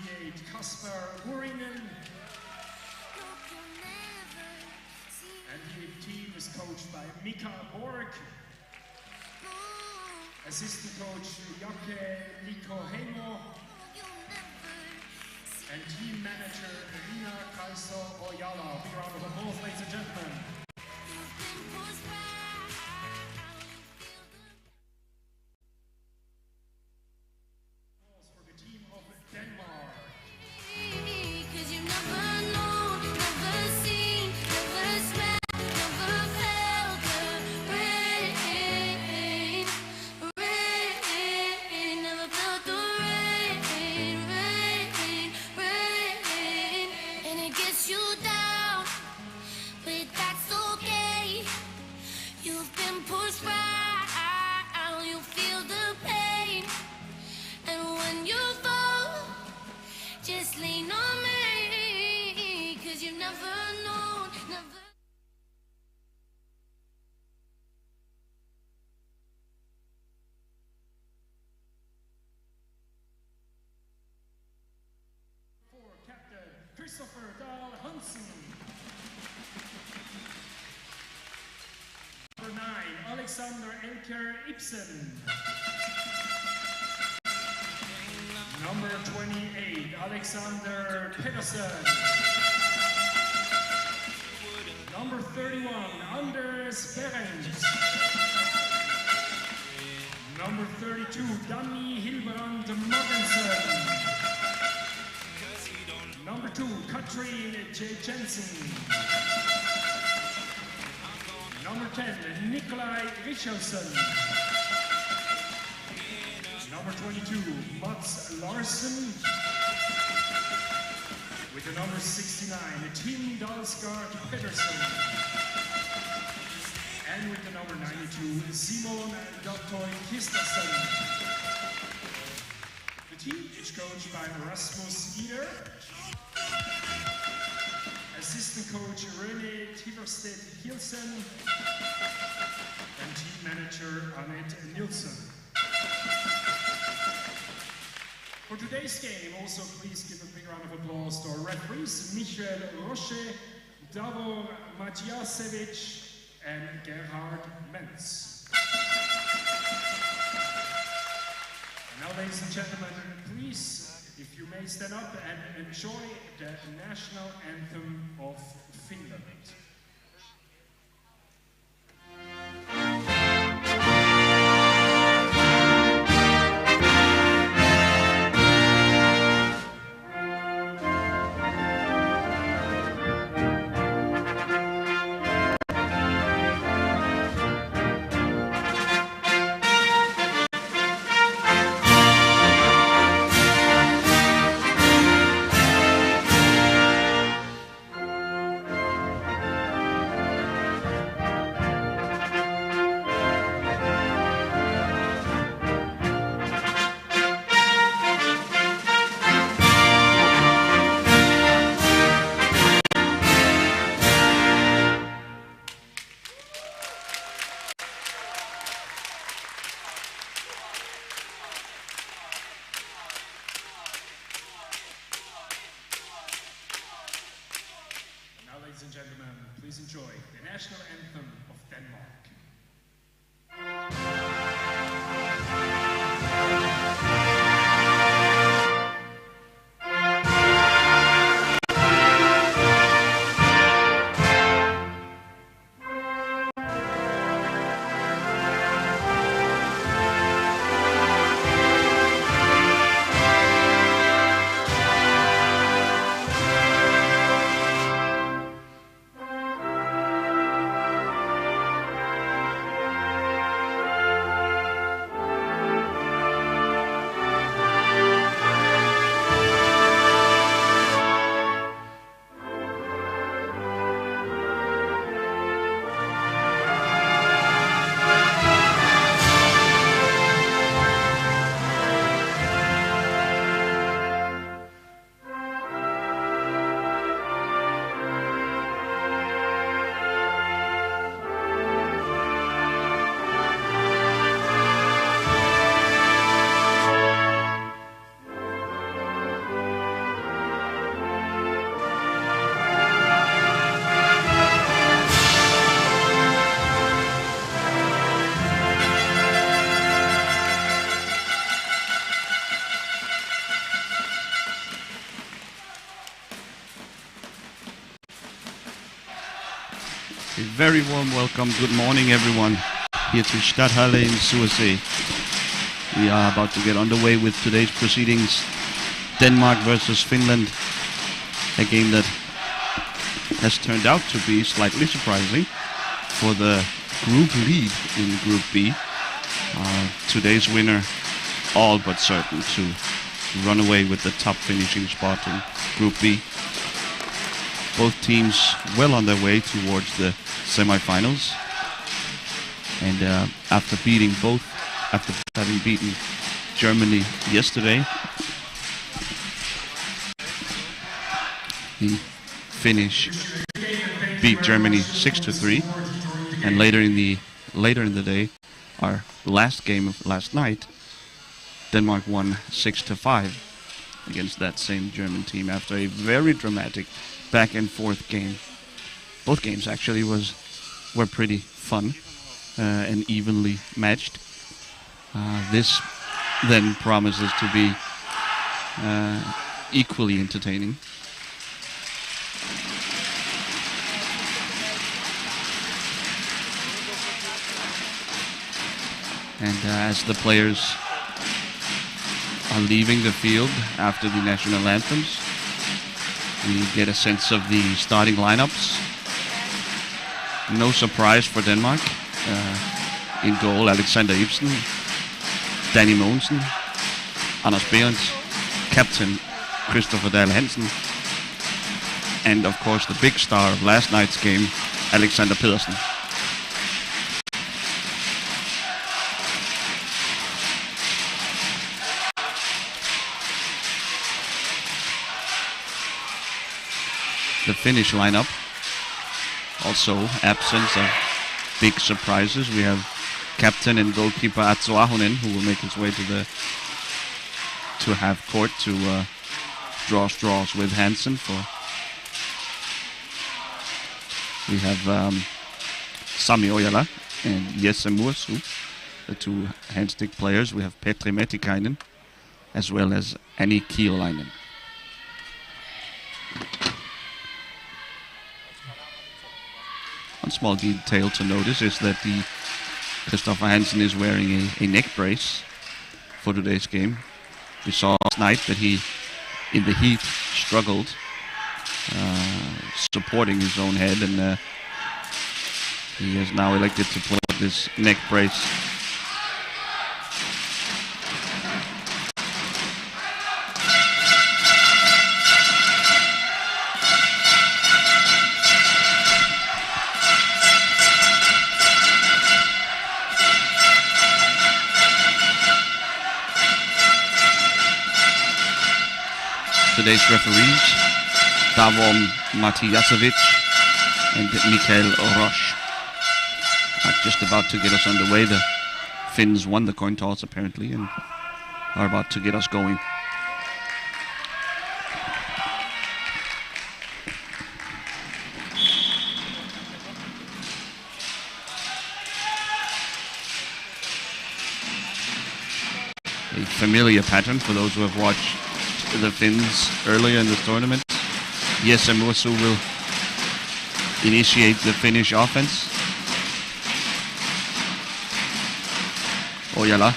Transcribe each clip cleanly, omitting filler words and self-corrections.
98, Kasper Wuringen. And the team is coached by Mika Borg. Assistant coach Jacke Nico Hemo. And team manager Rina Kaiso Oyala. Big round of applause, ladies and gentlemen. For the team of Denmark. Christopher Dahl Hansen. Number 9, Alexander Elker Ibsen. Number 28, Alexander Pedersen. Number 31, Anders Berendt. Number 32, Danny Hilbrand Morgensen. Number 2, Katrin J. Jensen. Number 10, Nikolai Richardson. Number 22, Mats Larsen. With the number 69, Tim Dalsgaard Pedersen. And with the number 92, Simon Dottoy Kistersen. The team is coached by Rasmus Eder. Assistant coach René Tiverstedt Hilsen. And team manager Annette Nielsen. For today's game, also please give a big round of applause to our referees, Michael Roche, Davor Matjasevich, and Gerhard Mentz. Now, ladies and gentlemen, please, if you may stand up and enjoy the national anthem of Finland. Ladies and gentlemen, please enjoy the national anthem of Denmark. very warm welcome. Good morning, everyone, here to Stadthalle in Sursee. We are about to get underway with today's proceedings. Denmark versus Finland, a game that has turned out to be slightly surprising for the group lead in Group B. Today's winner, all but certain to run away with the top finishing spot in Group B. Both teams well on their way towards the semifinals, and after having beaten Germany yesterday, the Finnish beat Germany 6-3, and later in the day, our last game of last night, Denmark won 6-5 against that same German team after a very dramatic back and forth game. Both games actually were pretty fun and evenly matched. This then promises to be equally entertaining. And as the players are leaving the field after the national anthems, we get a sense of the starting lineups. No surprise for Denmark. In goal, Alexander Ibsen, Danny Mogensen, Anders Behrens, captain Christopher Dahl Hansen, and of course the big star of last night's game, Alexander Pedersen. The Finnish lineup, also absence of big surprises. We have captain and goalkeeper Atso Ahonen, who will make his way to half court to draw straws with Hansen. We have Sami Ojala and Jesse Mursu, the two handstick players. We have Petri Metikainen, as well as Anni Kielainen. One small detail to notice is that Christopher Hansen is wearing a neck brace for today's game. We saw last night that he, in the heat, struggled supporting his own head, and he has now elected to put this neck brace. Today's referees, Davor Matijasevic and Mikael Roche, are just about to get us underway. The Finns won the coin toss apparently and are about to get us going. A familiar pattern for those who have watched the Finns earlier in this tournament. Jesse Mursu will initiate the Finnish offense. Ojala,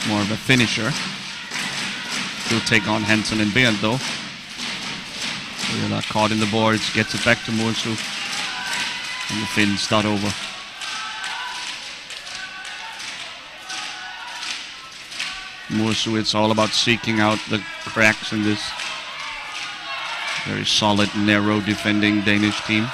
more of a finisher. He'll take on Hansen and Behrens though. Ojala caught in the boards, gets it back to Mursu, and the Finns start over. Mursu, it's all about seeking out the cracks in this very solid, narrow defending Danish team.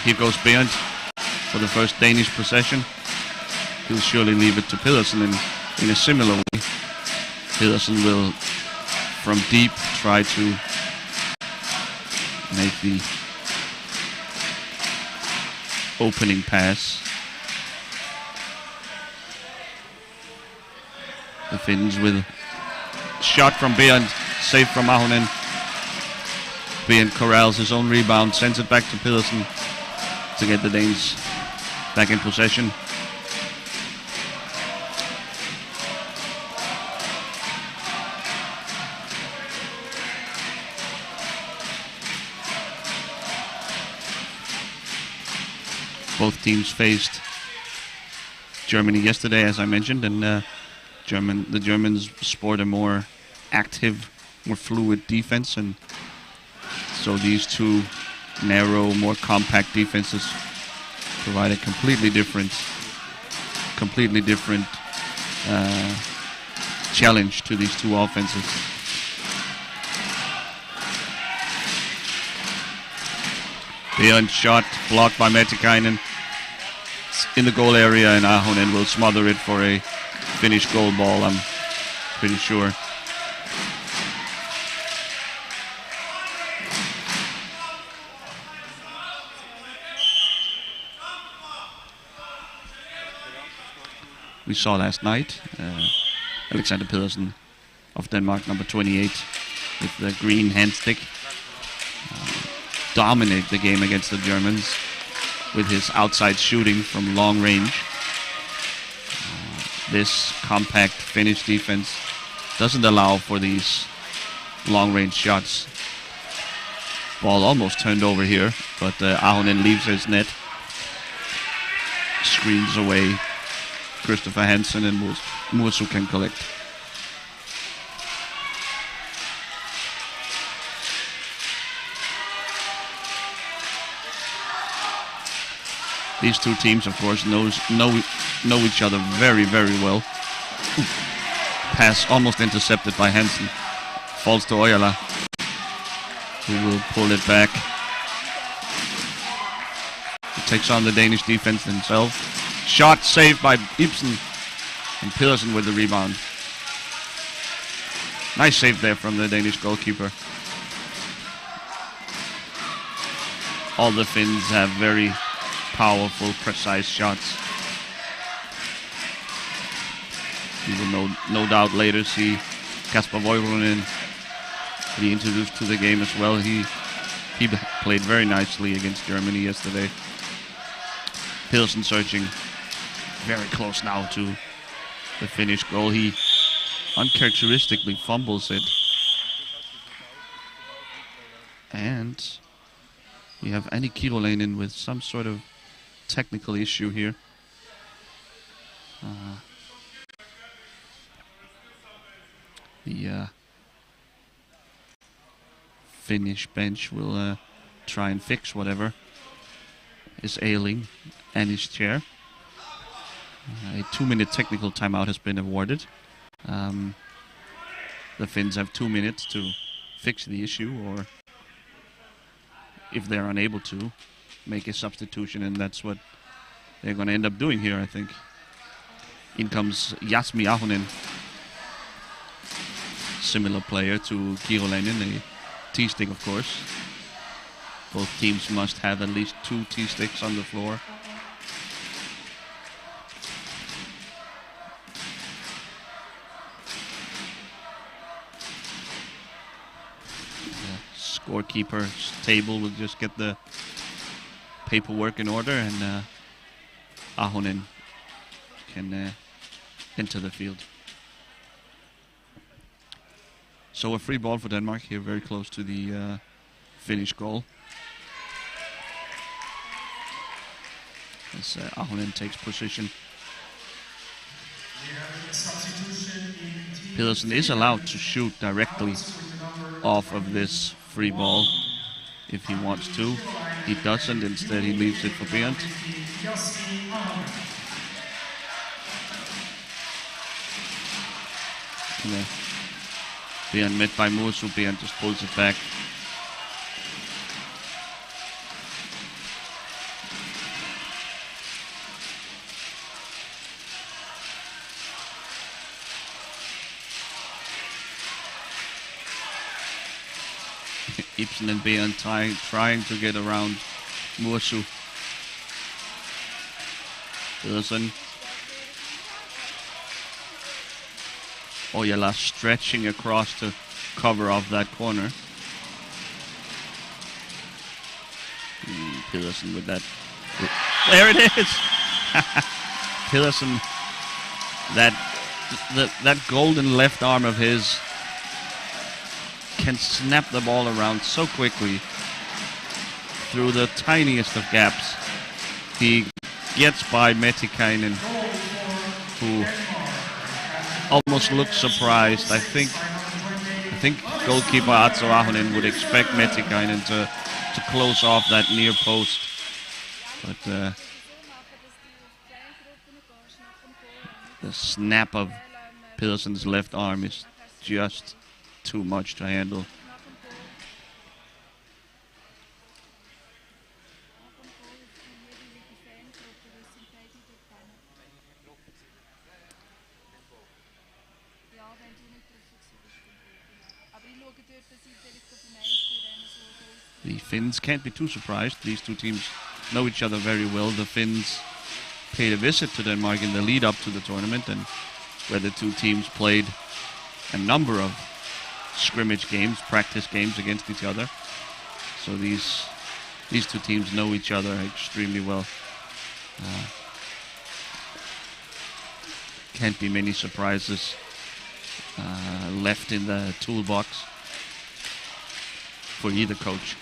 Here goes Behrens for the first Danish possession. He'll surely leave it to Pedersen in a similar way. Pedersen will, from deep, try to make the opening pass. The Finns with shot from Behrens, save from Ahonen. Behrens corrals his own rebound, sends it back to Pedersen to get the Danes back in possession. Both teams faced Germany yesterday, as I mentioned, and the Germans sport a more active, more fluid defense, and so these two narrow, more compact defenses provide a completely different challenge to these two offenses. Beyond shot blocked by Metikainen in the goal area, and Ahonen will smother it for a Finnish goal ball, I'm pretty sure. We saw last night Alexander Pedersen of Denmark, number 28, with the green hand stick, dominate the game against the Germans with his outside shooting from long range. This compact Finnish defense doesn't allow for these long range shots. Ball almost turned over here, but Ahonen leaves his net, screens away Christopher Hansen, and Mursu can collect. These two teams, of course, know each other very, very well. Pass almost intercepted by Hansen. Falls to Ojala, who will pull it back. He takes on the Danish defense himself. Shot saved by Ibsen, and Pedersen with the rebound. Nice save there from the Danish goalkeeper. All the Finns have very powerful, precise shots. We will no doubt later see Kasper Voivonen be introduced to the game as well. He played very nicely against Germany yesterday. Pedersen searching very close now to the Finnish goal. He uncharacteristically fumbles it. And we have Anni Kirolainen with some sort of technical issue here. The Finnish bench will try and fix whatever is ailing Anni's chair. A 2-minute technical timeout has been awarded. The Finns have 2 minutes to fix the issue, or if they're unable to, make a substitution, and that's what they're going to end up doing here, I think. In comes Jasmi Ahonen, similar player to Kirolainen, a T-stick, of course. Both teams must have at least 2 T-sticks on the floor. Scorekeeper's table will just get the paperwork in order, and Ahonen can enter the field. So a free ball for Denmark here, very close to the Finnish goal. As Ahonen takes position. Pedersen is allowed to shoot directly off of this free ball if he wants to. He doesn't. Instead, he leaves it for Beyond. Beyond met by Mursu. Beyond just pulls it back. Ibsen and Beyond trying to get around Mursu. Pedersen. Ojala stretching across to cover off that corner. Pedersen with that. There it is! Pedersen, that golden left arm of his can snap the ball around so quickly through the tiniest of gaps. He gets by Metikainen, who almost looks surprised. I think goalkeeper Atso Ahonen would expect Metikainen to close off that near post, but the snap of Pedersen's left arm is just too much to handle. The Finns can't be too surprised. These two teams know each other very well. The Finns paid a visit to Denmark in the lead up to the tournament, and where the two teams played a number of scrimmage games, practice games against each other. So these two teams know each other extremely well. Can't be many surprises left in the toolbox for either coach.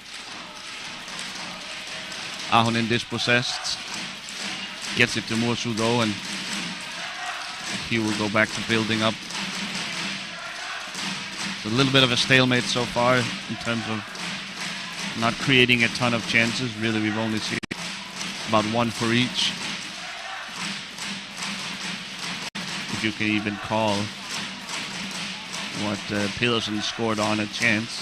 Ahonen dispossessed, gets it to Mursu though, and he will go back to building up. It's a little bit of a stalemate so far in terms of not creating a ton of chances. Really, we've only seen about one for each, if you can even call what Pedersen scored on a chance.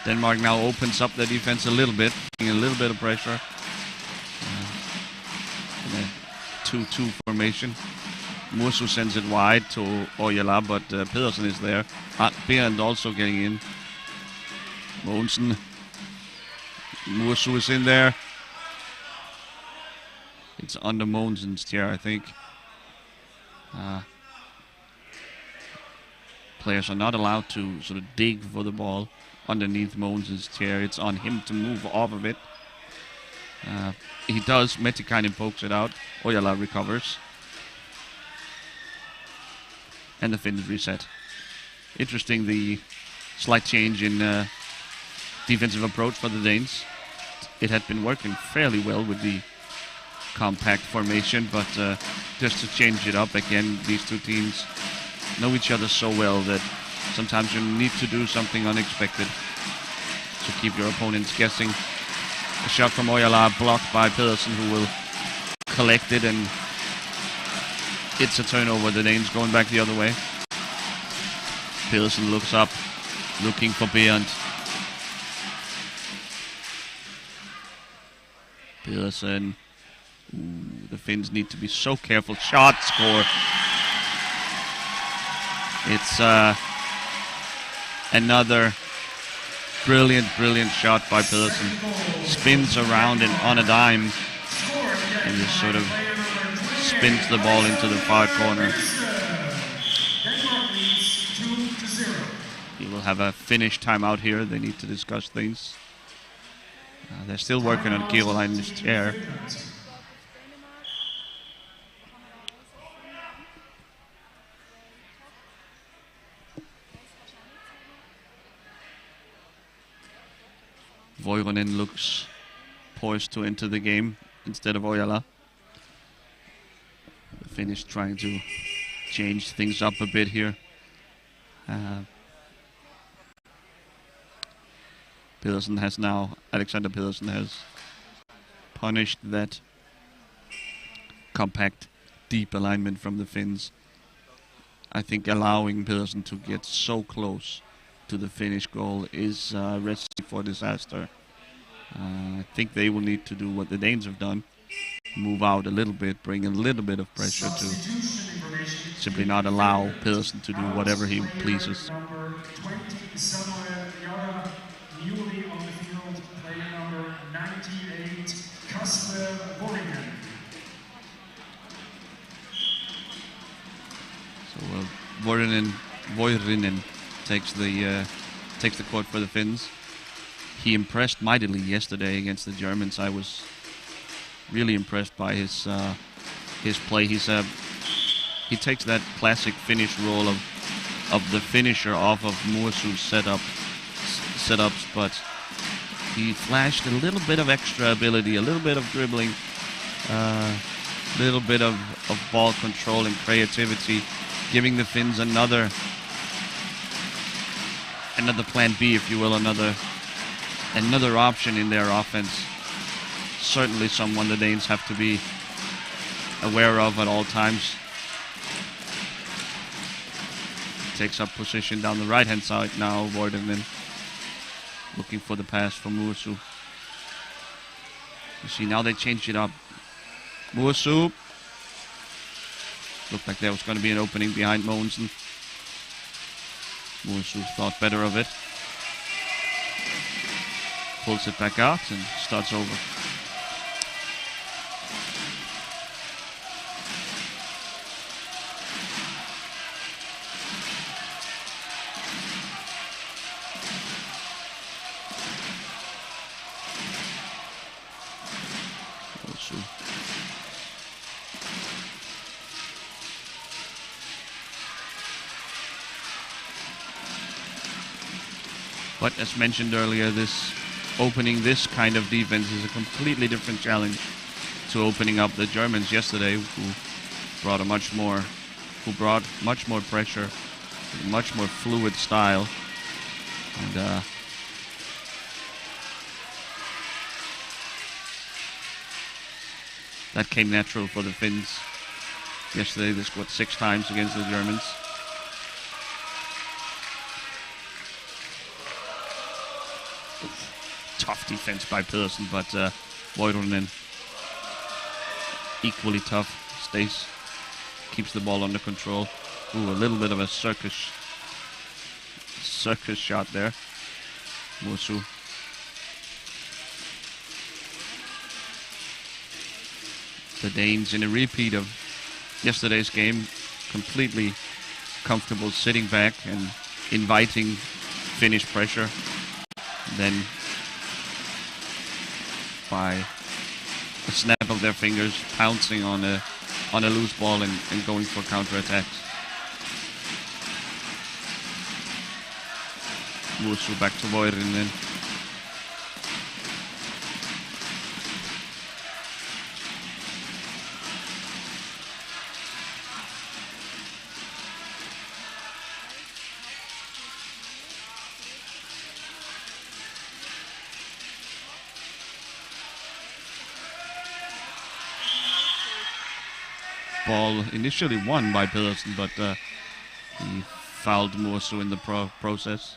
Denmark now opens up the defense a little bit, a little bit of pressure. In a 2-2 formation. Mursu sends it wide to Ojala, but Pedersen is there. Berend also getting in. Mogensen. Mursu is in there. It's under Mogensen's chair, I think. Players are not allowed to sort of dig for the ball underneath Mogensen's chair. It's on him to move off of it. He does. Metikainen pokes it out. Ojala recovers. And the Finns reset. Interesting, the slight change in defensive approach for the Danes. It had been working fairly well with the compact formation, but just to change it up again, these two teams know each other so well that sometimes you need to do something unexpected to keep your opponents guessing. A shot from Ojala blocked by Pedersen, who will collect it, and it's a turnover. The Danes going back the other way. Pedersen looks up, looking for Berend. Pedersen. Ooh, the Finns need to be so careful. Shot, score. It's another brilliant shot by Pedersen. Spins around and on a dime, and just sort of spins the ball into the far corner. He will have a Finnish timeout here. They need to discuss things. They're still working on Kievalainen's chair. Voivonen looks poised to enter the game instead of Ojala. The Finnish trying to change things up a bit here. Alexander Pedersen has punished that compact, deep alignment from the Finns. I think allowing Pedersen to get so close to the Finnish goal is a recipe for disaster. I think they will need to do what the Danes have done. Move out a little bit, bring a little bit of pressure to simply not allow Pedersen to do whatever he pleases. Number 20, Samuel Jara, newly on the field, player number 98, Kasper Vorinen. So Vorinen takes the court for the Finns. He impressed mightily yesterday against the Germans. I was really impressed by his play. He takes that classic Finnish role of of the finisher off of Muosu's setups, but he flashed a little bit of extra ability, a little bit of dribbling, a little bit of ball control and creativity, giving the Finns another plan B, if you will, another option in their offense. Certainly someone the Danes have to be aware of at all times. Takes up position down the right-hand side now, Voidonen looking for the pass from Muosu. You see, now they changed it up. Muosu. Looked like there was going to be an opening behind Mogensen. Muosu thought better of it. Pulls it back out and starts over. But as mentioned earlier, opening this kind of defense is a completely different challenge to opening up the Germans yesterday, who brought much more pressure, a much more fluid style, and that came natural for the Finns. Yesterday they scored 6 times against the Germans. Tough defense by Pedersen, but Voidonen equally tough. Keeps the ball under control. Ooh, a little bit of a circus shot there. Muosu. The Danes, in a repeat of yesterday's game, completely comfortable sitting back and inviting Finnish pressure. Then by a snap of their fingers, pouncing on a loose ball and going for counterattacks. Muosu back to Voidonen. Ball initially won by Pedersen, but he fouled Muosu in the process.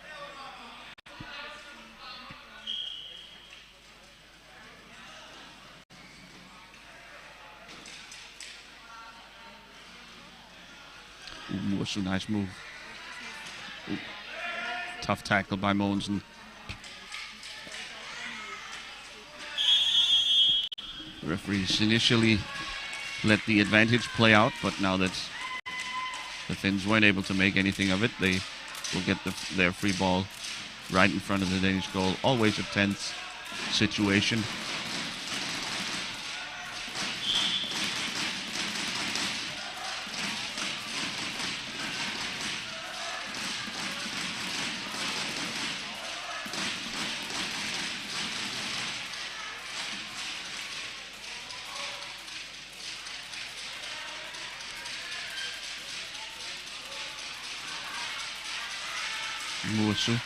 Ooh, Muosu, nice move. Ooh, tough tackle by Mogensen. The referees initially let the advantage play out, but now that the Finns weren't able to make anything of it, they will get their free ball right in front of the Danish goal. Always a tense situation. Muosu.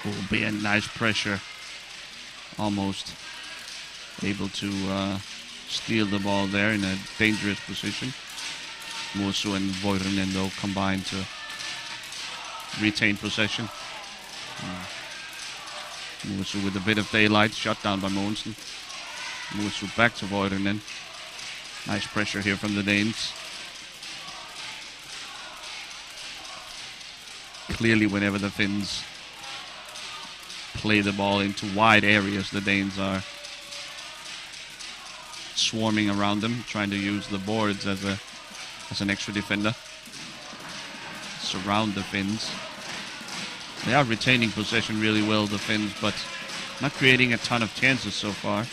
Will be a nice pressure. Almost able to steal the ball there in a dangerous position. Muosu and Voidonen though combined to retain possession. Muosu with a bit of daylight, shut down by Mogensen. Muosu back to Voidonen. Nice pressure here from the Danes. Clearly whenever the Finns play the ball into wide areas. The Danes are swarming around them, trying to use the boards as an extra defender. Surround the Finns. They are retaining possession really well, the Finns, but not creating a ton of chances so far.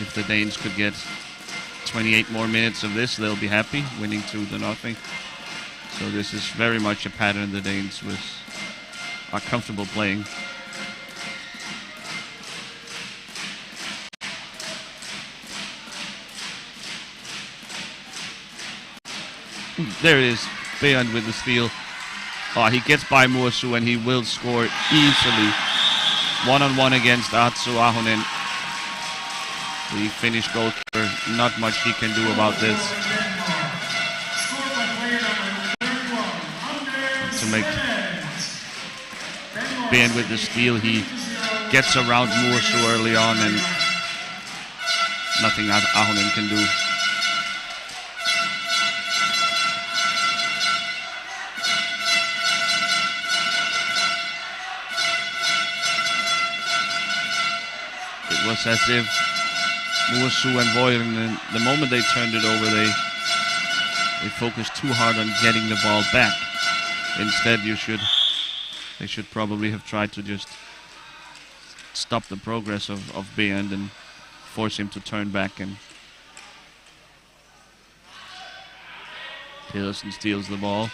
If the Danes could get 28 more minutes of this, they'll be happy, winning 2-0. So this is very much a pattern the Danes are comfortable playing. There it is, Beyond with the steal. Oh, he gets by Mursu and he will score easily. One-on-one against Atsu Ahonen. The Finnish goalkeeper, not much he can do about this. To make Beyond with the steal, he gets around Mursu early on and nothing Ahonen can do. It was as if Mursu and Voiren, the moment they turned it over, they focused too hard on getting the ball back. Instead, they should probably have tried to just stop the progress of Beyond and force him to turn back. And Pedersen steals the ball.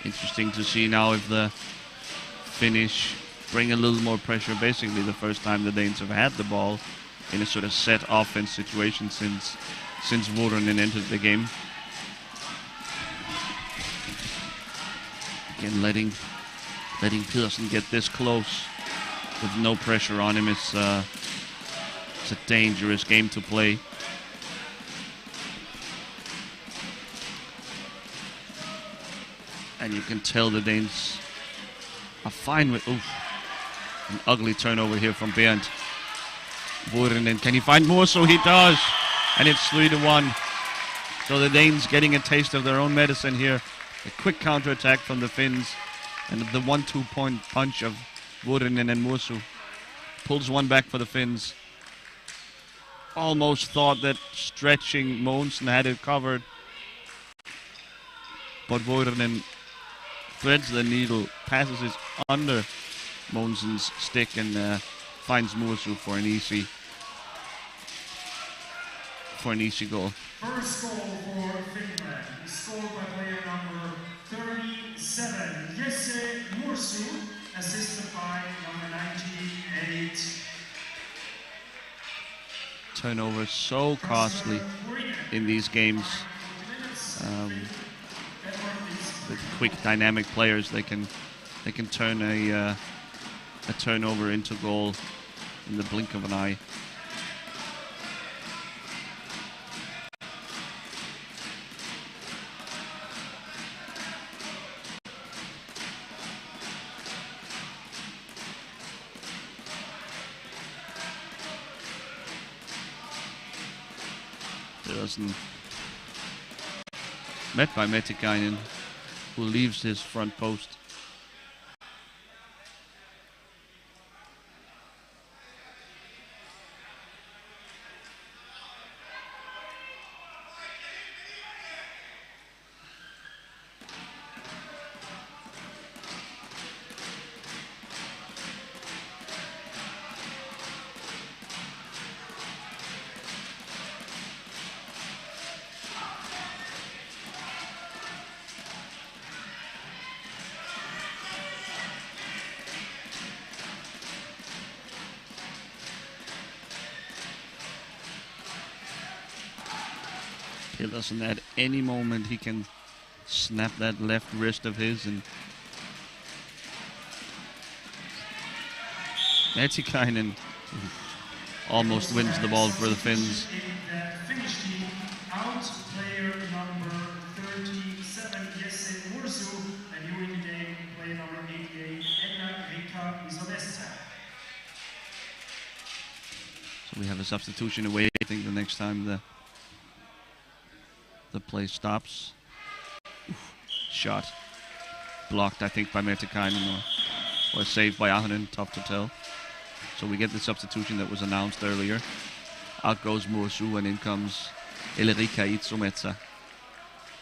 Interesting to see now if the Finnish bring a little more pressure. Basically the first time the Danes have had the ball in a sort of set offense situation since Vuorinen entered the game. Again, letting Pedersen get this close with no pressure on him it's a dangerous game to play. And you can tell the Danes are fine with... Oof, an ugly turnover here from Bernd. Vuorinen, can he find Mursu? He does! And it's 3-1. So the Danes getting a taste of their own medicine here. A quick counter-attack from the Finns. And the 1-2 point punch of Vuorinen and Mursu. Pulls one back for the Finns. Almost thought that stretching Mogensen had it covered. But Vuorinen threads the needle, passes it under Mogensen's stick and finds Mursu for an easy goal. First goal for Finland is scored by player number 37, Jesse Mursu, assisted by number 98. Turnovers so costly in these games. With quick, dynamic players, they can turn a turnover into goal in the blink of an eye. Met by Metikainen, who leaves his front post. Pedersen, at any moment he can snap that left wrist of his, and Metikainen almost wins the ball for the Finns. Finnish team out player number 37, Jesse Mursu, and during the game, player number 88, We have a substitution away. I think the next time the play stops. Shot blocked, I think, by Mertikainen or saved by Ahonen. Tough to tell. So we get the substitution that was announced earlier. Out goes Muosu, and in comes Elerica Itsumetsa,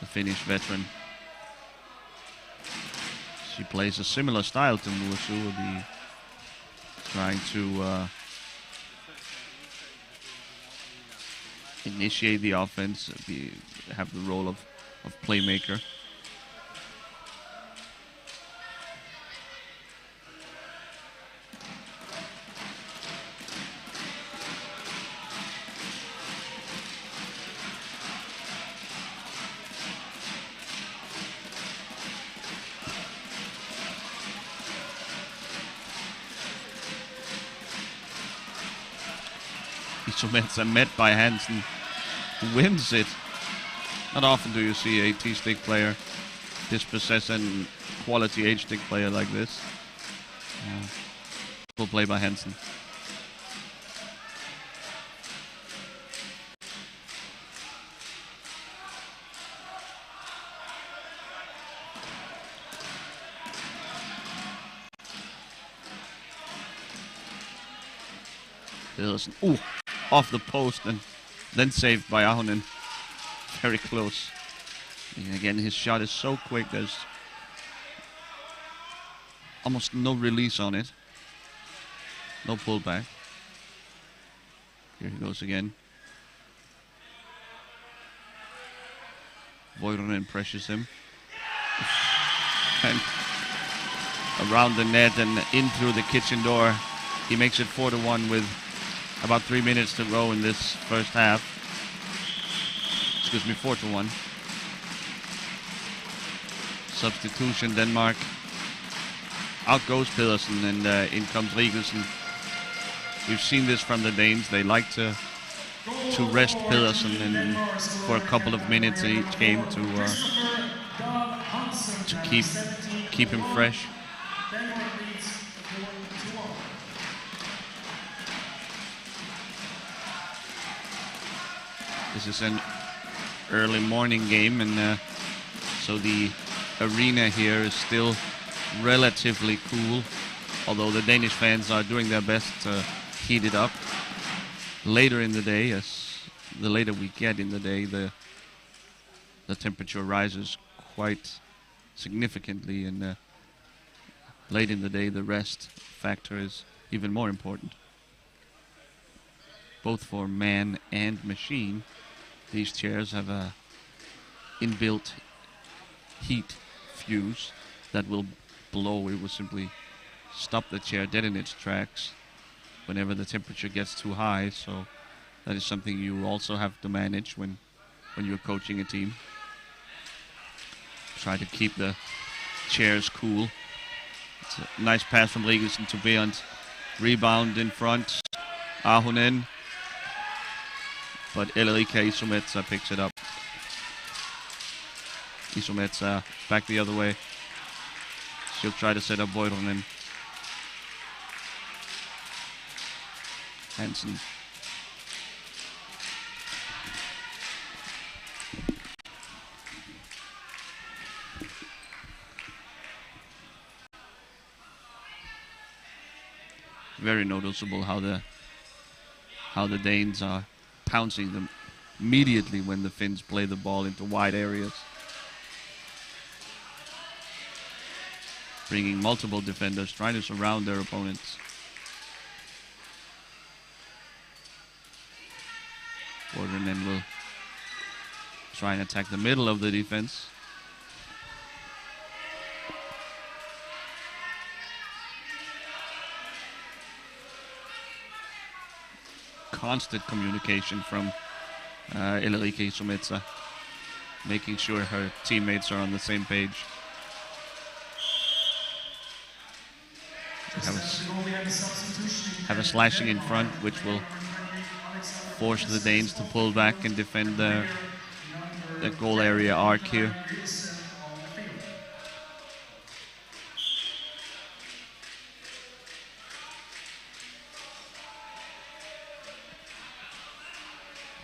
the Finnish veteran. She plays a similar style to Muosu, trying to initiate the offense, have the role of playmaker. Isometsa met by Hansen, who wins it. Not often do you see a T-stick player dispossess a quality H-stick player like this. Full play by Hansen. Ooh, off the post and then saved by Ahonen. Very close. And again, his shot is so quick, there's almost no release on it. No pullback. Here he goes again. Voironen pressures him. And around the net and in through the kitchen door. He makes it 4-1 with about 3 minutes to go in this first half. Excuse me, 4-1. Substitution, Denmark. Out goes Pedersen, and in comes Rigelsen. We've seen this from the Danes. They like to rest Pedersen for a couple of minutes in each game to keep him fresh. This is an early morning game, and so the arena here is still relatively cool, although the Danish fans are doing their best to heat it up. Later in the day, as the later we get in the day, the temperature rises quite significantly, and late in the day the rest factor is even more important. Both for man and machine, these chairs have a inbuilt heat fuse that will blow. It will simply stop the chair dead in its tracks whenever the temperature gets too high. So that is something you also have to manage when you're coaching a team. Try to keep the chairs cool. It's a nice pass from Rigelsen to Beyond. Rebound in front. Ahonen. But Elerica Isometsa picks it up. Isometsa back the other way. She'll try to set up Voironen. Hansen. Very noticeable how the Danes are pouncing them immediately when the Finns play the ball into wide areas. Bringing multiple defenders, trying to surround their opponents. Voironen will try and attack the middle of the defense. Constant communication from Elerica Isometsa, making sure her teammates are on the same page. Have a slashing in front, which will force the Danes to pull back and defend the goal area arc here.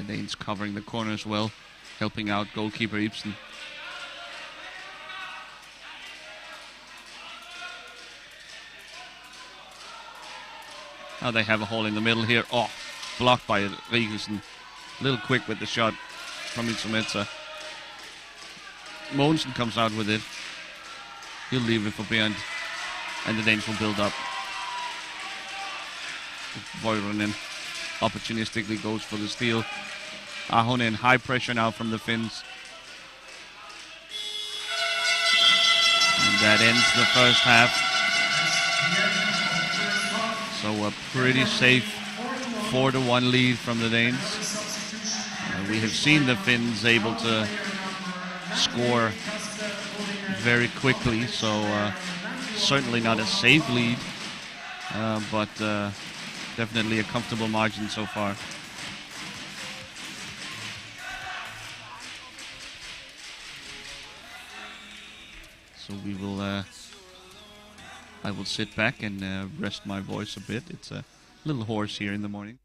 The Danes covering the corner as well, helping out goalkeeper Ibsen. Now they have a hole in the middle here. Oh, blocked by Rigelsen. A little quick with the shot from Itsumetsa. Mogensen comes out with it. He'll leave it for Bernd. And the Danes will build up. Voironen opportunistically goes for the steal. Ahonen, high pressure now from the Finns. And that ends the first half. So a pretty safe 4-1 lead from the Danes. We have seen the Finns able to score very quickly, so certainly not a safe lead, but definitely a comfortable margin so far. So we will, I will sit back and rest my voice a bit. It's a little hoarse here in the morning.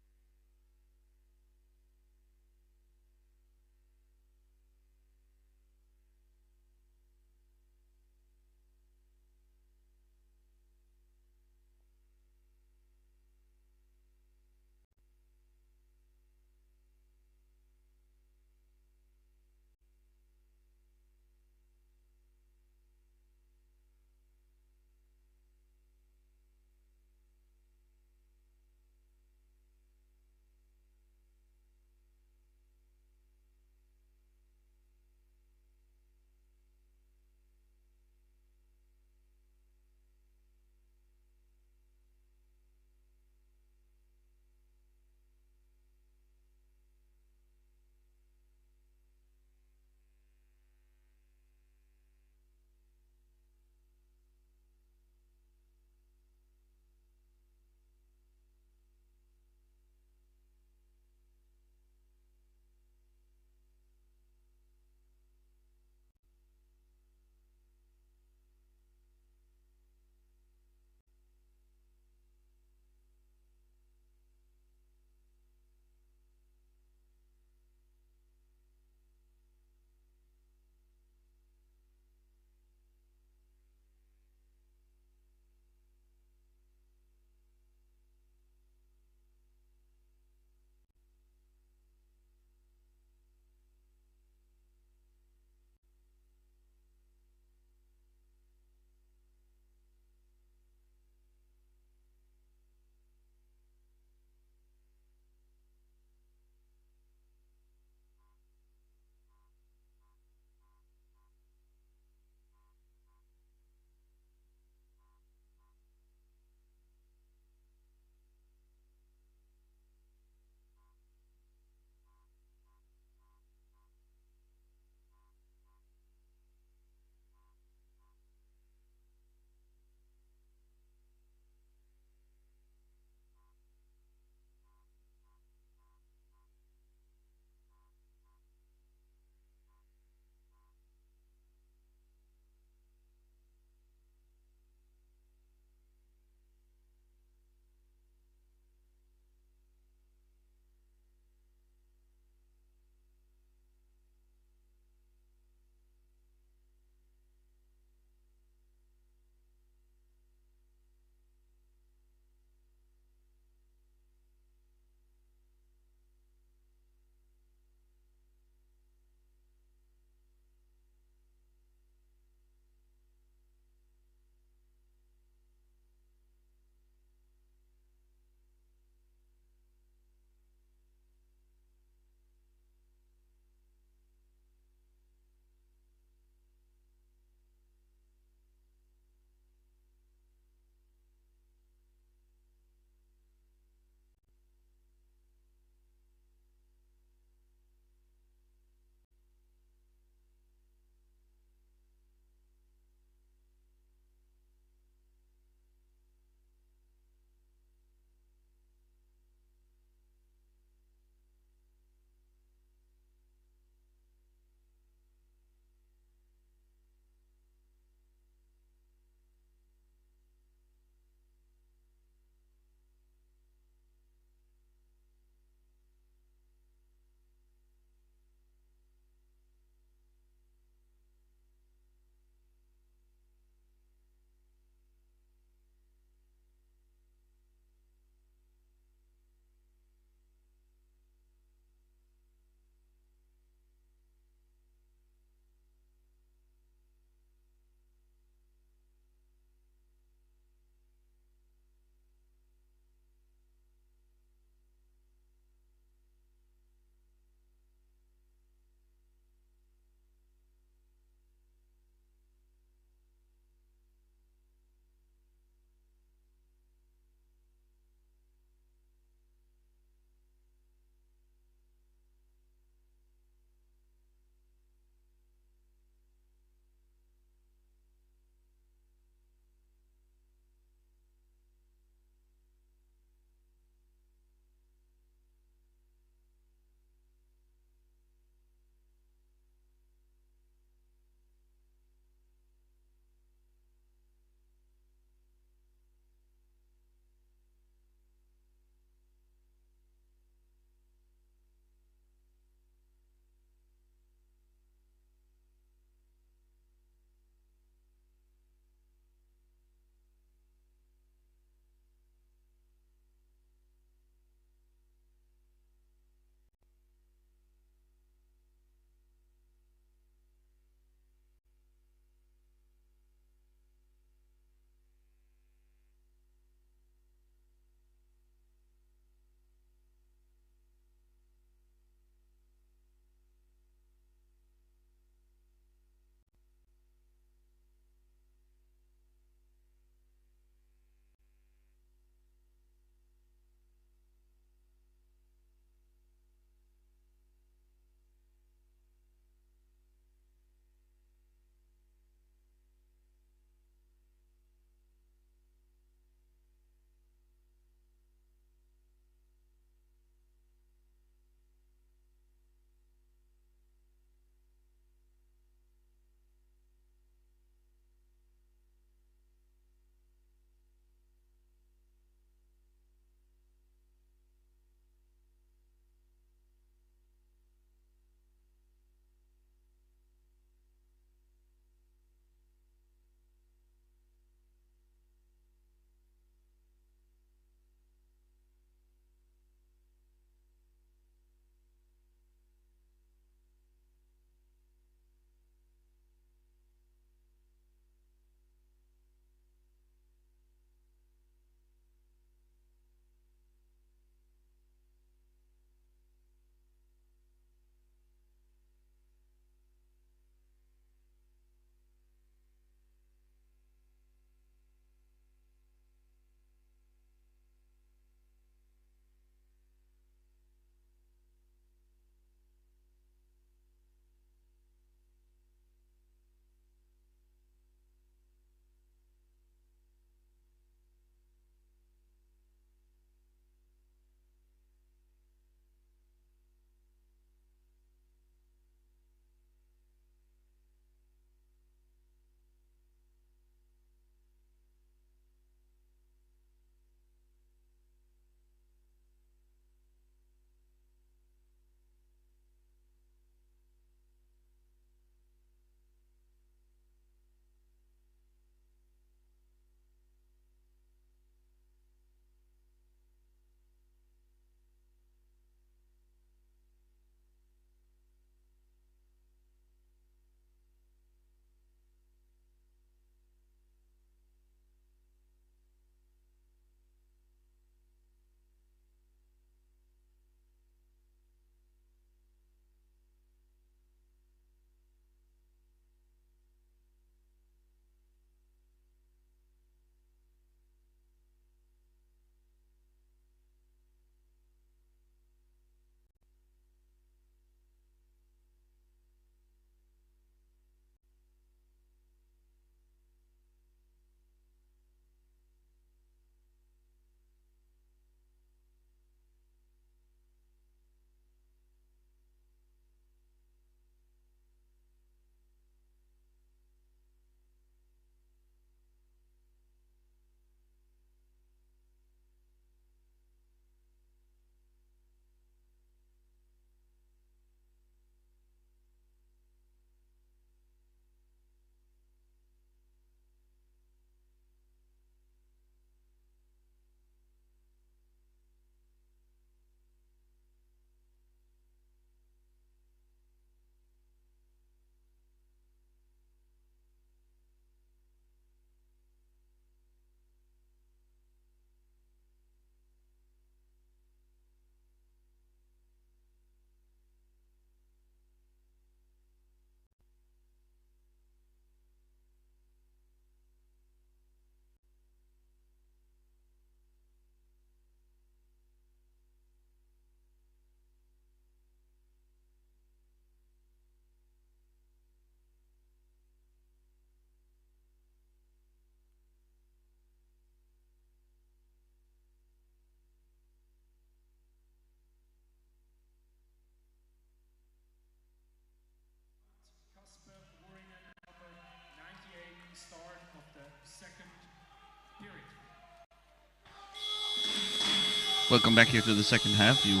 Welcome back here to the second half. You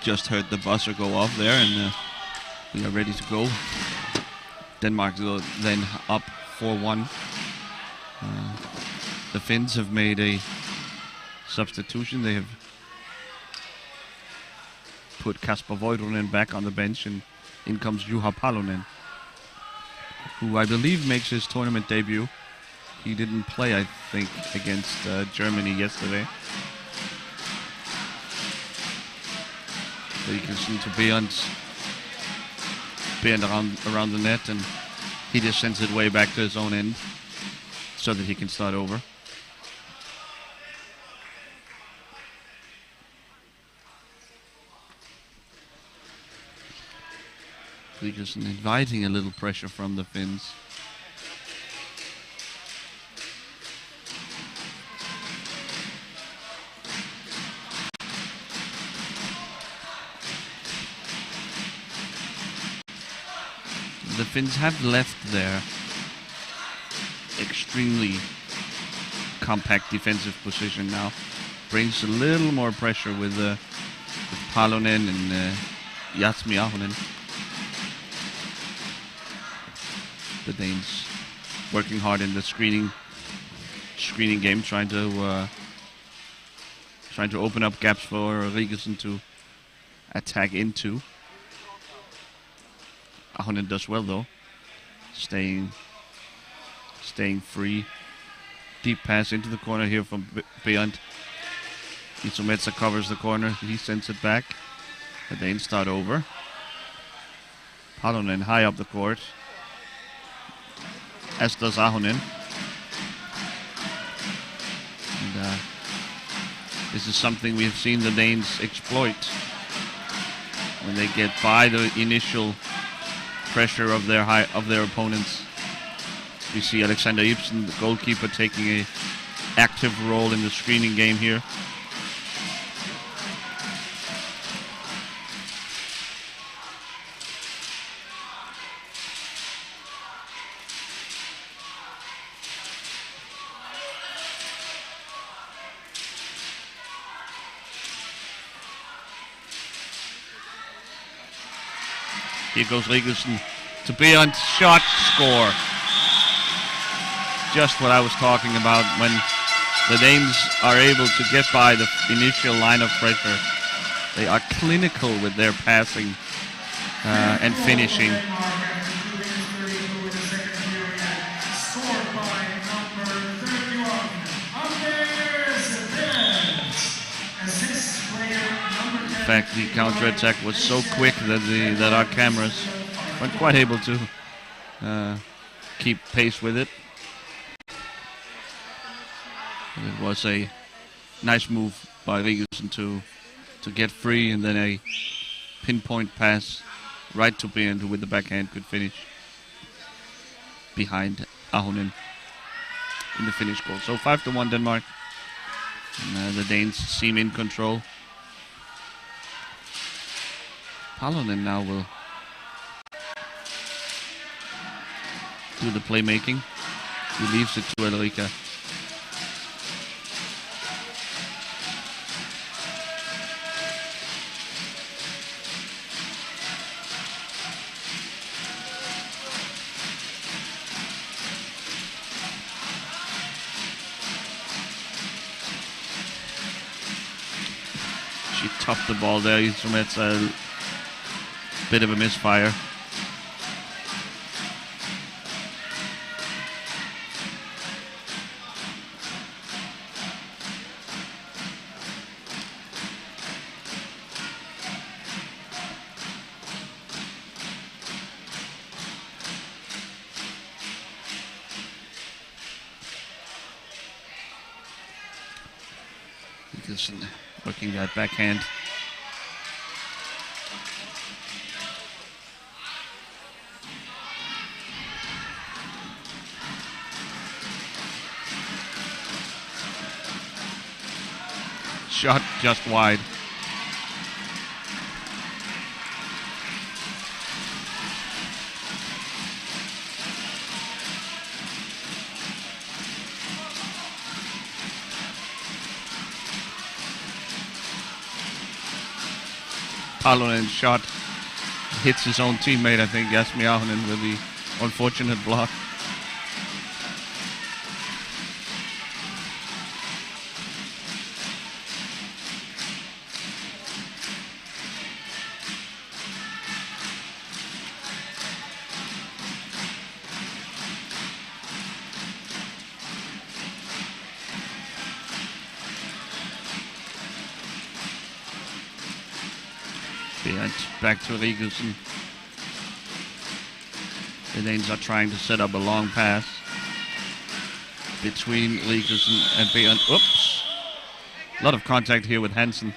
just heard the buzzer go off there, and we are ready to go. Denmark then up 4-1. The Finns have made a substitution. They have put Kasper Voidonen back on the bench, and in comes Juha Palonen, who I believe makes his tournament debut. He didn't play, I think, against Germany yesterday. But you can see to Beyond around the net, and he just sends it way back to his own end so that he can start over. Just inviting a little pressure from the Finns. The Finns have left their extremely compact defensive position now. Brings a little more pressure with Palonen and Jasmi Ahonen. The Danes working hard in the screening game, trying to open up gaps for Rigersen to attack into. Ahonen does well though, staying free. Deep pass into the corner here from Beyond. Isometsa covers the corner. He sends it back. The Danes start over. Palonen high up the court, as does Ahonen. And this is something we've seen the Danes exploit when they get by the initial pressure of their opponents. We see Alexander Ibsen, the goalkeeper, taking an active role in the screening game here. Here goes Rigersen to Beyond, shot, score. Just what I was talking about. When the Danes are able to get by the initial line of pressure, they are clinical with their passing and finishing. In fact, the counter-attack was so quick that our cameras weren't quite able to keep pace with it. But it was a nice move by Rigersen to get free, and then a pinpoint pass right to Beyond, who with the backhand could finish behind Ahonen in the finish goal. So 5-1 Denmark. And, the Danes seem in control. Palonen now will do the playmaking. He leaves it to Ulrika. She topped the ball there. It's a bit of a misfire. Working that backhand. Shot just wide. Palonen's shot hits his own teammate, I think, Jasmi Ahonen, with the unfortunate block. Back to Rigelsen. The Danes are trying to set up a long pass between Rigelsen and Behrend. Oops. A lot of contact here with Hansen.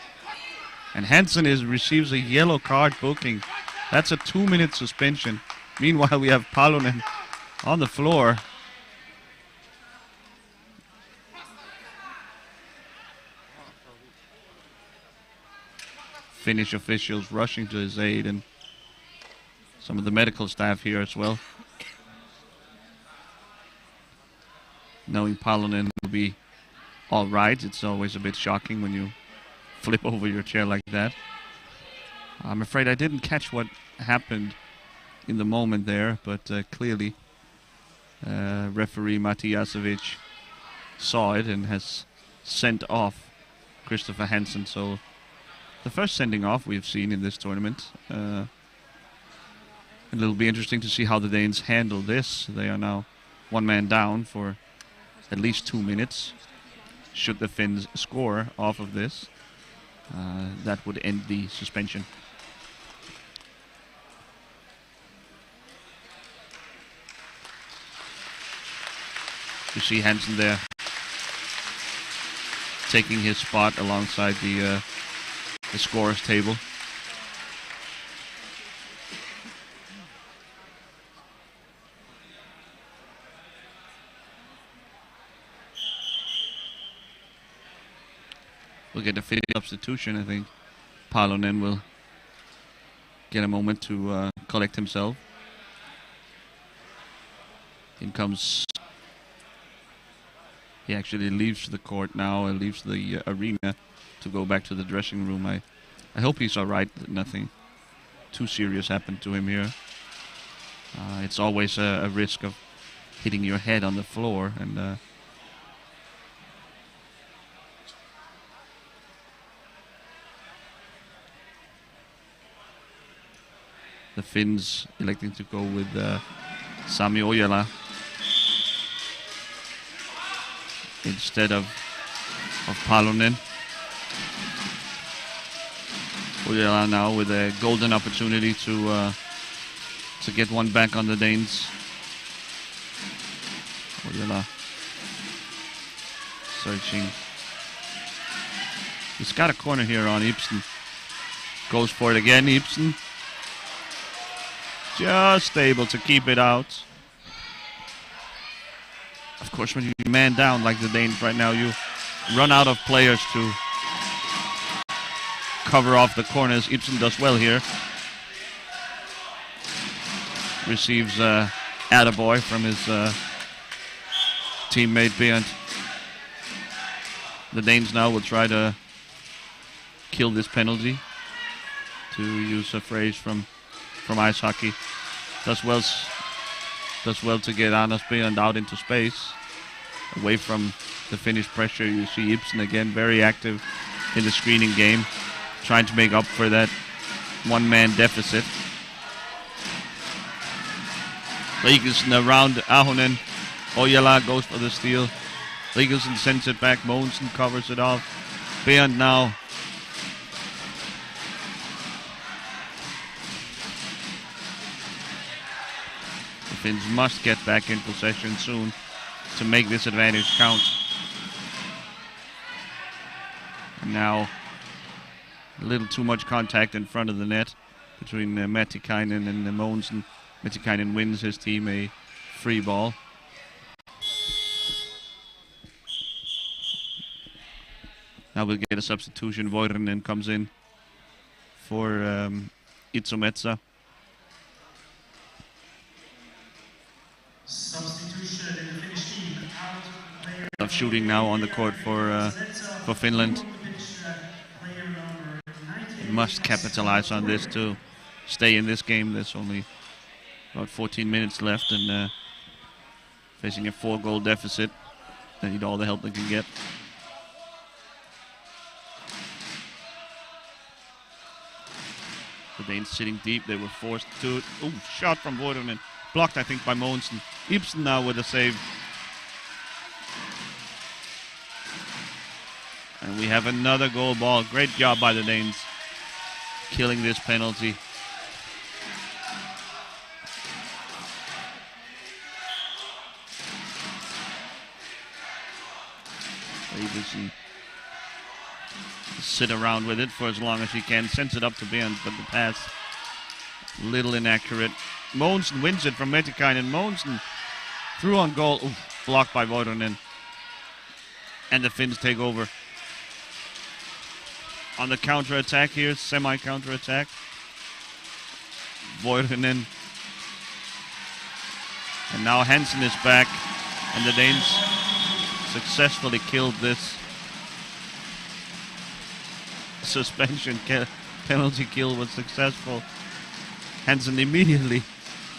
And Hansen receives a yellow card booking. That's a 2-minute suspension. Meanwhile, we have Palonen on the floor. Finnish officials rushing to his aid, and some of the medical staff here as well. Knowing Palonen will be all right, it's always a bit shocking when you flip over your chair like that. I'm afraid I didn't catch what happened in the moment there, but clearly referee Matijasevic saw it and has sent off Christopher Hansen. So the first sending off we've seen in this tournament. And it'll be interesting to see how the Danes handle this. They are now one man down for at least 2 minutes. Should the Finns score off of this, that would end the suspension. You see Hansen there taking his spot alongside the scorer's table. We'll get a Finnish substitution. I think Palonen will get a moment to collect himself. In comes... He actually leaves the court now and leaves the arena to go back to the dressing room. I hope he's all right, that nothing too serious happened to him here. It's always a risk of hitting your head on the floor, and the Finns electing to go with Sami Ojala instead of Palonen. Ojala now with a golden opportunity to get one back on the Danes. Ojala searching. He's got a corner here on Ibsen. Goes for it again, Ibsen. Just able to keep it out. Of course, when you man down like the Danes right now, you run out of players to cover off the corners. Ibsen does well here. Receives attaboy from his teammate Behrend. The Danes now will try to kill this penalty, to use a phrase from ice hockey. Does well to get Anders Behrend out into space, away from the Finnish pressure. You see Ibsen again very active in the screening game, trying to make up for that one-man deficit. Rigelsen around Ahonen. Ojala goes for the steal. Rigelsen sends it back. Mogensen covers it off. Behrend now. The Finns must get back in possession soon to make this advantage count. Now, a little too much contact in front of the net between Mätikainen and Mogensen. Mätikainen wins his team a free ball. Now we'll get a substitution. Voirinen comes in for Itzometsa. Substitution in the Finnish team. Of shooting now on the court for Finland. must capitalize on this to stay in this game. There's only about 14 minutes left, and facing a 4-goal deficit. They need all the help they can get. The Danes sitting deep. They were forced to... Ooh, shot from Voidonen. Blocked, I think, by Mogensen. Ibsen now with a save. And we have another goal ball. Great job by the Danes. Killing this penalty. Ibsen sit around with it for as long as he can. Sends it up to Bernd, but the pass little inaccurate. Mogensen wins it from Metikainen. Mogensen through on goal. Oof, blocked by Voidonen. And the Finns take over. On the counter-attack here, semi-counter-attack. Voidonen. And now Hansen is back. And the Danes successfully killed this suspension. Penalty kill was successful. Hansen immediately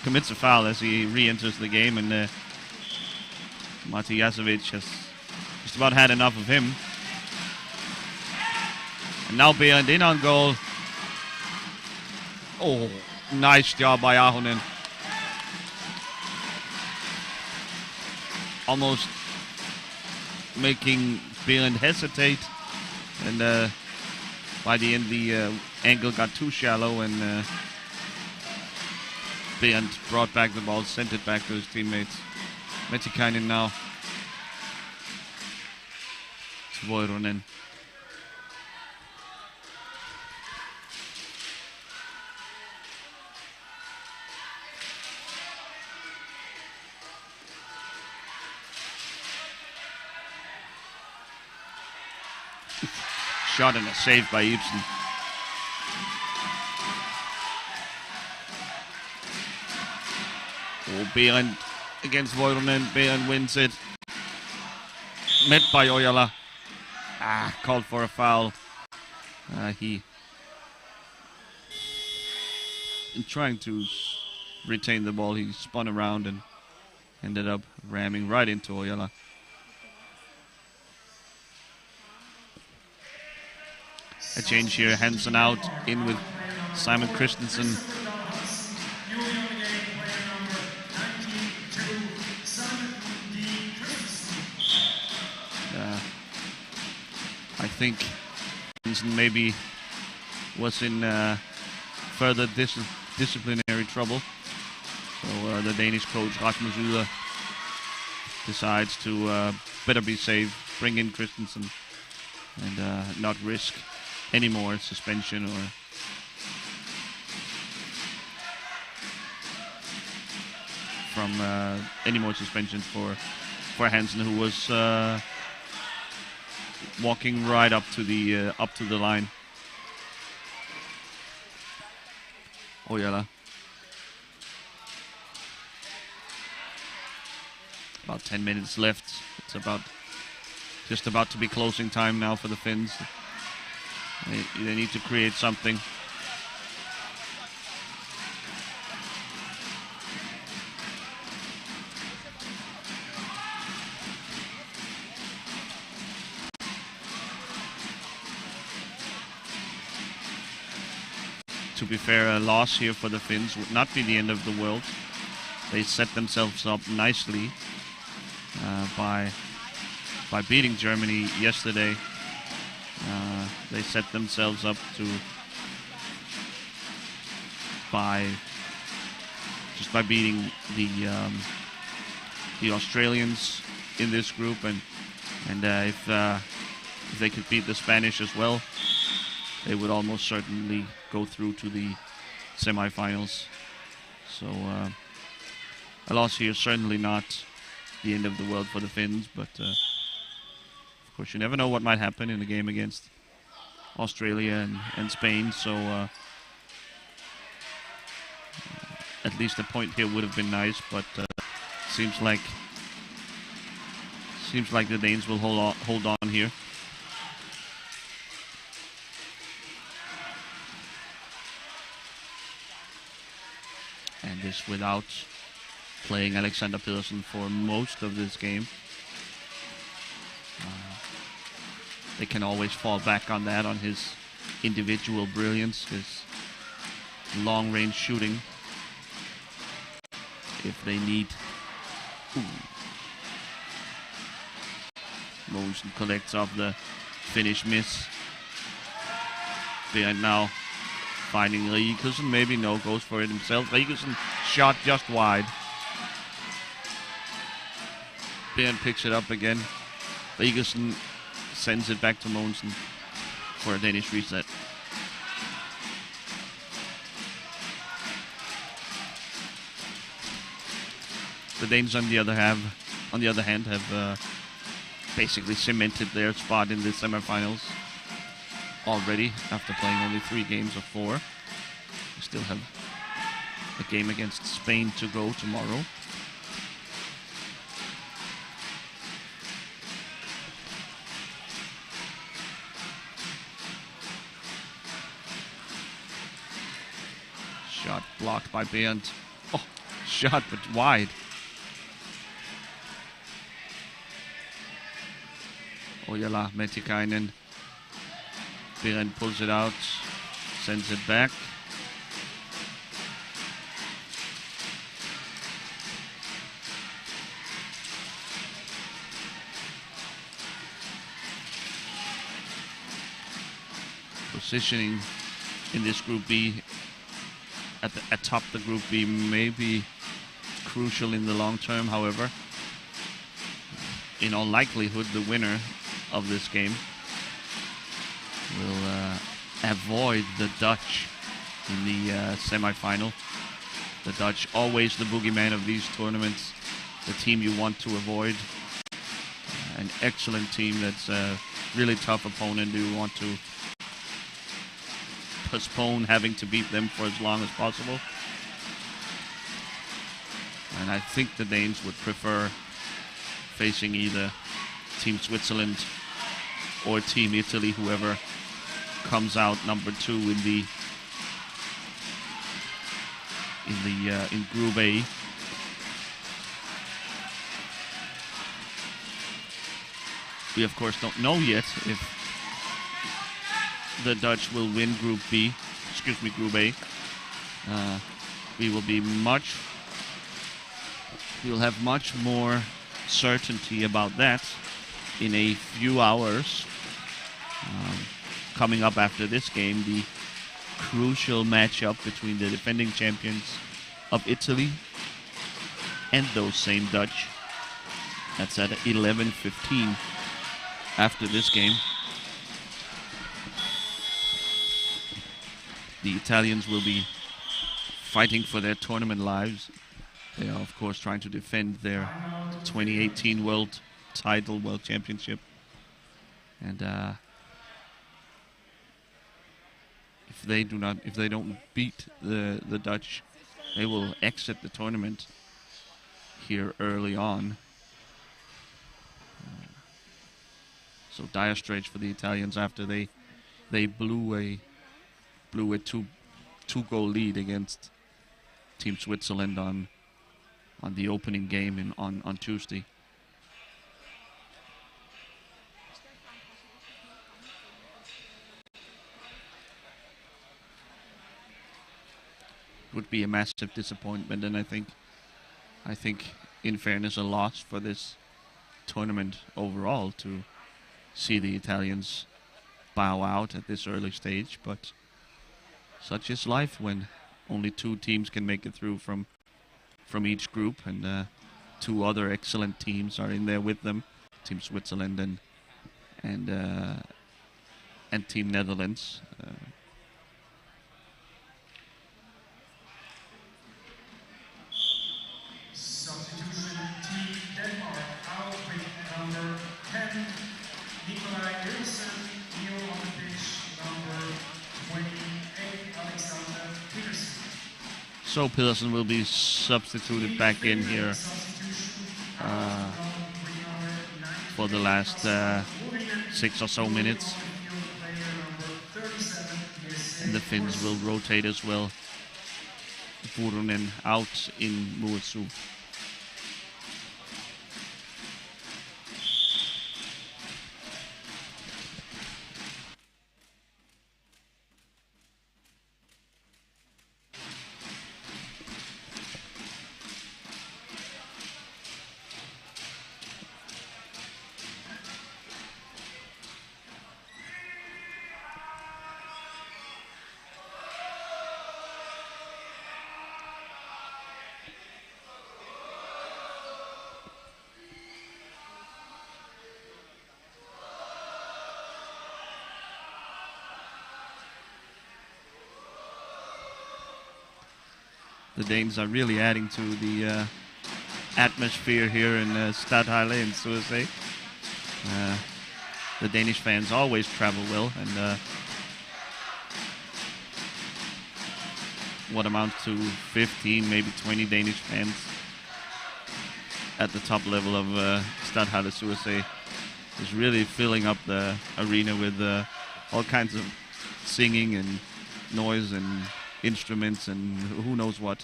commits a foul as he re-enters the game, and Matijasevic has just about had enough of him. And now Bernd in on goal. Oh, nice job by Ahonen. Almost making Bernd hesitate, and by the end the angle got too shallow, and Bernd brought back the ball, sent it back to his teammates. Metikainen now to Voidonen. Shot and a save by Ibsen. Oh, Bernd against Voidonen. Bernd wins it. Met by Ojala. Called for a foul. He in trying to retain the ball, he spun around and ended up ramming right into Ojala. A change here, Hansen out, in with Simon Christensen. I think Hansen maybe was in further disciplinary trouble. So the Danish coach Rasmus Uller decides to better be safe, bring in Christensen, and not risk any more suspension or from any more suspension for Hansen, who was walking right up to the line. Ojala. About 10 minutes left. It's just about to be closing time now for the Finns. They need to create something. To be fair, a loss here for the Finns would not be the end of the world. They set themselves up nicely by beating Germany yesterday. They set themselves up by beating the Australians in this group, and if they could beat the Spanish as well, they would almost certainly go through to the semifinals. So a loss here, certainly not the end of the world for the Finns, but of course you never know what might happen in a game against Australia and Spain, so at least a point here would have been nice, but seems like the Danes will hold on here. and is without playing Alexander Pedersen for most of this game. They can always fall back on that, on his individual brilliance, his long-range shooting, if they need. Mogensen collects off the finish miss. Behind now, finding Riekusen, maybe no, goes for it himself. Riekusen shot just wide. Behrend picks it up again. Riekusen sends it back to Mogensen for a Danish reset. The Danes, on the other hand, have basically cemented their spot in the semifinals already after playing only 3 games of 4. We still have a game against Spain to go tomorrow. Shot blocked by Behrend. Oh, shot but wide. Ojala, Metikainen. Behrend pulls it out, sends it back. Positioning in this Group B, atop the Group B, may be crucial in the long term. However, in all likelihood, the winner of this game will avoid the Dutch in the semifinal. The Dutch, always the boogeyman of these tournaments, the team you want to avoid. An excellent team that's a really tough opponent. You want to postpone having to beat them for as long as possible. And I think the Danes would prefer facing either Team Switzerland or Team Italy, whoever comes out number 2 in Group A. We of course don't know yet if the Dutch will win Group A. We'll have much more certainty about that in a few hours. Coming up after this game, the crucial matchup between the defending champions of Italy and those same Dutch. That's at 11:15 after this game. The Italians will be fighting for their tournament lives. They are, of course, trying to defend their 2018 World title, World Championship. And if they don't beat the Dutch, they will exit the tournament here early on. So dire straits for the Italians after they blew a 2-goal lead against Team Switzerland on the opening game on Tuesday. Would be a massive disappointment, and I think in fairness a loss for this tournament overall to see the Italians bow out at this early stage, but such is life when only 2 teams can make it through from each group, and 2 other excellent teams are in there with them, Team Switzerland and Team Netherlands. Substitution, Team Denmark, out with number 10, Nikolaj Nielsen, Neil on the pitch, number 28, Alexander Pedersen. So Pedersen will be substituted back in here for the last 6 or so minutes. And the Finns will rotate as well. Vurunen out in Muosu. The Danes are really adding to the atmosphere here in Stadhalle in Sursee. The Danish fans always travel well, and what amounts to 15, maybe 20 Danish fans at the top level of Stadhalle Sursee is really filling up the arena with all kinds of singing and noise and instruments and who knows what.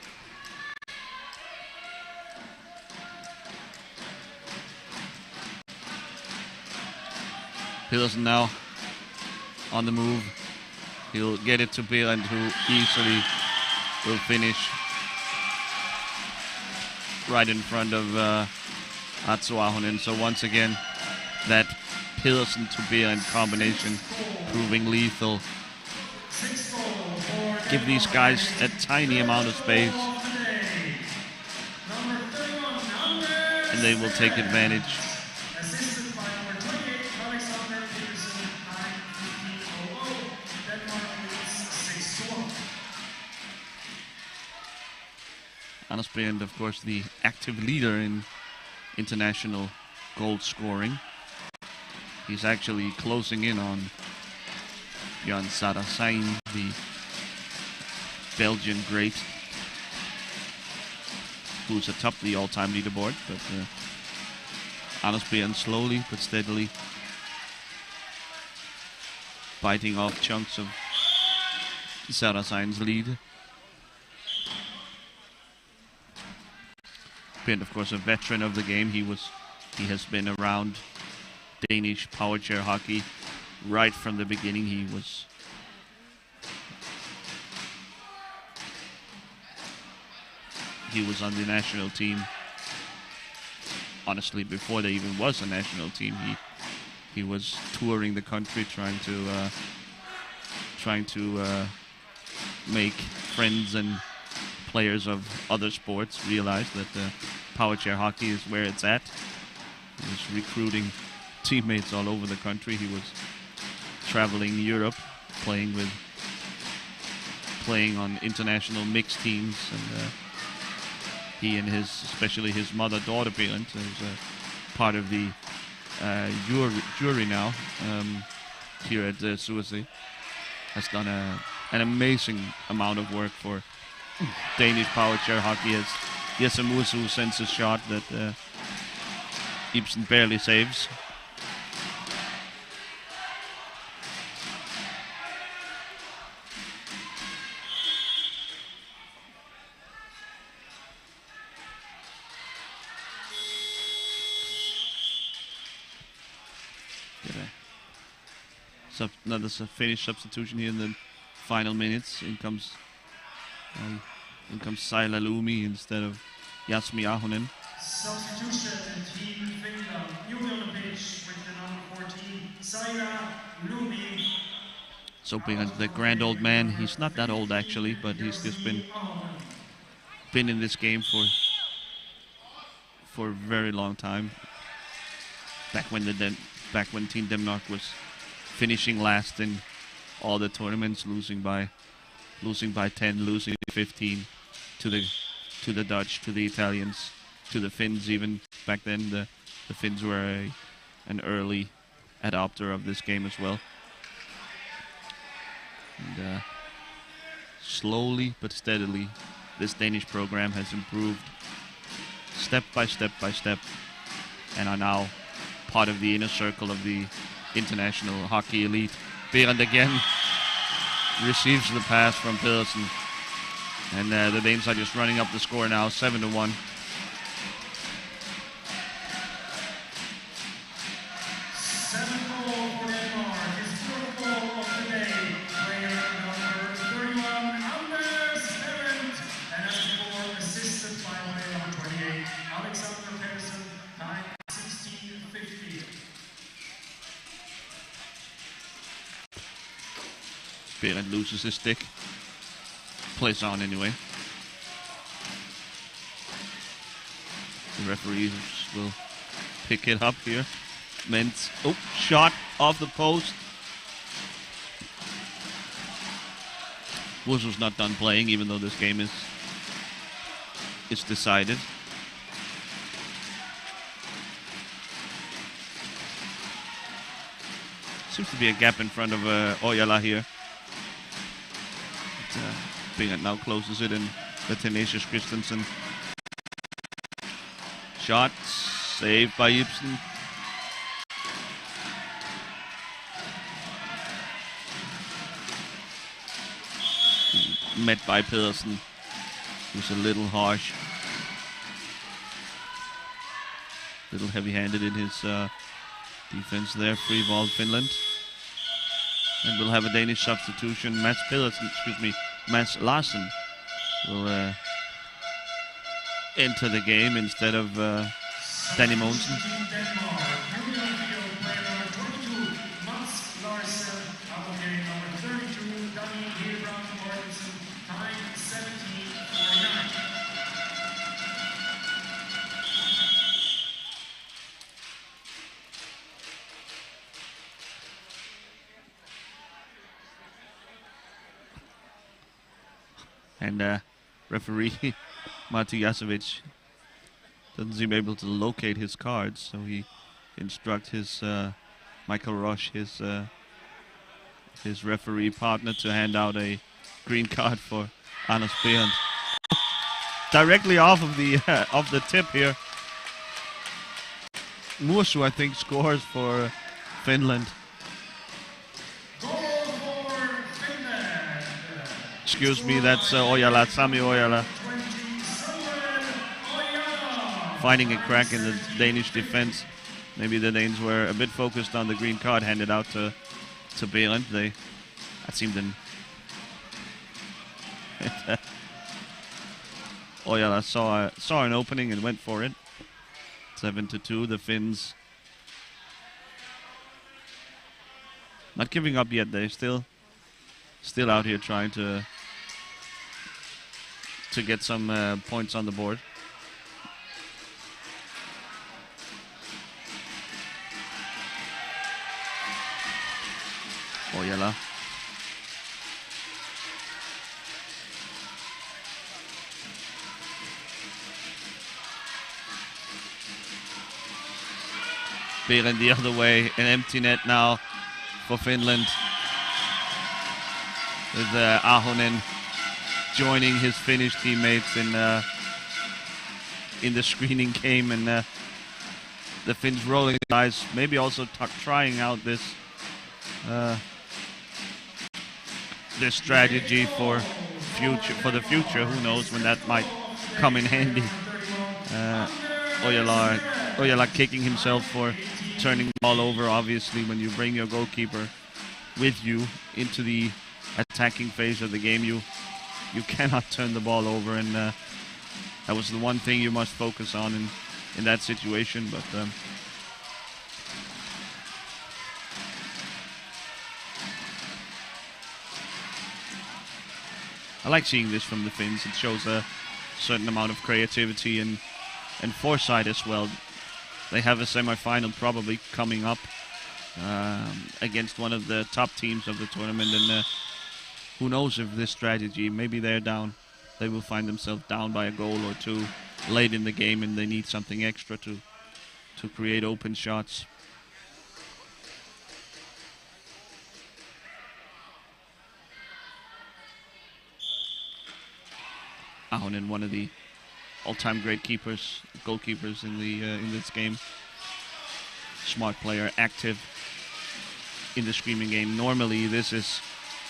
Pedersen now on the move. He'll get it to Bieland, who easily will finish right in front of Atsu Ahonen. So once again, that Pedersen to Bieland combination proving lethal. Give these guys a tiny amount of space, and they will take advantage. Anders Bieland, of course, the active leader in international goal scoring. He's actually closing in on Bjørn Saracen, the Belgian great, who's atop the all-time leaderboard, but Anders Bieland slowly but steadily biting off chunks of Saracen's lead. Bieland, of course, a veteran of the game. He has been around Danish power chair hockey right from the beginning. He was on the national team. Honestly, before there even was a national team, he was touring the country trying to make friends and players of other sports realize that power chair hockey is where it's at. He was recruiting teammates all over the country. He was traveling Europe, playing on international mixed teams, and he and especially his mother, daughter Bieland, is part of the jury now here at Sursee. Has done an amazing amount of work for Danish power chair hockey. As Jesse Musu sends a shot that Ibsen barely saves. Another Finnish substitution here in the final minutes. In comes Saila Lumi instead of Jasmi Ahonen. Substitution in Team Finland. Newly on the pitch with the number 14, Saila Lumi. So being the grand old man, he's not that old actually, but he's just been in this game for a very long time. Back when Team Denmark was finishing last in all the tournaments, losing by 10, losing 15 to the Dutch, to the Italians, to the Finns. Even back then, the Finns were an early adopter of this game as well. And slowly but steadily, this Danish program has improved step by step by step, and are now part of the inner circle of the international hockey elite. Bieland again receives the pass from Pedersen. And the Danes are just running up the score now, 7-1. Finland loses his stick. Plays on anyway. The referees will pick it up here. Mentz, oh, shot off the post. Wusu's not done playing, even though this game is decided. Seems to be a gap in front of Ojala here. Finland now closes it, and the tenacious Christensen. Shot saved by Ibsen. Met by Pedersen, who's a little harsh, little heavy-handed in his defense there. Free ball Finland, and we'll have a Danish substitution. Mats Larsen will enter the game instead of Danny Mogensen. And referee Matti Jasevic doesn't seem able to locate his cards, so he instructs his Michael Roche, his referee partner, to hand out a green card for Anders Behrendt. Directly off of the tip here. Mursu, I think, scores for Finland. Excuse me, that's Ojala, Sami Ojala. Finding a crack in the Danish defense. Maybe the Danes were a bit focused on the green card handed out to Behrendt. That seemed an... Ojala saw an opening and went for it. 7-2, the Finns not giving up yet. They're still out here trying to get some points on the board. Ojala. Behrendt the other way, an empty net now for Finland, with Ahonen joining his Finnish teammates in the screening game, and the Finns rolling their eyes, maybe also trying out this strategy for the future. Who knows when that might come in handy. Ojala kicking himself for turning the ball over. Obviously, when you bring your goalkeeper with you into the attacking phase of the game, you cannot turn the ball over, and that was the one thing you must focus on in that situation. But I like seeing this from the Finns. It shows a certain amount of creativity and foresight as well. They have a semi-final probably coming up against one of the top teams of the tournament, and who knows if this strategy, maybe they're down, they will find themselves down by a goal or two late in the game, and they need something extra to create open shots. Ahonen, one of the all-time great goalkeepers in this game. Smart player, active in the screaming game. Normally, this is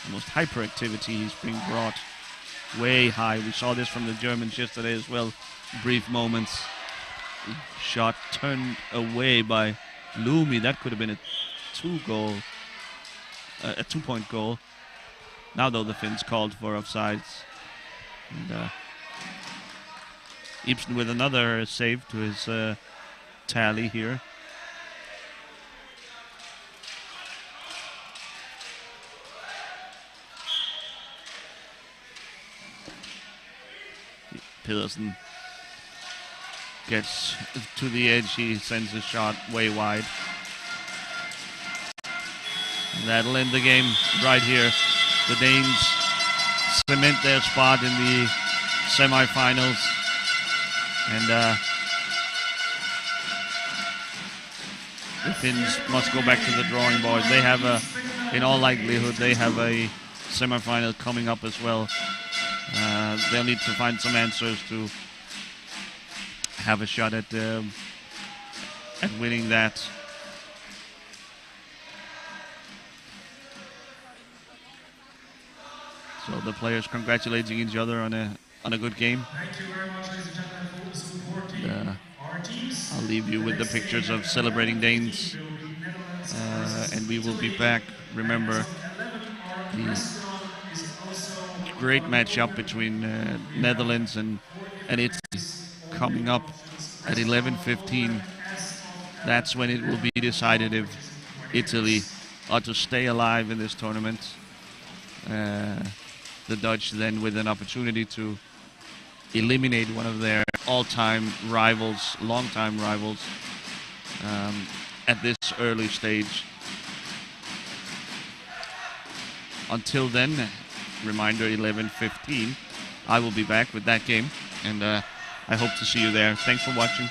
the most hyperactivity he's being brought way high. We saw this from the Germans yesterday as well. Brief moments. Shot turned away by Lumi. That could have been a two-point goal. Now though the Finns called for offsides. And Ibsen with another save to his tally here. Pedersen gets to the edge. He sends a shot way wide. And that'll end the game right here. The Danes cement their spot in the semifinals. And the Finns must go back to the drawing board. They have in all likelihood, they have a semifinal coming up as well. They'll need to find some answers to have a shot at winning that. So the players congratulating each other on a good game. Thank you very much, ladies and gentlemen, for supporting our teams. I'll leave you with the pictures of celebrating Danes, and we will be back. Remember the great matchup between Netherlands and Italy coming up at 11:15. That's when it will be decided if Italy are to stay alive in this tournament. The Dutch then with an opportunity to eliminate one of their all-time rivals, long-time rivals, at this early stage. Until then, reminder 11:15, I will be back with that game, and I hope to see you there. Thanks for watching.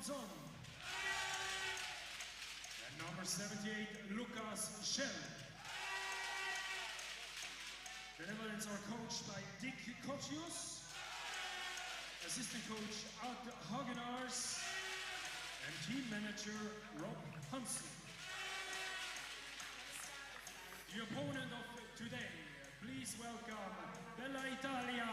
Johansson. And number 78, Lucas Schell. The Netherlands are coached by Dick Kotius, assistant coach Ad Hagenaars, and team manager Rob Hansen. The opponent of today, please welcome Bella Italia.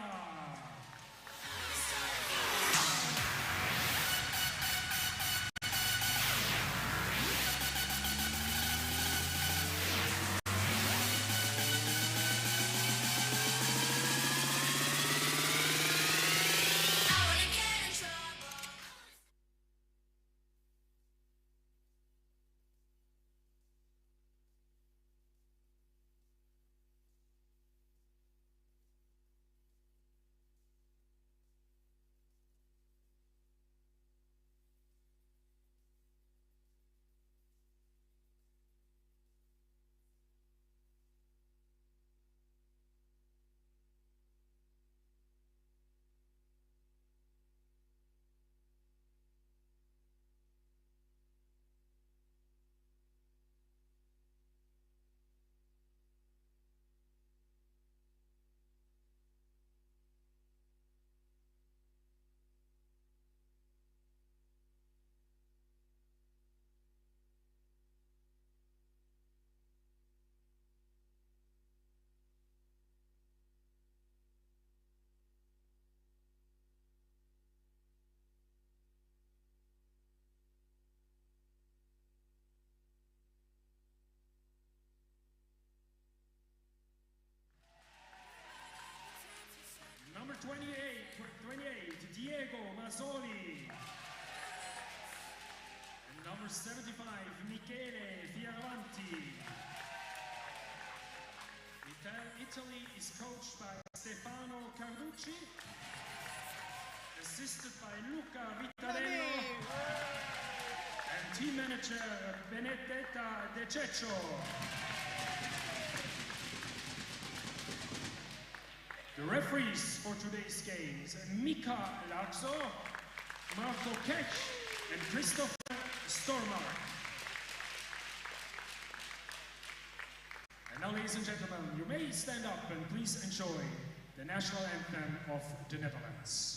Number 28, Diego Mazzoli. And number 75, Michele Fioravanti. Italy is coached by Stefano Carducci, assisted by Luca Vittarello, and team manager Benedetta De Ceccio. The referees for today's games, Mika Laakso, Marco Kech, and Christopher Stormark. And now, ladies and gentlemen, you may stand up and please enjoy the national anthem of the Netherlands.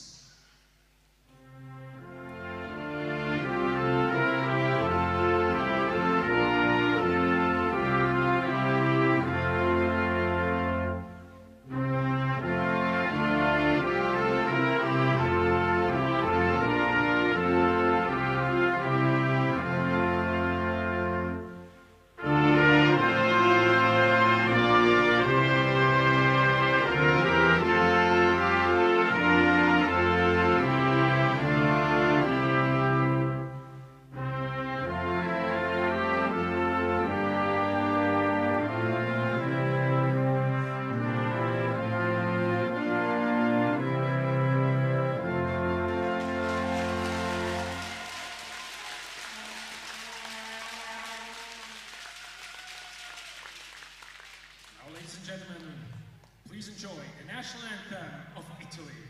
Ladies and gentlemen, please enjoy the national anthem of Italy.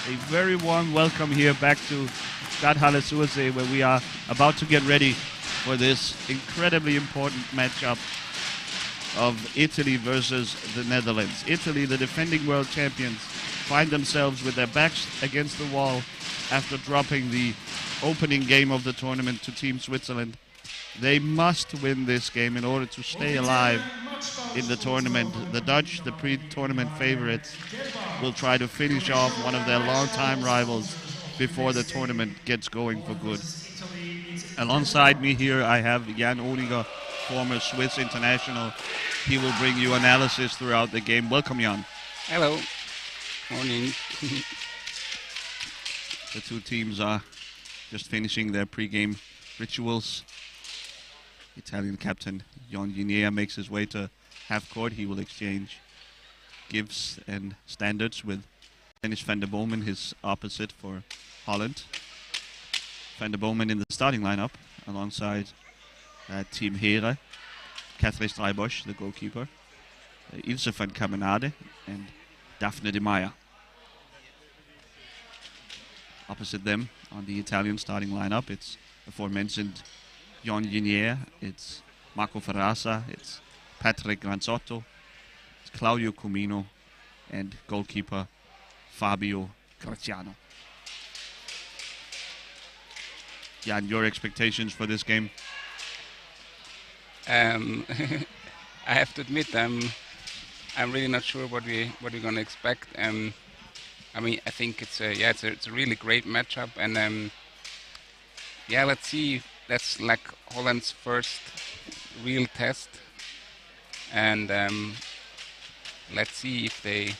A very warm welcome here back to Stadthalle Sursee, where we are about to get ready for this incredibly important matchup of Italy versus the Netherlands. Italy, the defending world champions, find themselves with their backs against the wall after dropping the opening game of the tournament to Team Switzerland. They must win this game in order to stay alive in the tournament. The Dutch, the pre-tournament favorites, will try to finish off one of their longtime rivals before the tournament gets going for good. Alongside me here, I have Jan Oniger, former Swiss international. He will bring you analysis throughout the game. Welcome, Jan. Hello. Morning. The two teams are just finishing their pre-game rituals. Italian captain Jon Ginea makes his way to half court. He will exchange gifts and standards with Dennis van der Bomen, his opposite for Holland. Van der Bomen in the starting lineup alongside Team Heren, Kathleen Strijbosch, the goalkeeper, Ilse van Kamenade and Daphne de Meyer. Opposite them on the Italian starting lineup, it's aforementioned Jon Ginea, it's Marco Ferrasa, it's Patrick Granzotto, it's Claudio Comino, and goalkeeper Fabio Graziano. Jan, your expectations for this game? I have to admit, I'm really not sure what we're gonna expect. I mean, I think it's a really great matchup, and let's see. That's like Holland's first real test, and let's see if they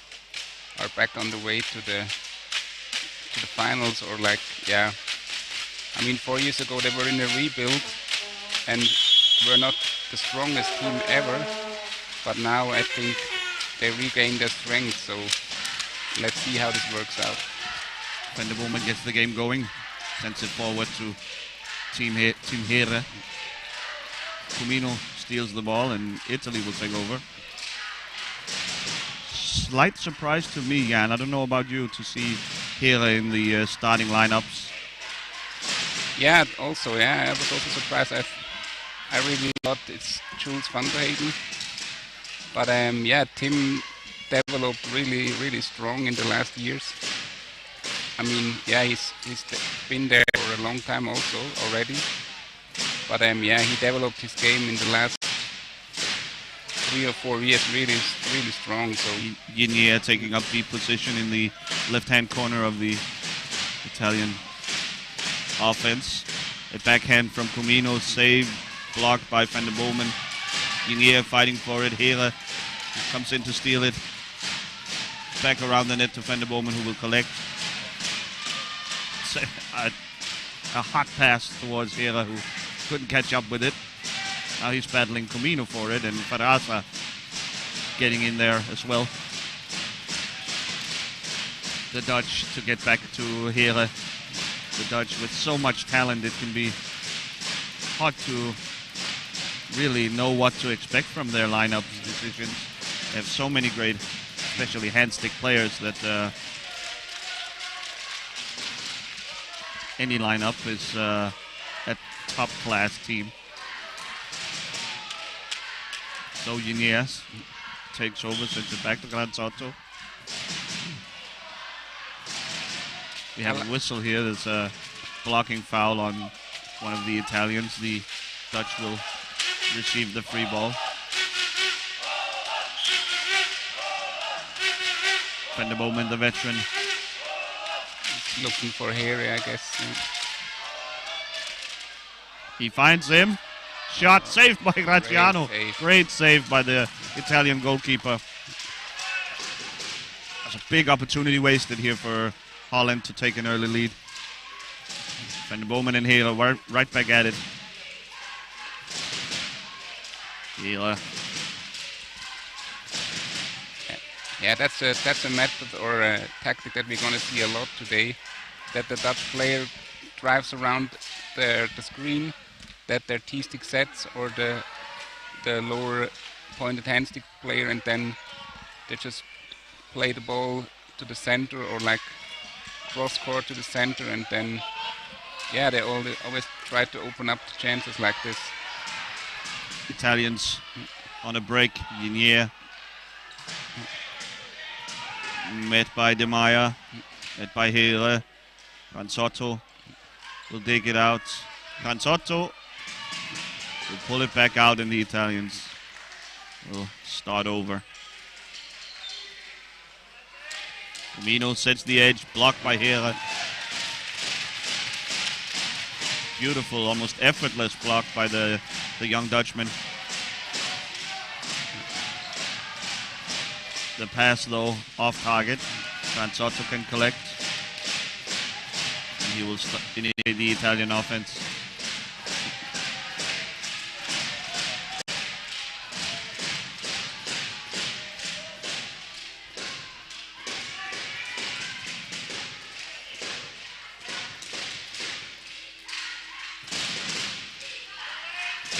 are back on the way to the finals, or I mean, 4 years ago they were in a rebuild and were not the strongest team ever, but now I think they regained their strength. So let's see how this works out. Van der Bomen gets the game going, sends it forward to Team Heren. Comino steals the ball and Italy will take over. Slight surprise to me, Jan. I don't know about you, to see Heren in the starting lineups. Yeah, also, I was also surprised. I really thought it's Jules van der Heyden. But Tim developed really strong in the last years. I mean, he's been there for a long time also already. But he developed his game in the last 3 or 4 years really strong. So Ginea taking up the position in the left-hand corner of the Italian offense. A backhand from Comino, save, blocked by Van der Bomen. Ginea fighting for it. Heren comes in to steal it. Back around the net to Van der Bomen, who will collect. A hot pass towards Heren, who couldn't catch up with it. Now he's battling Comino for it, and Ferrasa getting in there as well. The Dutch to get back to Heren. The Dutch with so much talent, it can be hard to really know what to expect from their lineup decisions. They have so many great, especially hand-stick players, that any lineup is a top-class team. So Ginea takes over, sends it back to Granzotto. We have a whistle here. There's a blocking foul on one of the Italians. The Dutch will receive the free ball. Van der Bomen, the veteran. He's looking for Harry, I guess. He finds him. Shot saved by Graziano. Great save by the Italian goalkeeper. That's a big opportunity wasted here for Holland to take an early lead. Van der Bomen and Heren right back at it. Heren. Yeah, that's a method or a tactic that we're going to see a lot today. That the Dutch player drives around the screen, that their T-stick sets, or the lower pointed hand stick player, and then they just play the ball to the center, or like cross court to the center, and then yeah, they always try to open up the chances like this. Italians on a break. Yinier met by De Maya, met by Here. Granzotto will dig it out. Granzotto will pull it back out, and the Italians will start over. Comino sets the edge, blocked by Here. Beautiful, almost effortless block by the young Dutchman. The pass, though, off target. Granzotto can collect. And he will initiate the Italian offense.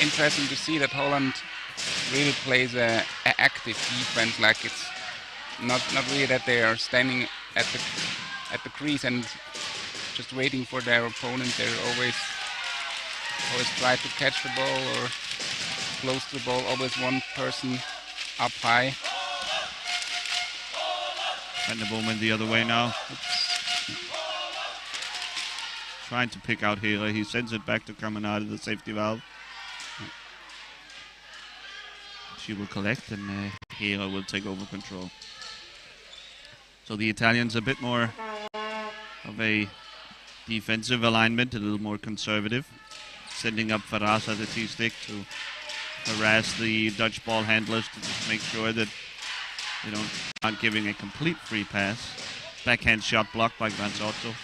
Interesting to see that Holland really plays a active defense. Like it's not really that they are standing at the crease and just waiting for their opponent. They're always try to catch the ball or close to the ball. Always one person up high. And the Bowman the other way now. Trying to pick out Here. He sends it back to Caminada, the safety valve. She will collect, and Here will take over control. So the Italians a bit more of a defensive alignment, a little more conservative, sending up Faraz at the T-stick to harass the Dutch ball handlers to just make sure that they aren't giving a complete free pass. Backhand shot blocked by Granzotto.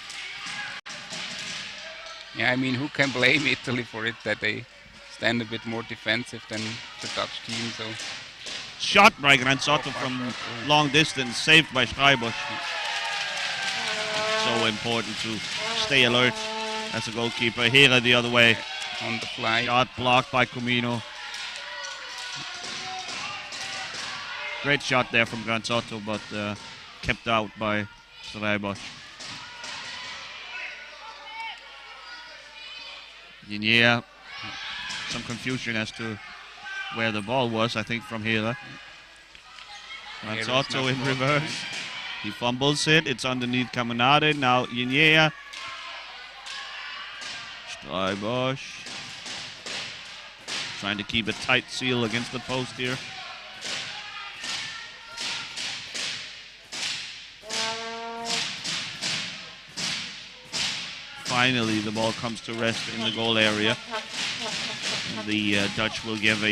Yeah, I mean, who can blame Italy for it, that they stand a bit more defensive than the Dutch team? So shot by Granzotto from long distance, saved by Streibusch. So important to stay alert as a goalkeeper. Here the other way. On the fly. Shot blocked by Comino. Great shot there from Granzotto, but kept out by Streibusch. Yinier. Some confusion as to where the ball was, I think, from Here. Granzotto in reverse. He fumbles it. It's underneath Caminade. Now Yinier. Streibusch. Trying to keep a tight seal against the post here. Finally, the ball comes to rest in the goal area. The Dutch will have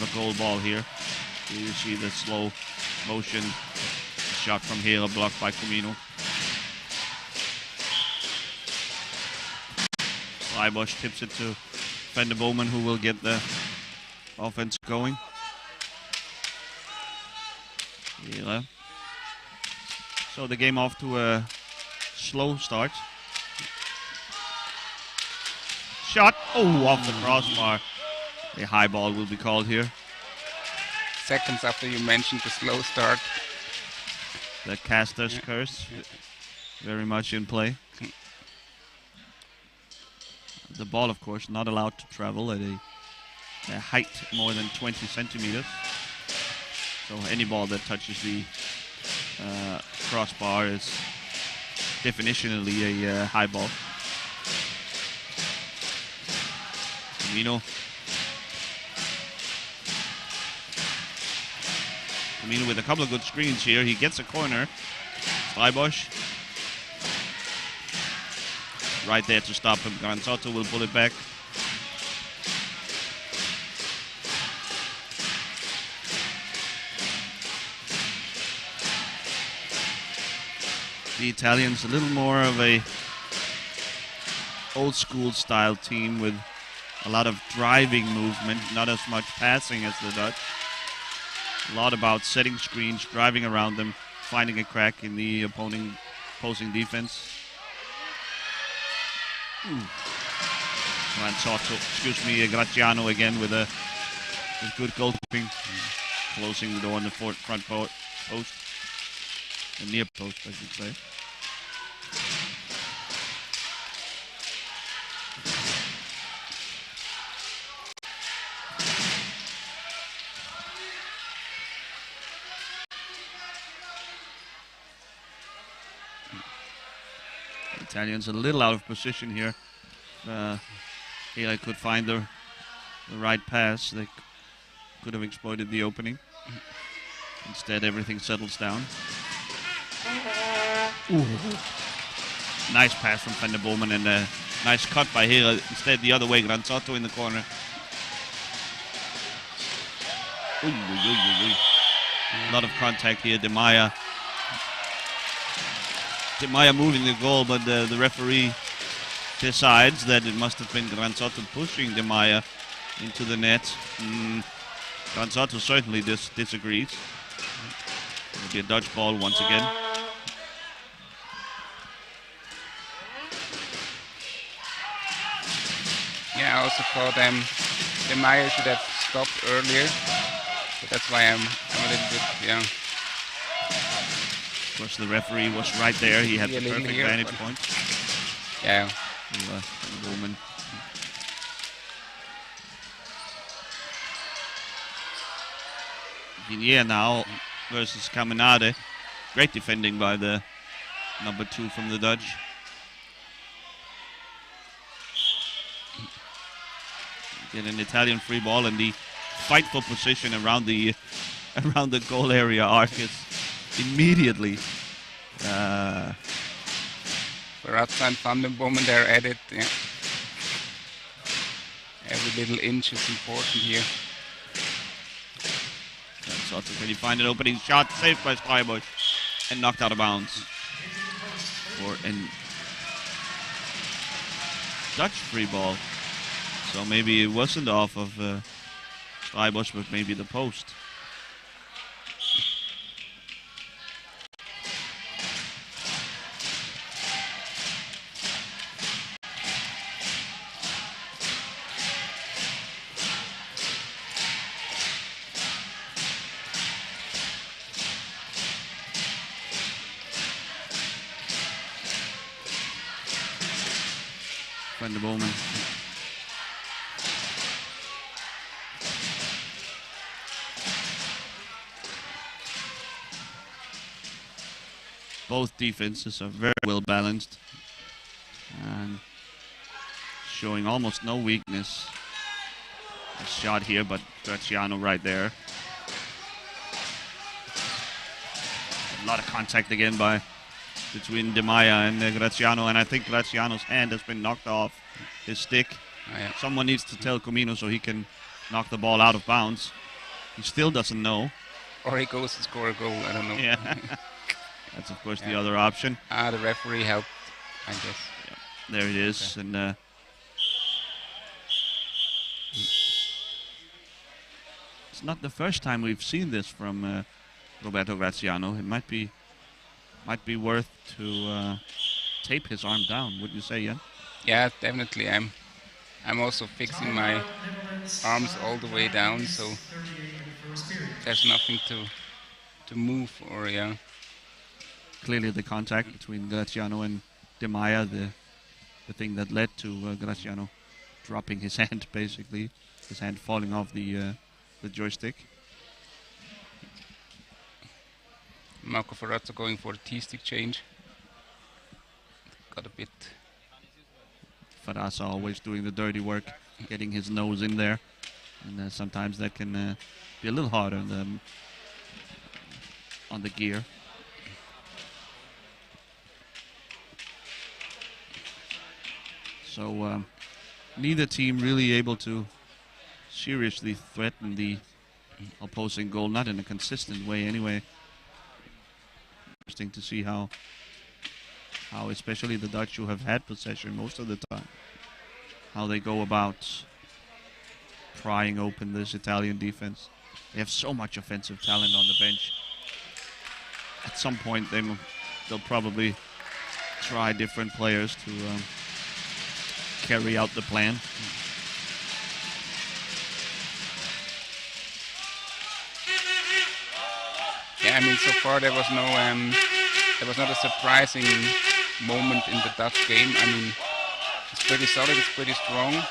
a goal ball here. You see the slow motion shot from Here, blocked by Comino. Streibusch tips it to Van der Bowman, who will get the offense going. Here. So the game off to a slow start. Shot, off the crossbar. A high ball will be called here. Seconds after you mentioned the slow start. The caster's curse, very much in play. The ball, of course, not allowed to travel at a height more than 20 centimeters. So any ball that touches the crossbar is definitionally a high ball. Comino with a couple of good screens here. He gets a corner. Streibusch right there to stop him. Granzotto will pull it back. The Italians a little more of a old school style team with a lot of driving movement, not as much passing as the Dutch. A lot about setting screens, driving around them, finding a crack in the opposing defense. Graziano again with good goalkeeping, closing the door on the front post, the near post, I should say. The Italians a little out of position here. Here I could find the right pass. They could have exploited the opening. Instead, everything settles down. Ooh. Nice pass from Van der Bomen and a nice cut by Hera. Instead, the other way, Granzotto in the corner. Ooh, a lot of contact here. De Maya moving the goal, but the referee decides that it must have been Granzotto pushing De Maya into the net. Granzotto certainly disagrees. It'll be a Dutch ball once again. Yeah, I also thought De Maya should have stopped earlier. So that's why I'm a little bit, yeah. Of course, the referee was right there. He had the perfect vantage point. Yeah. The woman. Vinier now versus Caminade. Great defending by the number 2 from the Dutch. Get an Italian free ball, and the fight for position around the goal area arc is immediately. Ratza and Van den Bomen, they're at it. Yeah. Every little inch is important here. So can he find an opening shot? Saved by Streibusch and knocked out of bounds. For a Dutch free ball. So maybe it wasn't off of Streibusch, but maybe the post. Van der Bomen. Both defenses are very well balanced and showing almost no weakness. A shot here, but Graziano right there. A lot of contact again between De Maya and Graziano, and I think Graziano's hand has been knocked off his stick. Oh, yeah. Someone needs to tell Comino so he can knock the ball out of bounds. He still doesn't know. Or he goes to score a goal, I don't know. Yeah. That's of course the other option. The referee helped, I guess. Yeah. There it is, okay. And it's not the first time we've seen this from Roberto Graziano. It might be worth to tape his arm down. Would you say, Jan? Yeah, definitely. I'm also fixing my arms all the way down, so there's nothing to move or yeah. Clearly the contact between Graziano and De Maya, the thing that led to Graziano dropping his hand, basically, his hand falling off the joystick. Marco Ferrazzo going for a T-stick change. Got a bit. Ferrazzo always doing the dirty work, getting his nose in there, and sometimes that can be a little harder on the gear. So neither team really able to seriously threaten the opposing goal, not in a consistent way anyway. Interesting to see how especially the Dutch, who have had possession most of the time, how they go about prying open this Italian defense. They have so much offensive talent on the bench. At some point they'll probably try different players to carry out the plan. Yeah, I mean, so far there was not a surprising moment in the Dutch game. I mean, it's pretty solid, it's pretty strong,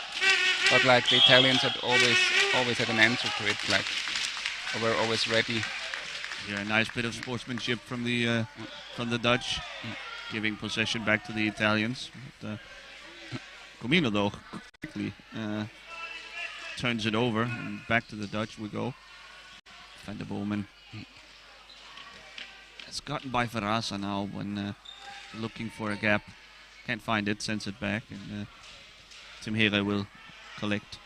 but like the Italians had always had an answer to it, like were always ready. Yeah, a nice bit of sportsmanship from the Dutch. giving possession back to the Italians. But, Comino, though, quickly turns it over, and back to the Dutch we go. Van der Bomen has gotten by Verasa now when looking for a gap. Can't find it, sends it back, and Tim Here will collect.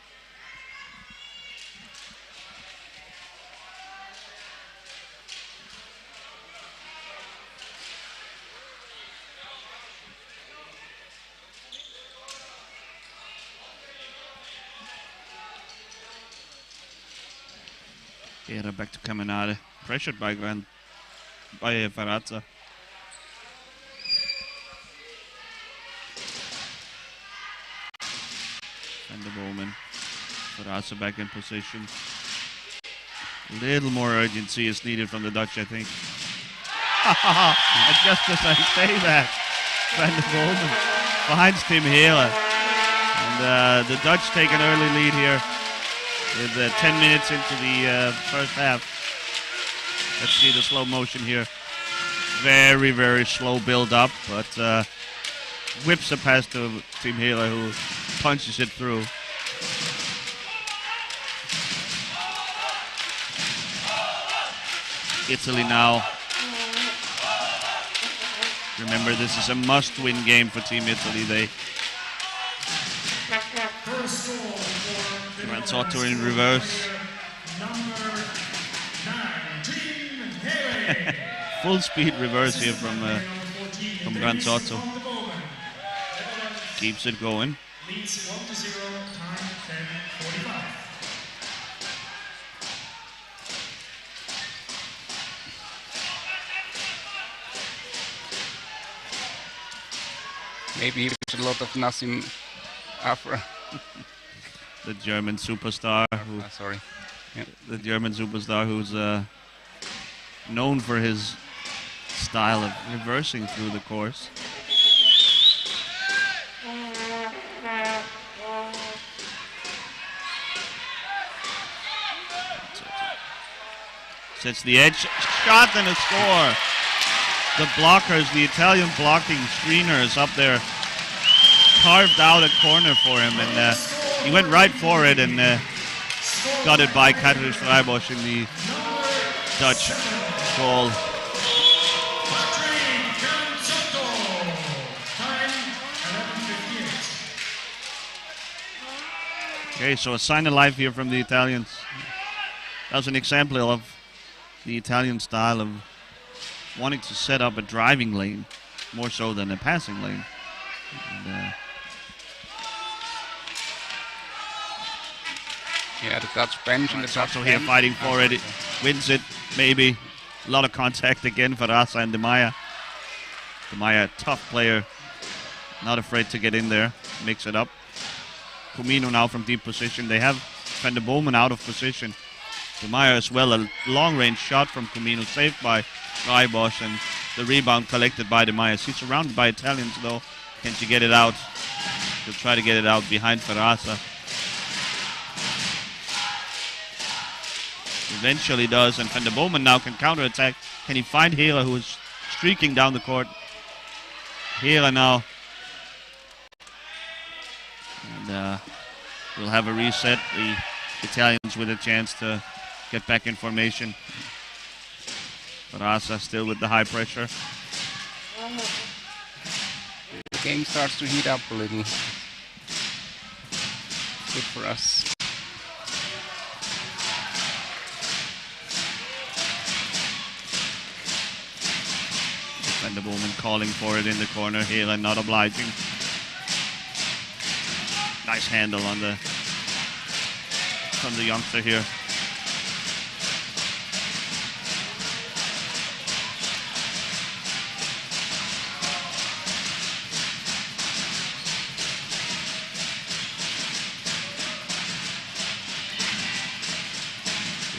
Here back to Caminade, pressured by Verrazza. Van der Bomen. Verrazza back in position. A little more urgency is needed from the Dutch, I think. And just as I say that, Van der Bomen behind Tim Hele. And the Dutch take an early lead here with 10 minutes into the first half. Let's see the slow motion here. Very, very slow build up, but whips a pass to Tim Hele, who punches it through. Italy now. Remember, this is a must-win game for Team Italy. They Granzotto in reverse. Full speed reverse here from Granzotto. Keeps it going. Leads 1-0, time 10:45. Maybe there's a lot of Nassim Afra. The German superstar. Sorry. Yeah. The German superstar who's known for his style of reversing through the course. Sets the edge, shot and a score. The blockers, the Italian blocking screeners up there, carved out a corner for him, and he went right for it and got it by Katarzyna Freibosch in the Dutch goal. Okay, so a sign of life here from the Italians. That was an example of the Italian style of wanting to set up a driving lane more so than a passing lane. And, yeah, the Dutch bench and the Dutch also here fighting for it. Wins it, maybe. A lot of contact again for Rasa and De Maya. De Maya, tough player. Not afraid to get in there. Mix it up. Comino now from deep position. They have Van der Bomen out of position. De Maya as well. A long-range shot from Comino, saved by Freibosch, and the rebound collected by De Maya. He's surrounded by Italians, though. Can she get it out? He'll try to get it out behind Verrazza. Eventually does, and Van der Bomen now can counterattack. Can he find Hele, who is streaking down the court? Hele now. And we'll have a reset. The Italians with a chance to get back in formation. Verrazza still with the high pressure. The game starts to heat up a little. Good for us. Van der Bomen calling for it in the corner. Hele not obliging. Nice handle on from the youngster here.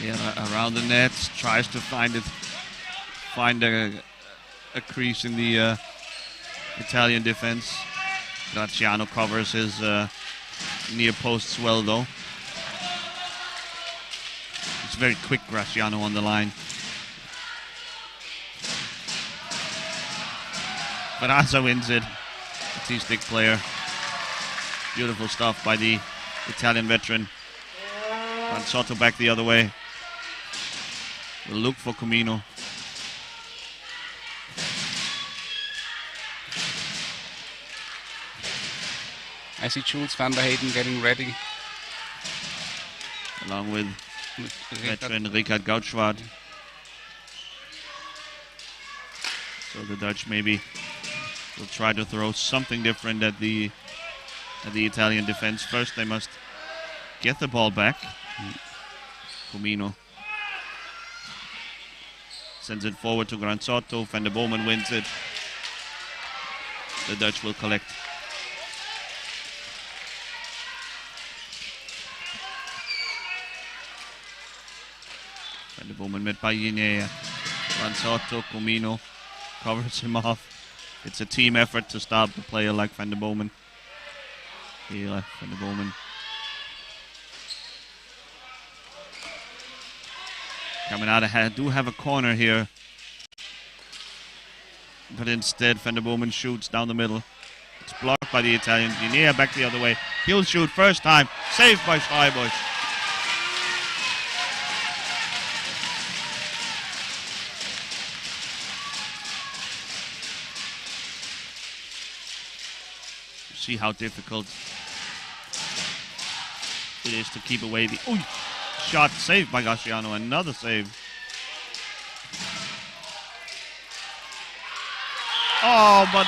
Yeah, around the net, tries to find a crease in the Italian defense. Graziano covers his near posts well, though. It's very quick, Graziano, on the line. Veraza wins it. A T-stick player. Beautiful stuff by the Italian veteran. Ranzotto back the other way. We'll look for Comino. I see Jules van der Heyden getting ready. Along with veteran Richard Gautschwart. So the Dutch maybe will try to throw something different at the Italian defense. First they must get the ball back. Comino sends it forward to Granzotto. Van der Bomen wins it. The Dutch will collect. Van der Bomen met by Guinea. Granzotto, Comino covers him off. It's a team effort to stop a player like Van der Bomen. Here, Van der Bomen. Coming out ahead, do have a corner here. But instead, Van der Bomen shoots down the middle. It's blocked by the Italians. Guinea back the other way. He'll shoot first time. Saved by Schreibusch. See how difficult it is to keep away the shot saved by Gasciano. Another save. Oh, but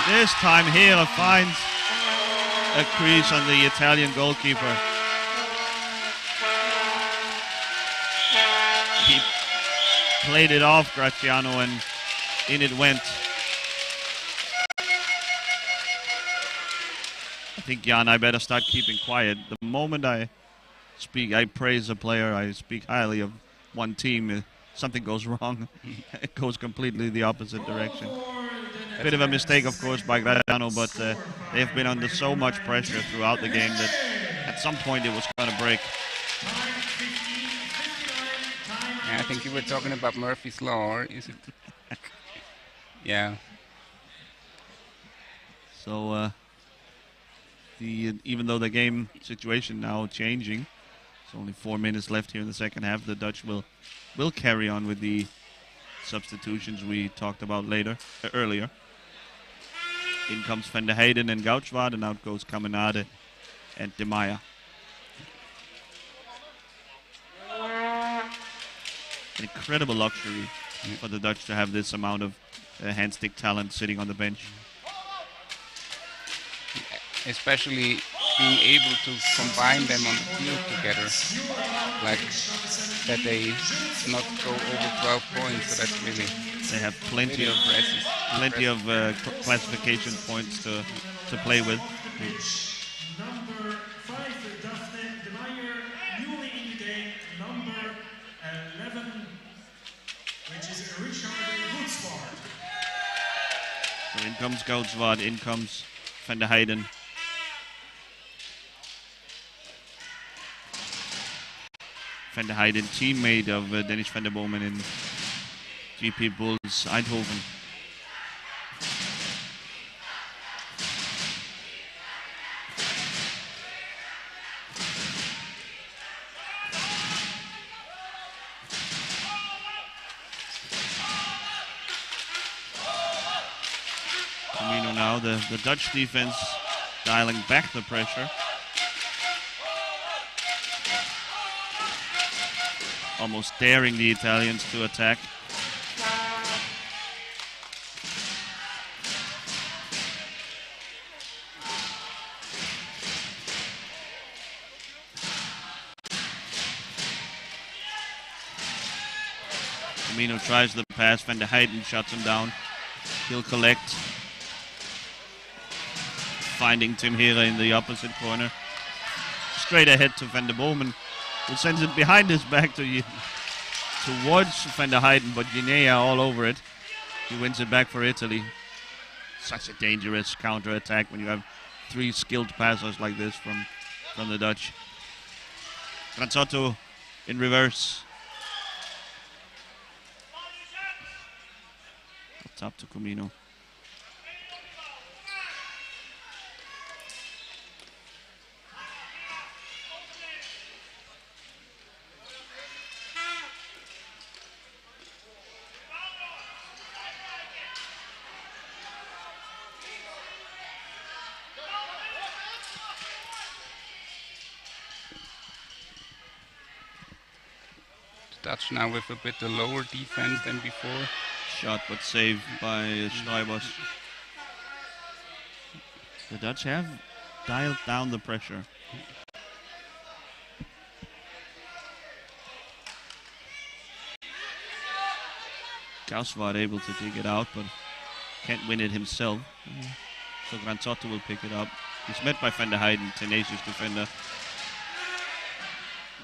this time Hera finds a crease on the Italian goalkeeper. He played it off Graziano and in it went. I think, Jan, I better start keeping quiet. The moment I praise a player, I speak highly of one team, something goes wrong. It goes completely the opposite direction. A bit of a mistake, of course, by Graziano, but they've been under so much pressure throughout the game that at some point it was going to break. Yeah, I think you were talking about Murphy's Law, or is it? Yeah. So, even though the game situation now changing, there's only 4 minutes left here in the second half, the Dutch will carry on with the substitutions we talked about earlier. In comes Van der Heyden and Gautschwart, and out goes Caminade and De Meyer. An incredible luxury for the Dutch to have this amount of hand-stick talent sitting on the bench. Especially being able to combine them on the field together, like that they not go over 12 points. So that's really they have plenty of classification points to play with. Number 5, Daphne De Meyer, newly in the game, number 11, which is Richard Gautschwart. So in comes Gautschwart, in comes Van der Heyden. Van der Heyden, teammate of Dennis van der Bomen in GP Bulls Eindhoven. Comino now, the Dutch defense dialing back the pressure. Almost daring the Italians to attack. Comino tries the pass, Van der Heyden shuts him down. He'll collect. Finding Tim Hera in the opposite corner. Straight ahead to Van der Bomen, who sends it behind his back towards Van der Heyden, but Guinea all over it. He wins it back for Italy. Such a dangerous counter-attack when you have 3 skilled passers like this from the Dutch. Granzotto in reverse. Up top to Comino. Dutch now with a bit lower defense than before. Shot but saved by Schreibers. The Dutch have dialed down the pressure. Kausvaar able to dig it out, but can't win it himself. So Granzotto will pick it up. He's met by Van der Heijden, tenacious defender.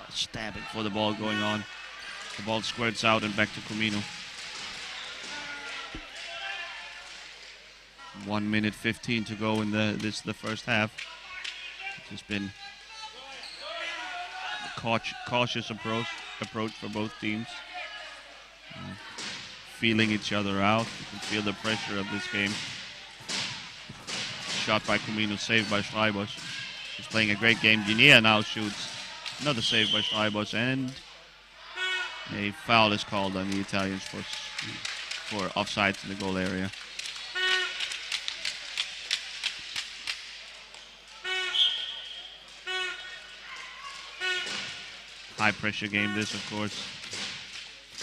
Stabbing for the ball going on. The ball squirts out and back to Comino. 1 minute 15 to go in the first half. It's just been a cautious approach for both teams. Feeling each other out. You can feel the pressure of this game. Shot by Comino, saved by Schreibers. He's playing a great game. Guinea now shoots. Another save by Schreibers, and a foul is called on the Italians for offsides in the goal area. High pressure game this, of course.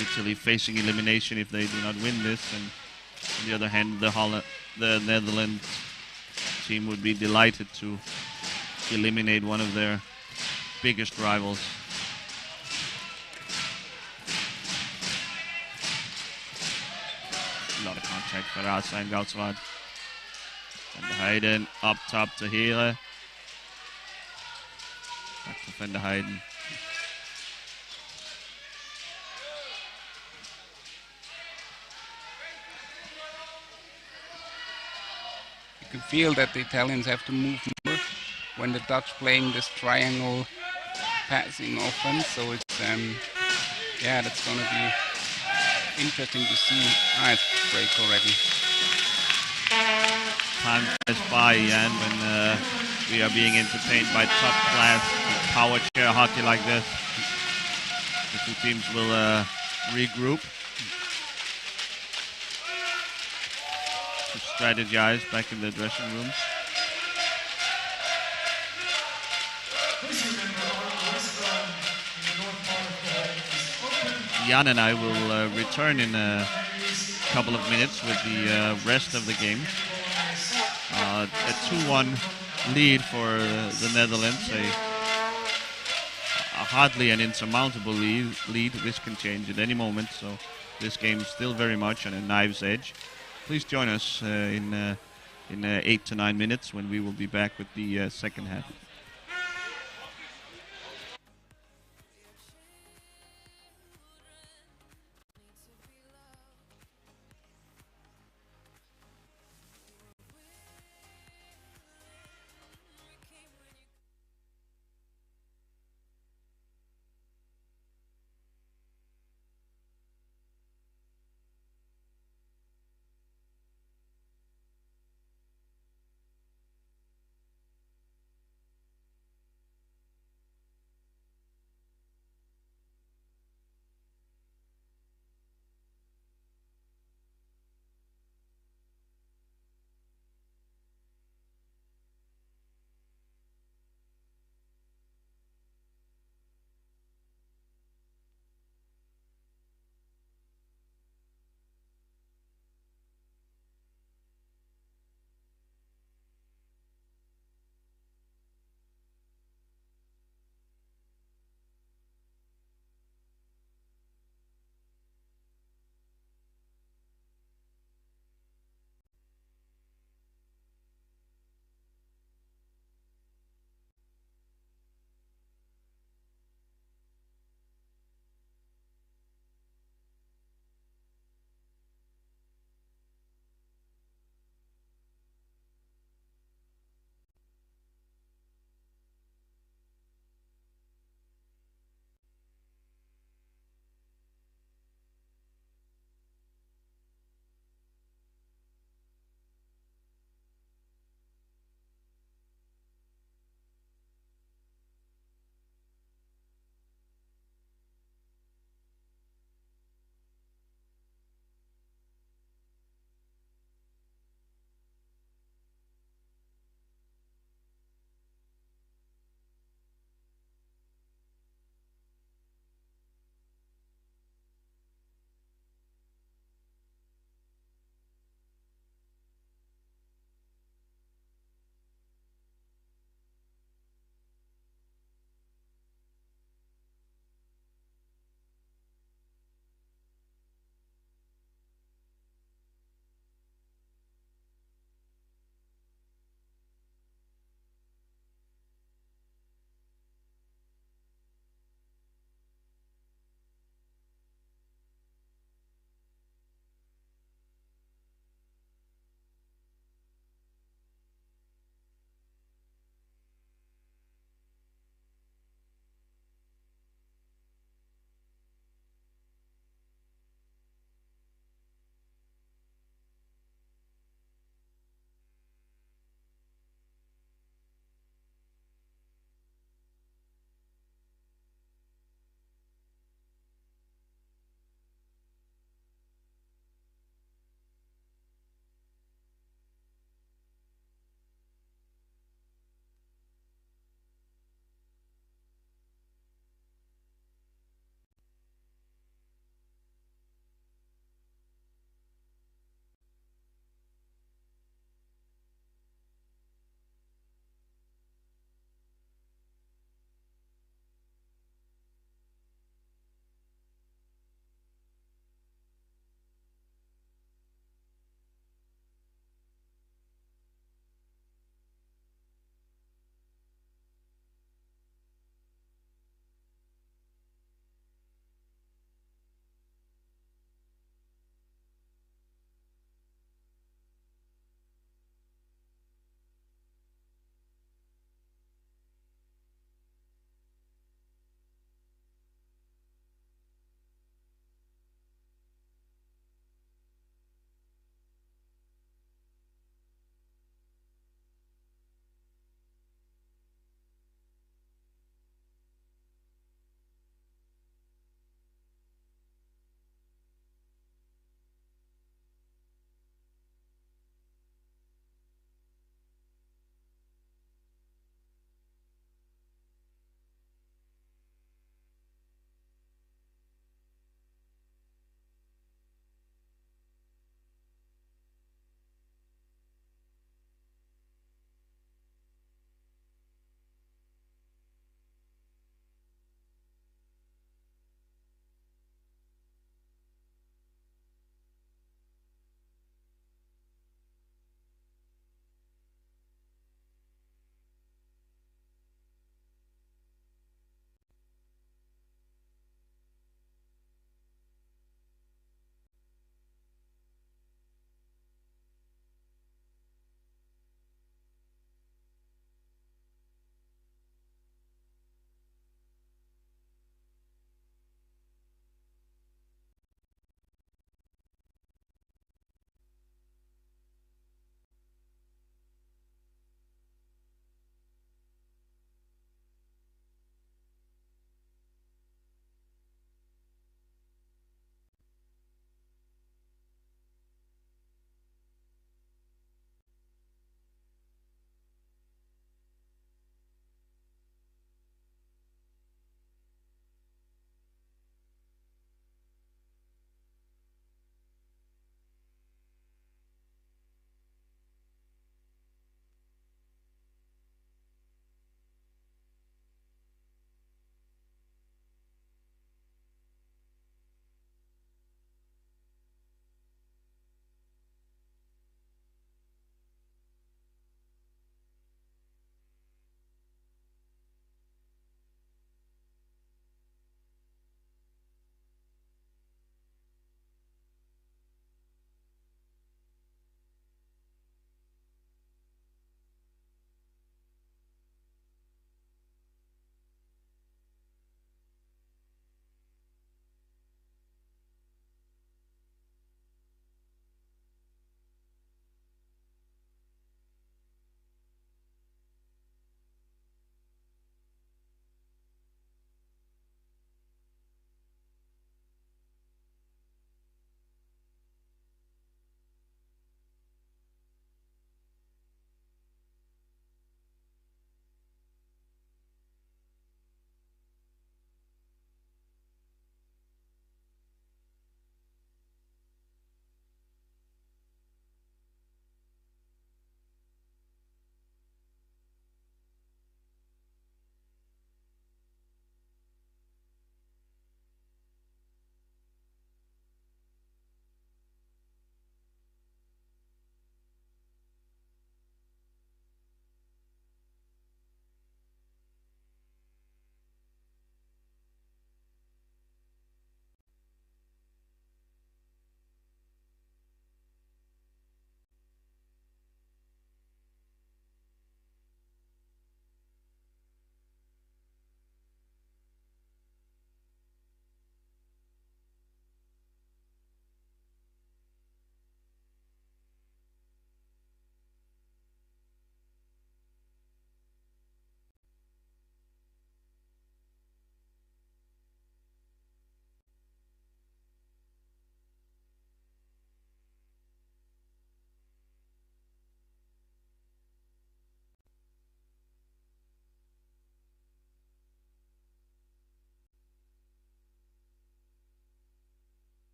Italy facing elimination if they do not win this, and on the other hand, the Netherlands team would be delighted to eliminate one of their biggest rivals. A lot of contact for Rasa and Goudswaard. Van der Heijden up top to Here. Back to Van der Heijden. You can feel that the Italians have to move more when the Dutch playing this triangle passing offense. So it's yeah, that's gonna be interesting to see. It's break already. Time flies by, and when we are being entertained by top class power chair hockey like this, the two teams will regroup to strategize back in the dressing rooms. Jan and I will return in a couple of minutes with the rest of the game. A 2-1 lead for the Netherlands, a hardly an insurmountable lead. This can change at any moment, so this game is still very much on a knife's edge. Please join us in 8 to 9 minutes when we will be back with the second half.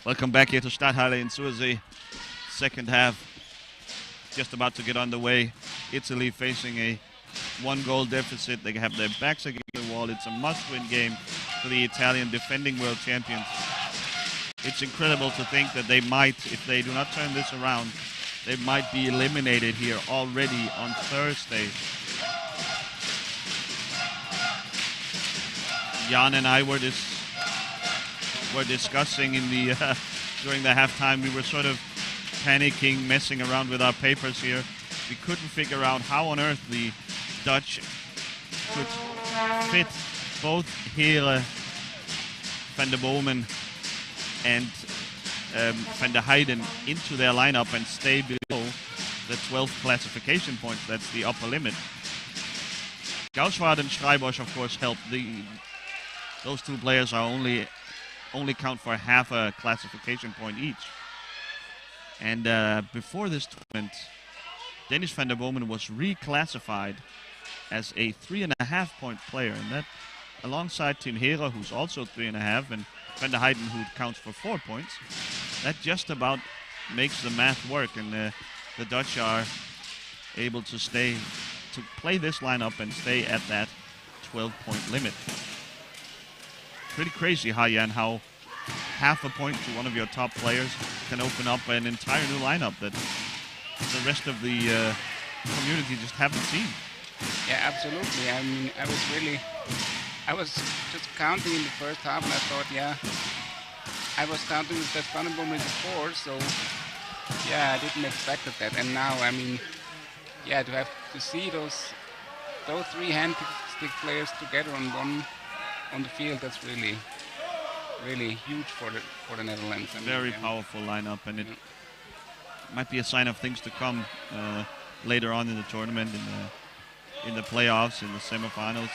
Welcome back here to Stadthalle in Sursee. Second half just about to get underway. Italy facing a 1-goal deficit. They have their backs against the wall. It's a must-win game for the Italian defending world champions. It's incredible to think that they might, if they do not turn this around, they might be eliminated here already on Thursday. Jan and I were discussing in the during the halftime. We were sort of panicking, messing around with our papers here. We couldn't figure out how on earth the Dutch could fit both Heere, Van der Bomen, and Van der Heijden into their lineup and stay below the 12 classification points. That's the upper limit. Gauchwart and Schreibosch, of course, help. Those two players are only count for half a classification point each. And before this tournament, Dennis Van der Bomen was reclassified as a 3.5 point player, and that alongside Tim Heere, who's also 3.5, and Van der Heijden, who counts for 4 points. That just about makes the math work, and the Dutch are able to play this lineup and stay at that 12-point limit. Pretty crazy, Jan, how half a point to one of your top players can open up an entire new lineup that the rest of the community just haven't seen. Yeah, absolutely. I mean, I was just counting in the first half, and I thought, yeah, I was counting with that Van der Bomen before, so yeah, I didn't expect that. And now, I mean, yeah, to have to see those three hand stick players together on the field, that's really huge for the Netherlands. I mean, very powerful lineup, and it might be a sign of things to come later on in the tournament, in the playoffs, in the semifinals,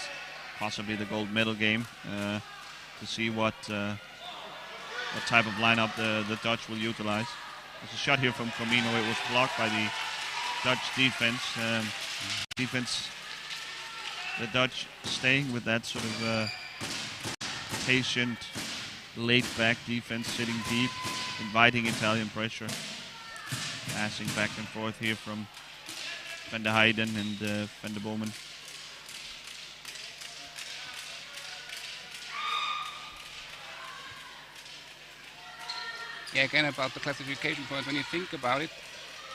possibly the gold medal game, to see what type of lineup the Dutch will utilize. There's a shot here from Comino. It was blocked by the Dutch defense. The Dutch staying with that sort of patient, laid-back defense, sitting deep, inviting Italian pressure. Passing back and forth here from Van der Heijden and Van der Bomen. Yeah, again about the classification points, when you think about it,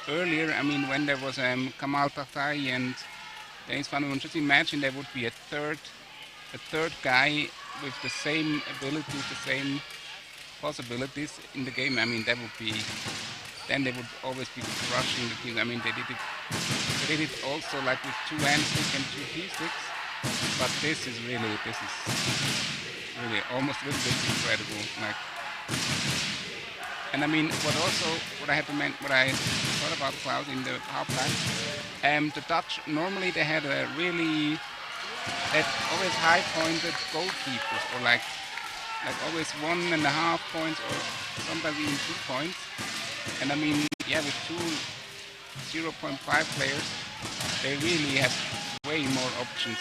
earlier, I mean, when there was Kamal Tartai and Dennis Van der Bomen, just imagine there would be a third guy with the same abilities, the same possibilities in the game. I mean, that would be, then they would always be crushing the team. I mean, they did it also like with 2 hand stick and 2 P sticks, but this is really almost a little bit incredible. Like, and I mean, what I thought about Klaus in the halftime, the Dutch normally they had a really always high-pointed goalkeepers, or like always 1.5 points, or sometimes even 2 points. And I mean, yeah, with 2 0.5 players, they really have way more options.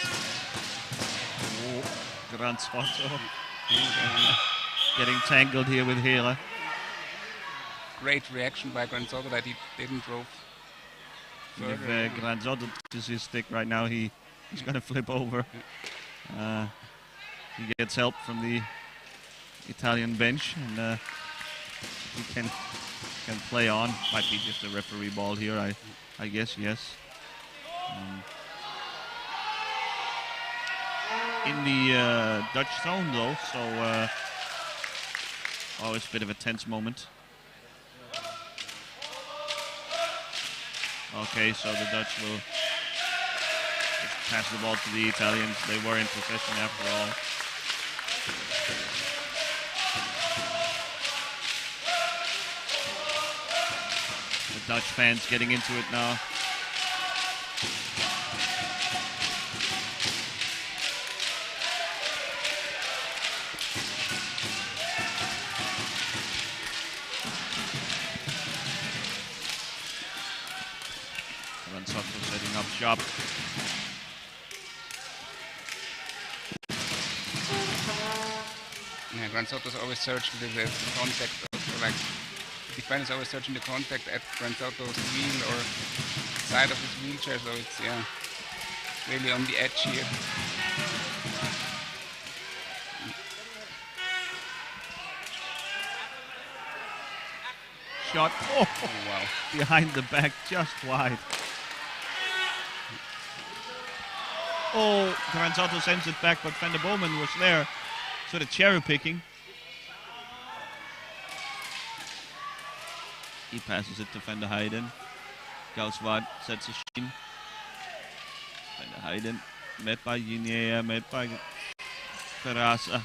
Grand Spoto getting tangled here with Heere. Great reaction by Granzotto that he didn't drove further. If Granzotto touches his stick right now, he's going to flip over. He gets help from the Italian bench, and he can play on. Might be just a referee ball here, I guess, yes. In the Dutch zone, though, so always a bit of a tense moment. Okay, so the Dutch will just pass the ball to the Italians. They were in possession after all. The Dutch fans getting into it now. Setting up shop. Yeah, Granzotto's always searching the contact for like the defender's always searching the contact at Franzotto's wheel or side of his wheelchair, so it's really on the edge here. Shot. Oh, wow. Behind the back, just wide. Oh, Franzotto sends it back, but Van der Bowman was there. Sort of cherry picking. He passes it to Van der Heijden. Gauswaard sets a sheen. Van der Heijden met by Jinea, met by Ferrasa.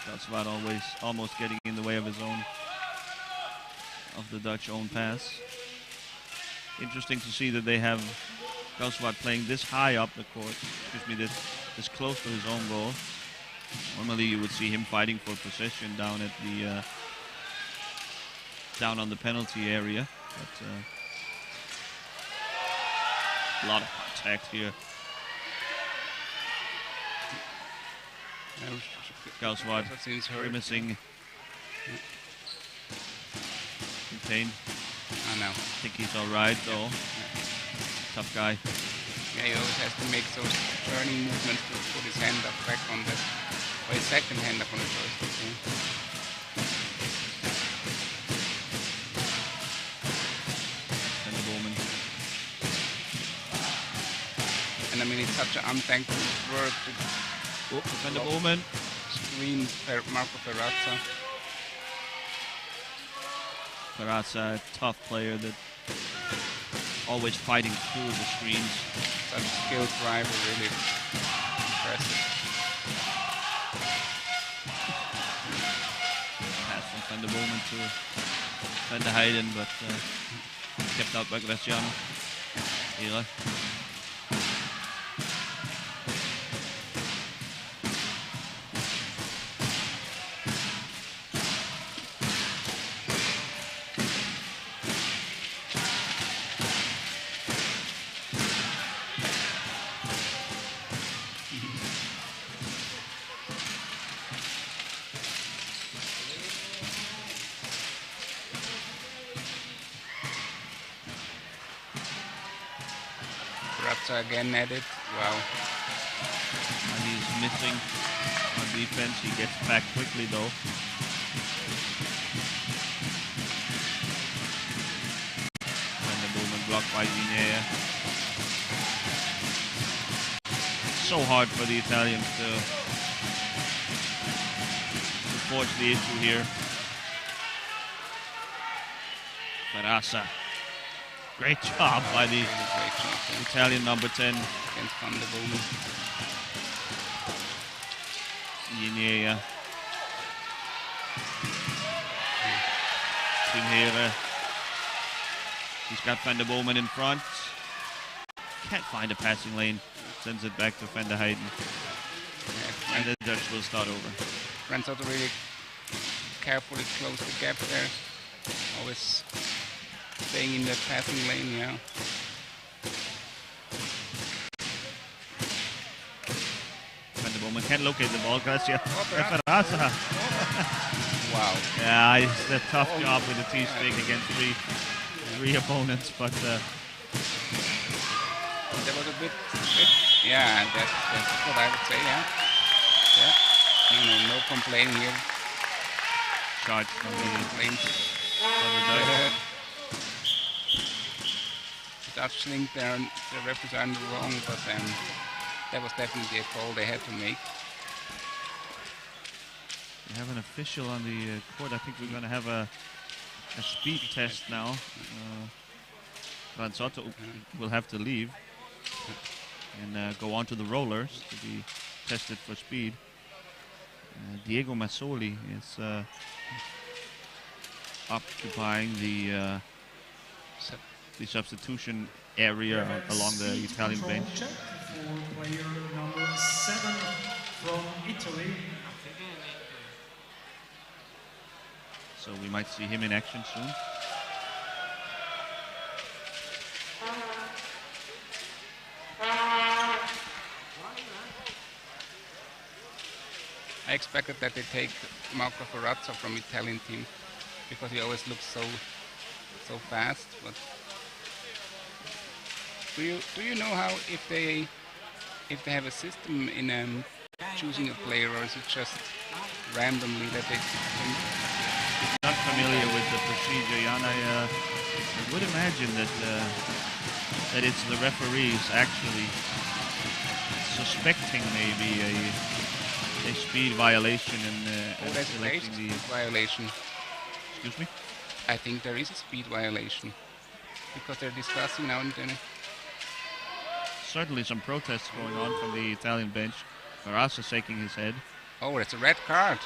Gauswaard always almost getting in the way of his own, of the Dutch own pass. Interesting to see that they have Gauswaard playing this high up the court, this close to his own goal. Normally you would see him fighting for possession down at the down on the penalty area, but a lot of contact here. Gauswaard grimacing in pain. I know. I think he's all right though. Tough guy. Yeah, he always has to make those turning movements to put his hand up back on the, or his second hand up on the first. Van der Bowman. And I mean, it's such an unthankful work to Van der Bowman. Screen Marco Ferrazza. Ferrazza, a tough player that always fighting through the screens. Such a skilled driver, really impressive. Pass from Van der Bowman to Van der Heijden, but kept out by Graciano. Here. Again at it. Wow. And he's missing on defense. He gets back quickly though. And the movement blocked by Ginea. So hard for the Italians to force the issue here. Ferrasa. Great job by the Italian number 10. Against Van der Bowman. Ginea. Here. He's got Van der Bowman in front. Can't find a passing lane. Sends it back to Van der Heijden. Yeah, and the Dutch will start over. Franzotto really carefully closed the gap there. Always staying in the passing lane, yeah. Van der Bowman can't locate the ball, Gracia. Ferrasa. Wow. Yeah, it's a tough job with the T-stick against three opponents, but there was a bit yeah, that's what I would say, yeah. Yeah. No complaining here. Charge from the Dutch. Dutch think the referees are wrong, but that was definitely a call they had to make. We have an official on the court. I think we're going to have a speed test now. Franzotto will have to leave and go on to the rollers to be tested for speed. Diego Massoli is occupying the substitution area along the Italian bench. Check for player number 7 from Italy. So we might see him in action soon. I expected that they take Marco Ferrazza from Italian team because he always looks so fast. But do you know how if they have a system in choosing a player, or is it just randomly that they think? Not familiar with the procedure, Jan. I would imagine that it's the referees actually suspecting maybe a speed violation and There's a selecting speed the. violation. Excuse me. I think there is a speed violation because they're discussing now and then. Certainly some protests going on from the Italian bench. Barassa shaking his head. Oh, it's a red card.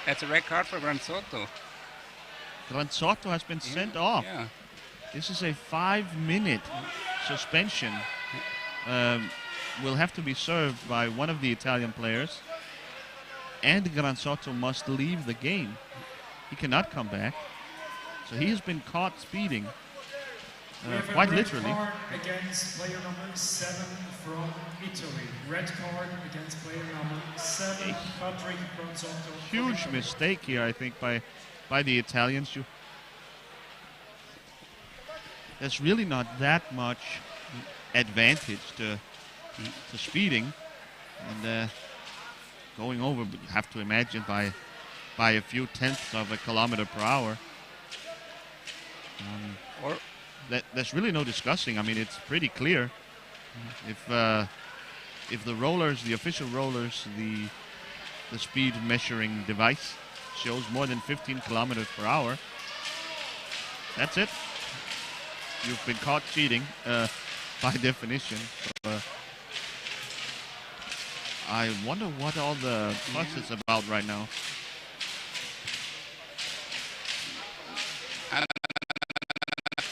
That's a red card for Granzotto. Granzotto has been sent off. Yeah. This is a 5-minute suspension. Will have to be served by one of the Italian players. And Granzotto must leave the game. He cannot come back. So he has been caught speeding. Quite literally. Red card against player number 7 from Italy. Red card against player number 7, Patrick Granzotto. Huge mistake here, I think, by the Italians. There's really not that much advantage to speeding, and going over. But you have to imagine by a few tenths of a kilometer per hour. There's really no discussing. I mean, it's pretty clear. If the rollers, the official rollers, the speed measuring device shows more than 15 kilometers per hour, that's it. You've been caught cheating by definition. So, I wonder what all the fuss is about right now.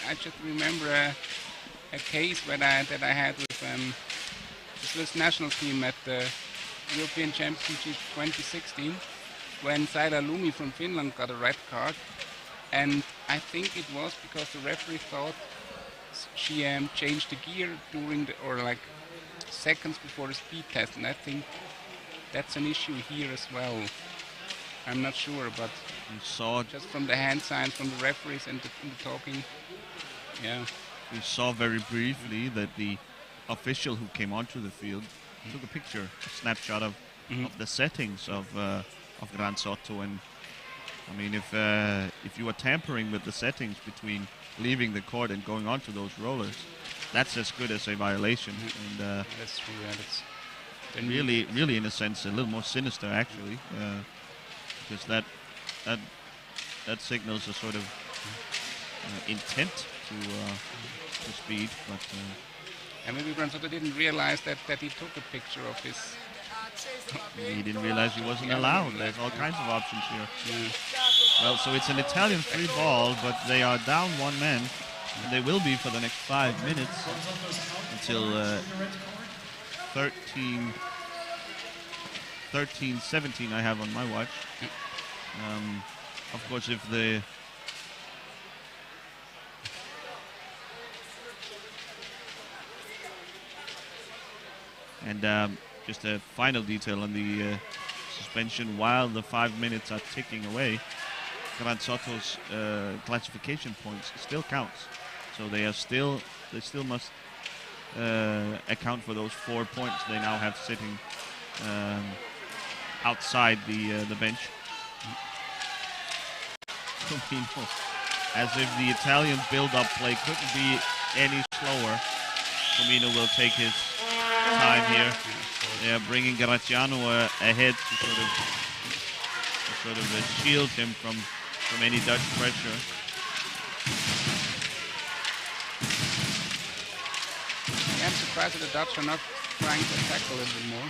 I just remember a case that I had with the Swiss national team at the European Championship 2016 when Saila Lumi from Finland got a red card, and I think it was because the referee thought she changed the gear during like seconds before the speed test, and I think that's an issue here as well. I'm not sure, but we saw just from the hand signs from the referees and the talking. Yeah. We saw very briefly that the official who came onto the field took a picture, a snapshot of the settings of Granzotto, and I mean, if you are tampering with the settings between leaving the court and going onto those rollers, that's as good as a violation. And that's true. Yeah, that's really, in a sense, a little more sinister actually, because that signals a sort of intent to speed, but and maybe Granzotto didn't realize that he took a picture of his. He didn't realize he wasn't allowed. There's all kinds of options here. Yeah. Well, so it's an Italian free ball, but they are down one man, and they will be for the next 5 minutes until 13-17 I have on my watch. Of course, if the and just a final detail on the suspension. While the 5 minutes are ticking away, Granzotto's classification points still counts. So they still must account for those 4 points they now have sitting outside the bench. As if the Italian build-up play couldn't be any slower, Comino will take his time here. Yeah, bringing Graziano ahead to sort of shield him from any Dutch pressure. I'm surprised that the Dutch are not trying to attack a little bit more.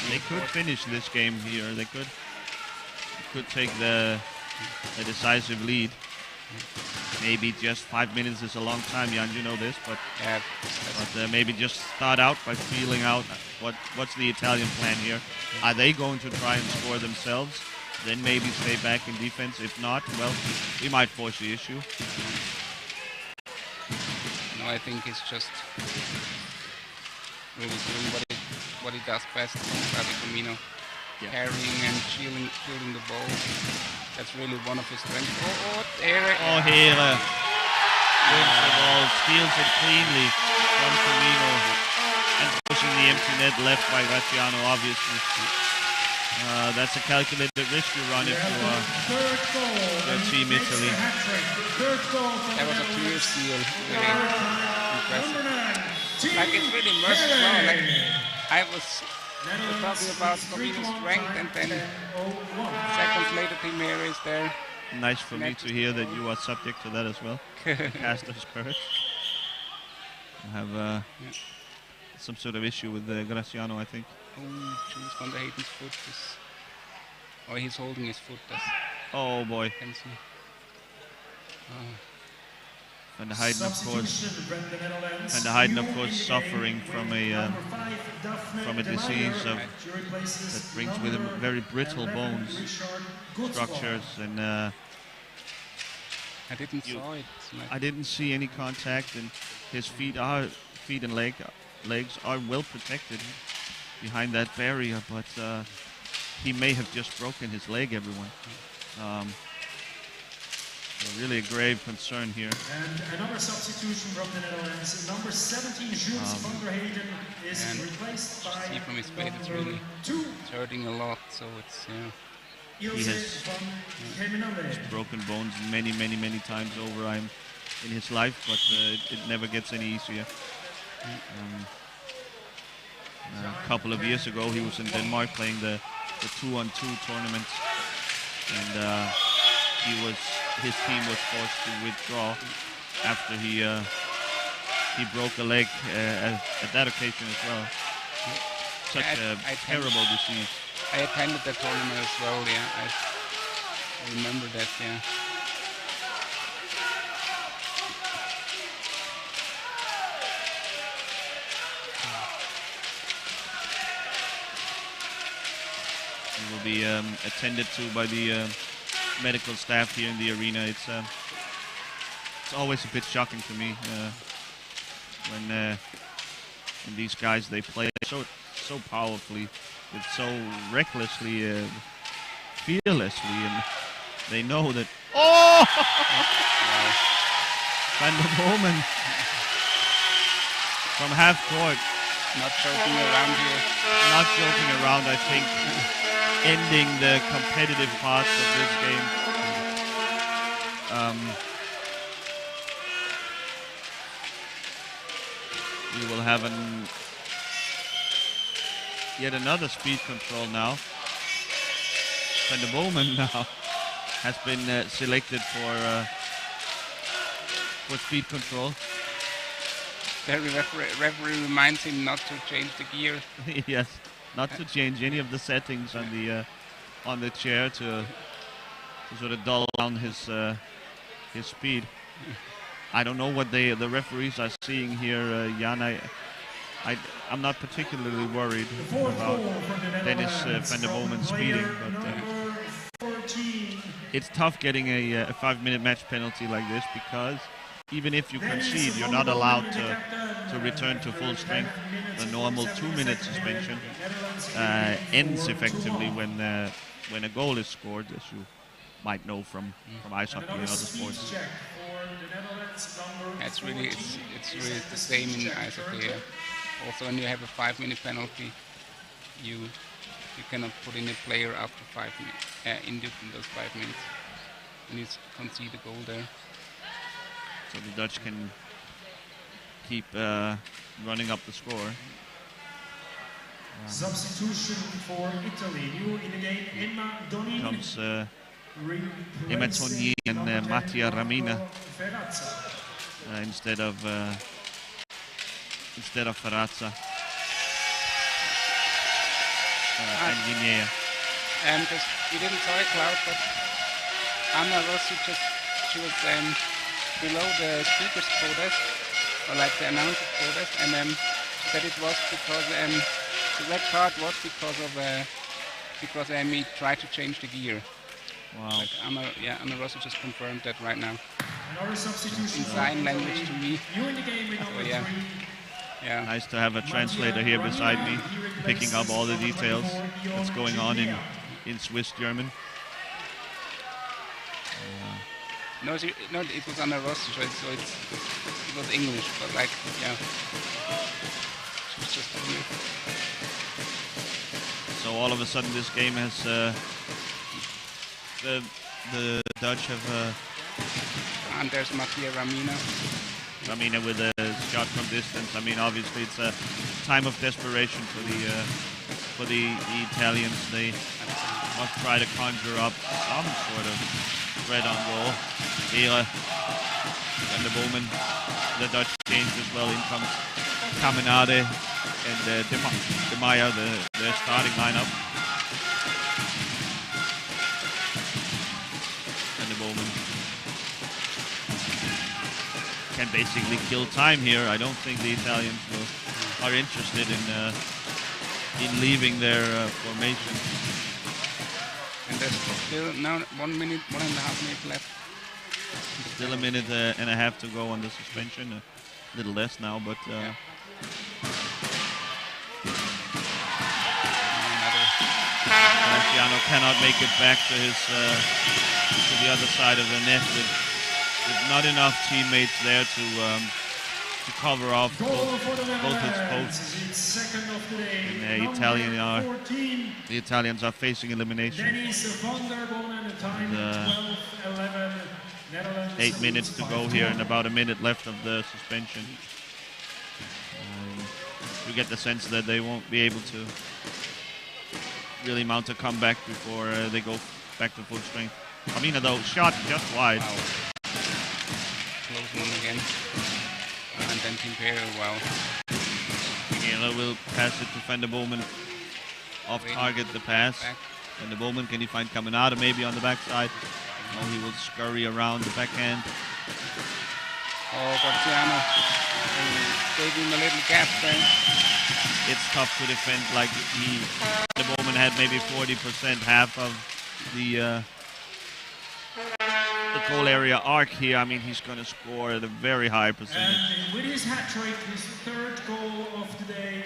They could finish this game here. They could take a decisive lead. Maybe just 5 minutes is a long time, Jan, you know this, but maybe just start out by feeling out what's the Italian plan here. Are they going to try and score themselves? Then maybe stay back in defense. If not, well, we might force the issue. I think he's just really doing what he does best. Fabio, carrying and shielding the ball. That's really one of his strengths. Here wins the ball, steals it cleanly from Firmino, and pushing the empty net left by Graziano, obviously. That's a calculated risk you run if you are Team Italy. That was a clear steal, really impressive. Like, it's really immersive now. Like, I was talking about Firmino's strength, and then seconds later Team Hero is there. Nice for me to hear that you are subject to that as well. Caster's curse. I have some sort of issue with Graziano, I think. Jules van der Hayden's foot is... Oh, he's holding his foot. Oh boy. Can see. Van der Hayden, of course, suffering from a disease that brings with him very brittle bones structures, and I didn't saw it. I didn't see any contact, and his feet and legs are well protected behind that barrier, but he may have just broken his leg, everyone. Really a grave concern here. And another substitution from the Netherlands. Number 17, Jules van der Hayden, is replaced by see from his weight, it's really hurting a lot, so it's he has broken bones many times over in his life, but it never gets any easier. A couple of years ago, he was in Denmark playing the 2-on-2 tournament, and his team was forced to withdraw after he broke a leg at that occasion as well. Such a terrible disease. I attended that tournament as well. Yeah, I remember that. Yeah. He will be attended to by the medical staff here in the arena. It's always a bit shocking to me when these guys, they play so powerfully, with so recklessly, fearlessly, and they know that. Oh! Van der Bomen from half court. Not joking around here. Not joking around, I think. Ending the competitive parts of this game. We will have yet another speed control now. Van der Bomen now has been selected for speed control. The referee reminds him not to change the gear. Yes, not to change any of the settings on the chair to sort of dull down his speed. I don't know what the referees are seeing here, Jan. I'm not particularly worried about Dennis van der Bomen speeding, but it's tough getting a 5-minute match penalty like this, because even if you concede, you're not allowed to return to full strength. The normal 2-minute suspension ends effectively when a goal is scored, as you might know from ice hockey and other sports. It's really the same in ice hockey. Also, when you have a 5-minute penalty, you cannot put in a player after 5 minutes, in those 5 minutes, when you concede a goal there. So the Dutch can keep running up the score. Substitution for Italy. New in the game, Emma Doni. Comes Emma Doni and Mattia Ramina instead of Ferrazza and Guinea. And we didn't saw it, Klaus, but Anna Rossi she was below the speaker's protest, or like the announcer's protest, and she said it was because the red card was because he tried to change the gear. Wow. Like Anna Rossi just confirmed that right now. Another substitution in sign language to me. New in the game with number yeah. 3. Yeah. Nice to have a translator here beside me, picking up all the details that's going on in Swiss German. No, it was on a roster, so it was English, but like, yeah. It was just weird. So all of a sudden this game has, the Dutch have... And there's Mattia Ramina. Ramina with a shot from distance. I mean, obviously it's a time of desperation for the Italians. They must try to conjure up some sort of threat on goal. Here, and the Bowman, the Dutch changed as well. In comes Caminade and De Maya, the starting lineup. And the Bowman can basically kill time here. I don't think the Italians are interested in leaving their formation. And there's still now 1 minute, 1.5 minutes left. Still a minute and a half to go on the suspension. A little less now, but Marciano cannot make it back to his to the other side of the net. With not enough teammates there to cover off both his posts. And the Italians are facing elimination. And, 8 minutes to go here and about a minute left of the suspension. You get the sense that they won't be able to really mount a comeback before they go back to full strength. Kamina though, shot just wide. Wow. Close one again. And then Timpero, wow. Miguel will pass it to Van der Bowman. Off target the pass. Back. Van der Bowman, can he find Caminada maybe on the backside? No, he will scurry around the backhand. Oh, Marciano gave him a little gap there. It's tough to defend. Like the Bowman had maybe 40%, half of the goal area arc here. I mean, he's going to score at a very high percentage. And with his hat trick, his third goal of the day,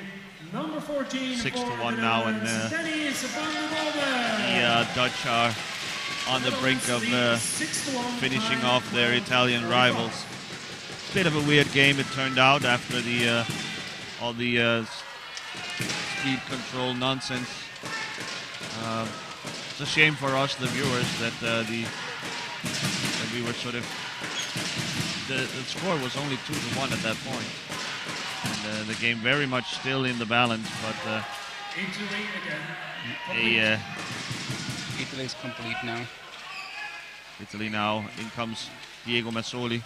number 14. 6-1 now, and the Dutch are on the brink of finishing off their Italian rivals. Bit of a weird game it turned out after all the speed control nonsense. It's a shame for us, the viewers, that we were sort of the score was only 2-1 at that point, and the game very much still in the balance. But Italy again. Italy is complete now. Italy now. In comes Diego Mazzoli.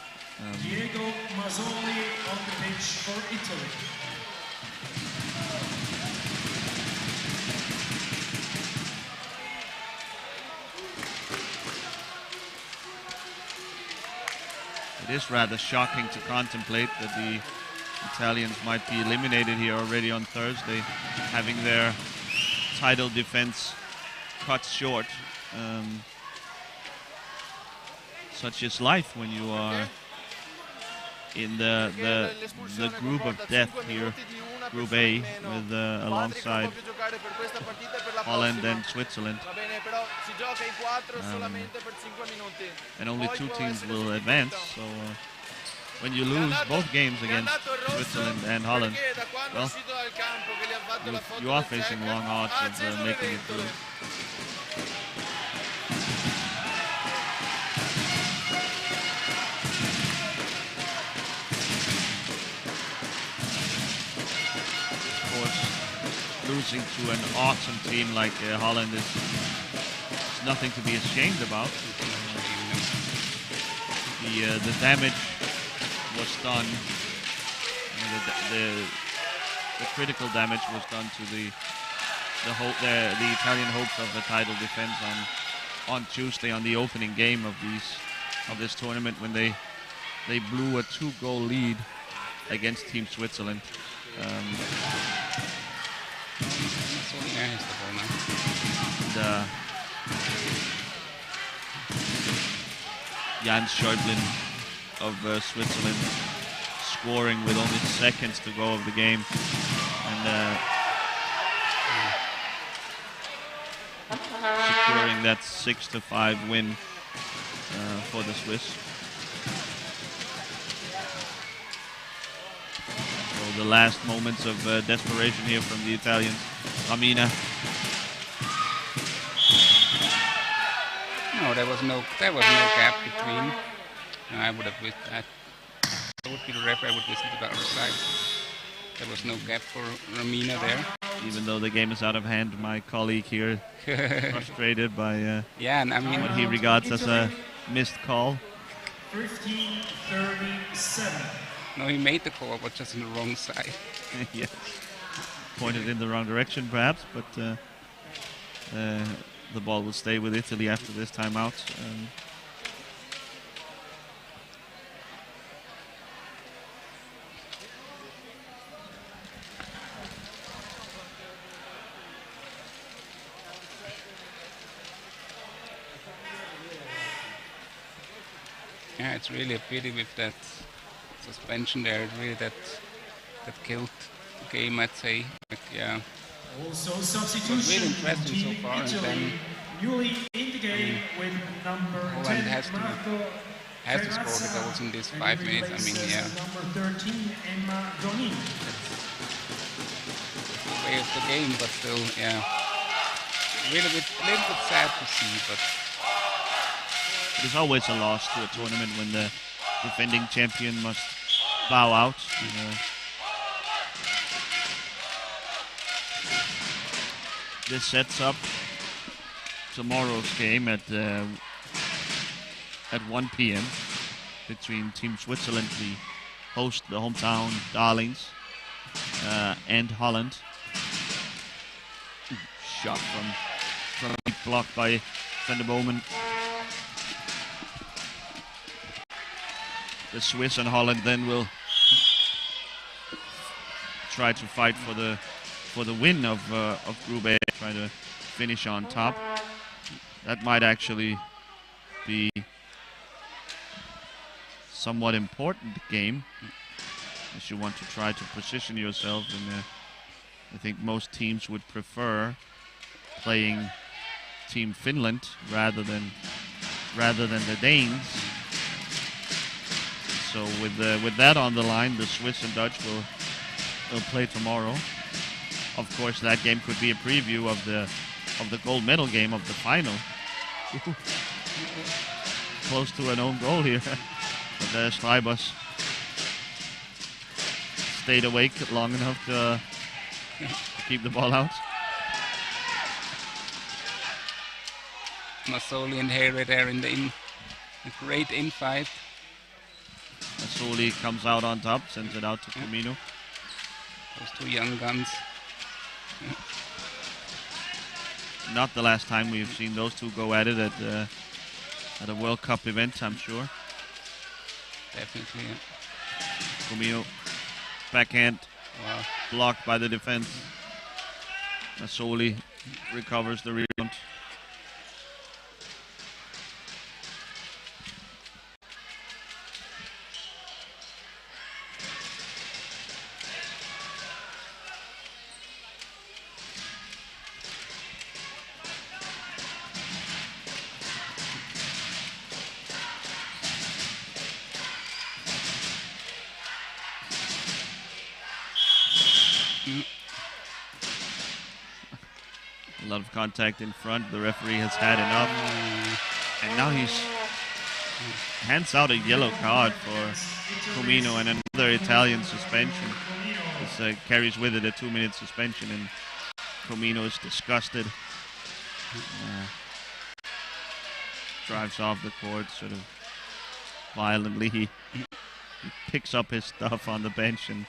Diego Mazzoli on the pitch for Italy. It is rather shocking to contemplate that the Italians might be eliminated here already on Thursday, having their title defense cut short. Such is life when you are in the group of death here, Group A, with alongside Holland and Switzerland. And only 2 teams will advance, so when you lose both games against Switzerland and Holland, well, you are facing long odds of making it through. Losing to an awesome team like Holland is nothing to be ashamed about. The damage was done. The critical damage was done to the Italian hopes of the title defense on Tuesday, on the opening game of this tournament, when they blew a 2-goal lead against Team Switzerland. Jans Schäuble of Switzerland scoring with only seconds to go of the game, and securing that 6-5 win for the Swiss. So the last moments of desperation here from the Italians. Ramina. No, there was no gap between. I would have wished that. I would be the referee. I would listen to the other side. There was no gap for Ramina there. Even though the game is out of hand, my colleague here frustrated by yeah, and I mean what he regards as a missed call. 15-37. No, he made the call, but just on the wrong side. Yes, pointed in the wrong direction perhaps, but the ball will stay with Italy after this timeout. Yeah, it's really a pity with that suspension there. It's really that killed the game, I'd say. Like, yeah. Also It was substitution. really interesting so Team far, and Italy, then newly in the game with number Holland 10, has to score the goals in these 5 minutes. I mean, yeah. Number 13, Emma Doni. It's the way of the game, but still, yeah. Really a little bit sad to see, but There's always a loss to a tournament when the defending champion must bow out. This sets up tomorrow's game at 1 p.m. between Team Switzerland, the host, the hometown darlings, and Holland. Shot from blocked by Van der Bomen. The Swiss and Holland then will try to fight for the win of Group A, try to finish on top. That might actually be somewhat important game, as you want to try to position yourself. And I think most teams would prefer playing Team Finland rather than the Danes. So with that on the line, the Swiss and Dutch will play tomorrow. Of course, that game could be a preview of the gold medal game of the final. Close to an own goal here, but Schreibers stayed awake long enough to keep the ball out. Mazzoli and Hare there in a great infight. Mazzoli comes out on top, sends it out to Comino. Those two young guns. Not the last time we've seen those two go at it at a World Cup event, I'm sure. Definitely. Yeah. Comino, backhand, Wow. blocked by the defense. Mazzoli recovers the rebound. A lot of contact in front. The referee has had enough. And now he's hands out a yellow card for Comino and another Italian suspension. This carries with it a 2-minute suspension, and Comino is disgusted. Drives off the court sort of violently. He picks up his stuff on the bench and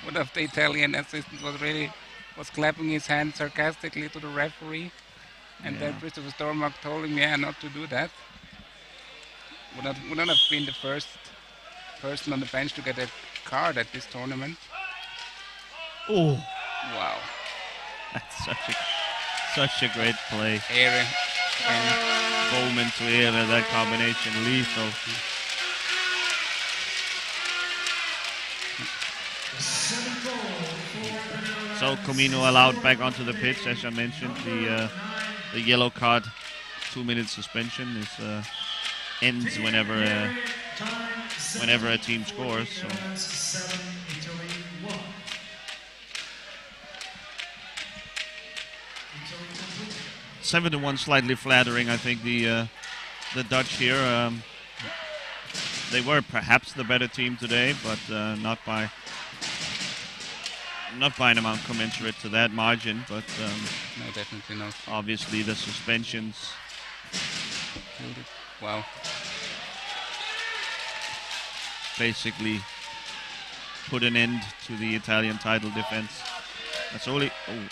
One of the Italian assistants was clapping his hand sarcastically to the referee, and then Christopher Stormark told him, yeah, not to do that. Would not have been the first person on the bench to get a card at this tournament. oh, Wow. that's such a great play. Hare And Bowman to Ehre, that combination lethal. So Comino allowed back onto the pitch, as I mentioned. The yellow card, 2-minute suspension is ends whenever a team scores. So. 7-1, slightly flattering. I think the Dutch here. They were perhaps the better team today, but not by an amount commensurate to that margin. But no, definitely not. Obviously, the suspensions Killed it. Wow. basically put an end to the Italian title defense. Mazzoli. Oh.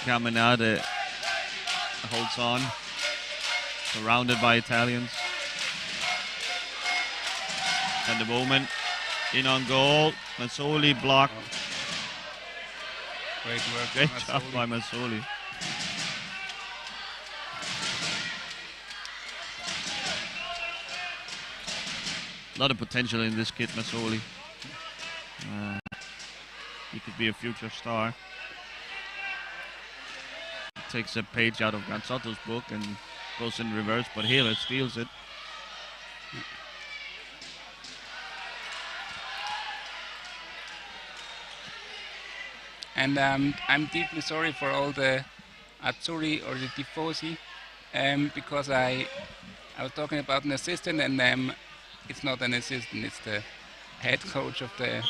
Caminada holds on, surrounded by Italians. And the Bowman in on goal. Mazzoli blocked. Great work. Great job by Mazzoli. A lot of potential in this kid, Mazzoli. He could be a future star. Takes a page out of Gansotto's book and goes in reverse, but Hela steals it. And I'm deeply sorry for all the Azzurri or the Tifosi, because I was talking about an assistant, and it's not an assistant, it's the head coach of the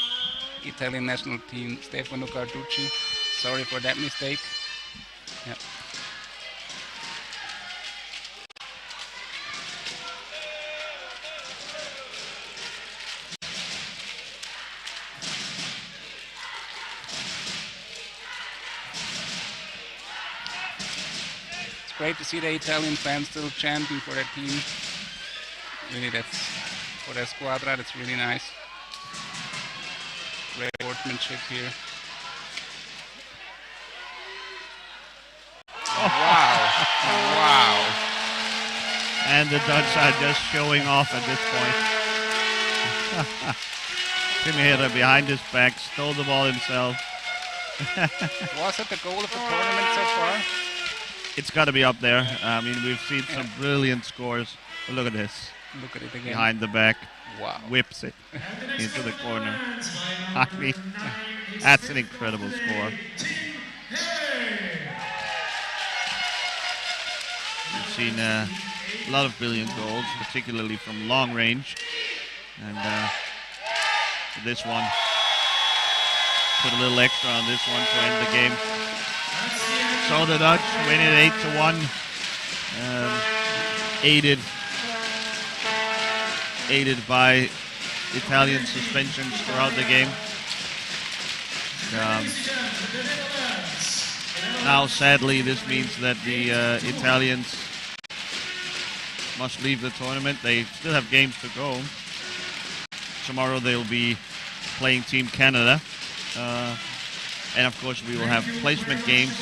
Italian national team, Stefano Carducci. Sorry for that mistake. Yeah. It's great to see the Italian fans still chanting for their team. Really, that's for their squadra. That's really nice. Great sportsmanship here. Wow. Wow. And the Dutch are just showing off at this point. Timihera behind his back, stole the ball himself. Was it the goal of the tournament so far? It's got to be up there. I mean, we've seen some brilliant scores. But look at this. Look at it again. Behind the back. Wow. Whips it into the corner. I mean, that's an incredible score. We've seen a lot of brilliant goals, particularly from long range. And this one, put a little extra on this one to end the game. So the Dutch win it 8-1, aided by Italian suspensions throughout the game. Now, sadly, this means that the Italians must leave the tournament. They still have games to go. Tomorrow they'll be playing Team Canada. And of course we will have placement games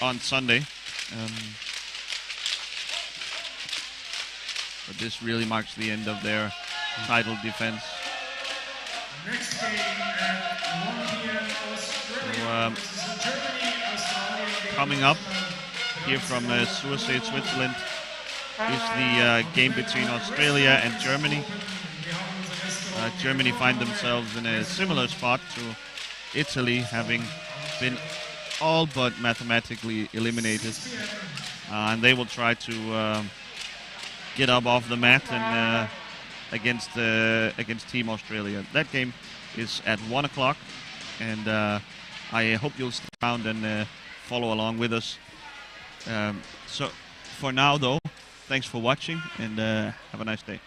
on Sunday. But this really marks the end of their title defense. Next game at 1 p.m. Australia versus Germany. Australia Coming up here from Sursee, Switzerland, is the game between Australia and Germany. Germany find themselves in a similar spot to Italy, having been all but mathematically eliminated. And they will try to get up off the mat and against Team Australia. That game is at 1 o'clock, and I hope you'll stick around and follow along with us. So for now, though, thanks for watching, and have a nice day.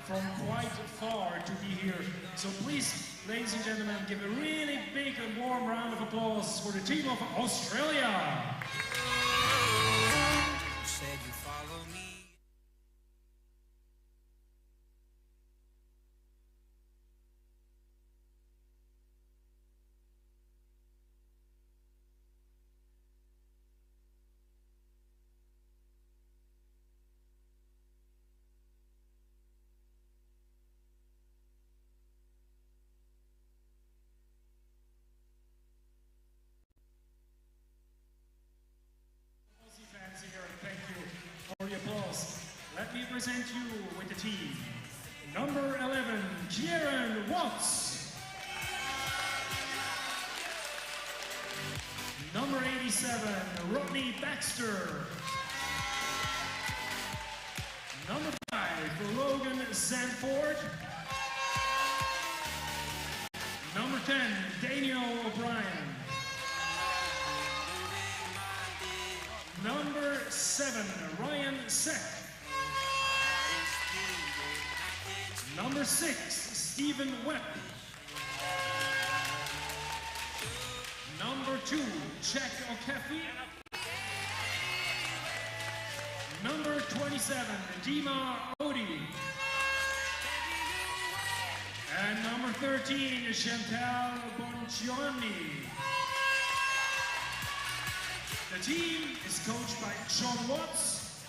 from quite far to be here. So please, ladies and gentlemen, give a really big and warm round of applause for the team of Australia. Said you follow me. Fans here, thank you for the applause. Let me present you with the team. Number 11, Kieran Watts. Number 87, Rodney Baxter. Number 5, Logan Sanford. Number 10, Daniel O'Brien. Number 7, Ryan Seck. Number 6, Stephen Webb. Number 2, Jack O'Keefe. Number 27, Dima Odie. And number 13, Chantal Bongiorni. The team is coached by John Watts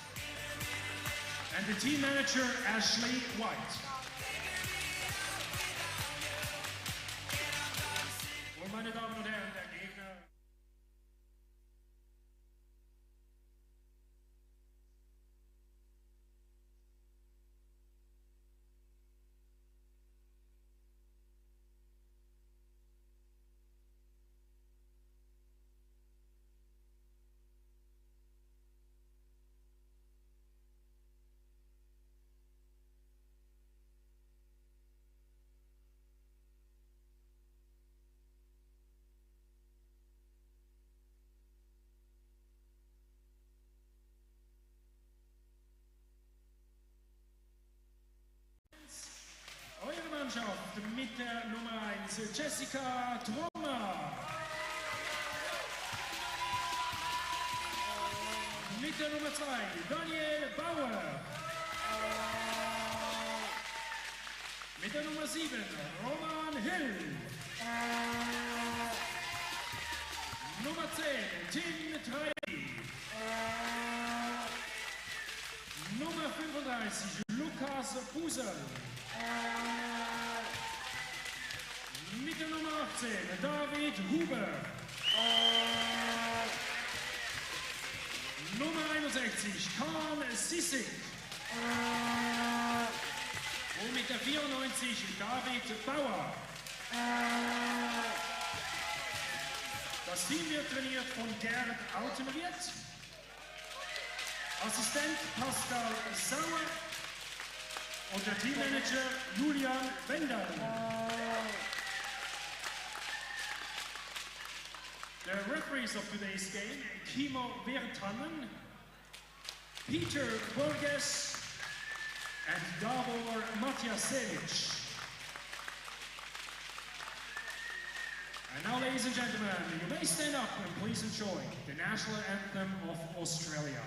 and the team manager Ashley White. Und meine Damen und Herren, der Gegner. Eure Mannschaft mit der Nummer 1, Jessica Trommer. Mit der Nummer 2, Daniel Bauer. Mit der Nummer 7, Roman Hill. Nummer 10, Tim Trey. Nummer 35, Lukas Busel. Mit der Nummer 18, David Huber. Nummer 61, Kahn Sissig. Und mit der 94, David Bauer. Das Team wird trainiert von Gerd Altenried. Assistent Pascal Sauer. Und der Teammanager Julian Wendel. The referees of today's game, Kimo Virtanen, Peter Borges, and Davor Matjasevich. And now, ladies and gentlemen, you may stand up and please enjoy the national anthem of Australia.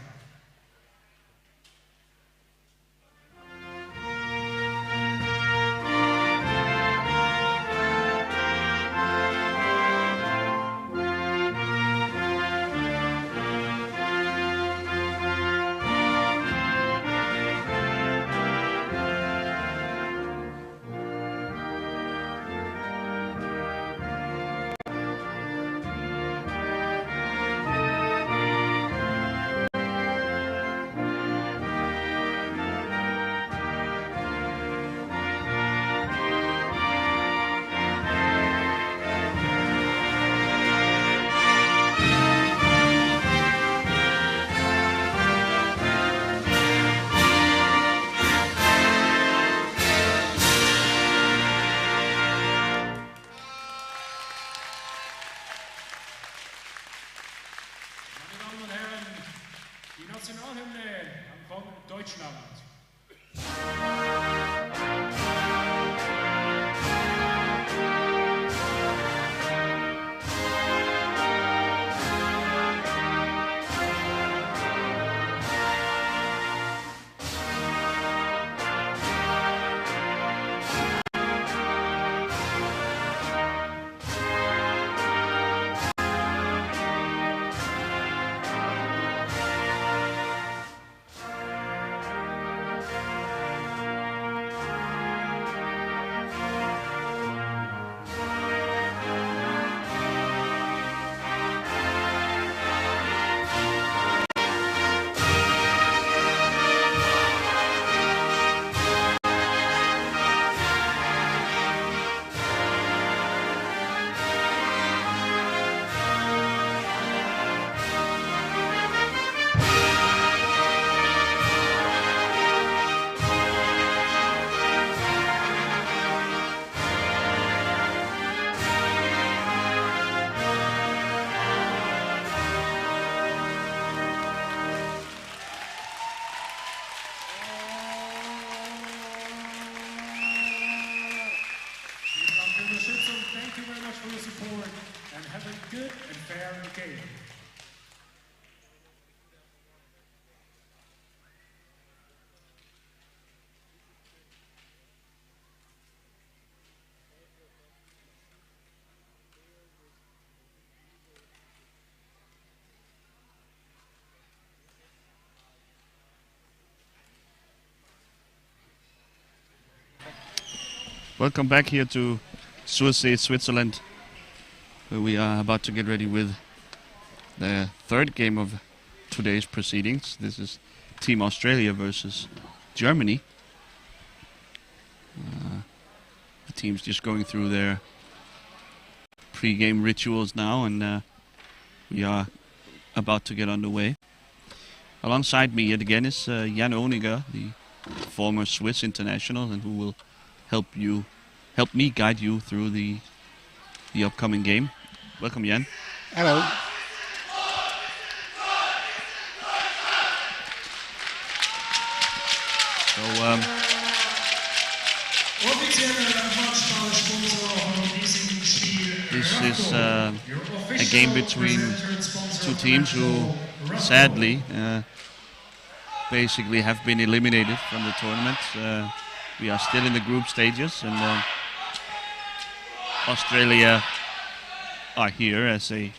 Die Nationalhymne von Deutschland. thank you very much for your support and have a good and fair game. Welcome back here to Sursee, Switzerland, where we are about to get ready with the third game of today's proceedings. This is Team Australia versus Germany. The team's just going through their pre-game rituals now, and we are about to get underway. Alongside me yet again is Jan Oniger, the former Swiss international, and who will help me guide you through the upcoming game. Welcome, Jan. Hello. This is a game between two teams who sadly basically have been eliminated from the tournament. We are still in the group stages, and Australia are here as a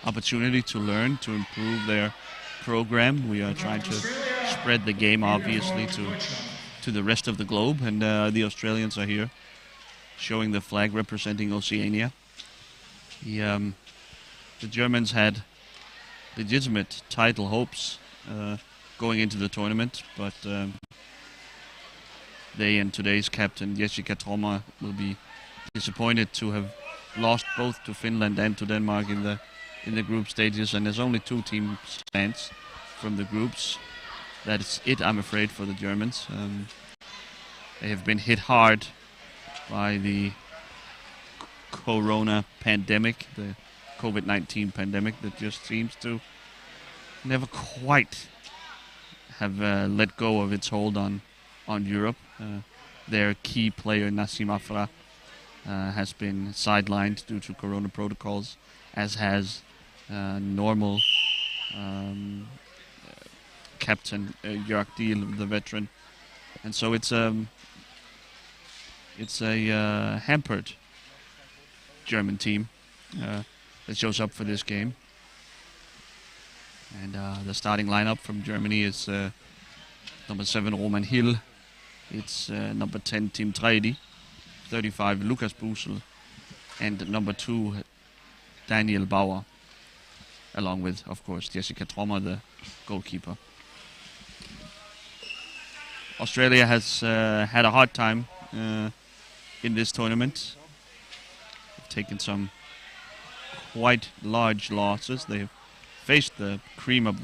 opportunity to learn, to improve their program. We are trying to spread the game, obviously, to the rest of the globe, and the Australians are here showing the flag representing Oceania. The Germans had legitimate title hopes going into the tournament, but they and today's captain Jessica Trommer will be disappointed to have lost both to Finland and to Denmark in the group stages, and there's only 2 teams stands from the groups. That's it, I'm afraid, for the Germans. They have been hit hard by the corona pandemic, the COVID-19 pandemic that just seems to never quite have let go of its hold on Europe. Their key player, Nassim Afra, has been sidelined due to corona protocols, as has normal captain Jörg Diel, the veteran. And so it's a hampered German team that shows up for this game. And the starting lineup from Germany is number 7 Roman Hill, it's number 10 Tim Treidi, 35 Lukas Busel, and number 2 Daniel Bauer, along with, of course, Jessica Trommer, the goalkeeper. Australia has had a hard time in this tournament. They've taken some quite large losses. They've faced the cream of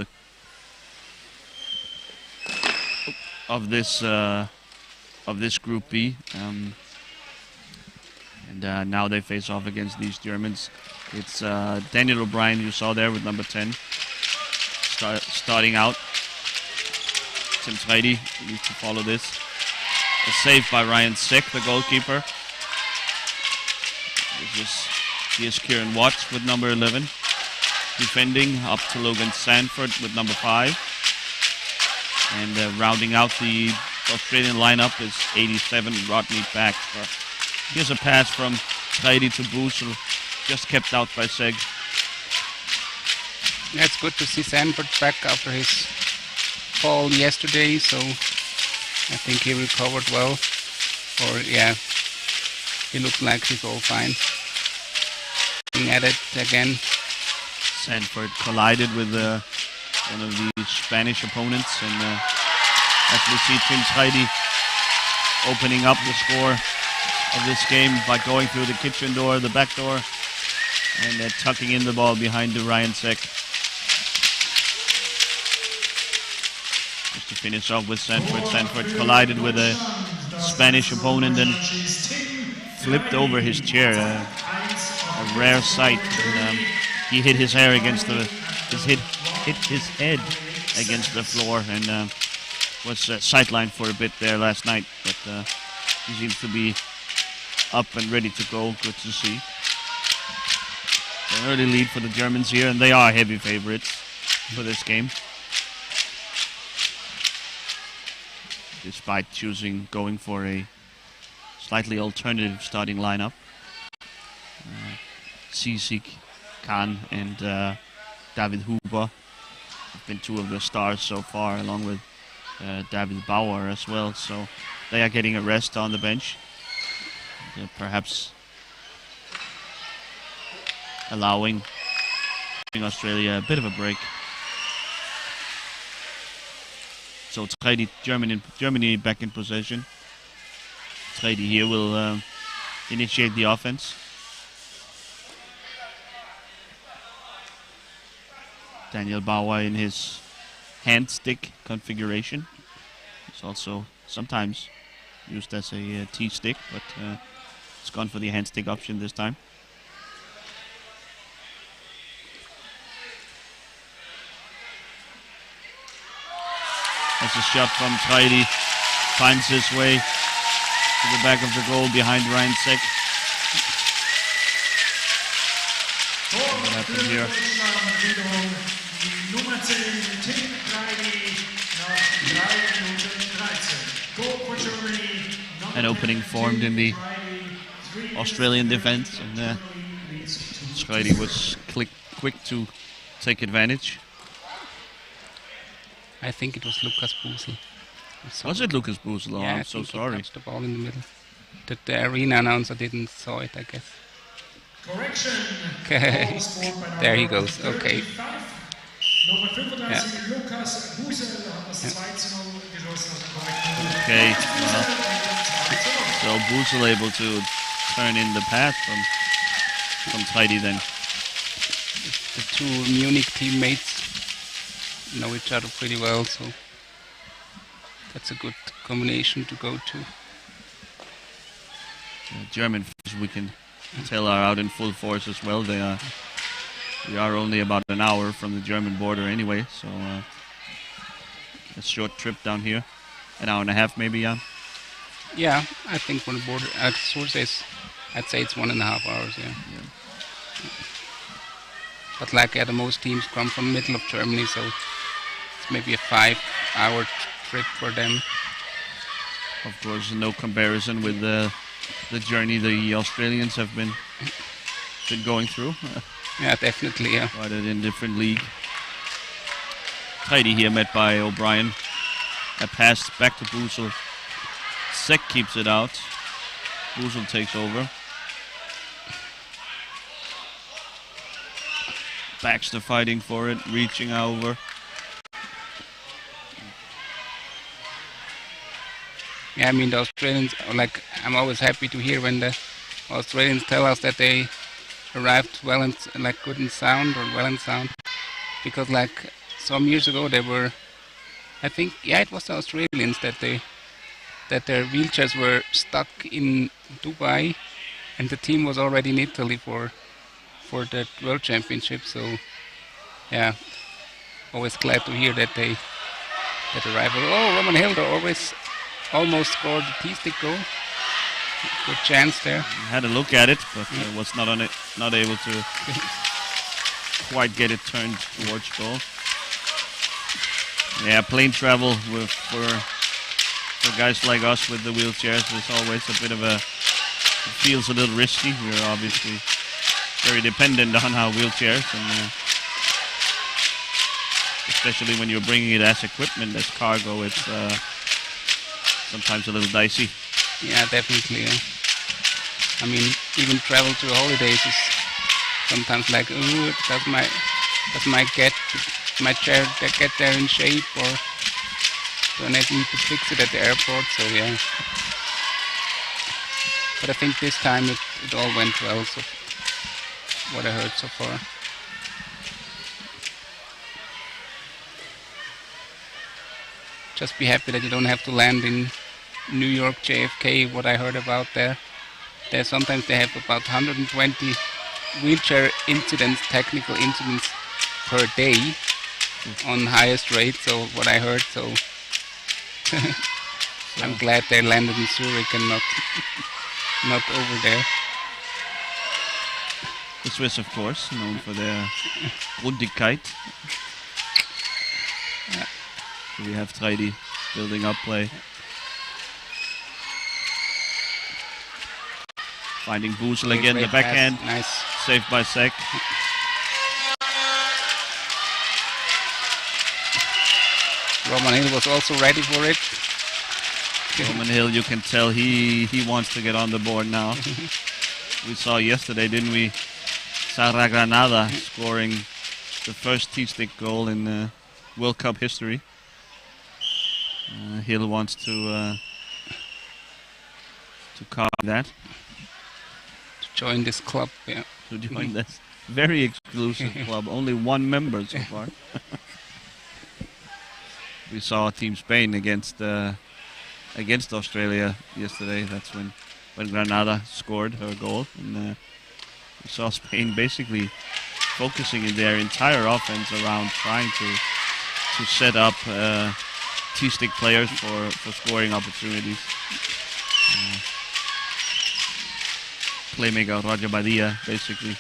this Group B, and now they face off against these Germans. It's Daniel O'Brien, you saw there, with number 10, starting out. Tim Treidi needs to follow this. A save by Ryan Seck, the goalkeeper. Here's Kieran Watts with number 11. Defending up to Logan Sanford with number 5. And rounding out the Australian lineup is 87 Rodney Baxter. Here's a pass from Treidi to Busel, just kept out by Seg. Yeah, it's good to see Sanford back after his fall yesterday, so I think he recovered well. Or yeah, he looked like he's all fine. Looking at it again. Sanford collided with one of the Spanish opponents, and as we see Tim Treidi opening up the score of this game by going through the kitchen door, the back door, and tucking in the ball behind Ryan Seck. Just to finish off with Sanford. Sanford collided with a Spanish opponent and flipped over his chair. A rare sight. And, he hit his hair against hit his head against the floor, and was sidelined for a bit there last night. But he seems to be up and ready to go. Good to see. An early lead for the Germans here, and they are heavy favorites for this game. Despite going for a slightly alternative starting lineup. Sisik, Khan, and David Huber have been two of the stars so far, along with David Bauer as well. So they are getting a rest on the bench. Perhaps allowing Australia a bit of a break. So Germany back in possession. Tredi here will initiate the offense. Daniel Bauer in his hand stick configuration. It's also sometimes used as a T-stick, but it's gone for the hand stick option this time. That's a shot from Tredi. Finds his way to the back of the goal behind Ryan Seck. What happened here? An opening formed in the Australian defense, and Tredi was quick to take advantage. I think it was Lukas Busel. Was it Lukas Busel? Oh, yeah, I'm so sorry. He touched the ball in the middle. The arena announcer didn't saw it, I guess. Correction. Okay, there he goes. Okay. Yeah. Okay. Well, so Busel able to turn in the pass from Tredi then. The two Munich teammates know each other pretty well, so that's a good combination to go to. German fans, we can tell, are out in full force as well. We are only about an hour from the German border anyway, so a short trip down here, an hour and a half maybe, Jan. Yeah, I think from the border, sources, I'd say it's 1.5 hours. Yeah. But like the most teams come from the middle of Germany, so it's maybe a 5-hour trip for them. Of course, no comparison with the journey the Australians have been going through. Yeah, definitely, yeah. But in different league. Tredi here met by O'Brien. A pass back to Busel. Seck keeps it out. Busel takes over. Baxter fighting for it, reaching over. Yeah, I mean the Australians, like, I'm always happy to hear when the Australians tell us that they arrived well and like good in sound or well in sound, because like some years ago they were, I think, yeah, it was the Australians that their wheelchairs were stuck in Dubai, and the team was already in Italy for the World Championship. So yeah, always glad to hear that arrival. Oh, Roman Hilder almost scored the T-stick goal. Good chance there. Had a look at it, but was not able to quite get it turned towards goal. Yeah, plane travel for guys like us with the wheelchairs is always a bit of it feels a little risky. We're obviously very dependent on our wheelchairs, and especially when you're bringing it as equipment, as cargo, it's sometimes a little dicey. Yeah, definitely. Yeah. I mean, even travel to holidays is sometimes like, ooh, does my chair get there in shape, or do I need to fix it at the airport? So yeah. But I think this time it all went well. So what I heard so far. Just be happy that you don't have to land in New York JFK. What I heard about there sometimes they have about 120 wheelchair incidents, technical incidents per day on highest rate. So what I heard, so I'm glad they landed in Zurich and not over there. The Swiss, of course, known for their Grundigkeit. We have Treidi building up play. Finding Busel again, the backhand. Nice. Saved by Sek. Roman Hill was also ready for it. Roman Hill, you can tell he wants to get on the board now. We saw yesterday, didn't we? Sarra Granada scoring the first T-stick goal in World Cup history. Hill wants to copy that. To join this club, yeah. To join this very exclusive club. Only one member so far. We saw Team Spain against Australia yesterday. That's when Granada scored her goal. And we saw Spain basically focusing in their entire offense around trying to set up T-stick players for scoring opportunities. Playmaker Roger Badia basically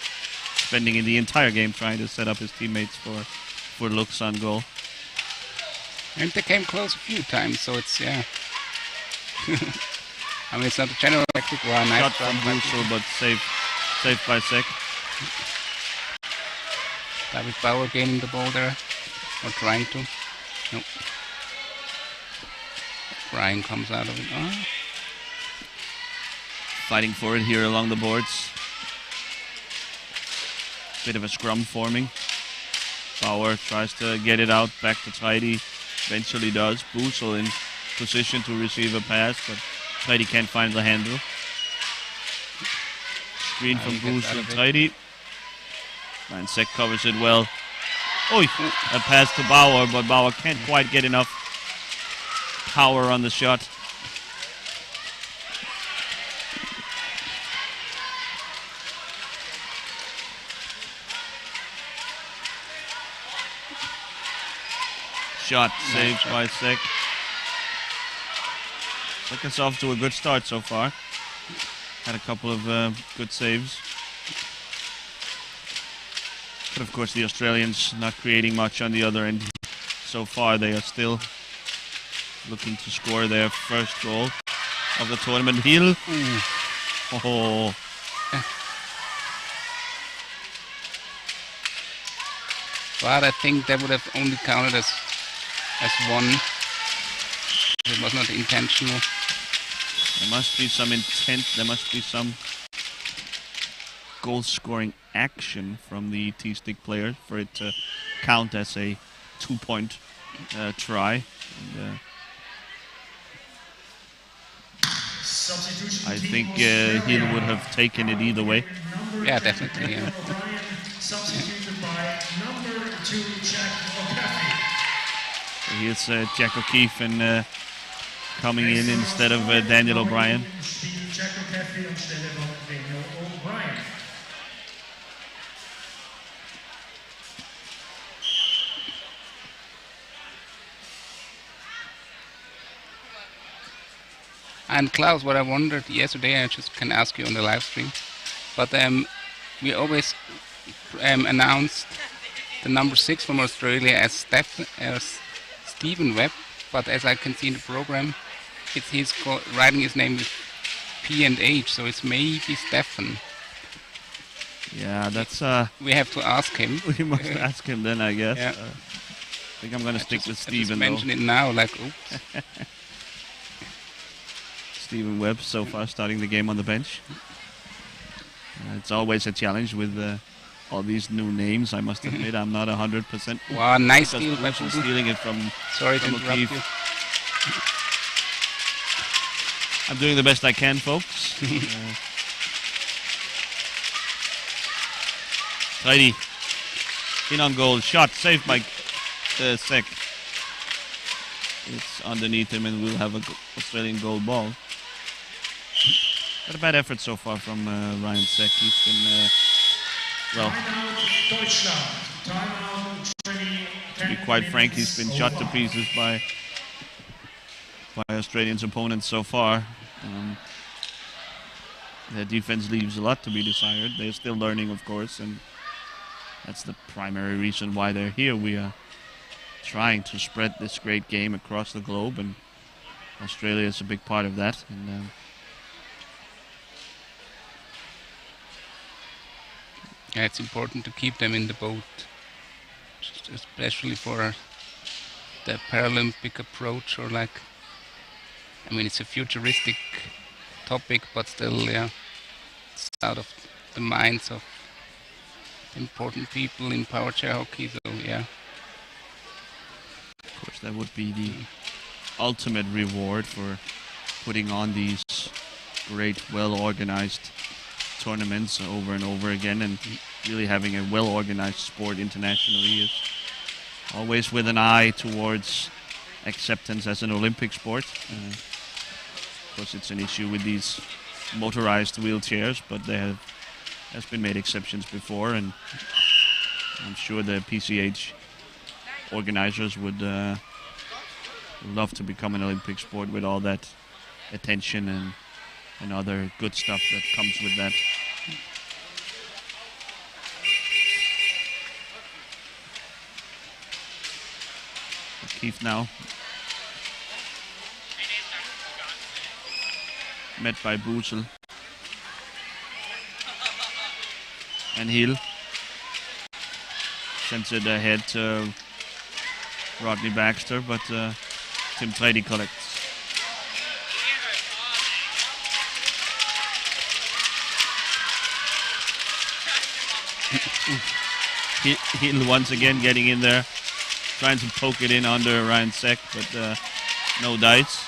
spending in the entire game trying to set up his teammates for looks on goal. And they came close a few times, so it's, yeah. I mean, it's not a general tactic. Well, nice shot from Busel, but saved by Sek. David Bauer gaining the ball there, or trying to. No. Brian comes out of it. Oh. Fighting for it here along the boards. Bit of a scrum forming. Bauer tries to get it out, back to Treidi. Eventually does. Busel in position to receive a pass, but Treidi can't find the handle. Screen from Busel, Treidi. And Sek covers it well. Oh, a pass to Bauer, but Bauer can't quite get enough power on the shot. Shot saved by Sek. Sek is off to a good start so far. Had a couple of good saves. But of course the Australians not creating much on the other end. So far they are still looking to score their first goal of the tournament. Hill. Oh. But I think that would have only counted as one. It was not intentional. There must be some intent. There must be some goal-scoring action from the T-stick player for it to count as a 2-point try. And, I think Hill would have taken it either way. Yeah, definitely. Yeah. Substituted by number 2, Jack O'Keefe. Here's Jack O'Keefe and coming in instead of Daniel O'Brien. Jack O'Keefe anstelle von Daniel O'Brien. And Klaus, what I wondered yesterday, I just can ask you on the live stream, but we always announced the number 6 from Australia as Stephen Webb, but as I can see in the program, he's writing his name with P and H, so it's maybe Stefan. Yeah, that's... we have to ask him. We must ask him then, I guess. Yeah. I think I'm going to stick with Stephen, though. Mention it now, like, oops. Stephen Webb so far starting the game on the bench. It's always a challenge with all these new names. I must admit, I'm not 100%. Wow, nice steal by Busel stealing it from. Sorry from to interrupt you. I'm doing the best I can, folks. Treidi in on goal, shot saved by Sek. It's underneath him, and we'll have an Australian goal ball. Not a bad effort so far from Ryan Sek. He's been, well, to be quite frank, he's been shot to pieces by Australians' opponents so far. Their defense leaves a lot to be desired. They're still learning, of course, and that's the primary reason why they're here. We are trying to spread this great game across the globe, and Australia is a big part of that. And yeah, it's important to keep them in the boat, especially for the Paralympic approach, or like, I mean, it's a futuristic topic, but still, yeah, it's out of the minds of important people in power chair hockey. So yeah, of course, that would be the ultimate reward for putting on these great, well-organized tournaments over and over again, and really having a well-organized sport internationally is always with an eye towards acceptance as an Olympic sport. Of course, it's an issue with these motorized wheelchairs, but has been made exceptions before, and I'm sure the PCH organizers would love to become an Olympic sport with all that attention and other good stuff that comes with that. Keith now met by Busel and Hill sends it ahead to Rodney Baxter, but Tim Trady collects. Hill once again getting in there, trying to poke it in under Ryan Seck, but no dice.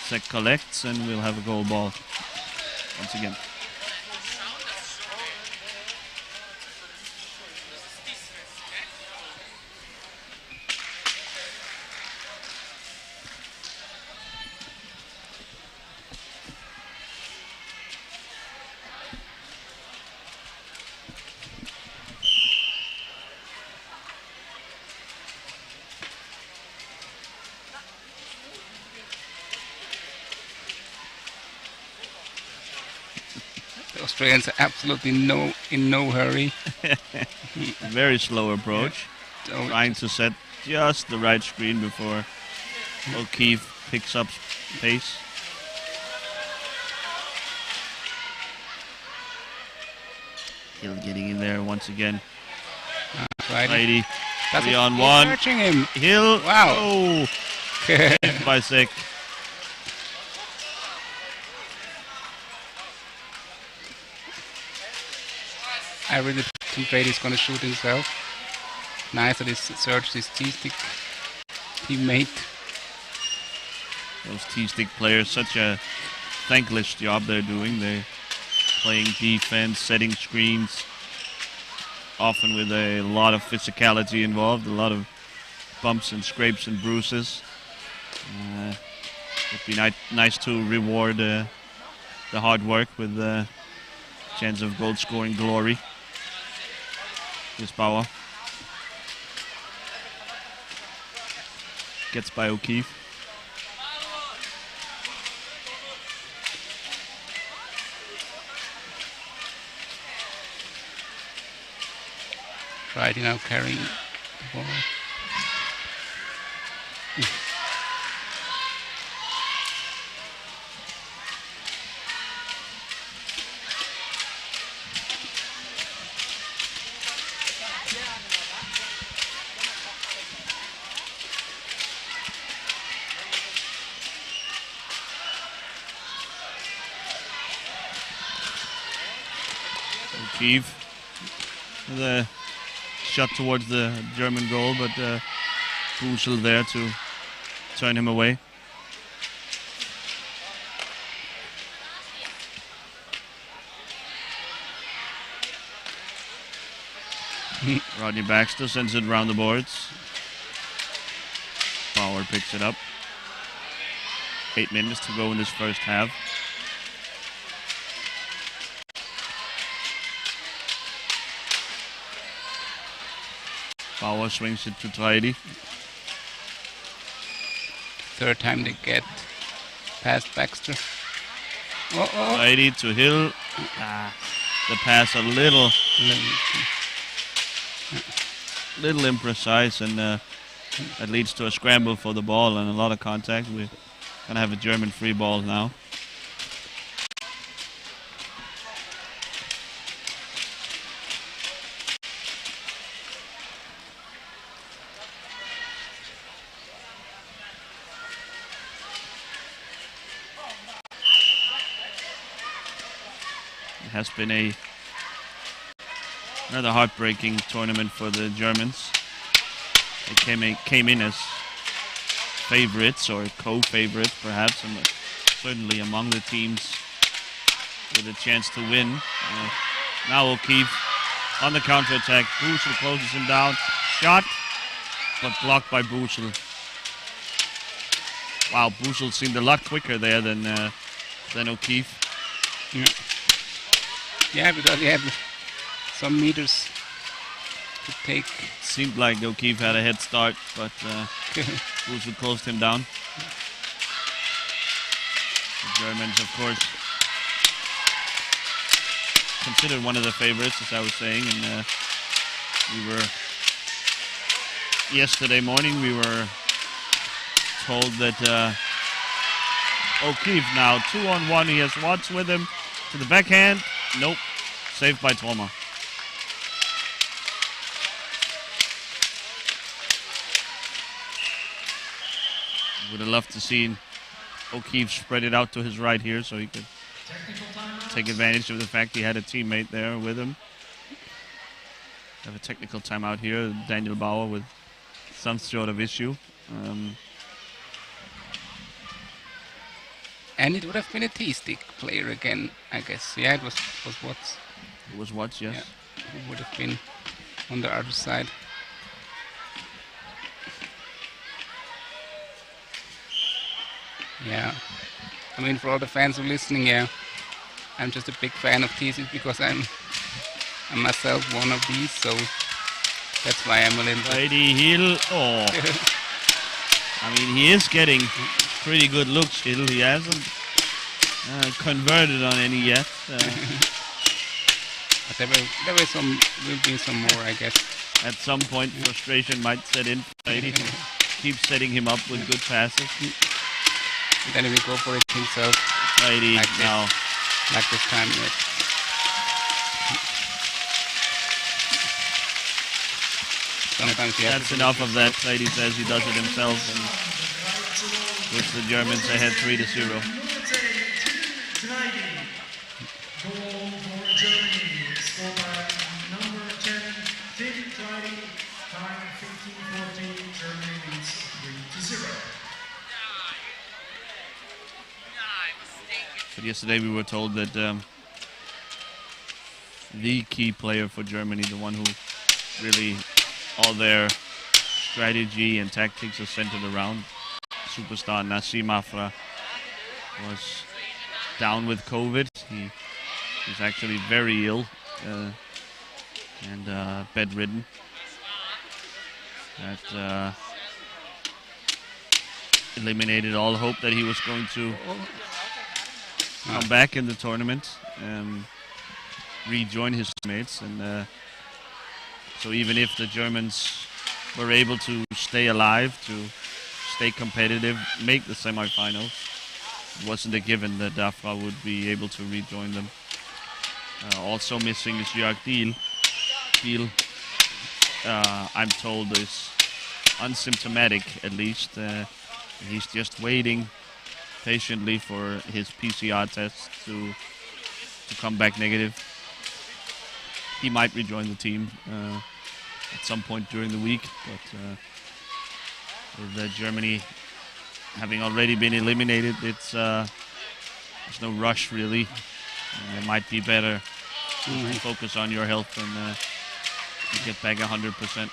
Seck collects, and we'll have a goal ball once again. Australians are absolutely in no hurry. Very slow approach. Yeah. Trying to set just the right screen before O'Keefe picks up pace. Hill getting in there once again. Righty. 3-on-1. Searching him. Hill. Wow. Oh. Hit by Seck. I really think Brady's going to shoot himself. Nice that he searched his T-stick teammate. Those T-stick players, such a thankless job they're doing. They're playing defense, setting screens, often with a lot of physicality involved, a lot of bumps and scrapes and bruises. It'd be nice to reward the hard work with a chance of goal scoring glory. Here's Bauer. Gets by O'Keefe. Friday now carrying the ball. O'Keefe with a shot towards the German goal, but Busel there to turn him away. Rodney Baxter sends it around the boards. Bauer picks it up. 8 minutes to go in this first half. Bauer swings it to Trady. Third time they get past Baxter. Righty to Hill. The pass a little imprecise, and that leads to a scramble for the ball and a lot of contact. We're gonna have a German free ball now. It has been another heartbreaking tournament for the Germans. They came in as favorites or co-favorites perhaps, and certainly among the teams with a chance to win. Now O'Keefe on the counter-attack. Bushel closes him down. Shot, but blocked by Bushel. Wow, Bushel seemed a lot quicker there than O'Keefe. Yeah, because he had some meters to take. Seemed like O'Keefe had a head start, but Bushel closed him down. The Germans, of course, considered one of the favorites, as I was saying, and yesterday morning we were told that O'Keefe now 2-on-1. He has Watts with him to the backhand. Nope, saved by Thoma. Would have loved to see O'Keefe spread it out to his right here so he could take advantage of the fact he had a teammate there with him. Have a technical timeout here. Daniel Bauer with some sort of issue. And it would have been a T-stick player again, I guess. Yeah, it was Watts. It was Watts, yes. Yeah, who would have been on the other side. Yeah, I mean, for all the fans who are listening, yeah, I'm just a big fan of T-sticks because I'm myself one of these, so that's why I'm a little bit. Righty Hill. Oh. I mean, he is getting pretty good looks, Hill. He hasn't converted on any yet. But there will be some more, I guess. At some point, frustration might set in. Righty keep setting him up with good passes. And then he will go for it himself. Righty now. Like this time. Yes. Sometimes you have That's enough of that. Righty says he does it himself and puts the Germans ahead 3-0. Goal for Germany, scored by number 10, Tim Triding, time 15-14, Germany leads 3-0. But yesterday we were told that the key player for Germany, the one who really all their strategy and tactics are centered around, superstar Nassim Afra, was down with COVID. He's actually very ill and bedridden. That eliminated all hope that he was going to come back in the tournament and rejoin his teammates. And so even if the Germans were able to stay alive, to stay competitive, make the semifinals, it wasn't a given that Afra would be able to rejoin them. Also missing is Jörg Diel. Diel, I'm told, is unsymptomatic at least. He's just waiting patiently for his PCR test to come back negative. He might rejoin the team at some point during the week, but with Germany having already been eliminated, there's no rush really. It might be better to focus on your health and to get back 100%.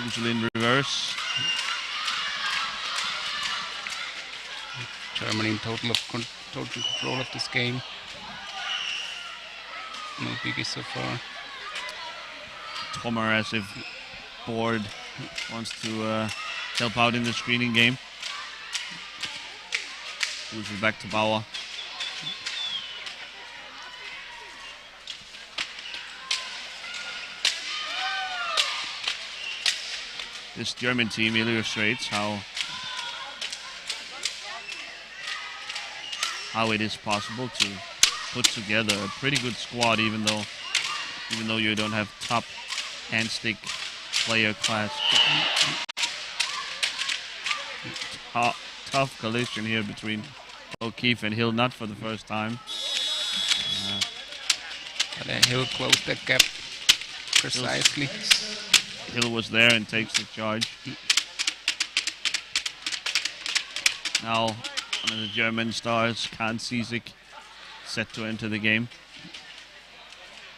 Usually in reverse. Germany in total control of this game. No biggie so far. Tomer, as if bored, wants to help out in the screening game. Moves it back to Bauer. This German team illustrates how it is possible to put together a pretty good squad, even though you don't have top hand stick player class. Tough collision here between O'Keefe and Hill, not for the first time. But Hill closed that gap precisely. Hill was there and takes the charge. Now, one of the German stars, Kahn Sisik, set to enter the game.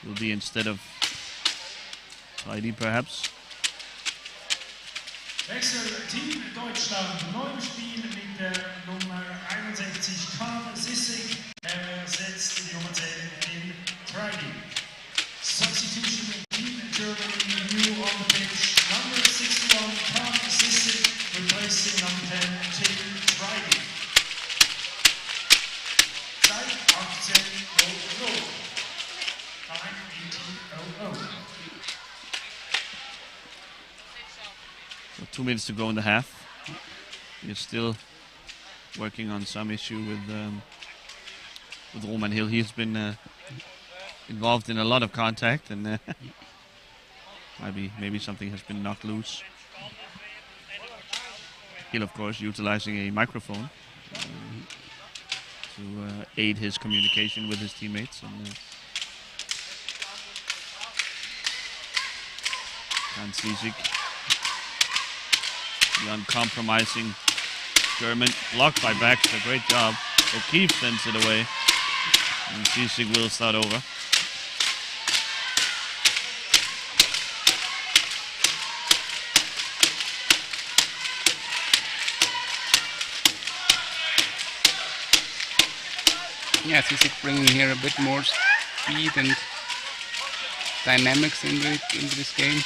Will be instead of Heidi, perhaps. Wechsel Team Deutschland, neues Spiel mit der Nummer 61 Kahn Sisik. Ersetzt die Nummer 10 in Friday. Substitution Team Germany, new on the pitch. Number 61 Kahn Sisik, replacing number 10 Tim Friday. Zeit 18:00. Time 18:00. So 2 minutes to go in the half. We're still working on some issue with Roman Hill. He's been involved in a lot of contact, and maybe something has been knocked loose. Hill, of course, utilizing a microphone to aid his communication with his teammates. And Kahn Sisik, the uncompromising German, blocked by Baxter. Great job. O'Keefe sends it away, and Sisik will start over. Yeah, Sisik bringing here a bit more speed and dynamics into this game.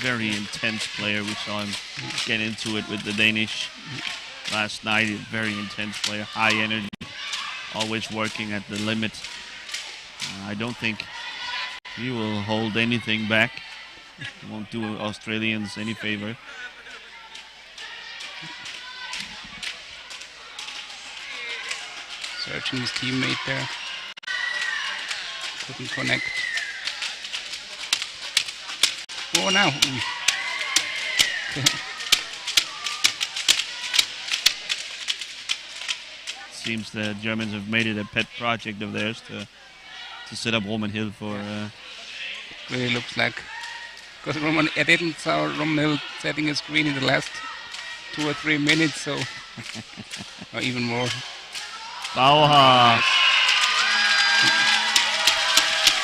Very intense player. We saw him get into it with the Danish last night. Very intense player, high energy, always working at the limit. I don't think he will hold anything back. Won't do Australians any favor. Searching his teammate there. Couldn't connect. Oh, now. Seems the Germans have made it a pet project of theirs to set up Roman Hill for. Really looks like. Because I didn't saw Roman Hill setting a screen in the last 2 or 3 minutes, so. Or even more. Bauer.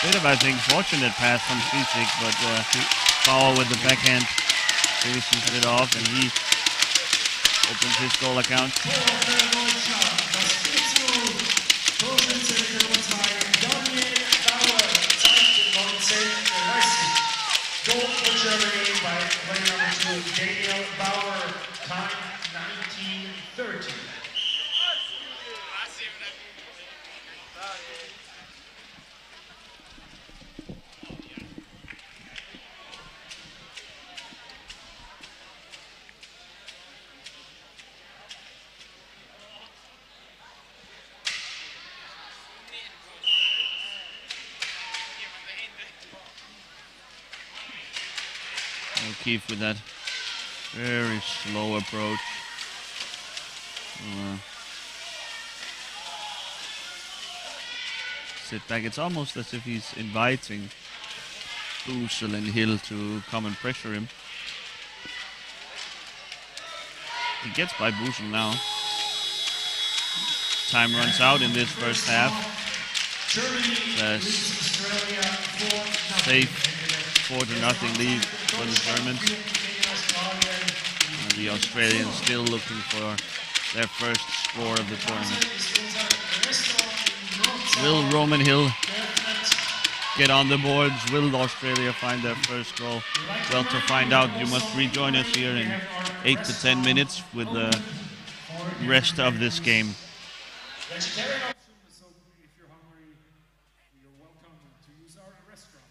Bit of, I think, fortunate pass from Sisik, but Bauer with the backhand finishes it off, and he opens his goal account. Goal for Germany by player number 2, Daniel Bauer, time 19:30. O'Keefe with that very slow approach. Sit back. It's almost as if he's inviting Busel and Hill to come and pressure him. He gets by Busel now. Time runs out in this first half. The safe 4-0 lead for the Germans. The Australians still looking for their first score of the tournament. Will Roman Hill get on the boards. Will Australia find their first goal? Well, to find out, you must rejoin us here in 8 to 10 minutes with the rest of this game. Vegetarian option, so if you're hungry, you're welcome to use our restaurant.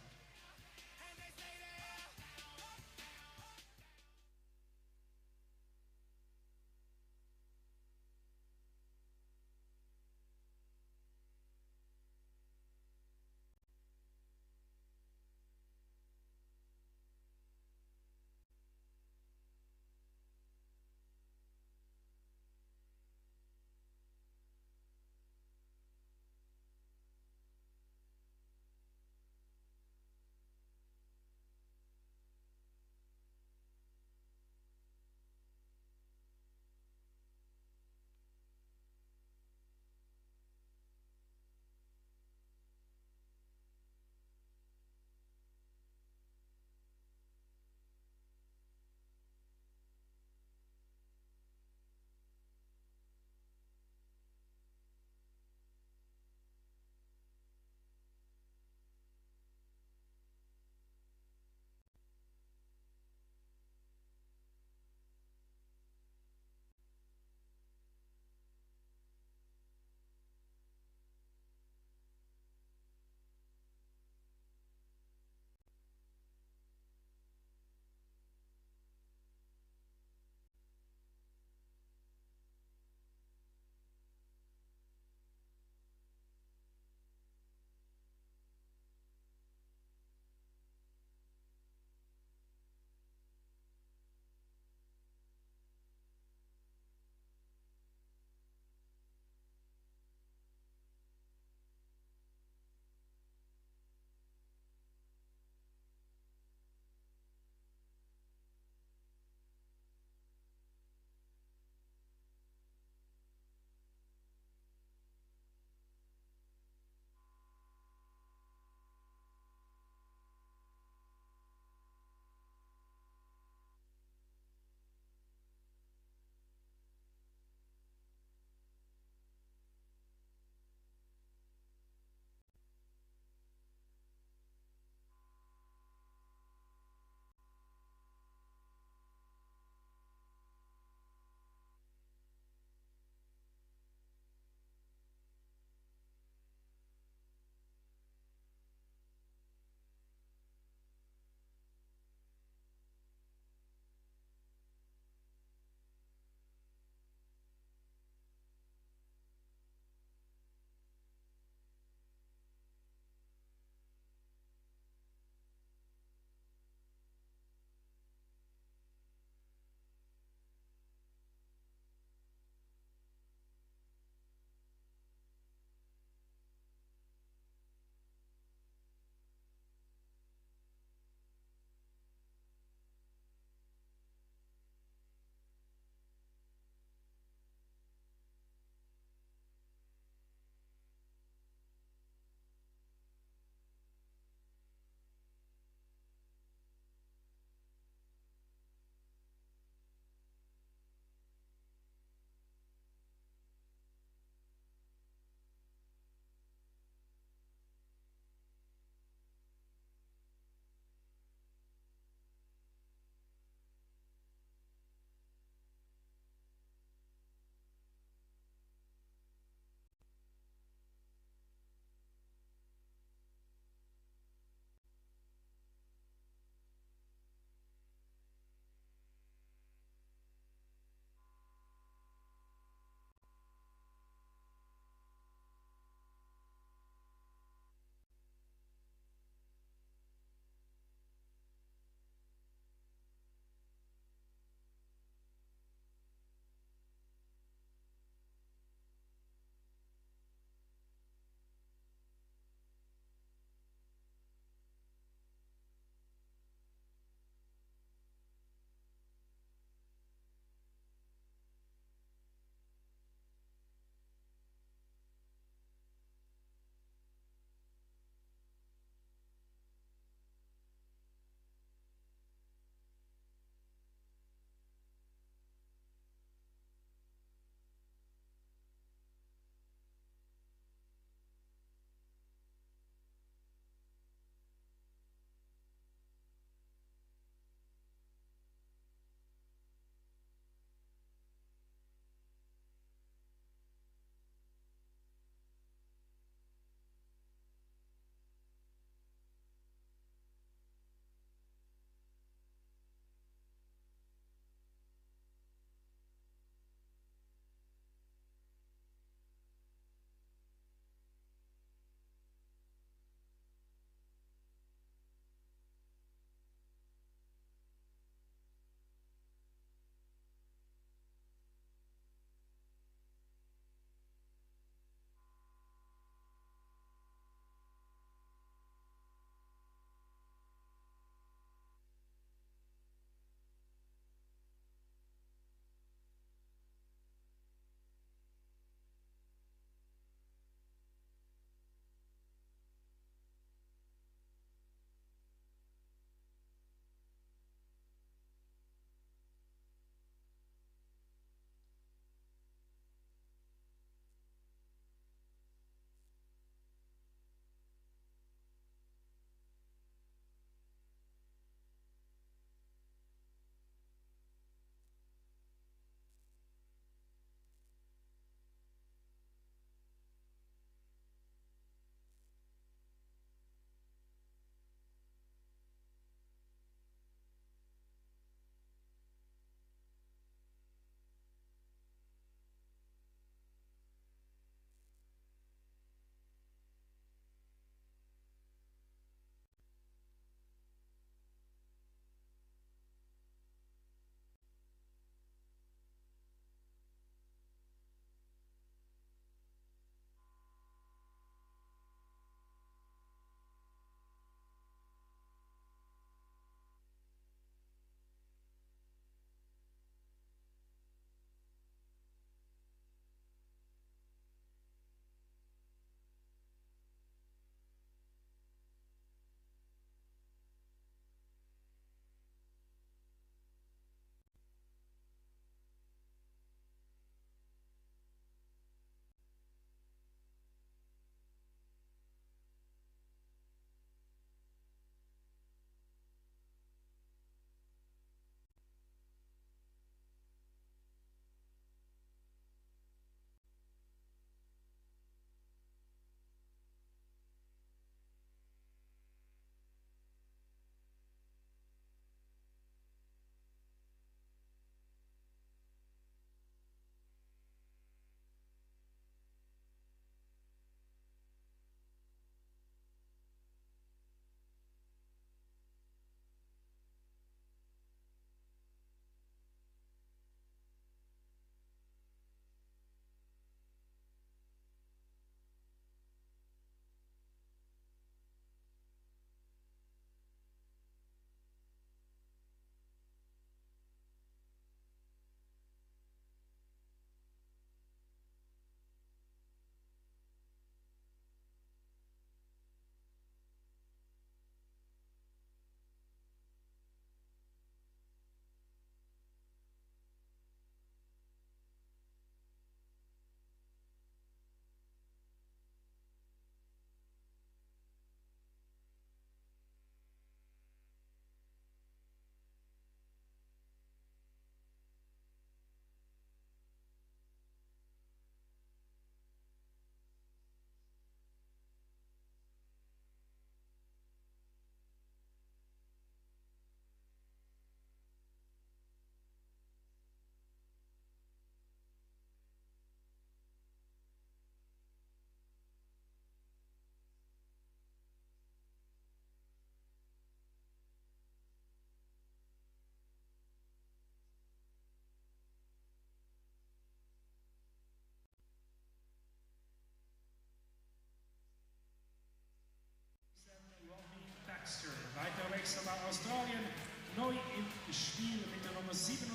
Spiel mit der Nummer 27,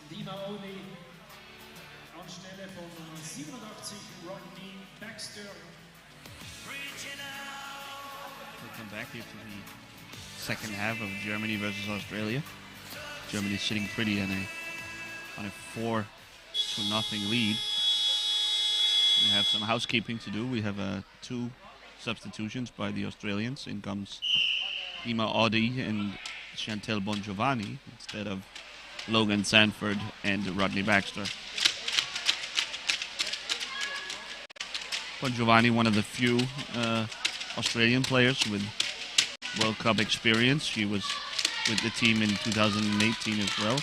Dima Oni, anstelle von Nummer 87, Rodney Baxter. We'll come back here to the second half of Germany versus Australia. Germany sitting pretty on a 4-0 lead. We have some housekeeping to do. We have 2 substitutions by the Australians. In comes Ima Audi and Chantel Bongiovanni instead of Logan Sanford and Rodney Baxter. Bongiovanni, one of the few Australian players with World Cup experience. She was with the team in 2018 as well,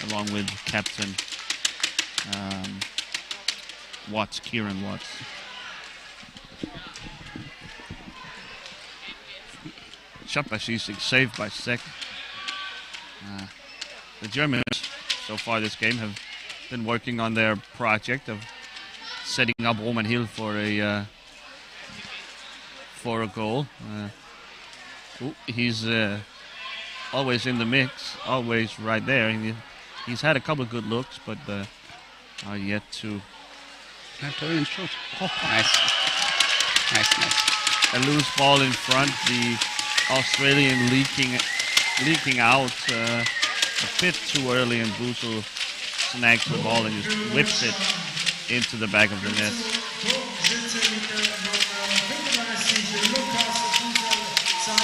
along with Captain Watts, Kieran Watts. Shot by Sisik, saved by Sek. The Germans, so far this game, have been working on their project of setting up Roman Hill for a goal. He's always in the mix, always right there. He's had a couple of good looks, but are yet to. Turn shoot. Oh, nice. A loose ball in front. The Australian leaking out a bit too early, and Busel snags the ball and just whips it into the back of the net.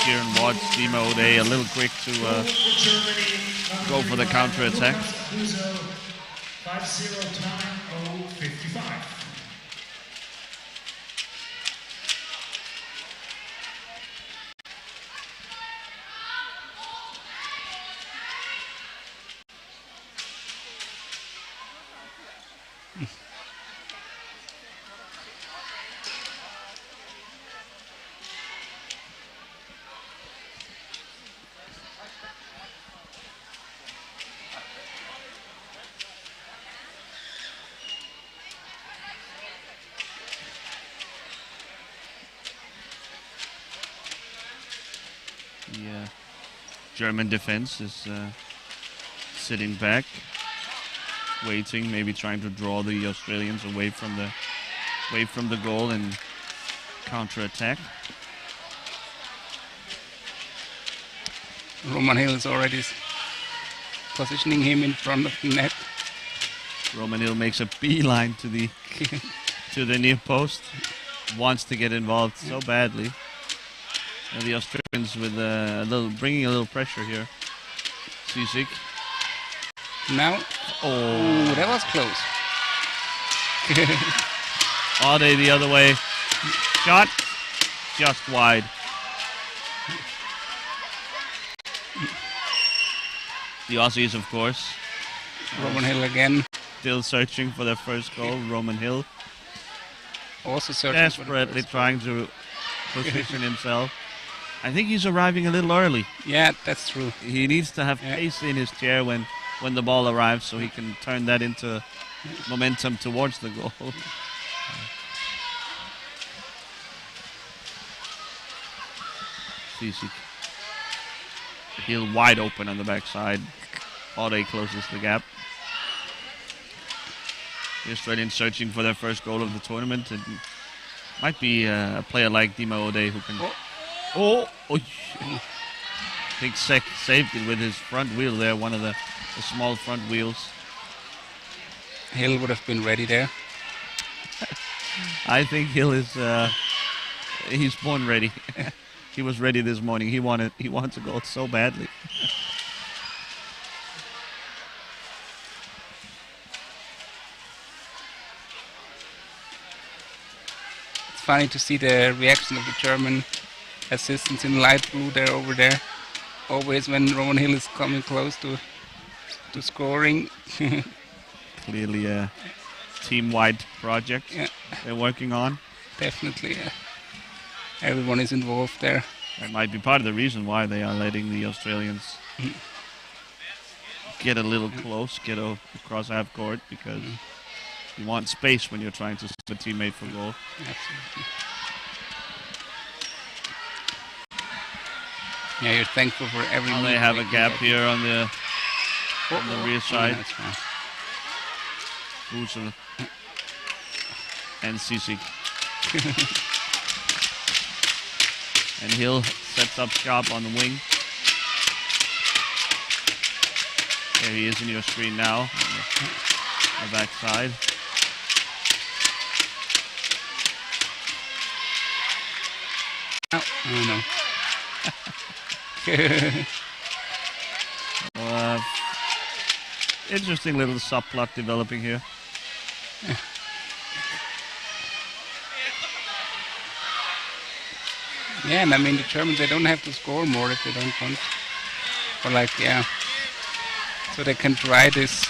Kieran Watts, Dima O'Day a little quick to go for the counter attack. 5-0 time, 0:55. The German defense is sitting back, waiting, maybe trying to draw the Australians away from the goal and counter attack. Roman Hill is already positioning him in front of the net. Roman Hill makes a beeline to the near post, wants to get involved so badly. And the Australians with bringing a little pressure here. Sisik. Now, oh, that was close. Ade the other way. Shot just wide. The Aussies, of course. Roman Hill again. Still searching for their first goal. Roman Hill. Also searching desperately trying to position himself. I think he's arriving a little early. Yeah, that's true. He needs to have pace in his chair when the ball arrives, so he can turn that into momentum towards the goal. Sisik. Hill wide open on the backside. Ade closes the gap. The Australians searching for their first goal of the tournament. It might be a player like Dima O'Day who can. I think Sek saved it with his front wheel there, one of the small front wheels. Hill would have been ready there. I think Hill is he's born ready. He was ready this morning. He wants a goal so badly. It's funny to see the reaction of the German assistants in light blue there over there. Always when Roman Hill is coming close to scoring. Clearly a team-wide project they're working on. Definitely. Everyone is involved there. That might be part of the reason why they are letting the Australians get a little close, get across half court, because you want space when you're trying to save a teammate for goal. Absolutely. Yeah, you're thankful for every. Now they have a gap here on the rear side. That's fine. Busel and Sisik. And Hill sets up sharp on the wing. There he is in your screen now, on the back side. Oh no. Interesting little subplot developing here. Yeah, and I mean the Germans, they don't have to score more if they don't want. Or like, yeah. So they can try this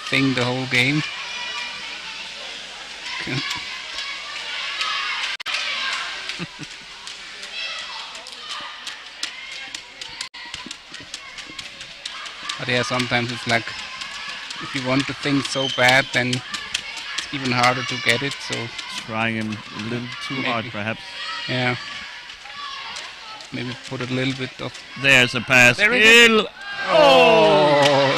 thing the whole game. But yeah, sometimes it's like, if you want the thing so bad, then it's even harder to get it, so... Trying him a little too hard, perhaps. Yeah. Maybe put a little bit of... There's a pass. There Hill! Oh!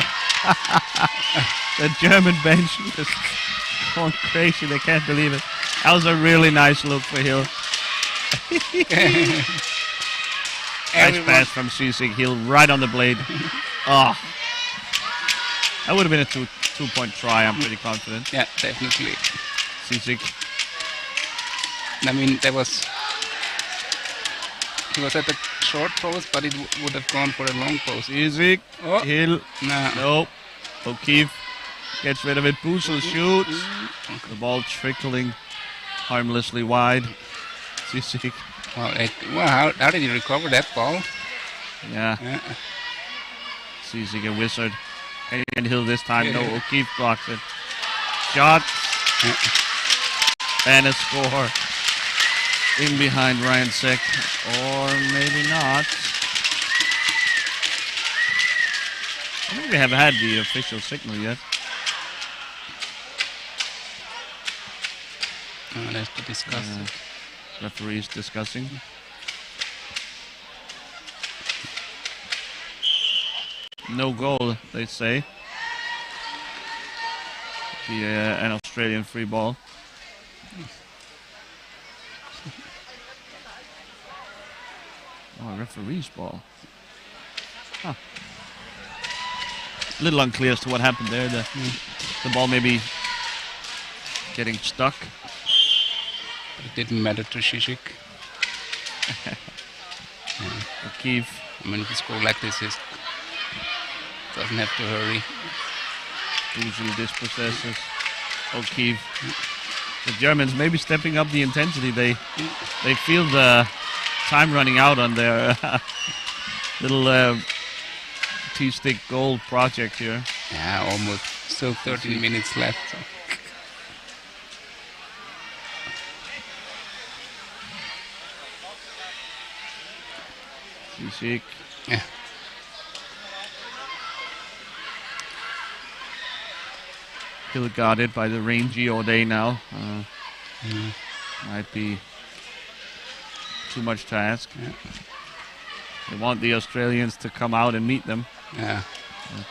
The German bench is going crazy. They can't believe it. That was a really nice look for Hill. Nice pass from Sisik. Hill right on the blade. Oh. That would have been a two-point try, I'm pretty confident. Yeah, definitely. Sisik. I mean, he was at the short post, but it would have gone for a long post. Sisik. Oh. Hill. Nah. Nope. O'Keefe gets rid of it. Busel shoots. The ball trickling harmlessly wide. Sisik. Well, how did he recover that ball? Yeah. Sisik a wizard. And Hill this time. No, O'Keefe blocks it. Shot. And a score. In behind Ryan Seck. Or maybe not. I think we haven't had the official signal yet. Let's discuss it. Referees discussing. No goal, they say. An Australian free ball. Oh, referee's ball. Huh. A little unclear as to what happened there. The ball maybe getting stuck. It didn't matter to Sisik. O'Keefe. I mean, if you score like this, it doesn't have to hurry. Busel dispossesses. O'Keefe. The Germans maybe stepping up the intensity. They feel the time running out on their little T-stick goal project here. Yeah, almost. Still 13 minutes left. So. Sisik. Yeah. Hill guarded by the rangy O'Day now. Might be too much to ask. Yeah. They want the Australians to come out and meet them. Yeah. But,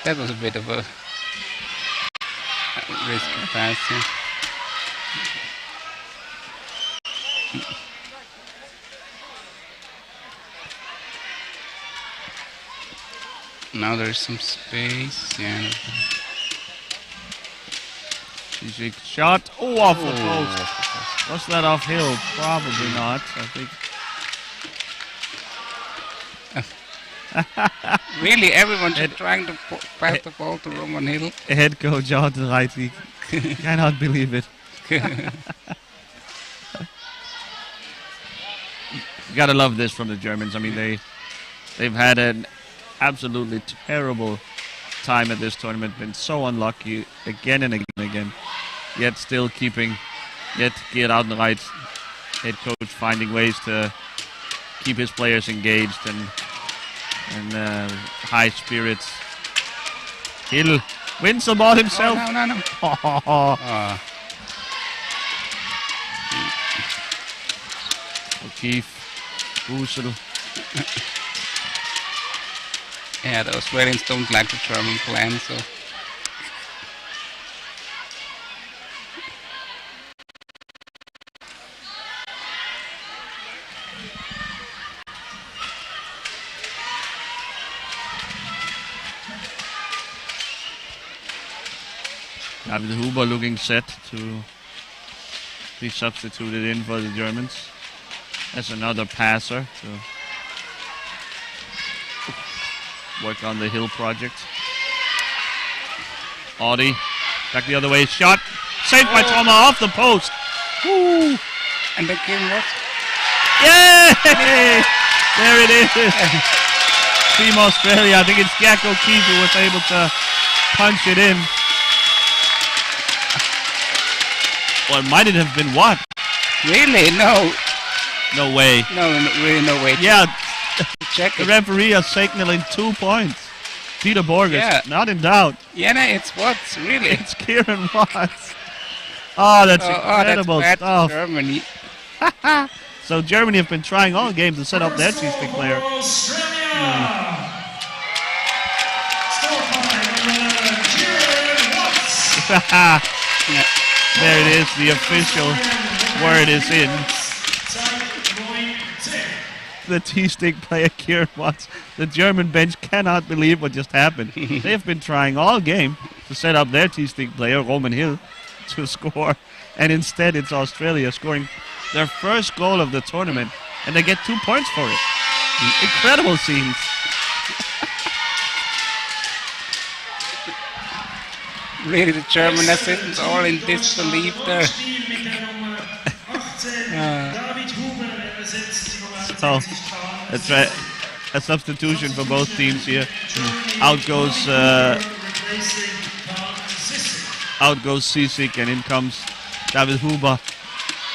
that was a bit of a risky pass. Yeah. Now there's some space. Yeah. Sisik shot. Oh, off the post. Was that off Hill? Probably not. I think. Really, everyone's trying to pass the ball to Roman Hill. Head coach out the right. He cannot believe it. You gotta love this from the Germans. I mean, they've had an absolutely terrible time at this tournament. Been so unlucky again and again and again. Yet still keeping. Yet Geert Oudenreit, head coach, finding ways to keep his players engaged and high spirits. Hill wins the ball himself. Oh, no. O'Keefe, Busel, Yeah, the Australians don't like the German plan, so. David Huber looking set to be substituted in for the Germans as another passer to work on the Hill project. Audi, back the other way, shot, saved by Toma off the post. Woo! And the game was? Yay! There it is. Team Australia, I think it's Jack O'Keefe who was able to punch it in. Or might it have been what? Really? No. No way. No, really no way. Yeah, Check the it. referee is signaling 2 points. Peter Borges, Yeah. not in doubt. Yeah, no, it's Watts, really. It's Kieran Watts. Oh, that's incredible that's bad stuff. Germany. So Germany have been trying all game to set up their cheesesteak player. Australia. Scorecard, Kieran Watts. Yeah. There it is, the official word is in. The T-stick player Kieran Watts. The German bench cannot believe what just happened. They have been trying all game to set up their T-stick player, Roman Hill, to score. And instead it's Australia scoring their first goal of the tournament. And they get 2 points for it. Incredible scenes. Really, the German assistants all in disbelief there. So that's right. A substitution for both teams here. Out goes Sisik and in comes David Huber.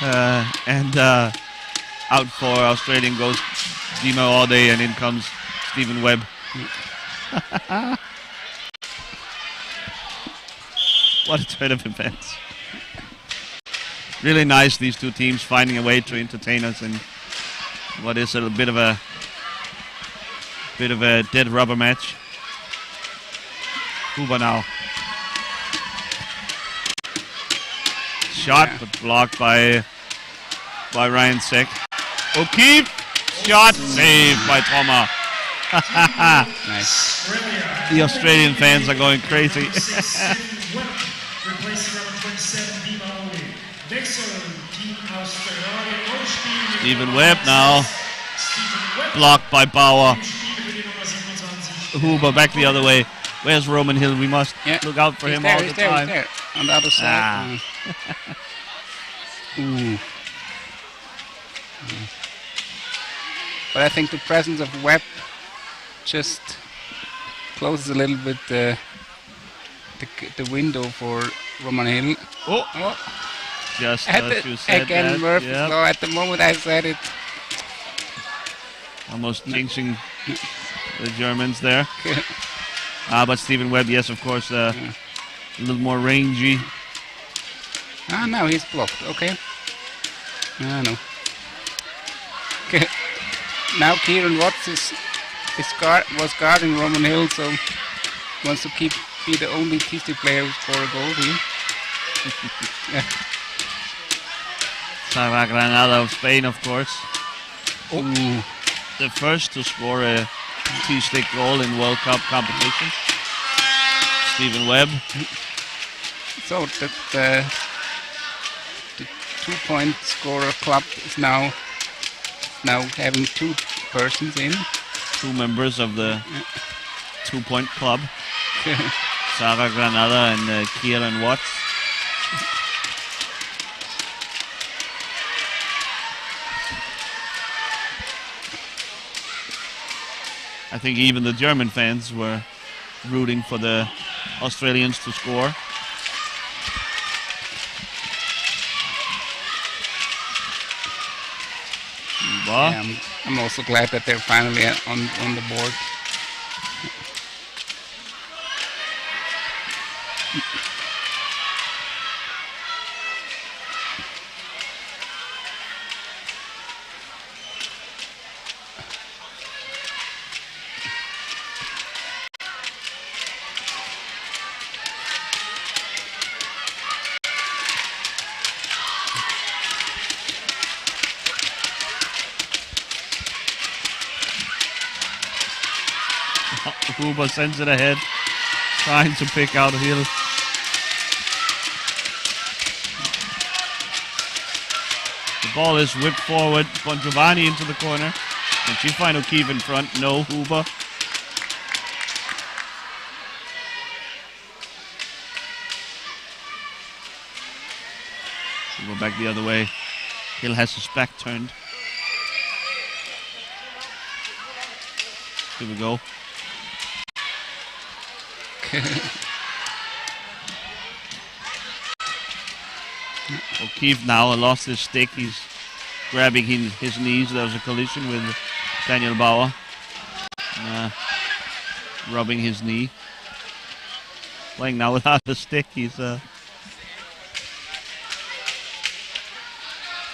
And out for Australian goes Dima Ode and in comes Stephen Webb. What a turn of events. Really nice, these two teams finding a way to entertain us in what is a bit of a dead rubber match. Huber now. Shot, but blocked by Ryan Seck. O'Keefe, shot, saved by Toma. Nice. The Australian fans are going crazy. Stephen Webb now. Blocked by Bauer. Huber back the other way. Where's Roman Hill? We must look out for him all the time. He's there, on the other side. Ooh. But I think the presence of Webb just closes a little bit the window for Roman Hill. Oh. Just as you said again, that. Murphy's Yep. Law. At the moment I said it. Almost jinxing the Germans there. But Stephen Webb, yes, of course, a little more rangy. Now he's blocked. Okay. No. Okay. Now Kieran Watts was guarding Roman Hill, so wants to be the only TC player who scored a goal here. Yeah. Sara Granada of Spain, of course. Ooh. The first to score a T-stick goal in World Cup competition. Stephen Webb. So the 2-point scorer club is now having 2 persons in. 2 members of the 2-point club. Sara Granada and Kieran Watts. I think even the German fans were rooting for the Australians to score. Yeah, I'm also glad that they're finally on the board. Huber sends it ahead, trying to pick out Hill. The ball is whipped forward. Bon Giovanni into the corner. Can she find O'Keefe in front? No, Huber. Huber back the other way. Hill has his back turned. Here we go. O'Keefe now lost his stick. He's grabbing his knees. There was a collision with Daniel Bauer. Rubbing his knee. Playing now without a stick. He's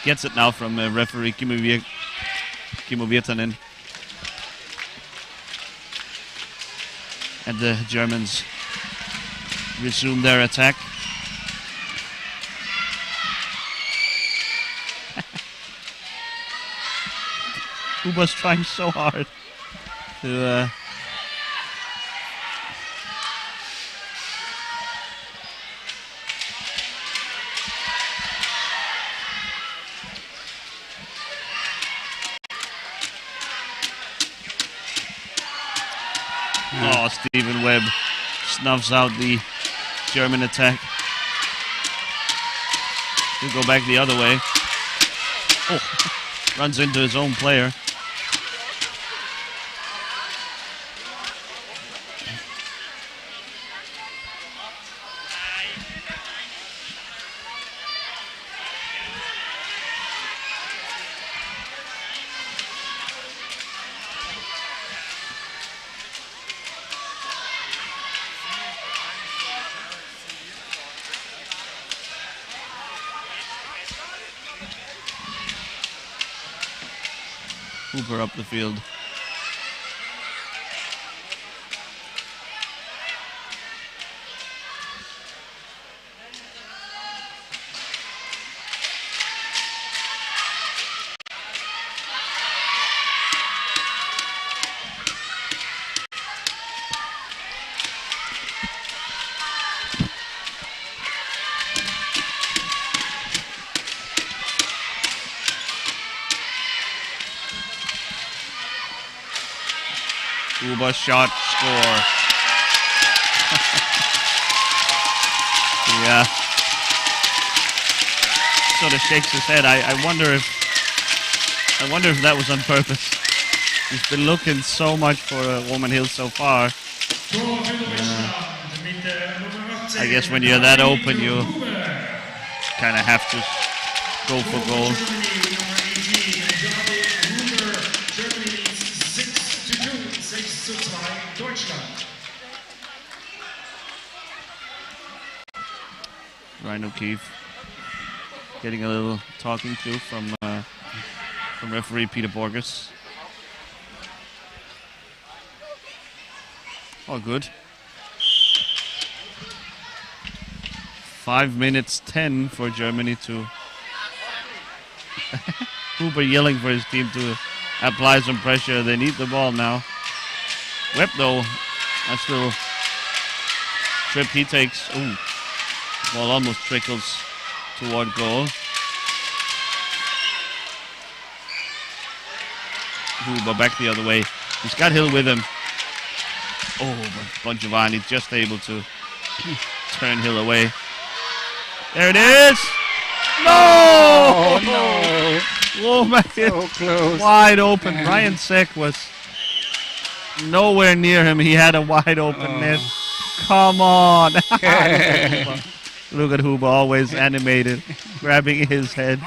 gets it now from referee Kimmo Virtanen. And the Germans resume their attack. Huber's trying so hard to Stephen Webb snuffs out the German attack. He'll go back the other way. Oh, runs into his own player. Hooper up the field. Huber shot, score. Yeah. Sort of shakes his head. I wonder if that was on purpose. He's been looking so much for Roman Hill so far. I guess when you're that open, you kind of have to go for goal. Ryan O'Keefe getting a little talking to from referee Peter Borges. All good. 5 minutes 10 for Germany to Huber yelling for his team to apply some pressure. They need the ball now. Webb though, that's little trip he takes. Ooh. Ball almost trickles toward goal. Huber back the other way. He's got Hill with him. Oh, but Bon Giovanni just able to turn Hill away. There it is! No! Oh, no! Oh, man. So close. Wide open. Ryan Seck was nowhere near him. He had a wide open net. Come on! Look at Huber, always animated, grabbing his head.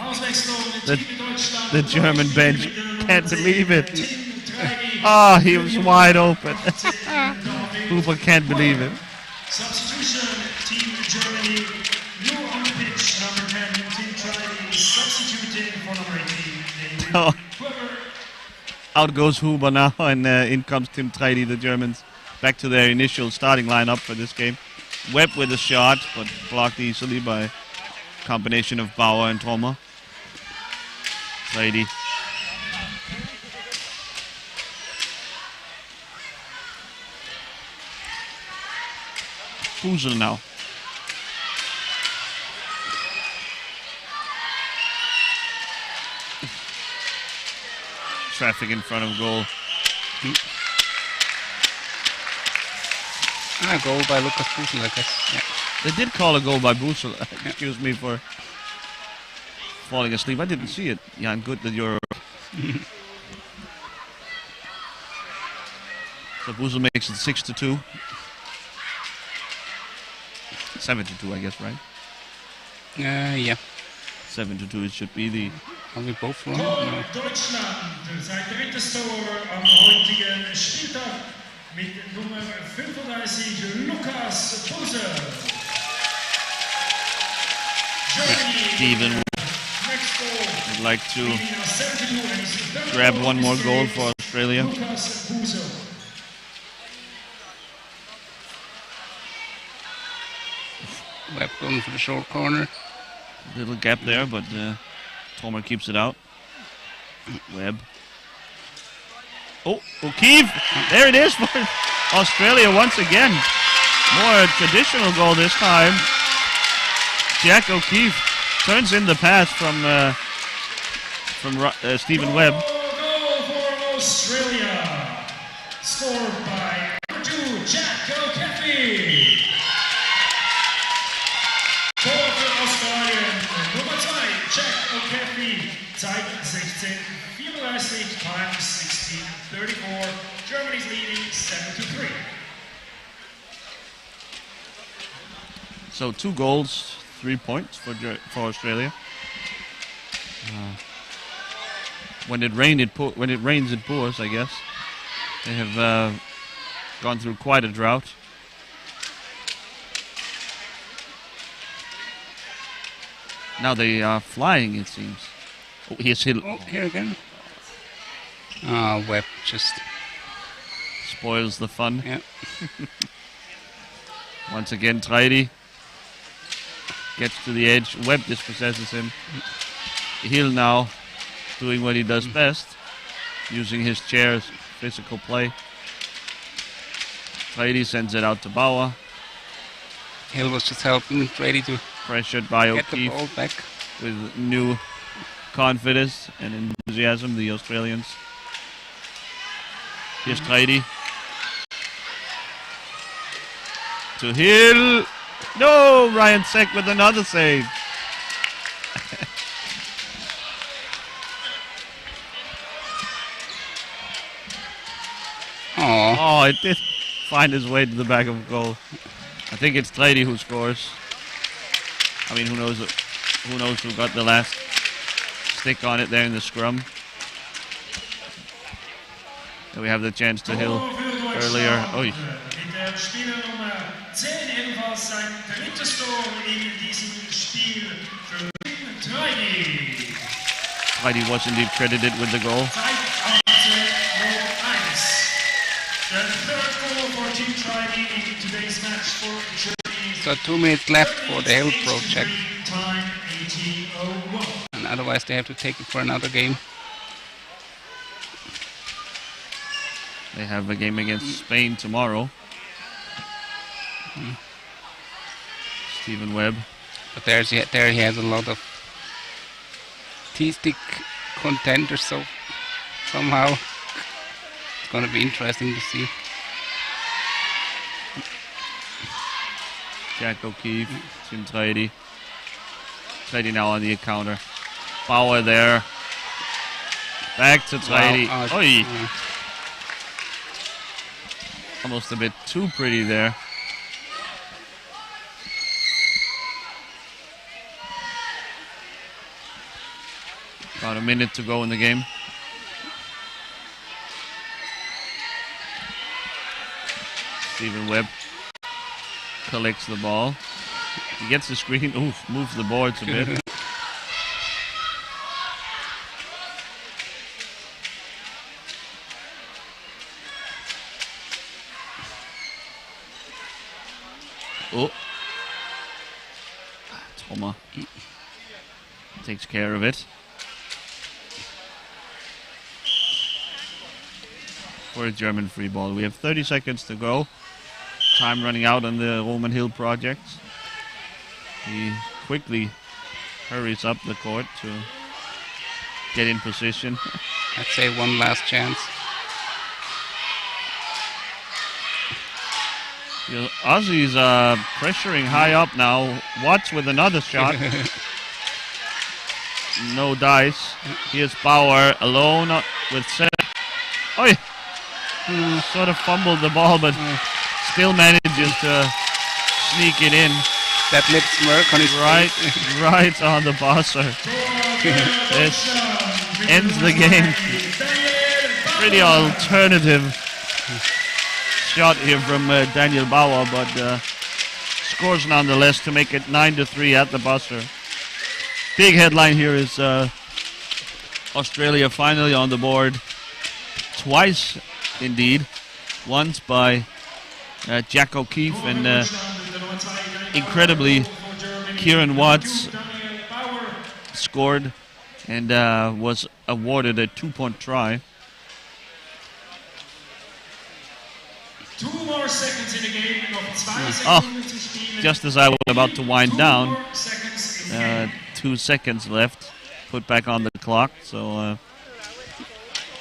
The German bench can't believe it. Oh, he was wide open. Huber can't believe it. Substitution, Team Germany. New on the pitch, number 10, Team Trinity, substituting for number 18. Oh. Out goes Huber now, and in comes Tim Treidi, the Germans, back to their initial starting lineup for this game. Webb with a shot, but blocked easily by a combination of Bauer and Trommer. Treidi. Puzel now. Traffic in front of goal. A goal by Lucas Puzel, I guess. Yeah. They did call a goal by Puzel. Excuse me for falling asleep. I didn't see it. Yeah, I'm good that you're... So Puzel makes it 6-2. 7-2, I guess, right? Yeah. 7-2, it should be the... Are we both wrong? Tor No. Deutschland, sein drittes Tor am heutigen Spieltag mit Nummer 35, Lukas Puzel. Germany, Steven next goal. would like to Leading now 7-2, and his third grab goal one of more this goal game, for Australia. Lukas Puzel. Webb going for the short corner. Little gap there, but Tomer keeps it out. Webb. Oh, O'Keefe! There it is for Australia once again. More traditional goal this time. Jack O'Keefe turns in the pass from Stephen Webb. Goal for Australia. Scored by number 2, Jack O'Keefe. Tor für Australien, Nummer 2, Jack O'Keefe, Zeit 16:34, time 16:34. Germany's leading 7-3. So 2 goals, 3 points for Australia. When it rains, it pours, I guess. They have gone through quite a drought. Now they are flying, it seems. Oh, here's Hill. Oh, here again. Webb just... Spoils the fun. Yeah. Once again, Treidi gets to the edge. Webb dispossesses him. Hill now doing what he does best, using his chair's physical play. Treidi sends it out to Bauer. Hill was just helping Brady to Pressured by get the O'Keefe ball back. with new confidence and enthusiasm, the Australians. Here's Treidi. To Hill. No, Ryan Seck with another save. Oh, it did find his way to the back of goal. I think it's Treidi who scores. I mean, who knows who got the last stick on it there in the scrum. And we have the chance to Hill earlier. Oh, Mit der Spieler Nummer 10 ebenfalls sein drittes Tor in diesem Spiel für Treidi. Treidi was indeed credited with the goal. Zeit 18:01. The third goal for Team Treidi in today's match for Germany. So 2 minutes left for the Hill project. Time 18:01. And otherwise they have to take it for another game. They have a game against Spain tomorrow. Stephen Webb. But there he has a lot of T-stick contenders, so somehow it's going to be interesting to see. Jack O'Keefe, Tim Treidi. Treidi now on the counter. Bauer there. Back to Treidi. Wow, Oi. Almost a bit too pretty there. About a minute to go in the game. Stephen Webb collects the ball. He gets the screen. Oof, moves the boards a bit. Oh. Tomer takes care of it. For a German free ball. We have 30 seconds to go. time running out on the Roman Hill projects. He quickly hurries up the court to get in position. I'd say one last chance. The Aussies are pressuring high up now. Watts with another shot. No dice. Here's Bauer alone with set. Oh, yeah. Sort of fumbled the ball, but still manages to sneak it in. That lip smirk on his face. Right on the buzzer. This ends the game. Pretty alternative shot here from Daniel Bauer, but scores nonetheless to make it 9-3 at the buzzer. Big headline here is Australia finally on the board. Twice, indeed. Once by Jack O'Keefe and incredibly Kieran Watts scored and was awarded a 2-point try. 2 more seconds in the game. Just as I was about to wind down, 2 more seconds in the game. 2 seconds left. Put back on the clock. So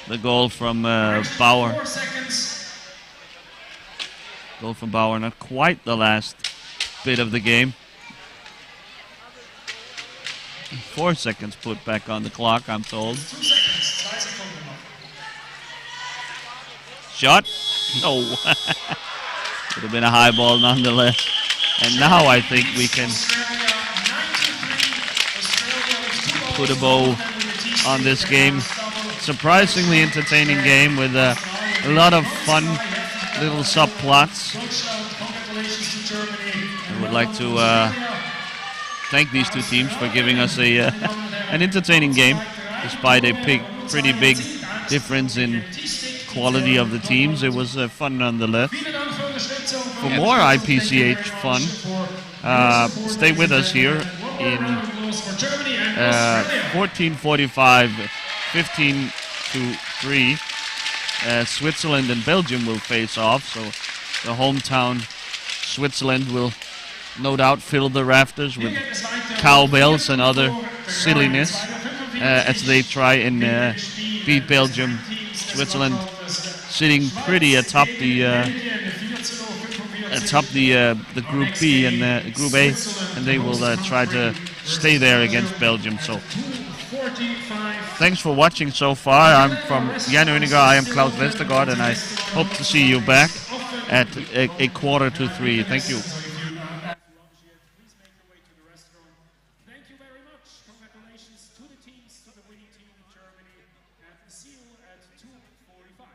the goal from Bauer. 4 seconds. Goal from Bauer, not quite the last bit of the game. 4 seconds put back on the clock, I'm told. 2 seconds. 2 Sekunden noch. Shot. No. Would have been a high ball nonetheless. And now I think we can put a bow on this game. Surprisingly entertaining game with a lot of fun little subplots. I would like to thank these two teams for giving us an entertaining game, despite a pretty big difference in quality of the teams. It was fun nonetheless. For more IPCH fun, stay with us here in 14:45, 15-3. Switzerland and Belgium will face off, so the hometown Switzerland will no doubt fill the rafters with cowbells and other silliness as they try and beat Belgium. Switzerland sitting pretty atop the Group B and Group A, and they will try to stay there against Belgium. So thanks for watching so far. I'm from Jan Öniger. I am Klaus Westergaard, and I hope to see you back at a 2:45. Thank you. Thank you very much. Congratulations to the teams, to the winning team of Germany, and see you at 2:45.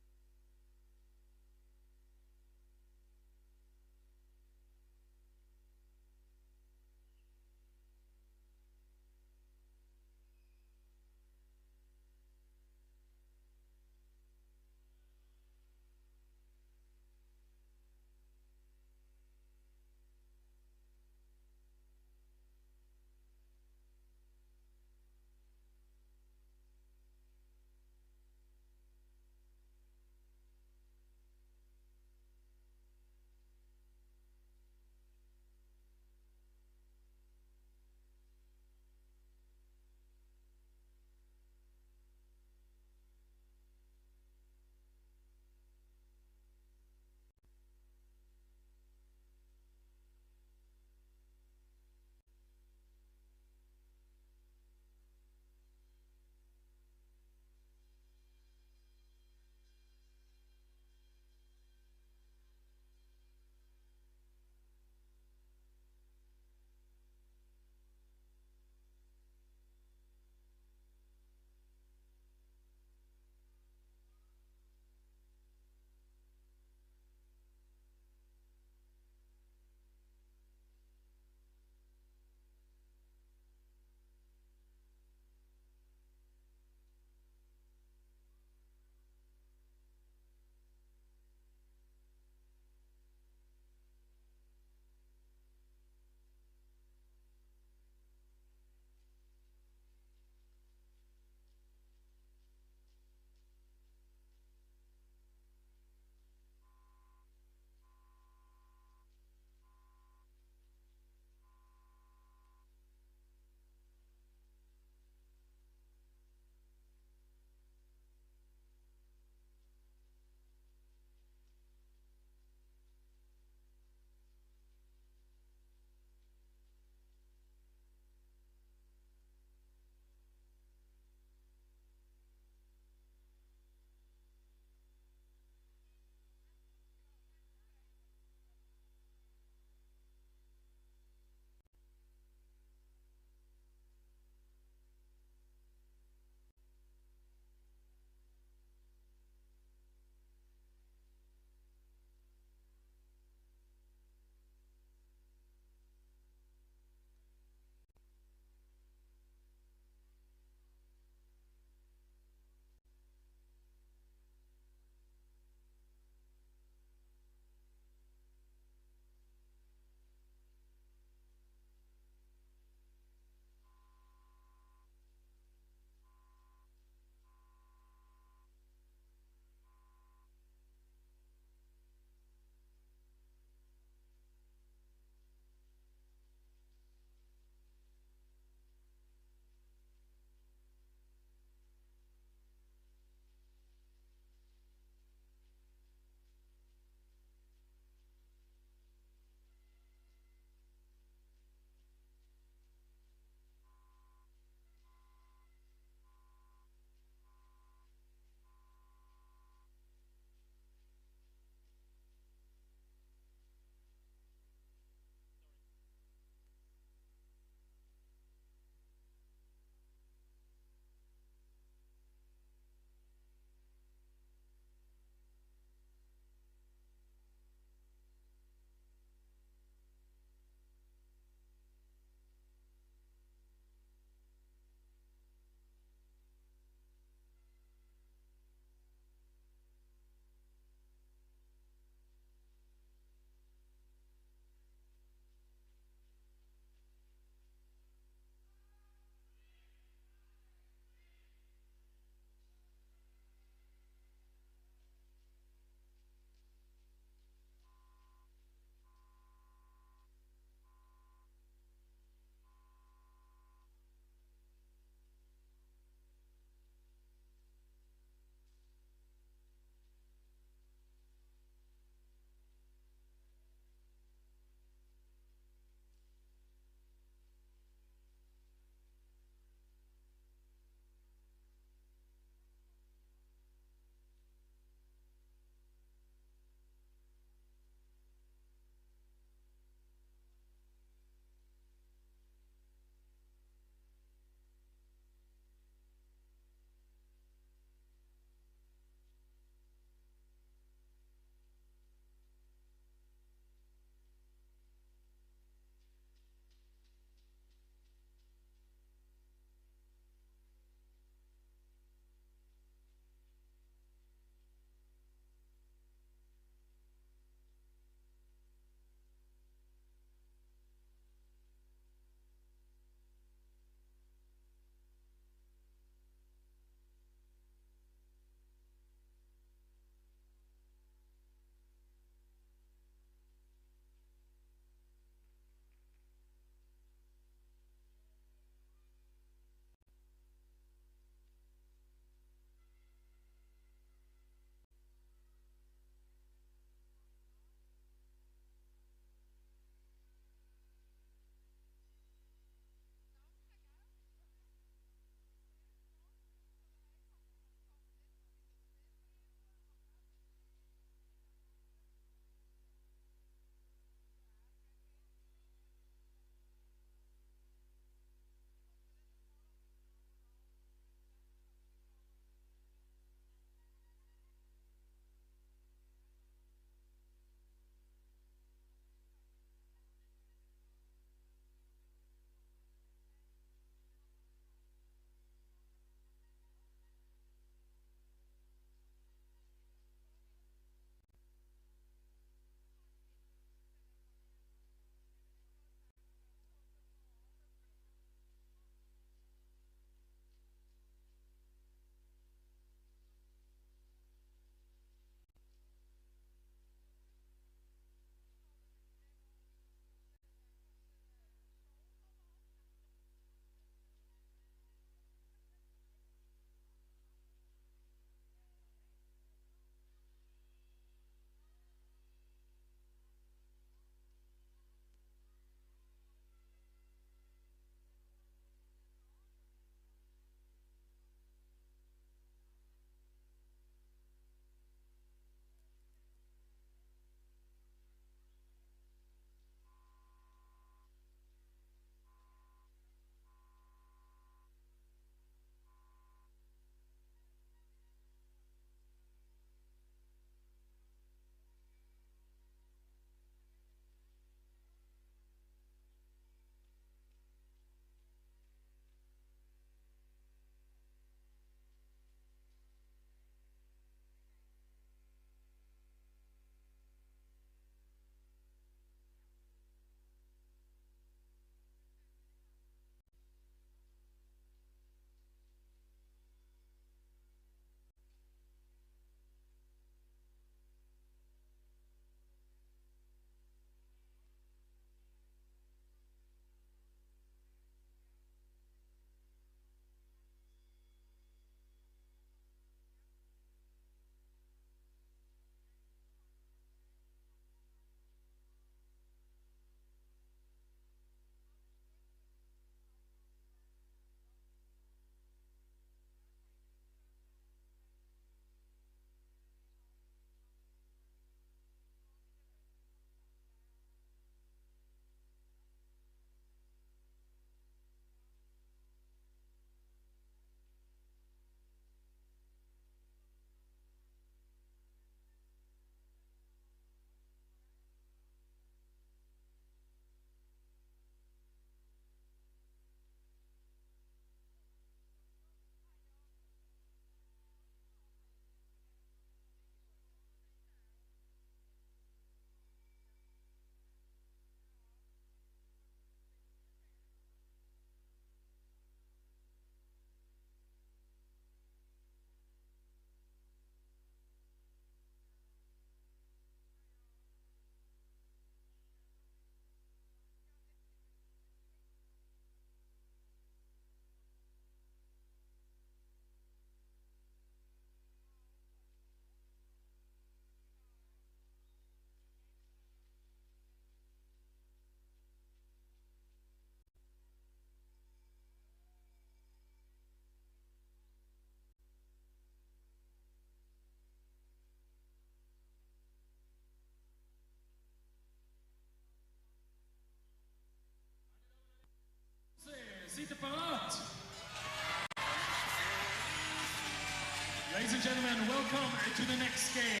and gentlemen, welcome to the next game.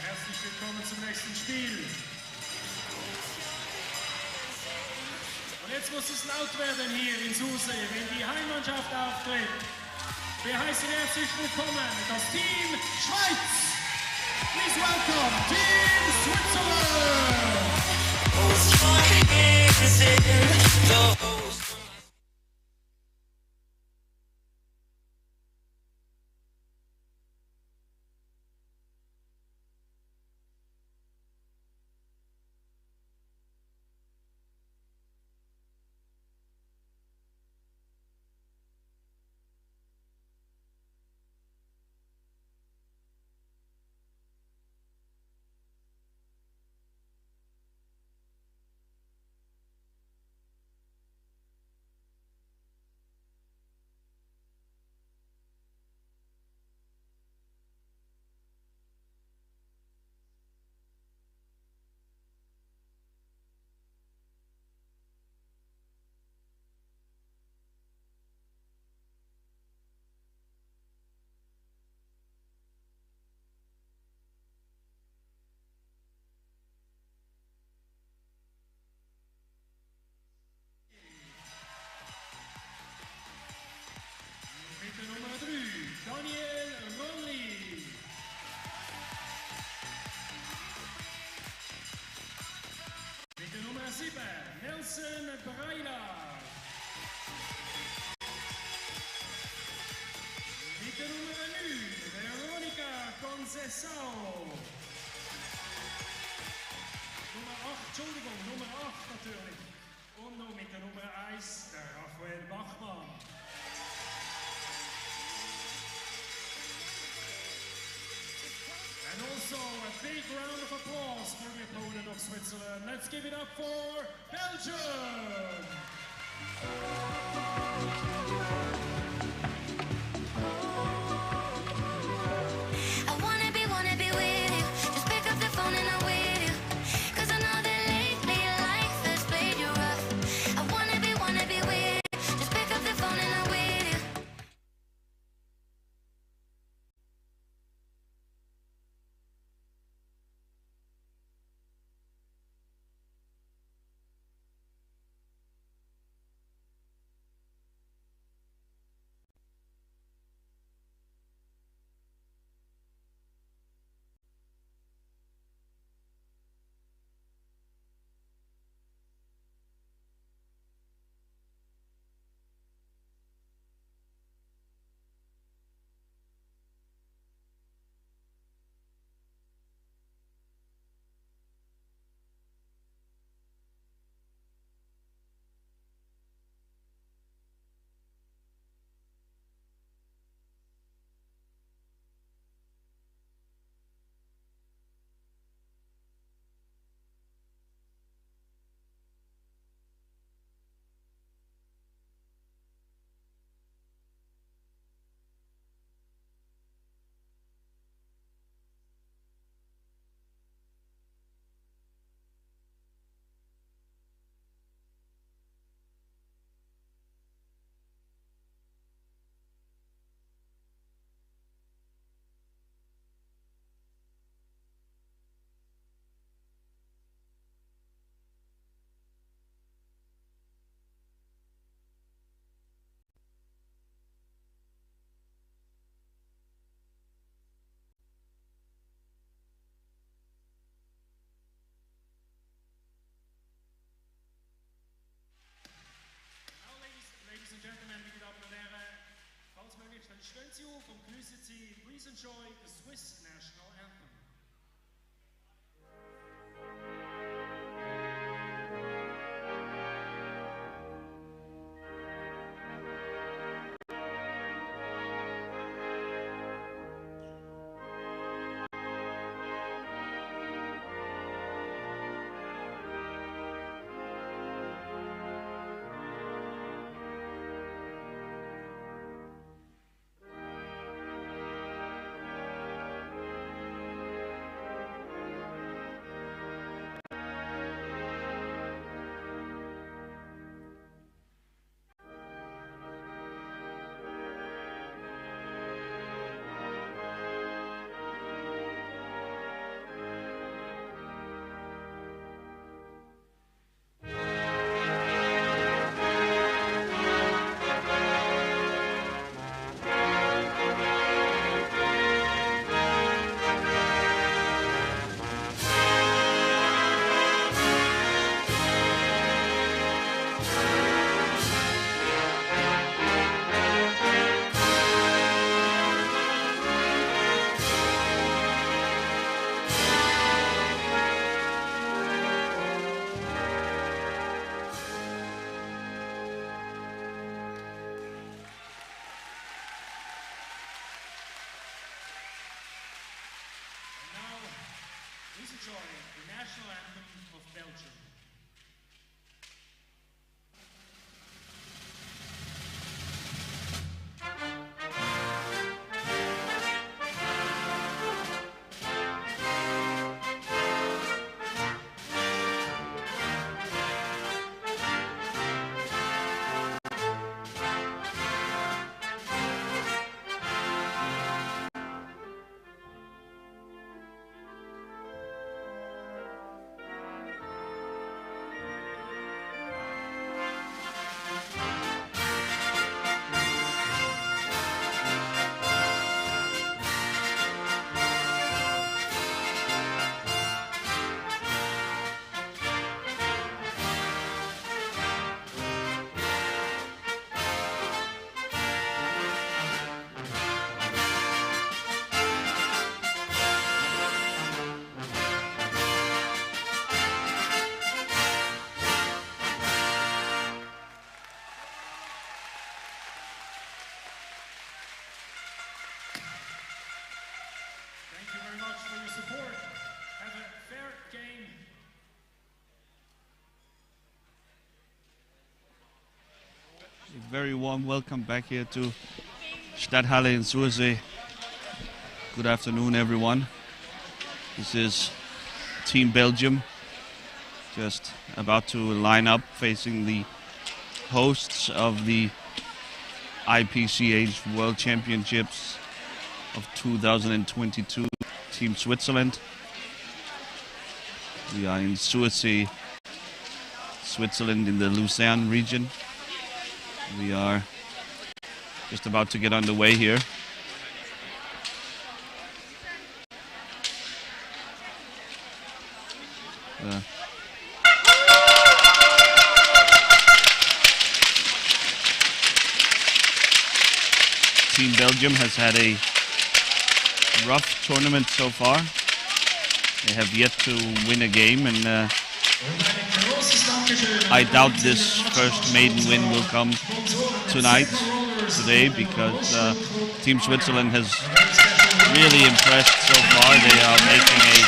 Herzlich willkommen zum nächsten Spiel. Und jetzt muss es laut werden hier in Susee, wenn die Heimmannschaft auftritt. Wir heißen herzlich willkommen das Team Schweiz. Please welcome Team Switzerland. Nummer 3, Daniel Rolli. Mit der Nummer 7, Nelson Breila. Mit der Nummer 9, Veronica Conceição. Nummer 8 natürlich. Und noch mit der Nummer 1, der Raphael Bachmann. And also a big round of applause for the opponent of Switzerland. Let's give it up for Belgium! I wanna be with you. Just pick up the phone and I'm with you. 'Cause I know that lately life has played you rough. I wanna be with you. Just pick up the phone and I'm with you. Ladies and gentlemen, liebe Damen und Herren, falls möglich, dann stehen Sie auf und genießen Sie, please enjoy the Swiss National Anthem. enjoy the national anthem of Belgium. Thank you very much for your support. Have a fair game. A very warm welcome back here to Stadthalle in Sursee. Good afternoon, everyone. This is Team Belgium, just about to line up facing the hosts of the IPCH World Championships of 2022, Team Switzerland. We are in Sursee, Switzerland, in the Lucerne region. We are just about to get underway here. Team Belgium has had a rough tournament so far. They have yet to win a game, and I doubt this first maiden win will come today, because Team Switzerland has really impressed so far. They are making a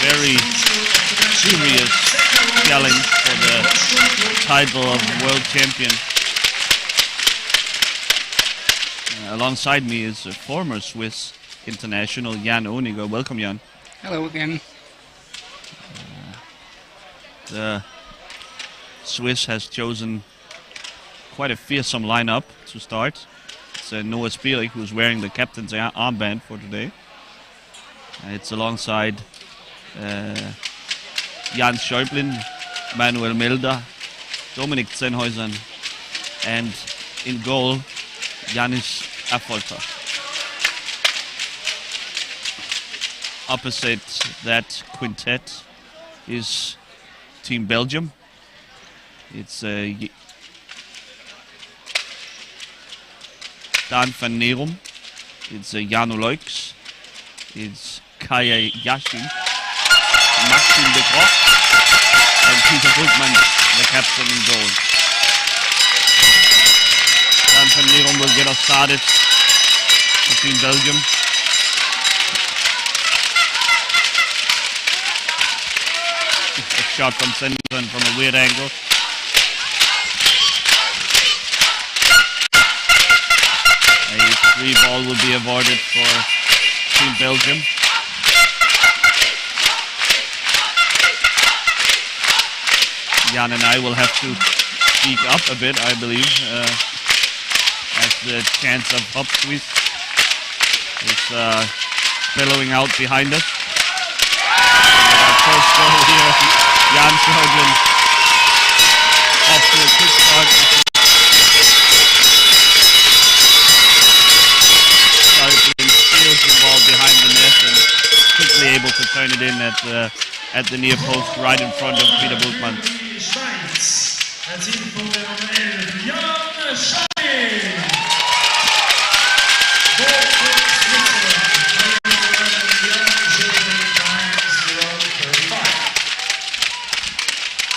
very serious challenge for the title of world champion. Alongside me is a former Swiss international, Jan Oniger. Welcome, Jan. Hello again. The Swiss has chosen quite a fearsome lineup to start. It's Noah Spierig, who's wearing the captain's armband for today. It's alongside Jan Schäublin, Manuel Melder, Dominik Zenhäusern, and in goal, Janis Affolter. Opposite that quintet is Team Belgium. It's Dan van Nerum. It's Jano Leux. It's Kaya Yashin, Maxim de Groff, and Peter Bultmann, the captain in goal. Dan van Nerum will get us started for Team Belgium. A shot from center and from a weird angle. A free ball will be avoided for Team Belgium. Jan and I will have to speak up a bit, I believe, as the chance of Hop Swiss is billowing out behind us. First goal here, Jan Schäublin off to a quick start. Schäublin steals the ball behind the net and quickly able to turn it in at the near post right in front of Peter Bultmann.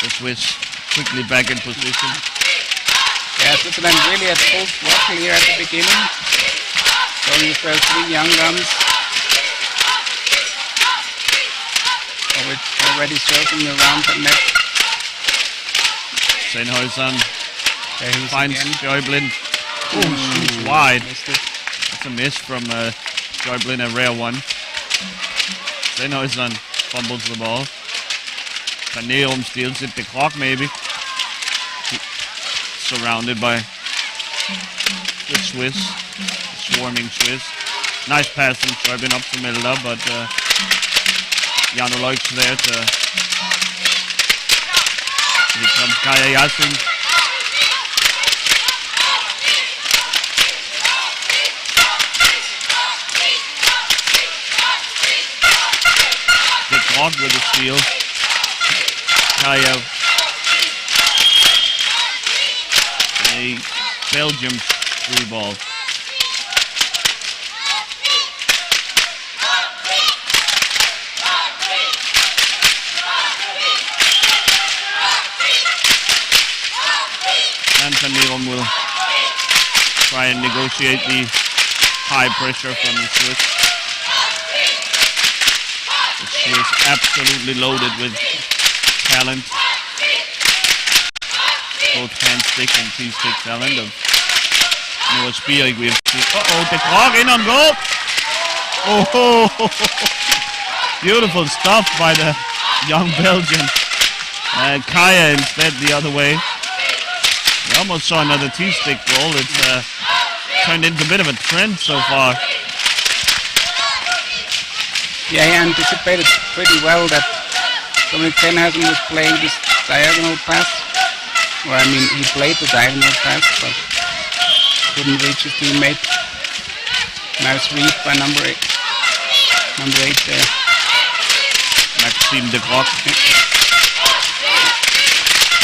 The Swiss quickly back in position. Yeah, Switzerland really at full throttle here at the beginning. Showing the first three young guns. already circling around the net. Sennhuysen There he is finds again. Schäublin. Oh, shoots wide. Missed it. That's a miss from Schäublin, a rare one. Sennhuysen fumbles the ball. Van Neerum steals it. The clock maybe. Surrounded by the Swiss, swarming Swiss. Nice pass from Schäublin up to Milder, but Jano Leuk's there to... Here comes Kaya Yasin. The clock with the steal. Kaya. A Belgium free ball. And Van Neerum will try and negotiate the high pressure from the Swiss. The Swiss absolutely loaded with talent. Both hand stick and T-stick talent of Noah Spierig. We have seen. The clock in on goal. Oh, beautiful stuff by the young Belgian. Kaya instead the other way. We almost saw another T-stick goal. It's turned into a bit of a trend so far. Yeah, he anticipated pretty well that Dominic Sennhuysen was playing this diagonal pass. Well, I mean, he played the diagonal pass, but couldn't reach his teammate. Nice read by number 8 there. Maxime de Groot.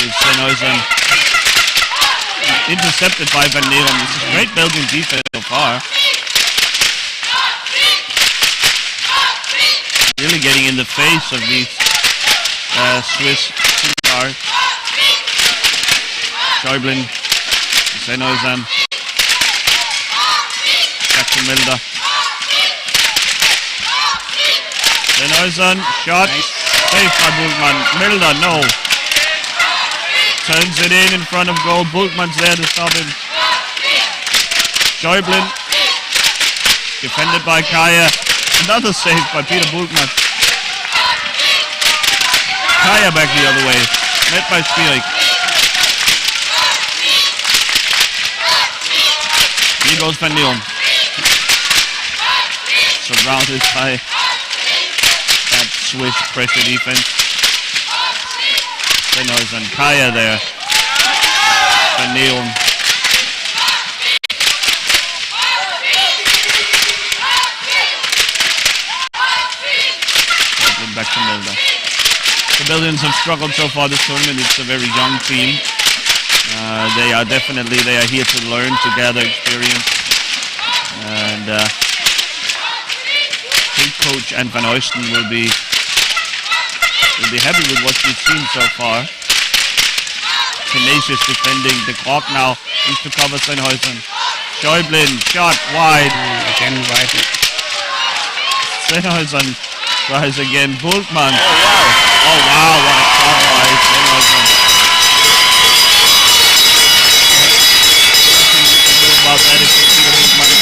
Sennhuysen intercepted by Van Neerum. This is great Belgian defense so far. Really getting in the face of these Swiss stars. Schäublin, Sennhuysen, back to Milder. Sennhuysen, shot, saved by Bultmann. Milder, no. Turns it in front of goal. Bultmann's there to stop him. Schäublin, defended by Kaya. Another save by Peter Bultmann. Kaya back the other way. Met by Spierig. Here goes Van Neerum. Surrounded by that Swiss pressure defense. Sennhuysen, Kaya there. Van Neerum. Back to Milder. The Belgians have struggled so far this tournament. It's a very young team. They are here to learn, to gather experience. And head coach Ant van Oysten will be happy with what we've seen so far. Tenacious defending. The clock now needs to cover Sennhuysen. Schäublin, shot wide. Again, right. Sennhuysen tries again. Bultmann. Oh wow, what a shot by Sennhuysen. About that if Peter Bultmann is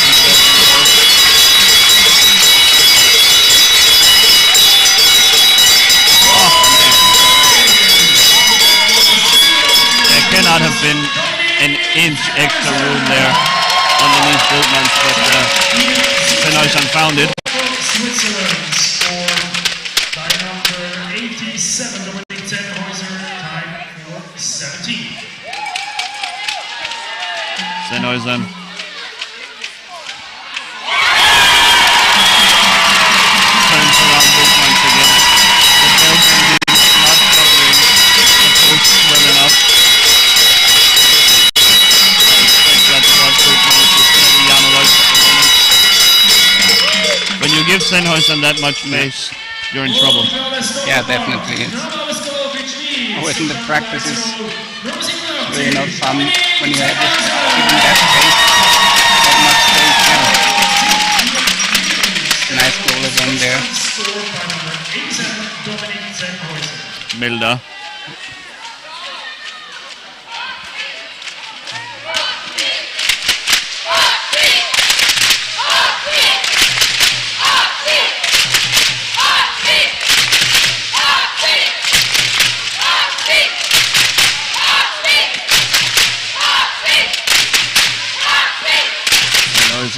There cannot have been an inch extra room there underneath Bultmann, but Sennhuysen found it. Switzerland scored by number 87, Dominic Sennhuysen, tied for 17. Sennhuysen. Turns around Bultmann again. The Belgian team not covering the post well enough. That's what Bultmann is just Jano Leuk at the moment. When you give Sennhuysen that much space, you're in trouble. Yeah, definitely. Always in the practices, it's really not fun when you have given that space, that much space. Yeah. Nice goal again there. Milder.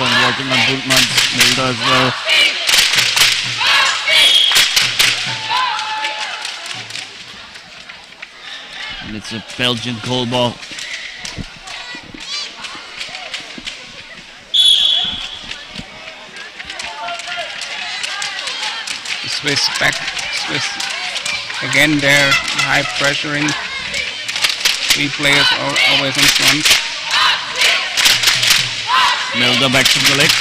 Working on Bultmann's Milder as well. And it's a Belgian goal ball. Swiss again, they're high pressuring. 3 players always in front. Milder back to collect.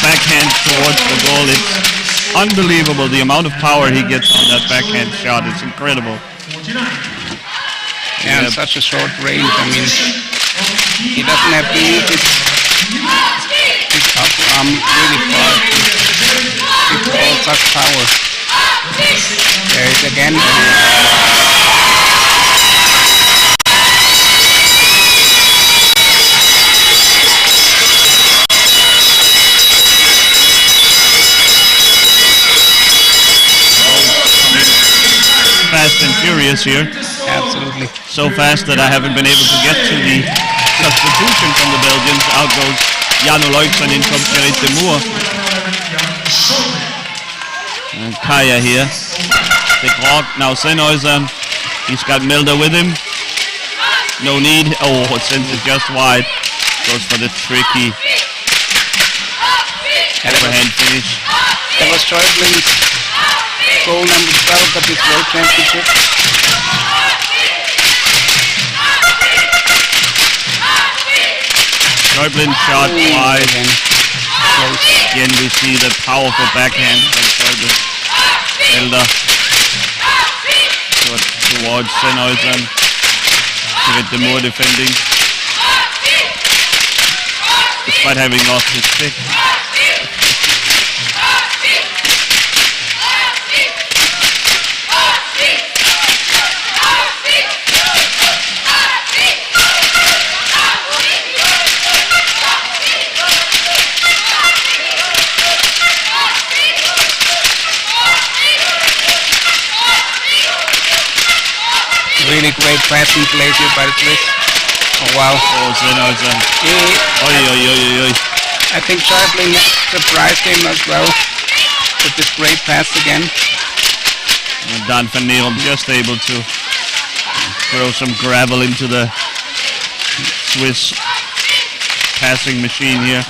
Backhand towards the goal. It's unbelievable the amount of power he gets on that backhand shot. It's incredible. Yeah, such a short range. I mean, he doesn't have to use his upper arm really far. It's all such power. There it is again. Fast and furious here. Absolutely. So fast that I haven't been able to get to the substitution from the Belgians. Out goes Jano Leuks and in comes Gerrit de Moor. And Kaya here. De Groot, now Sennhäuser. He's got Milder with him. No need. Oh, it sends it just wide. Goes for the tricky overhand finish. That was Schäublin's goal number 12 of his World Championship. Schäublin shot wide. Again we see the powerful backhand from Schäublin. Milder towards Sennhäuser. Gerrit de Moor defending. Despite having lost his stick. Really great passing plays here by the Swiss. Oh wow. Oh, Sennhäuser. I think Schäublin surprised him as well with this great pass again. And Dan van Neerum just able to throw some gravel into the Swiss passing machine here.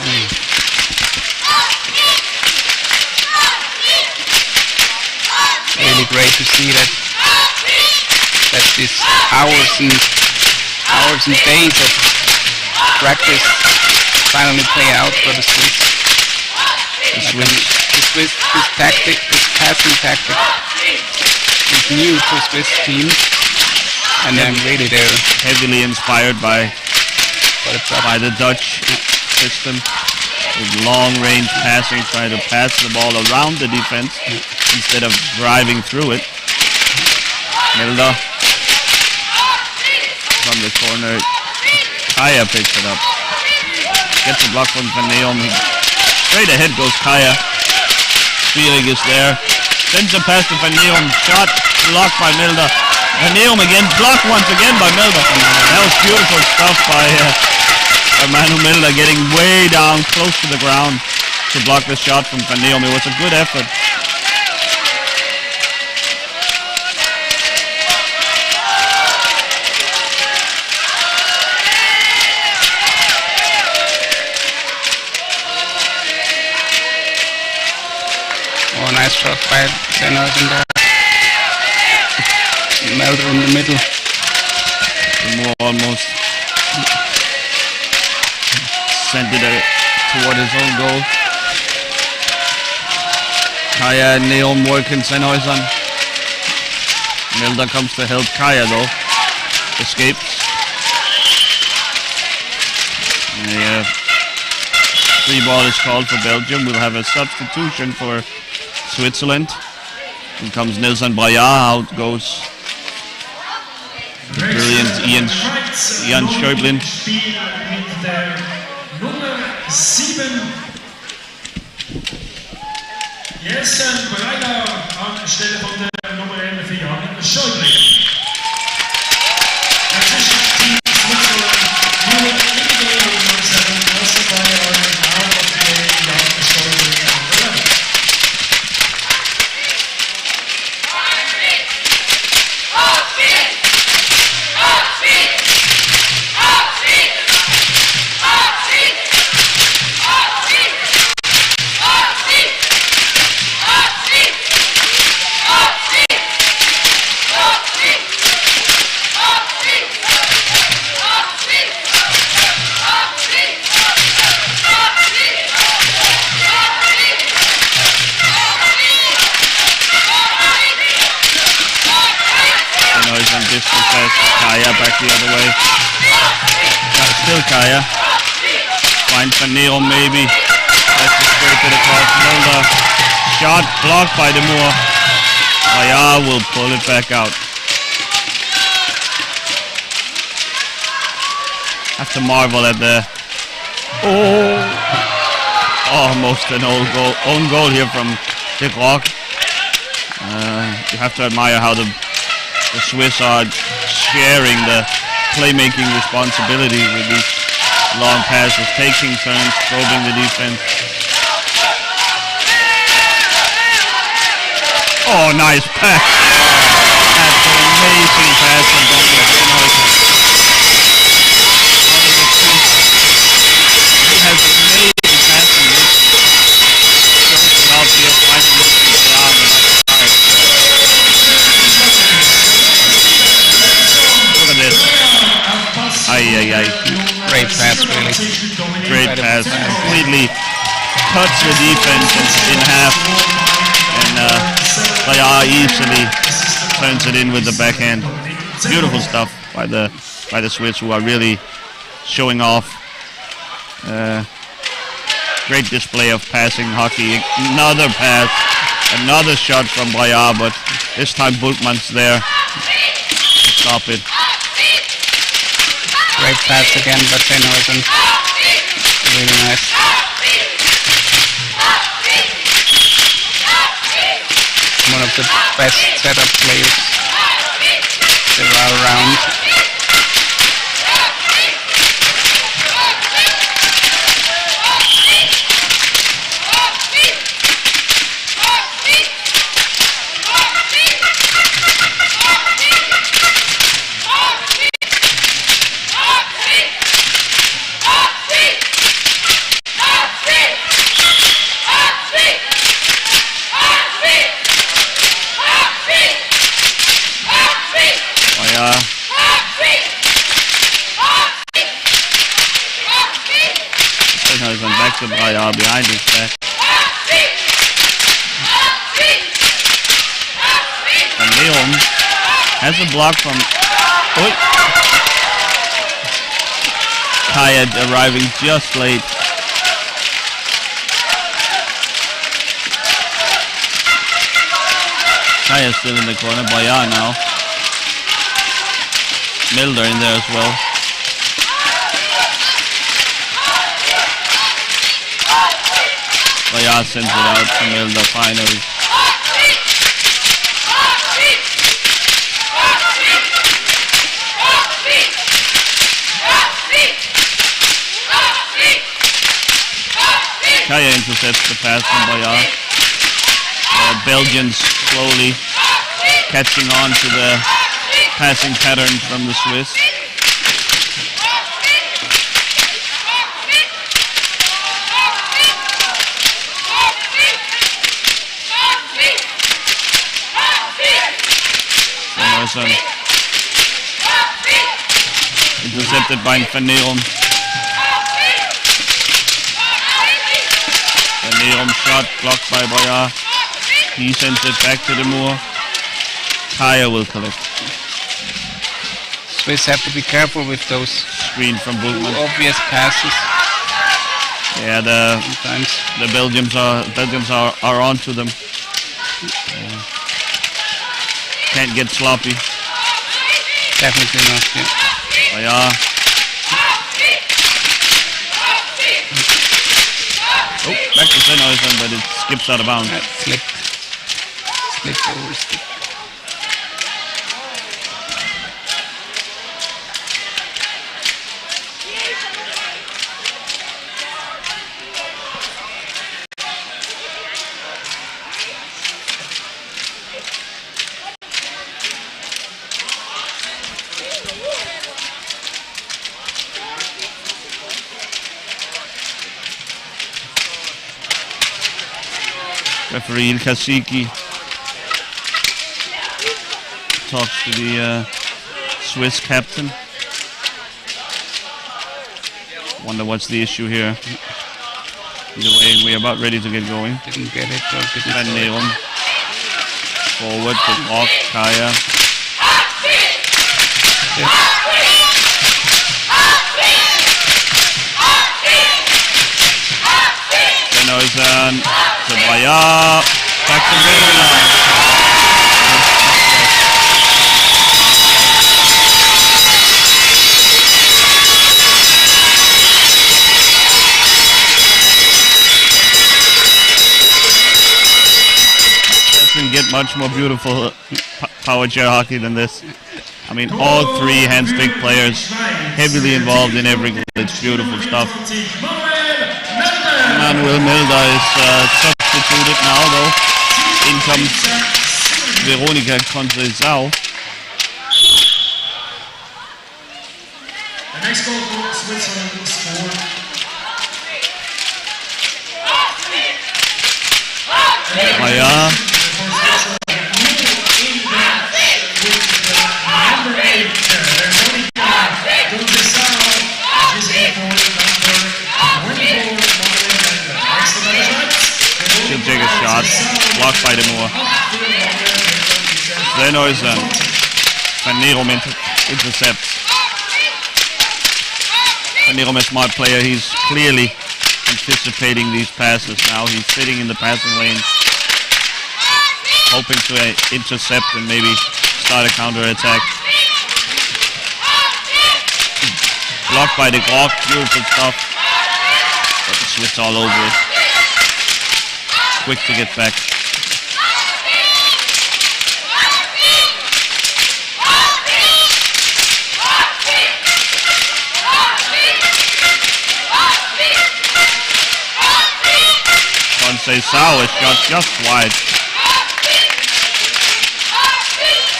Really great to see that these hours and days of practice finally play out for the Swiss. This tactic, this passing tactic is new for Swiss team, and then really they're heavily inspired by the Dutch system with long range passing, trying to pass the ball around the defense instead of driving through it. Milder from the corner. Kaya picks it up. Gets a block from Van Neerum. Straight ahead goes Kaya. Spirig is there. Sends a pass to Van Neerum. Shot blocked by Milder. Van Neerum again. Blocked once again by Milder. That was beautiful stuff by Manu Milder, getting way down close to the ground to block the shot from Van Neerum. It was a good effort. Oh, nice shot by Sennhäuser there. Melder in the middle. Moore almost sent it toward his own goal. Kaya and Neom working Sennhäusern. Milder comes to help Kaya though. Escapes. And free ball is called for Belgium. We'll have a substitution for Switzerland. In comes Nilsson Braillard. Out goes the brilliant Ian Schäublin. Mit der Nummer 7. Jessen Breiter anstelle von der Nummer 11 für Jan Schäublin. Das ist die Switzerland nur in der Nummer 7. Das ist bei euren Augen Jan Schäublin. Kaya back the other way. Still Kaya. Finds Van Neom maybe. That's the scrape it across Mulder. Shot blocked by de Moor. Kaya will pull it back out. Have to marvel at the almost an own goal here from De Grock. You have to admire how the Swiss are sharing the playmaking responsibility with these long passes, taking turns, probing the defense. Oh, nice pass. That's an amazing pass from Dominik Sennhäuser. He has amazing passing. Just out here, finding the arm and Great pass, really. Great pass. Completely cuts the defense in half, and Braillard easily turns it in with the backhand. Beautiful stuff by the Swiss, who are really showing off. Great display of passing hockey. Another pass, another shot from Braillard, but this time Bultmann's there to stop it. Great pass again, but Sennhäusern. Really nice. One of the best setup players there are around. Back to Braillard behind his back. And Neom has a block from Kaya arriving just late. Kaya still in the corner. Braillard now. Milder in there as well. Braillard sends it out to Milder finally. Kaya intercepts the pass from Braillard. Belgians slowly catching on to the passing pattern from the Swiss. Neusen. Intercepted by Van Nerum. Van Nerum shot blocked by Boyar. He sends it back to the Moor. Kaya will collect. Swiss have to be careful with those Screen from Bultmann. obvious passes. Yeah, the Sometimes. Belgians are onto them. Can't get sloppy. Definitely not. Yeah. Boyar. Oh, back to Sennhausen, but it skips out of bounds. That slipped over stick. Referee Il Kasiki talks to the Swiss captain. Wonder what's the issue here. Either way, we're about ready to get going. Didn't get it or didn't Van throw it. Nerum. Forward to Rock, Kaya. Sennhausen to Boyar. Back to Belgium. Doesn't get much more beautiful power chair hockey than this. I mean, all three handstick players heavily involved in every goal. It's beautiful stuff. Manuel Milder is substituted now, though. In comes Veronika Conceição. The next goal for Switzerland was scored. Boyar. She'll take a shot. Blocked by the Moor. Sennhausen. Van Nerum intercepts. Van Nerum, a smart player. He's clearly anticipating these passes now. He's sitting in the passing lane, hoping to intercept and maybe start a counter-attack. Blocked by the Grog. Beautiful stuff. But the Swiss all over it. Quick to get back. Conceição is shot just wide.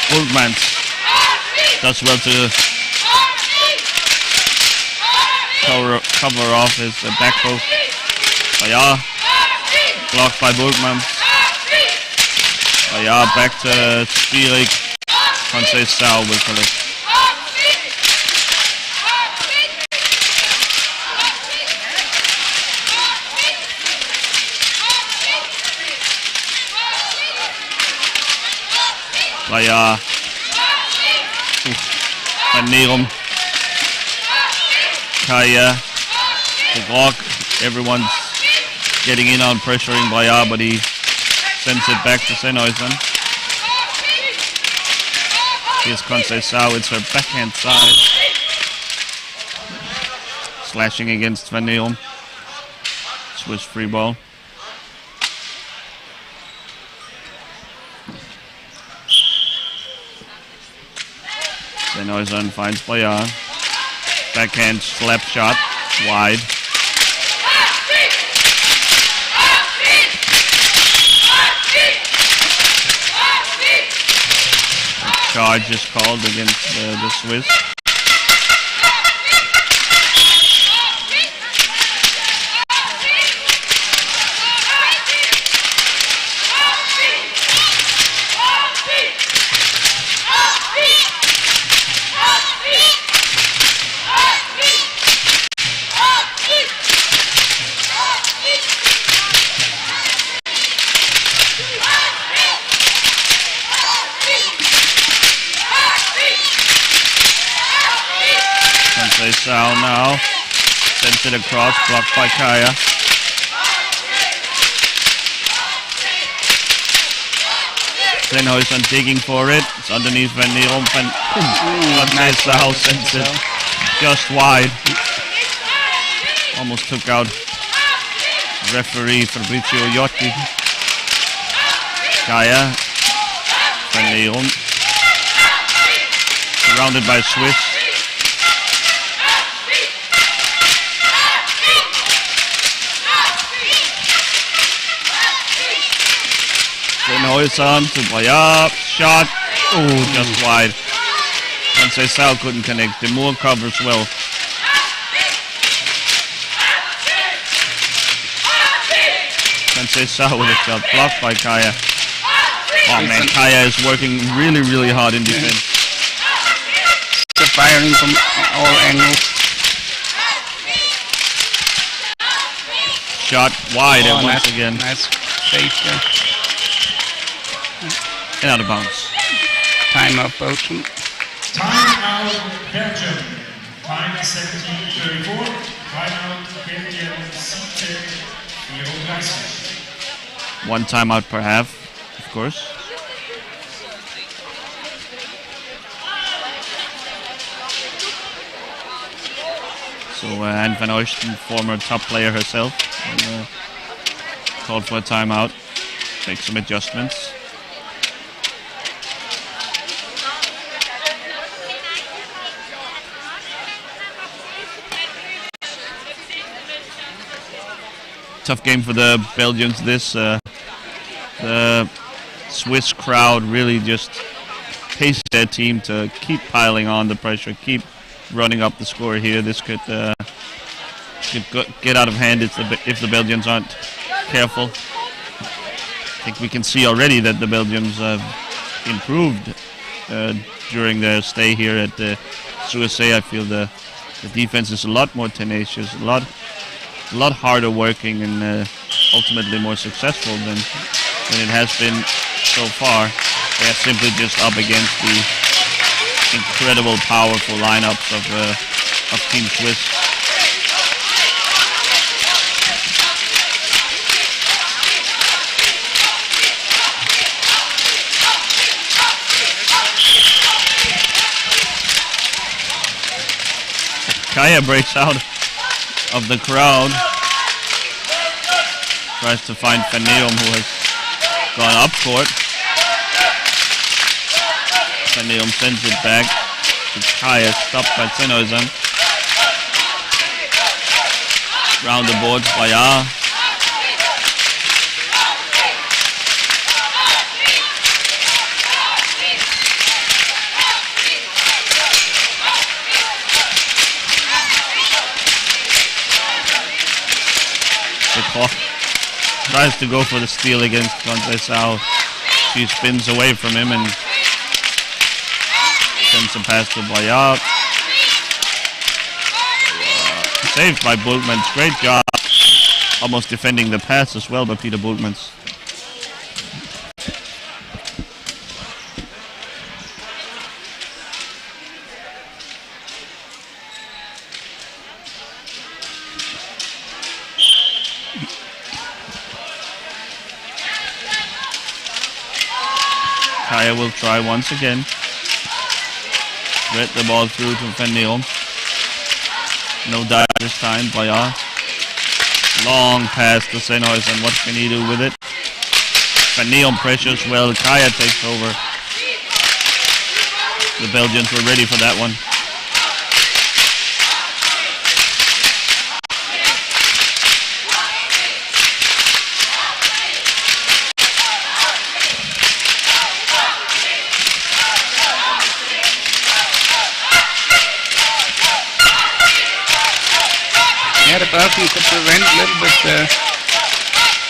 Bultmann does well to cover off his back post. Boyar blocked by Bultmann. Boyar back to Spierig. Conceição will collect. Boyar. Van Nerum. Kaya. The Grog. Everyone's getting in on pressuring Boyar, but he sends it back to Sennhausen. Here's Conceição. It's her backhand side. Slashing against Van Nerum. Swiss free ball. Sennhausen finds Boyar. Backhand slap shot. Wide. Charge is called against the Swiss. Sao now sends it across, blocked by Kaya. Sennhuisen digging for it. It's underneath Van Neerom. Nice Sao sends it just wide. Almost took out referee Fabrizio Iotti. Kaya. Van Neerom. Surrounded by Swiss. Sennhuisen to Bayab. Shot. Oh, just wide. Sao couldn't connect. The Moore covers well. Sao with a shot blocked by Kaya. Oh man, Kaya is working really, really hard in defense. So firing from all angles. Shot wide and once nice, again. Nice save there. And out of bounds. Timeout Belgium. Timeout Belgium. Time 17:34. Timeout Belgium 17:34. One timeout per half, of course. So Anne van Oosten, former top player herself, called for a timeout. Make some adjustments. Tough game for the Belgians. The Swiss crowd really just paced their team to keep piling on the pressure, keep running up the score here. This could get out of hand if the Belgians aren't careful. I think we can see already that the Belgians have improved during their stay here at the USA. I feel the defense is a lot more tenacious, a lot harder working, and ultimately more successful than it has been so far. They are simply just up against the incredible, powerful lineups of Team Swiss. Kaya breaks out of the crowd. Tries to find Van Neerom, who has gone up court. Van Neerom sends it back to Kaya, stopped by Sennhuisen. Round the boards, Bayard. Tries to go for the steal against Sao. She spins away from him and sends a pass to Bayard. Saved by Bultmans. Great job. Almost defending the pass as well by Peter Bultmans. Kaya will try once again. Read the ball through to Van Neerom. No dive this time. Bayard. Long pass to Sennhuisen. What can he do with it? Van Neerom pressures well. Kaya takes over. The Belgians were ready for that one. Yeah, the Belgians could prevent a little bit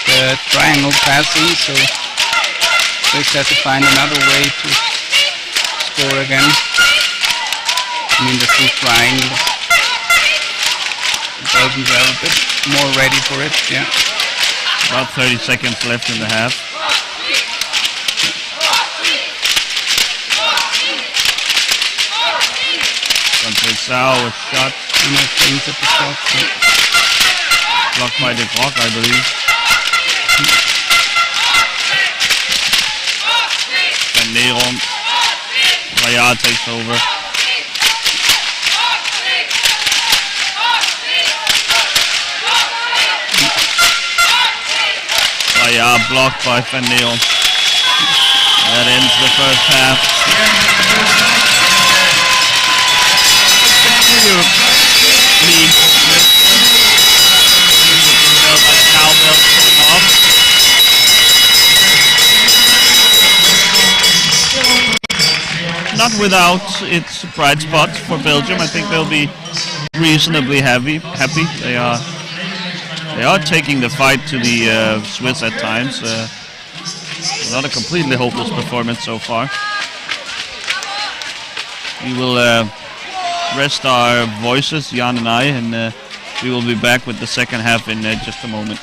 the triangle passing, so Swiss has to find another way to score again. I mean, the full triangle. The Belgians are a bit more ready for it, yeah. About 30 seconds left in the half. Sao, a shot. And I think at the start. Blocked by the clock, I believe. Van Neron. Raya takes over. Raya blocked by Van Neron. That ends the first half. League. By the cowbell going off. Not without its bright spots for Belgium. I think they'll be reasonably happy. They are taking the fight to the Swiss at times. Not a completely hopeless performance so far. We will rest our voices, Jan and I, and we will be back with the second half in just a moment.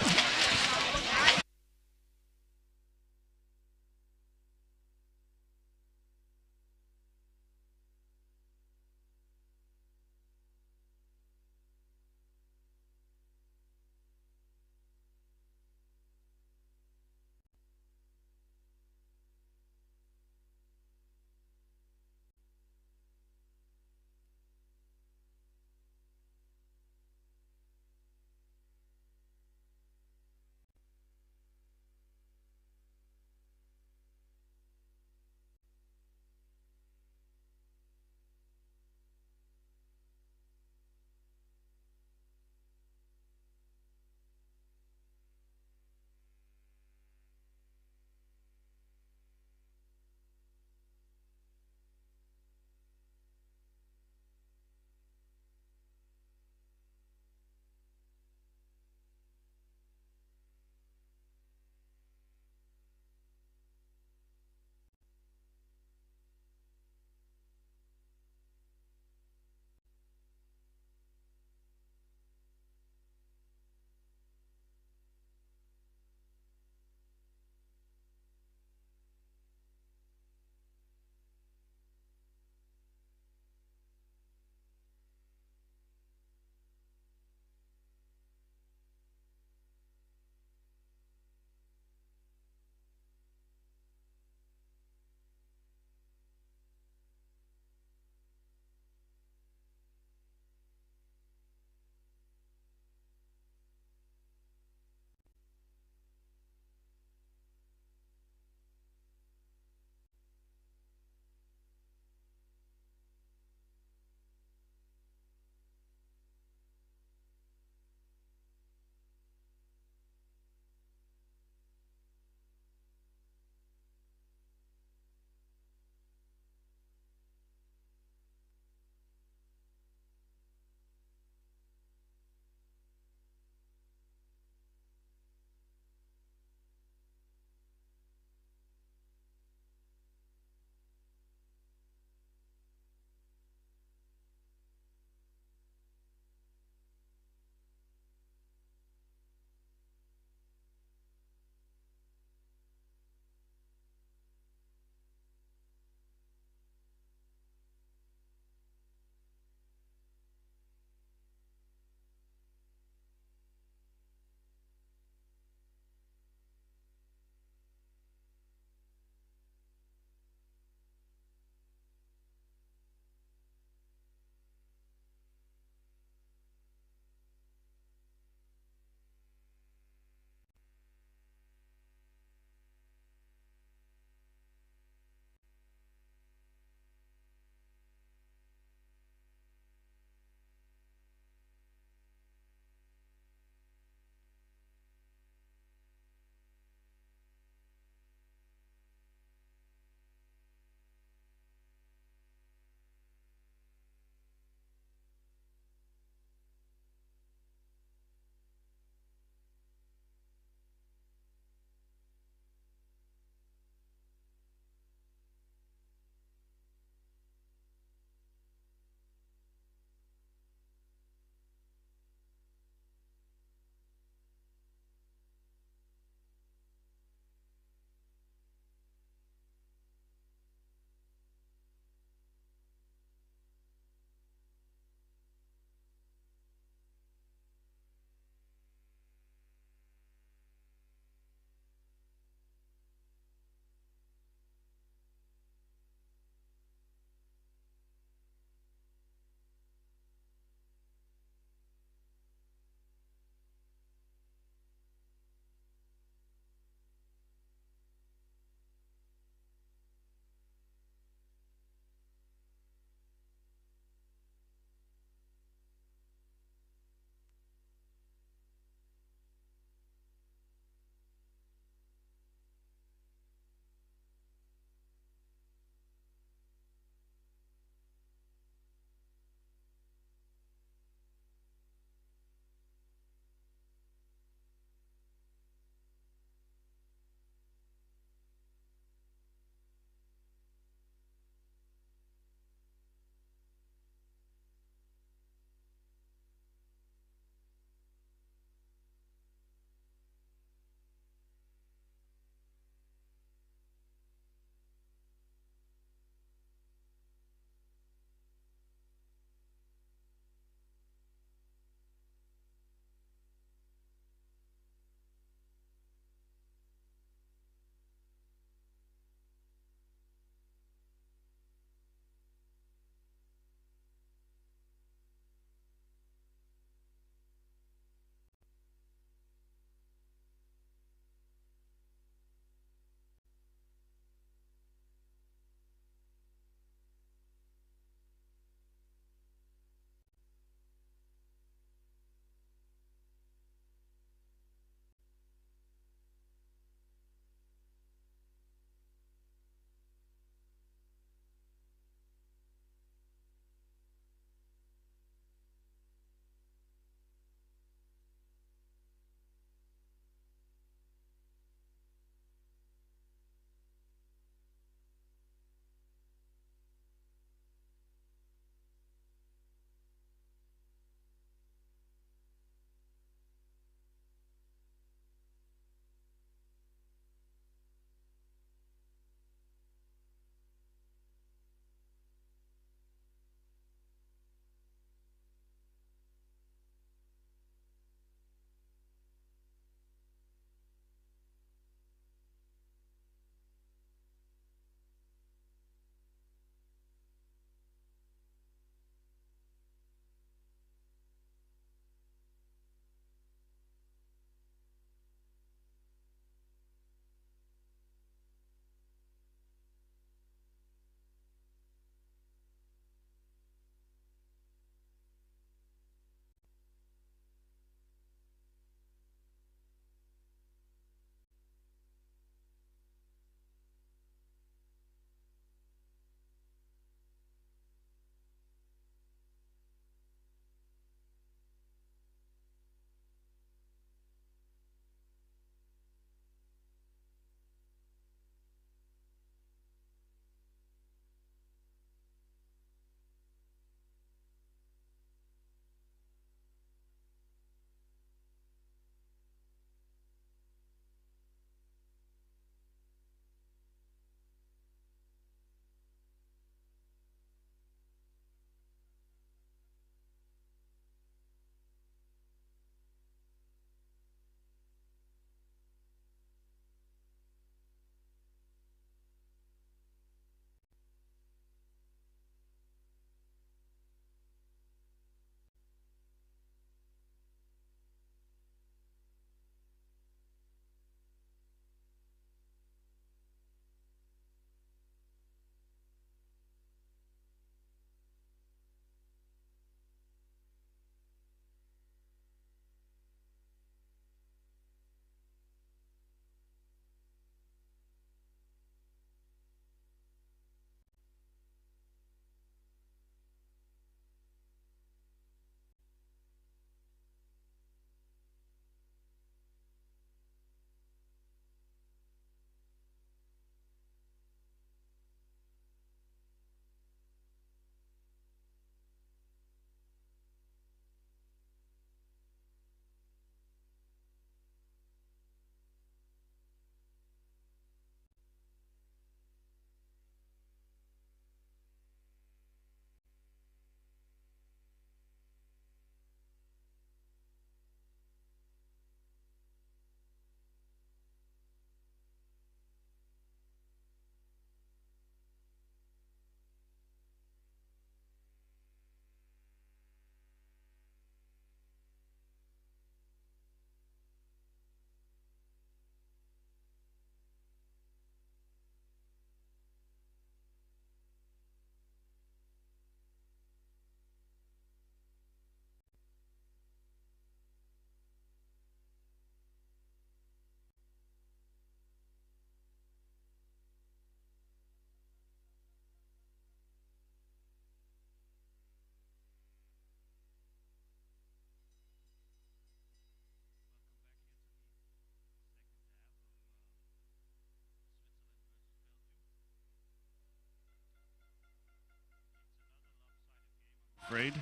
afraid.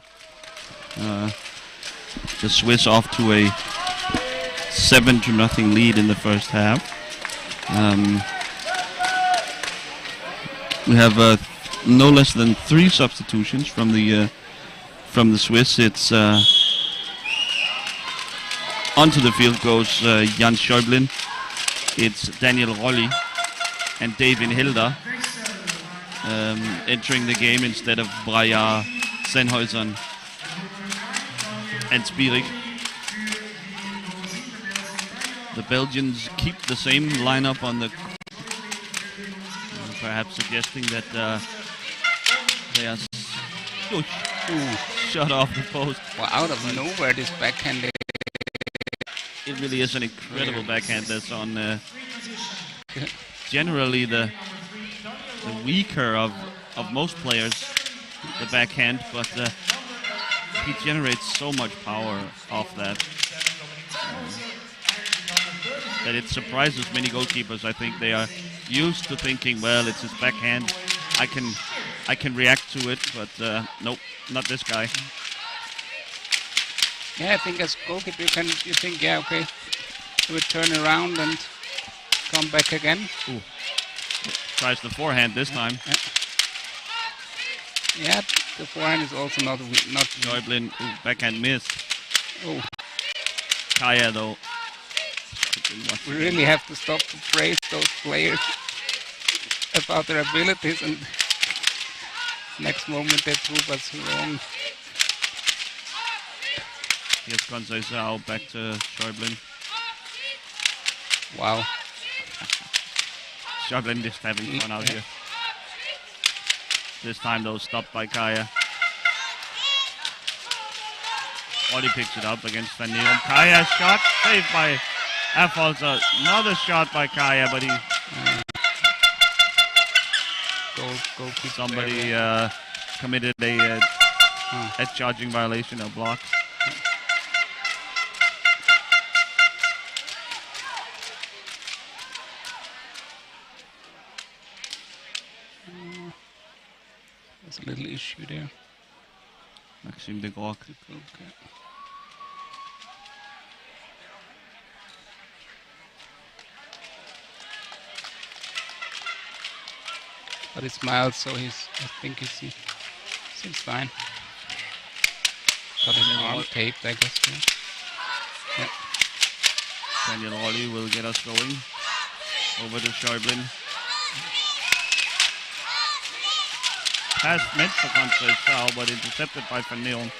The Swiss off to a 7-0 lead in the first half. We have no less than 3 substitutions from the Swiss. It's onto the field goes Jan Schäublin. It's Daniel Rolli and David Hilda entering the game instead of Breyer, Sennhäusern and Spirik. The Belgians keep the same lineup on the perhaps suggesting that they are shot off the post. Well, out of nowhere, this backhand. It really is an incredible backhand that's on generally the weaker of most players, the backhand, but he generates so much power off that that it surprises many goalkeepers. I think they are used to thinking, well, it's his backhand, I can react to it, but nope, not this guy. Yeah, I think as goalkeeper you think, yeah, okay, he would turn around and come back again. Ooh. Tries the forehand this time. Yeah, the forehand is also not. Schäublin, backhand missed. Oh, Kaya though. we really have to stop to praise those players about their abilities, and next moment they prove us wrong. Here's Conceição back to Schäublin. Wow. Schäublin just having fun out here. This time though stopped by Kaya. Ollie picks it up against Van Neon. Kaya shot saved by Affolter. Another shot by Kaya, but he somebody committed a charging violation of block. There's a little issue there. Maxime de Grock. Okay. But he smiles, so I think he seems fine. Got his arm taped, I guess. Yeah. Daniel Rolli will get us going. Over to Schäublin. Pass meant for Conceição, but intercepted by Van Neon.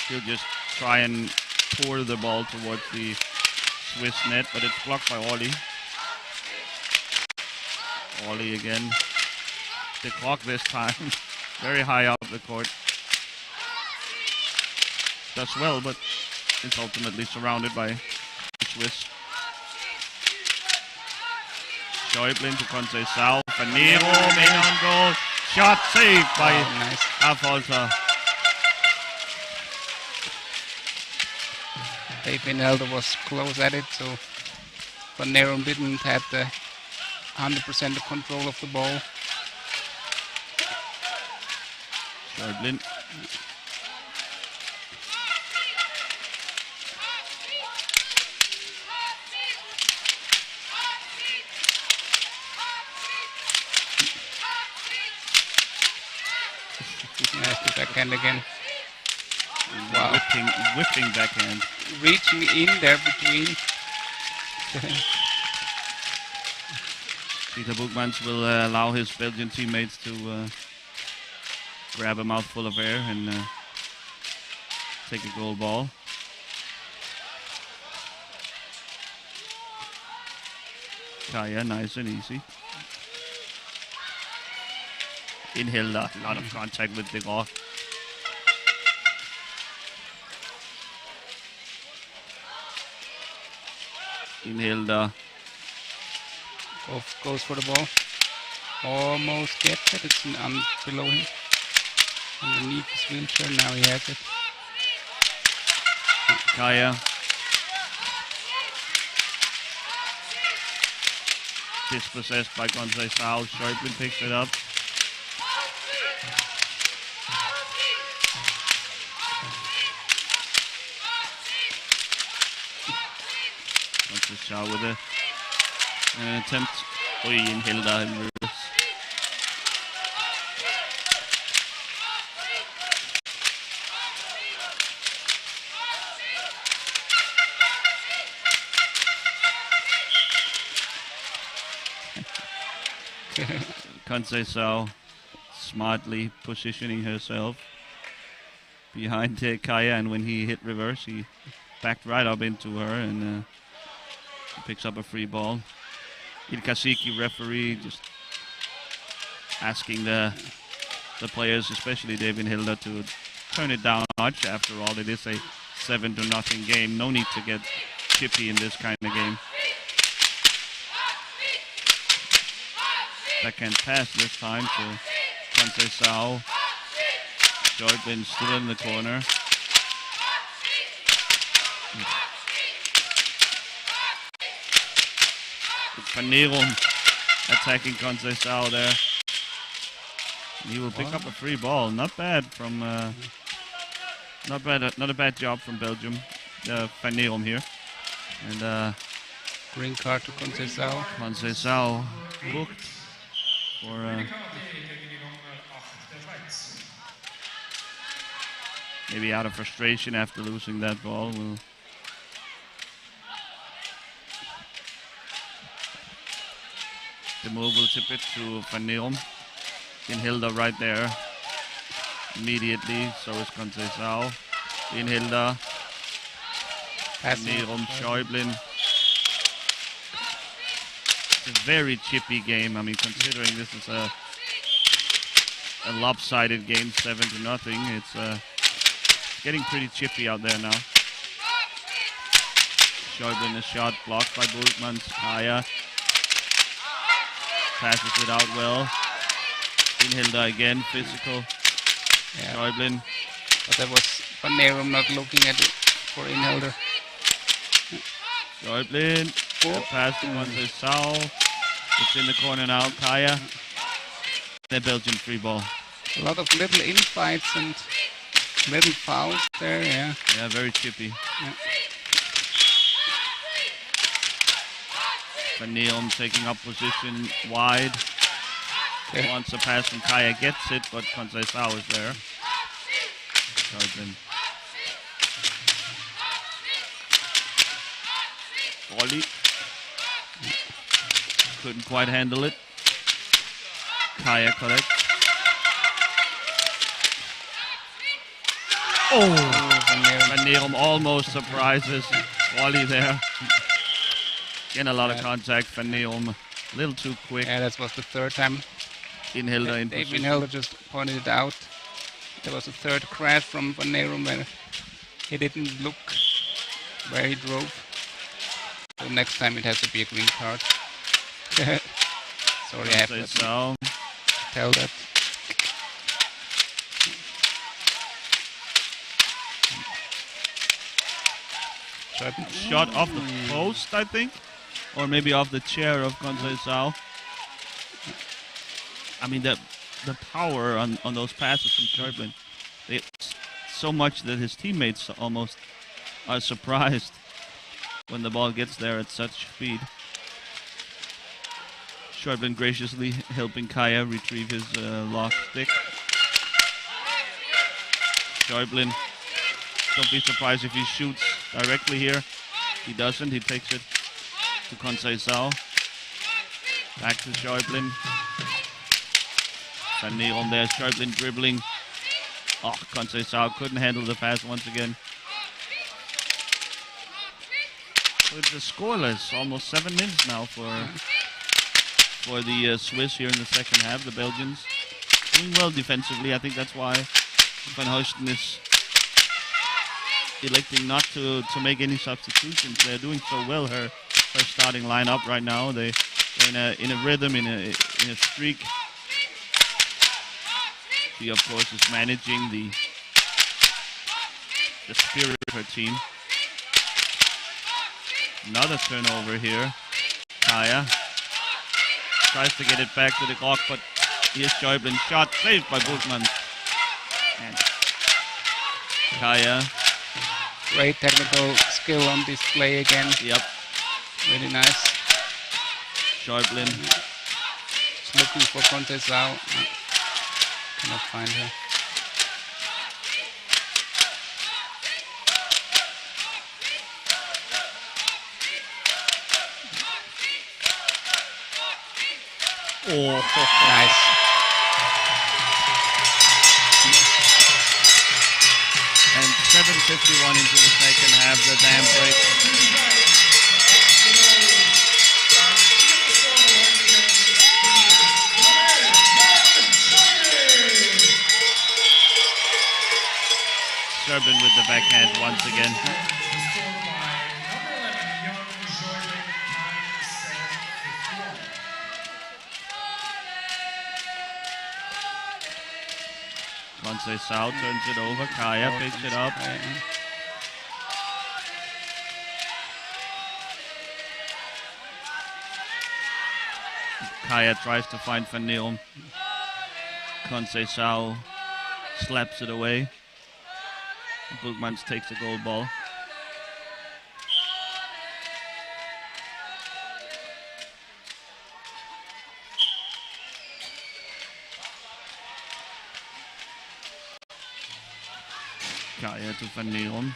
He'll just try and pour the ball towards the Swiss net, but it's blocked by Ollie. Ollie again. The clock this time. Very high up the court. Does well, but it's ultimately surrounded by the Swiss. Schäublin to Conceição. Van Neon in on goal. Shot saved by Affolter. David Elder was close at it, so Van Neron didn't have the 100% control of the ball. Schäublin. Nasty backhand again. Wow. Whipping backhand. Reaching in there between. Peter Boekmans will allow his Belgian teammates to grab a mouthful of air and take a goal ball. Kaya, nice and easy. In Hilda, a lot of contact with de Grock. In Hilda. Goes for the ball. Almost gets it. It's below him. Underneath his wheelchair. Now he has it. Kaya. Dispossessed by Conceição. Schäublin picks it up. Conceição with an attempt. Oi, in Hilda in reverse. Conceição smartly positioning herself behind Kaya, and when he hit reverse, he backed right up into her and picks up a free ball. Ilkasiki referee just asking the players, especially David Hilda, to turn it down a notch. After all, it is a 7-0 game. No need to get chippy in this kind of game. Backhand pass this time to Conceição. Joyblin still in the corner. It's Panerum attacking Conceição there. He will pick up a free ball. Not bad from not a bad job from Belgium. Panerum here. And Green card to Conceição. Conceição booked for maybe out of frustration after losing that ball. The move will tip it to Panerum. In Hilda right there immediately. So is Conceição. In Hilda. Panerum, Joyblin. It's a very chippy game. I mean, considering this is a lopsided game, 7-0, it's getting pretty chippy out there now. Joyblin, a shot blocked by Bultmans. Kaya passes it out well. Inhilda again, physical. Yeah. Joyblin. But that was Panerum not looking at it for Inhilda. Joyblin. Pass to Conceição. It's in the corner now. Kaya. The Belgian free ball. A lot of little infights and little fouls there, yeah. Yeah, very chippy. Yeah. Panerum taking up position wide. Yeah. Wants a pass from Kaya, gets it, but Conceição is there. Joyblin. Volley. Couldn't quite handle it. Kaya correct. Oh, Panerum almost surprises Wally there. Getting a lot of contact. Panerum a little too quick. Yeah, that was the third time. Inhilda in Dave position. Inhilda just pointed it out. There was a third crash from Panerum where he didn't look where he drove. So next time it has to be a green card. Sorry, I have to So. tell that. Shot off the post, I think, or maybe off the chair of Conceição. I mean, the power on those passes from Joyblin, it's so much that his teammates almost are surprised when the ball gets there at such speed. Joyblin graciously helping Kaya retrieve his lost stick. Joyblin, don't be surprised if he shoots directly here. He doesn't. He takes it to Conceição. Back to Joyblin. Panerum there. Joyblin dribbling. Oh, Conceição couldn't handle the pass once again. So it's scoreless. Almost 7 minutes now for the Swiss here in the second half. The Belgians doing well defensively. I think that's why Van Hoosten is electing not to make any substitutions. They're doing so well. Her starting lineup right now. They're in a rhythm, in a streak. She of course is managing the spirit of her team. Another turnover here. Kaya tries to get it back to the clock, but here's Joyblin. Shot saved by Bultmann. And Kaya. Great technical skill on display again. Yep. Really nice. Schäublin. Just looking for Conceição. Cannot find her. Oh, Nice. and 7:51 into the second half, the dam break. Schäublin with the backhand once again. Conceição turns it over. Kaya picks it up. Kaya tries to find Van Neelm. Conceição slaps it away. Boekmans takes the gold ball. Kaya to Van Neelm.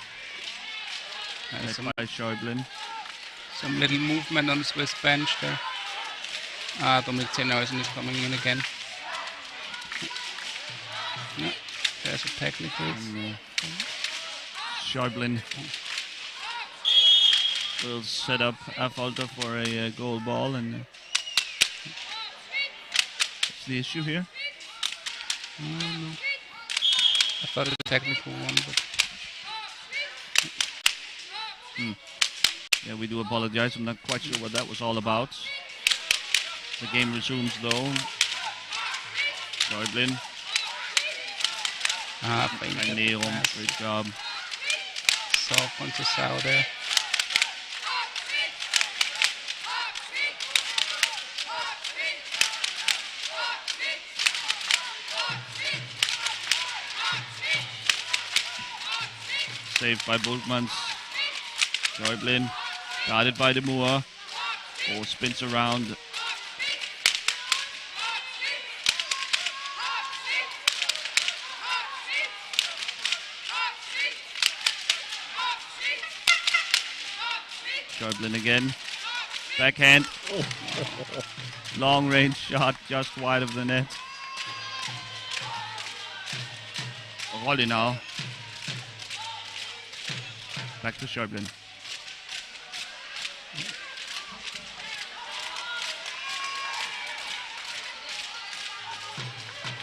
Led by Schäublin. Some little movement on the Swiss bench there. Dominik Zennhausen is coming in again. No, there's a technical. Schäublin will set up Affolter for a goal ball, and what's the issue here? No. I thought it was a technical one, but Yeah, we do apologize. I'm not quite sure what that was all about. The game resumes though. Schäublin, Van Neelm, great job. saw Conceição there. Saved by Boekmans. Schäublin, guarded by De Moor. Ball spins around. Schäublin again. Backhand. Long range shot just wide of the net. Rolli now. Back to Schäublin.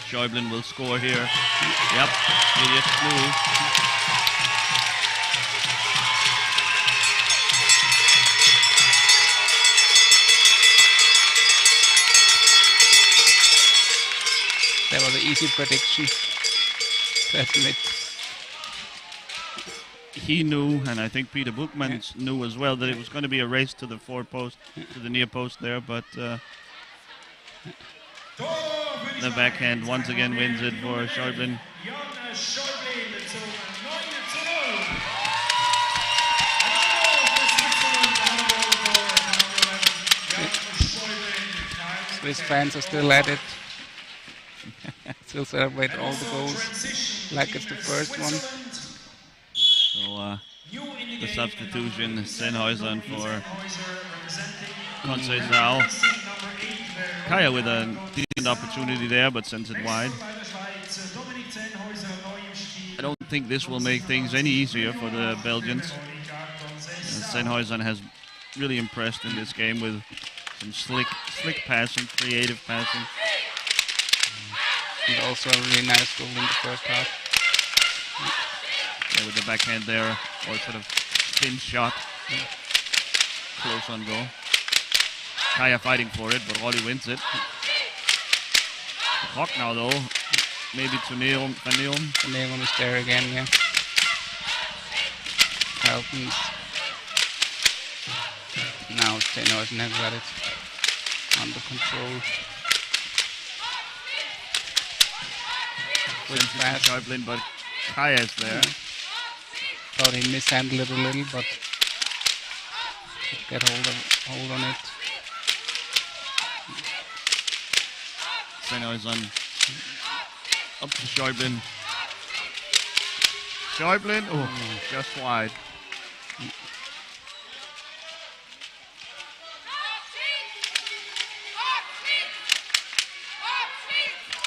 Schäublin will score here. Yep, idiot move. That was an easy prediction to admit. He knew, and I think Peter Boekmans knew as well, that it was going to be a race to the far post, to the near post there, but the backhand once again wins it for Schäublin. Swiss fans are still at it. Still celebrate all the goals like it's the first one. So the substitution, Zennhausen for Conceição. Kaya with a decent opportunity there, but sends it wide. I don't think this will make things any easier for the Belgians. Zennhausen has really impressed in this game with some slick passing, creative passing. And also a really nice goal in the first half. Yeah, with the backhand there, or sort of spin shot. Close on goal. Kaya fighting for it, but Rolli wins it. The clock now though, maybe to Van Neelm. Van Neelm is there again, yeah. Helpens. Now Zennhausen has got it under control. Sends it to Schäublin, but Kaya's there. Thought he mishandled it a little, but could get hold of it. hold on it. Sennhuysen up to Schäuble. Schäuble, oh, just wide.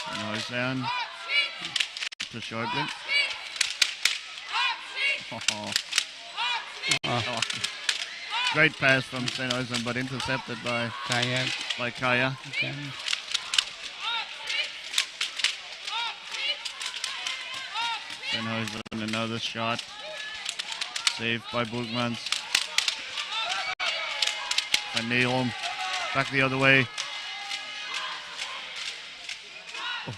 Sennhuysen to Schäuble. Oh. Great pass from Sennhuysen, but intercepted by Kaya. Again. Sennhuysen, another shot. Saved by Bulkmans. Van Neelom back the other way. Oh.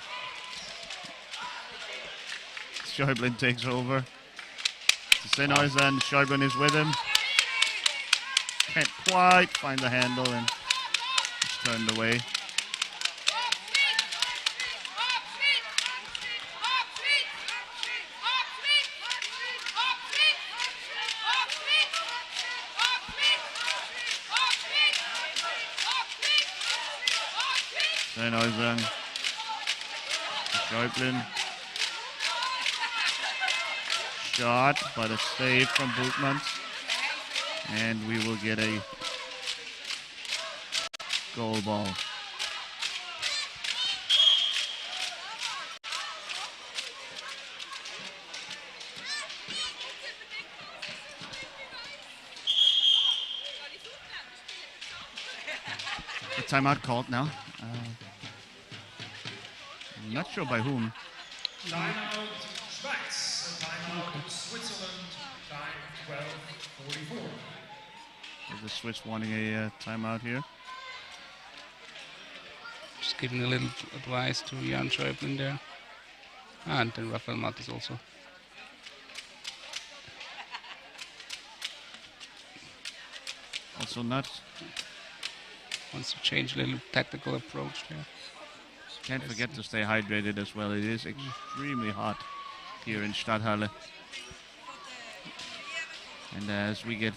Schäuble takes over. Sennhuysen, Schäuble is with him. Can't quite find the handle and it's turned away. Sennhuysen, Schäuble. Shot, but a save from Bulkmans. And we will get a goal ball. A timeout called now. I'm not sure by whom. Timeout Schweiz. Timeout Switzerland. Time 12:44. The Swiss wanting a timeout here. Just giving a little advice to Jan Schäuble there. And then Rafael Mattes also. Also not. Wants to change a little tactical approach there. Can't forget to stay hydrated as well. It is extremely hot here in Stadthalle. And as we get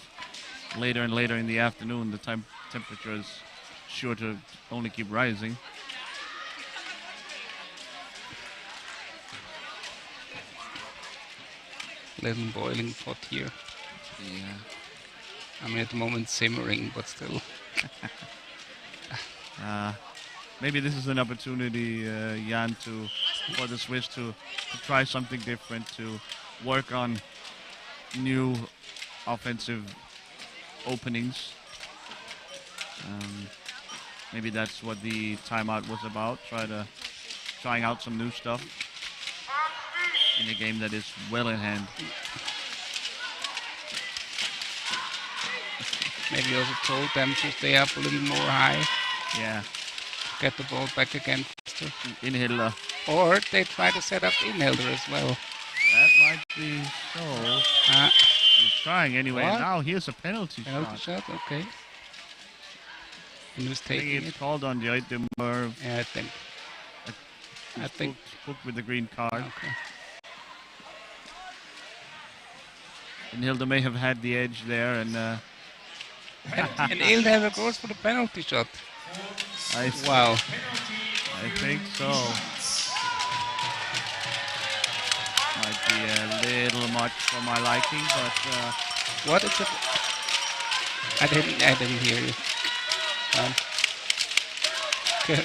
later and later in the afternoon, the temperature is sure to only keep rising. Little boiling pot here. Yeah. I mean, at the moment simmering, but still. Maybe this is an opportunity, Jan, for the Swiss to try something different, to work on new offensive openings. Maybe that's what the timeout was about, trying out some new stuff in a game that is well in hand. Maybe also told them to stay up a little more high. Yeah. Get the ball back again faster. Inhilder. Or they try to set up Inhilder as well. That might be so. He's trying anyway. What? Now here's a penalty Penalty shot. shot, okay. And who's I think taking it's it? called on the item. Yeah, I think. Booked with the green card. Okay. Inhilder may have had the edge there, and And Inhilder goes for the penalty shot. Wow. I think so. Might be a little much for my liking, but What is it? I didn't hear you. Okay.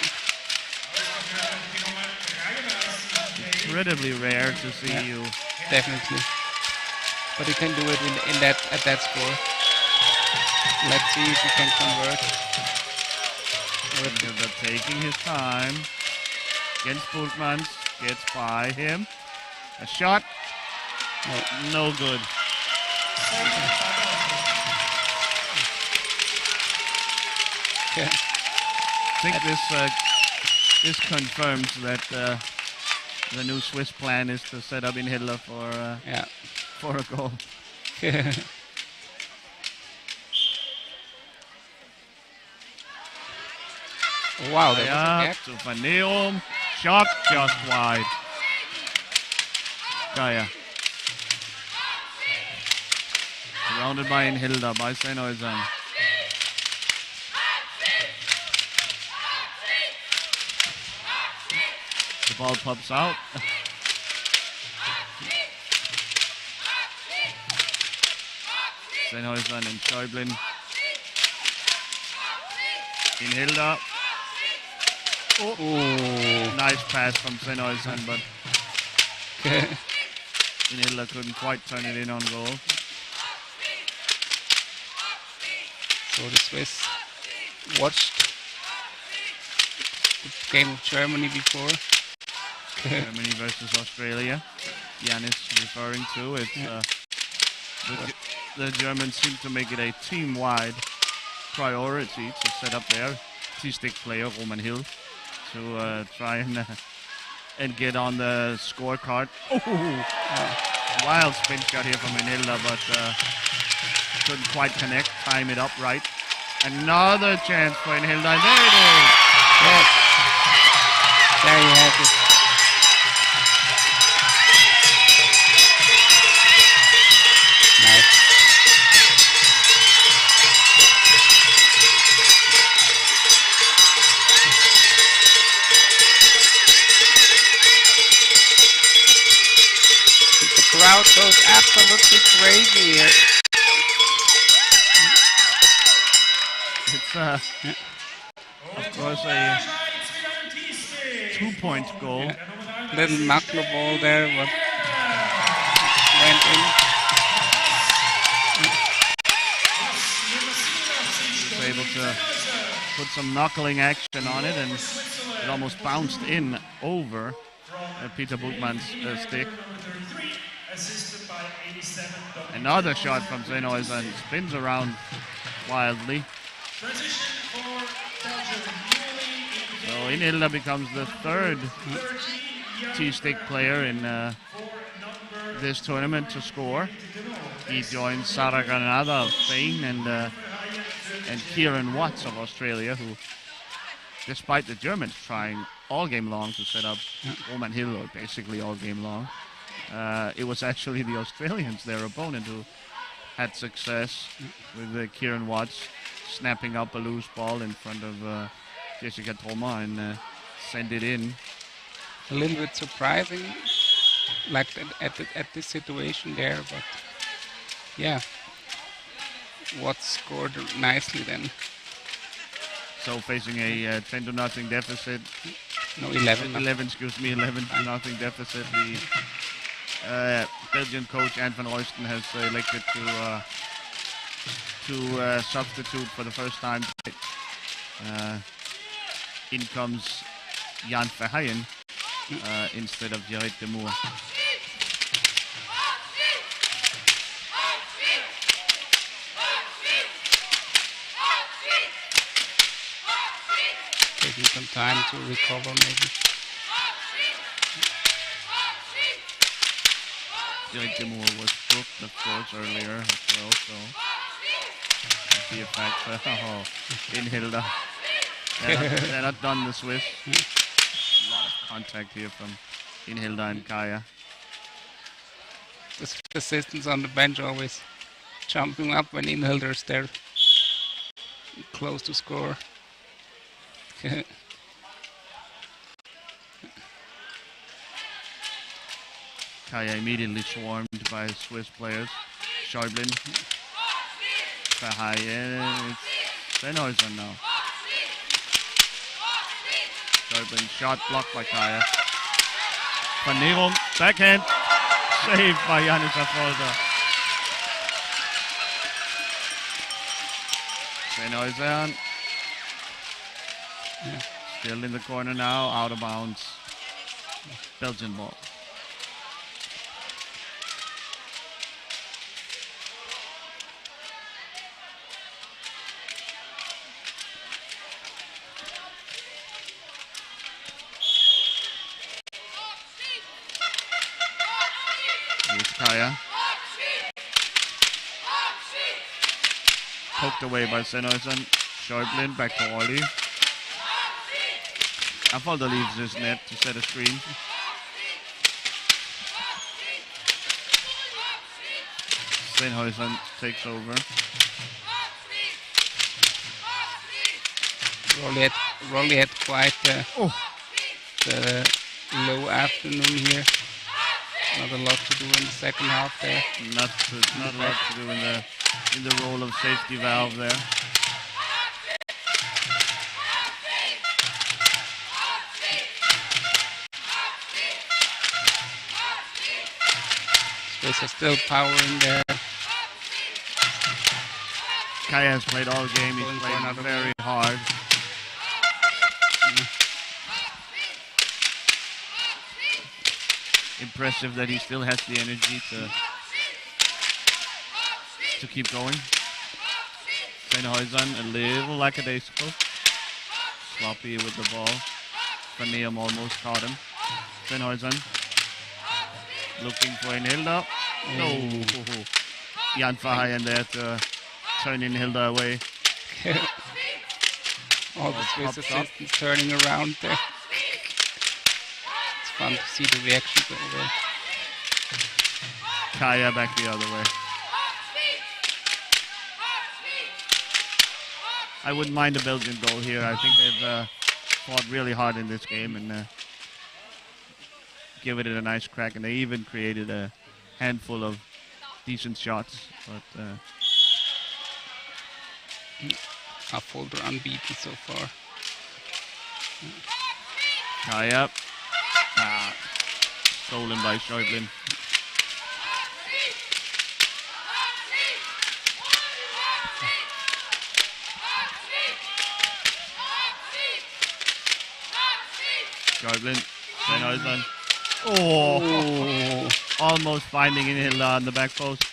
incredibly rare to see you. Definitely. But he can do it at that score. Let's see if he can convert. Inhilder taking his time. Against Bulkmans. Gets by him. A shot. No good. Okay. I think this confirms that the new Swiss plan is to set up Inhilder for a goal. Wow, that was a Kaya gap. to Van Neelom. Shot just wide. Kaya. Surrounded by Inhilder, by Sennhuysen. ball pops out. Sennhuysen and Schäublin. In Hilda. Oh, nice pass from Sennhuysen, but Hilda couldn't quite turn it in on goal. So the Swiss watched the game of Germany before. Germany versus Australia. Jan is referring to it. The Germans seem to make it a team-wide priority to set up their T-stick player Roman Hill to try and get on the scorecard. Wild spin shot here from Inilda, but couldn't quite connect, time it up right. Another chance for Inilda, and there it is! Yes. There you have it. Nice. The crowd goes absolutely crazy here. It's of course a 2-point goal. Little knuckle ball there, but went in. Was able to put some knuckling action on it, and it almost bounced in over Peter Buchmann's stick. Another shot from Sennhuysen, spins around wildly. So Inilda becomes the third T-stick player in this tournament to score. He joins Sara Granada of Spain and Kieran Watts of Australia, who, despite the Germans trying all game long to set up Roman Hill, or basically all game long, it was actually the Australians, their opponent, who had success with Kieran Watts snapping up a loose ball in front of Jessica Thoma and send it in. A little bit surprising, like at this situation there, but yeah, Watts scored nicely then. So facing a 10-0 deficit. No, 11. 11 11-0 deficit. The Belgian coach Ant van Royston has elected to substitute for the first time. In comes Jan Verheyen instead of Jared de Moor. Taking some time to recover maybe. Jared de Moor was booked, of course, earlier as well, so the effect in Hilda. They're not done, the Swiss. A lot of contact here from Inhilda and Kaya. The assistants on the bench always jumping up when Inhilda's there, close to score. Kaya immediately swarmed by Swiss players. Schäublin. Verheyen. It's Sennhuysen now. Schäublin shot blocked by Kaya. Verneerung, backhand. Saved by Janis Affolter. Sennhuysen. Still in the corner now, out of bounds. Belgian ball. Here's Kaya. Poked away by Sennhuysen. Schäublin back to Ollie. Affolter leaves his net to set a screen. Sennhuysen takes over. Rolly had quite the low slow afternoon here. Not a lot to do in the second half there. Not a lot to do in the role of safety valve there. Swiss are still powering there. Kaya has played all game. He's Going for played another very hard. Impressive that he still has the energy to keep going. Steinhuisen a little lackadaisical. Sloppy with the ball. Van Neum almost caught him. Steinhuisen looking for Inhilda. No. Jan Verheyen there to turn Inhilda away. All the Swiss Top shot. assistants turning around there. It's fun to see the reactions over there. Kaya back the other way. I wouldn't mind a Belgian goal here. I think they've fought really hard in this game and given it a nice crack. And they even created a handful of decent shots. But Affolter unbeaten so far. Kaya. Stolen by Schäublin. Schäublin. Steinhuisen. Oh! Almost finding Inhilda on the back post.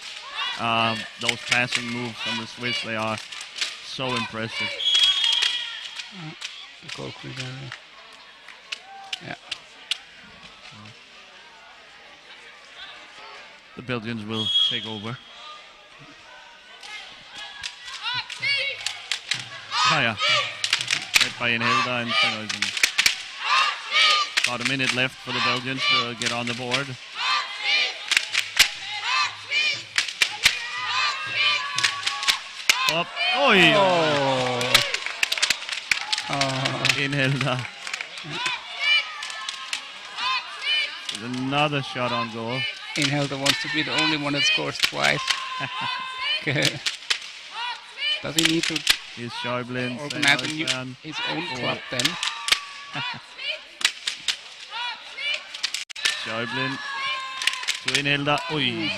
Those passing moves from the Swiss, they are so impressive. Goal clear. Yeah. The Belgians will take over. Kaya. Led by Inhilda and Steinhuisen. About a minute left for the Belgians to get on the board. Up. Oi! Inhilda. Another shot on goal. Inhilda wants to be the only one that scores twice. Does he need to Here's Schäublin. organize Steinhuisen. his own club then? Schäublin to Inhilda. Oi!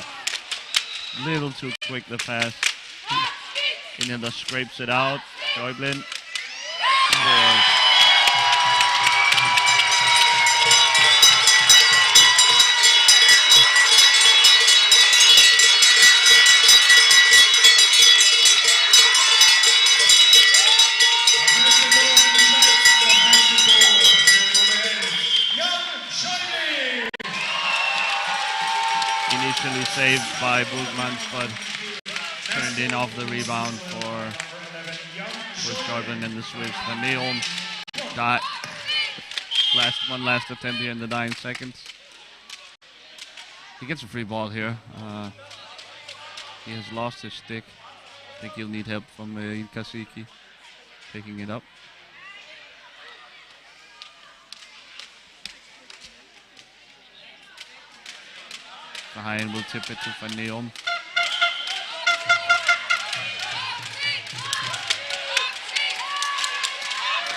Little too quick the pass. Inhilda scrapes it out. Schäublin. Scores. Initially saved by Bugmans, but turned in off the rebound for Schäublin and the Swiss. Van Neum got one last attempt here in the 9 seconds. He gets a free ball here. He has lost his stick. I think he'll need help from Kasiki picking it up. Verheyen will tip it to Van Neum.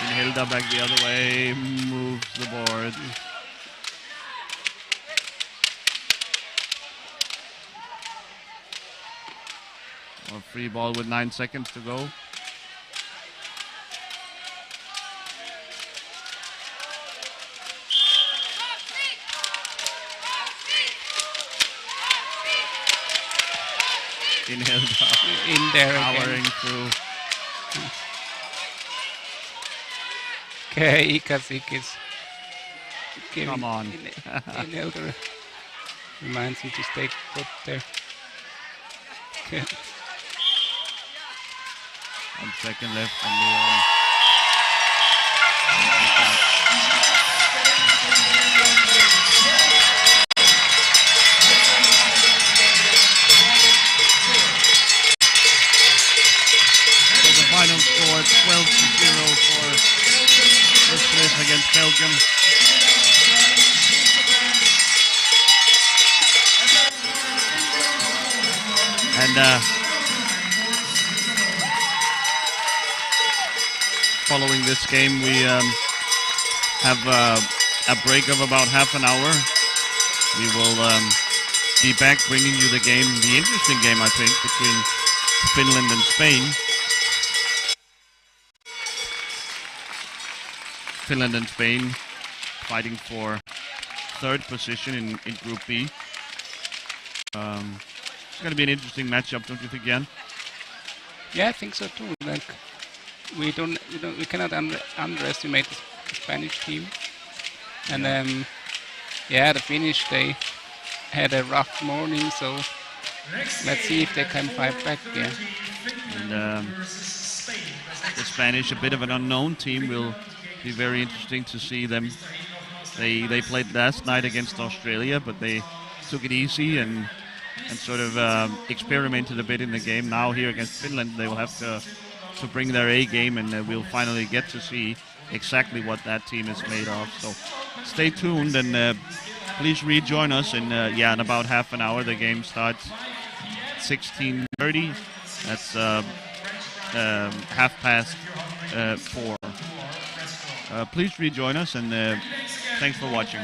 Inhilda back the other way, moves the board. A free ball with 9 seconds to go. Inhilda In there powering again. through. Okay, Kasik is giving Come on. Inhilda reminds him to stay put there. Okay. 1 second left on the final score 12-0 for the Swiss against Belgium. following this game, we have a break of about half an hour. We will be back bringing you the game, the interesting game, I think, between Finland and Spain. Finland and Spain fighting for third position in Group B. It's going to be an interesting matchup, don't you think, Jan? Yeah, I think so too. Like we cannot underestimate the Spanish team. And yeah, the Finnish, they had a rough morning, so let's see if they can fight back. Yeah. And the Spanish, a bit of an unknown team, will be very interesting to see them. They played last night against Australia, but they took it easy and sort of experimented a bit in the game. Now here against Finland, they will have to bring their A game, and we'll finally get to see exactly what that team is made of. So stay tuned, and please rejoin us in about half an hour. The game starts 16:30. That's 4:30. Please rejoin us, and thanks for watching.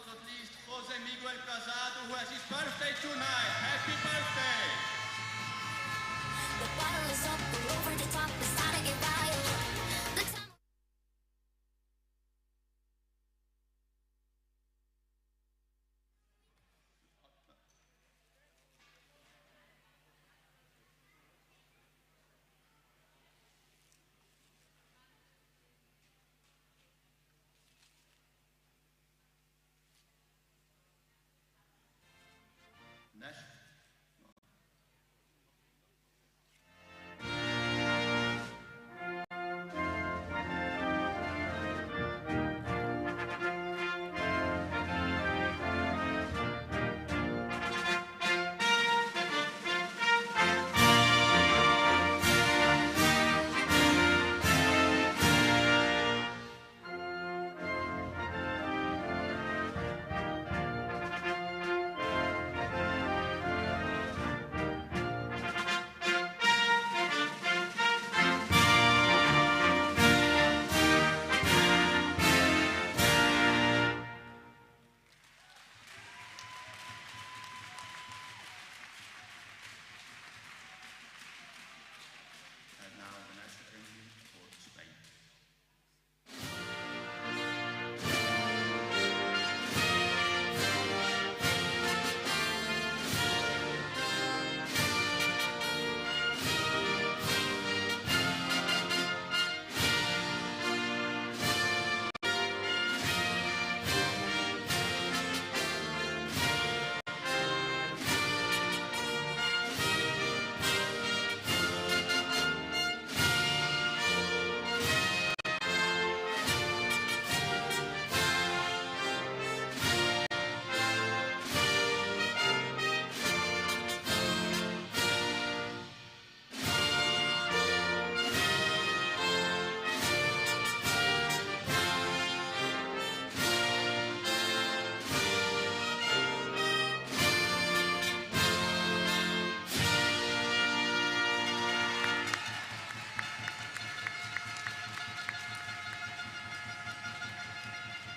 but not least, Jose Miguel Casado, who has his birthday tonight. Happy birthday! The bottle is up, we're over the top, it's time to get wild. The time Nash. And now the national anthem for Spain.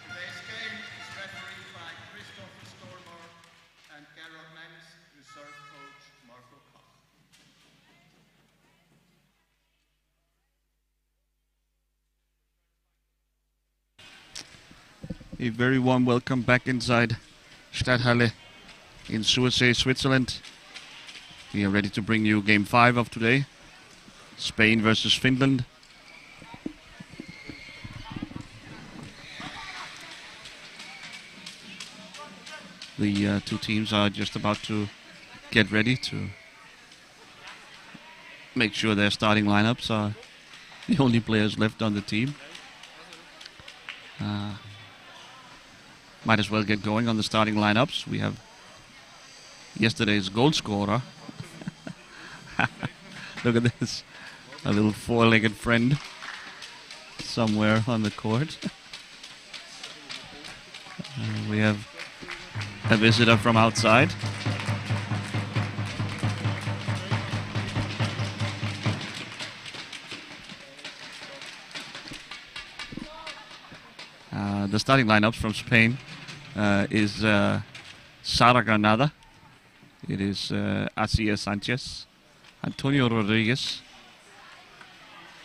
Today's game is refereed by Christopher Stormar and Carol Menz, reserve coach Marco Koch. A very warm welcome back inside Stadthalle in Sursee, Switzerland. We are ready to bring you game 5 of today. Spain versus Finland. The two teams are just about to get ready to make sure their starting lineups are the only players left on the team. Might as well get going on the starting lineups. We have yesterday's goal scorer. Look at this. A little four-legged friend somewhere on the court. We have a visitor from outside. The starting lineups from Spain is Sara Granada. It is Asia Sanchez, Antonio Rodriguez,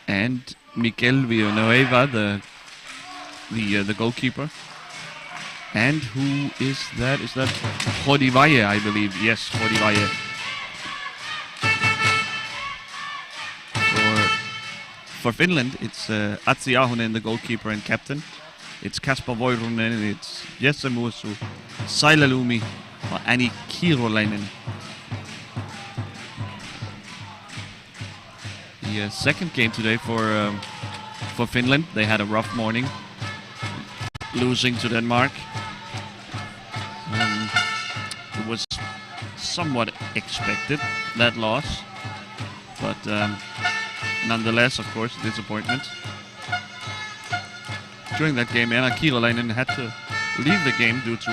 and Miquel Villanueva, the goalkeeper. And who is that? Is that Jordi Valle, I believe? Yes, Jordi Valle. For Finland, it's Atsi Ahonen, the goalkeeper and captain. It's Kasper Voirunen, it's Jesse Musu, Saila Lumi, or Anni Kirolainen. The second game today for Finland. They had a rough morning, losing to Denmark. It was somewhat expected, that loss, but nonetheless, of course, disappointment. During that game, Anna Kirolainen had to leave the game due to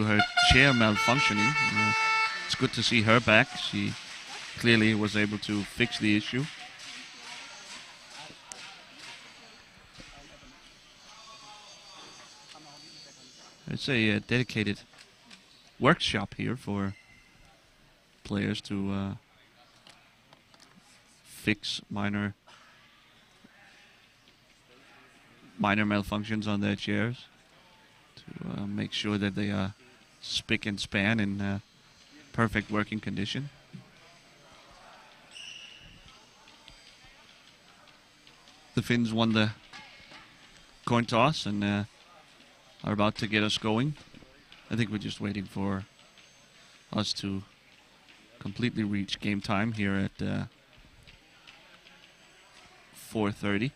her chair malfunctioning. It's good to see her back. She clearly was able to fix the issue. It's a dedicated workshop here for players to fix minor malfunctions on their chairs, to make sure that they are spick and span in perfect working condition. The Finns won the coin toss and are about to get us going. I think we're just waiting for us to completely reach game time here at 4:30.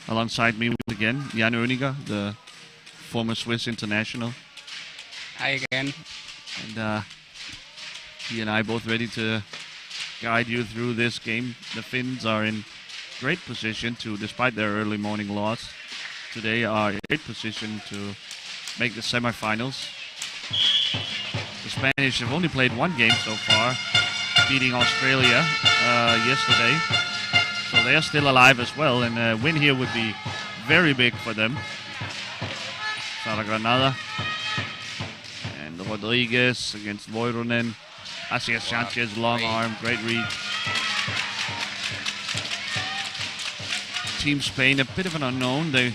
Alongside me again, Jan Oeniger, the former Swiss international. Hi again. And he and I both ready to guide you through this game. The Finns are in great position to, despite their early morning loss today, are in great position to make the semifinals. The Spanish have only played one game so far, beating Australia yesterday. So they are still alive as well, and a win here would be very big for them. Sara Granada and Rodriguez against Voironen. Asier Sanchez, long arm, great reach. Team Spain, a bit of an unknown. They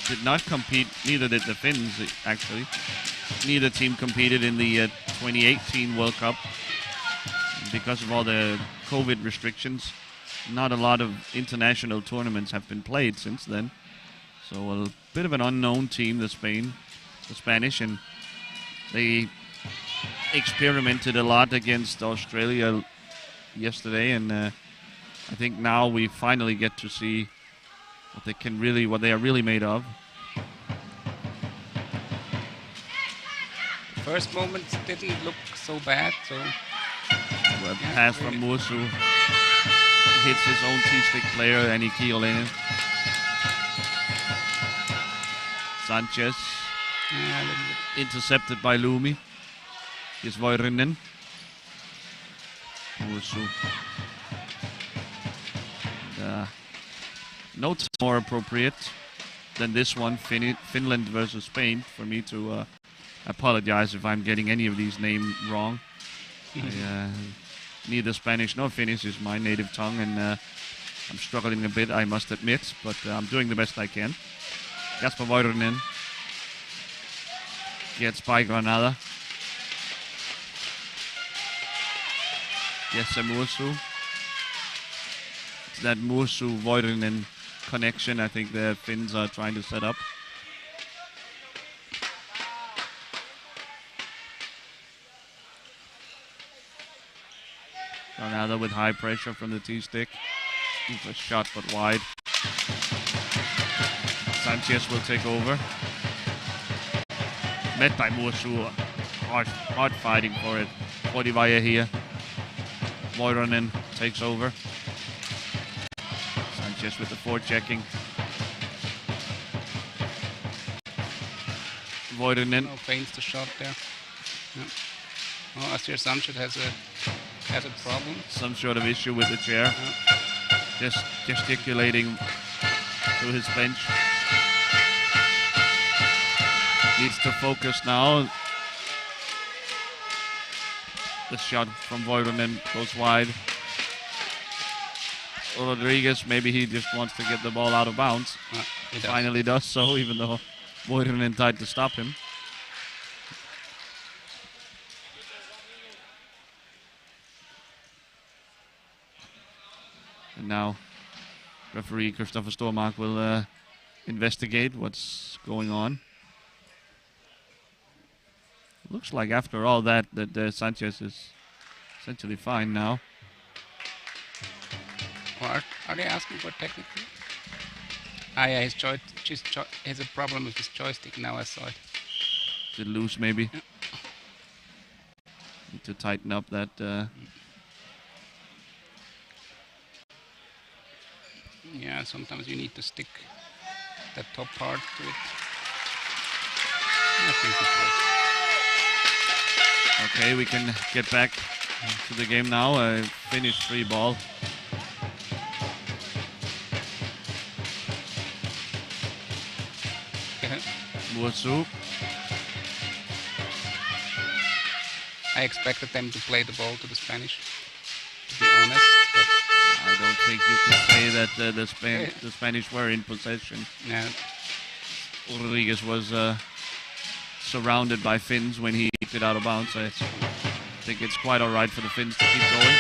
did not compete, neither did the Finns actually. Neither team competed in the 2018 World Cup because of all the COVID restrictions. Not a lot of international tournaments have been played since then. So a bit of an unknown team, the Spanish, and they experimented a lot against Australia yesterday, and I think now we finally get to see what they are really made of. The first moments didn't look so bad, so A pass from Mursu hits his own T-stick player, Annie Kiolinen. Sanchez yeah, a little bit. intercepted by Lumi. Here's Voirinen. Mursu. Notes more appropriate than this one, Finland versus Spain, for me to apologize if I'm getting any of these names wrong. Neither Spanish nor Finnish is my native tongue, and I'm struggling a bit, I must admit, but I'm doing the best I can. Jasper Voirinen gets by Granada. Jesse Mursu. It's that Mursu-Voirinen connection I think the Finns are trying to set up. Granada with high pressure from the T-stick. A shot but wide. Sanchez will take over. Met by Mursu. Hard fighting for it. Podivaya here. Voironen takes over. Sanchez with the forechecking. Voironen. No, feigns the shot there. Yeah. Oh, Asier Sanchez has a problem. Some sort of issue with the chair. Just gesticulating to his bench. Needs to focus now. The shot from Voironen goes wide. Rodriguez, maybe he just wants to get the ball out of bounds. He Finally does so, even though Voironen tried to stop him. And now referee Christopher Stormark will investigate what's going on. Looks like after all that Sanchez is essentially fine now. Are they asking for technical? Yeah, his has a problem with his joystick now, I saw it. Is it loose maybe? Yeah. Need to tighten up that. Yeah, sometimes you need to stick that top part to it. I think it works. Okay, we can get back to the game now. Finished free ball. Okay. Muosu. I expected them to play the ball to the Spanish, to be honest. But I don't think you could say that the Spanish were in possession. no, Rodriguez was surrounded by Finns when he kicked it out of bounds. I think it's quite all right for the Finns to keep going.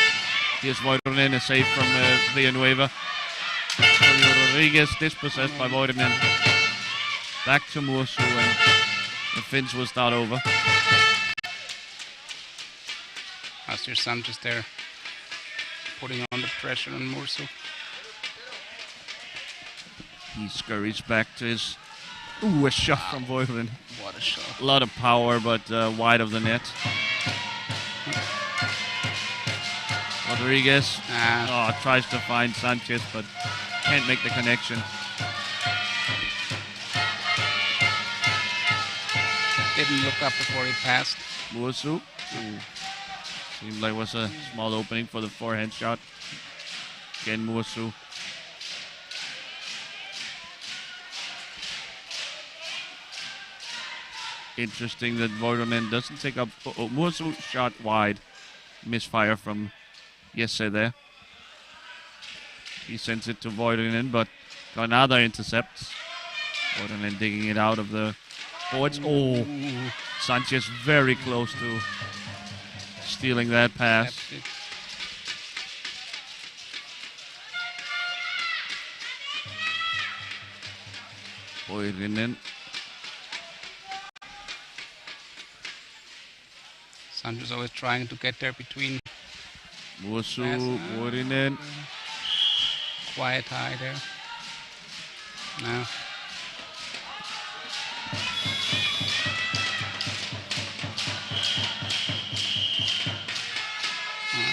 Here's Voironen, a save from Villanueva. Rodriguez dispossessed by Voironen. Back to Muosu, and the Finns will start over. Asir Sanchez there putting on the pressure on Muosu. He scurries back to his... Ooh, a shot from Voironen. What a shot. A lot of power, but wide of the net. Rodriguez tries to find Sanchez, but can't make the connection. Didn't look up before he passed. Muosu. Seemed like it was a small opening for the forehand shot. Again, Muosu. Interesting that Voironen doesn't take up... Muosu shot wide. Misfire from Jesse there. He sends it to Voironen, but Granada intercepts. Voironen digging it out of the boards. Oh, Sanchez very close to stealing that pass. Voironen. Sanchez always trying to get there between. Muosu, Voironen. Quiet high there. No.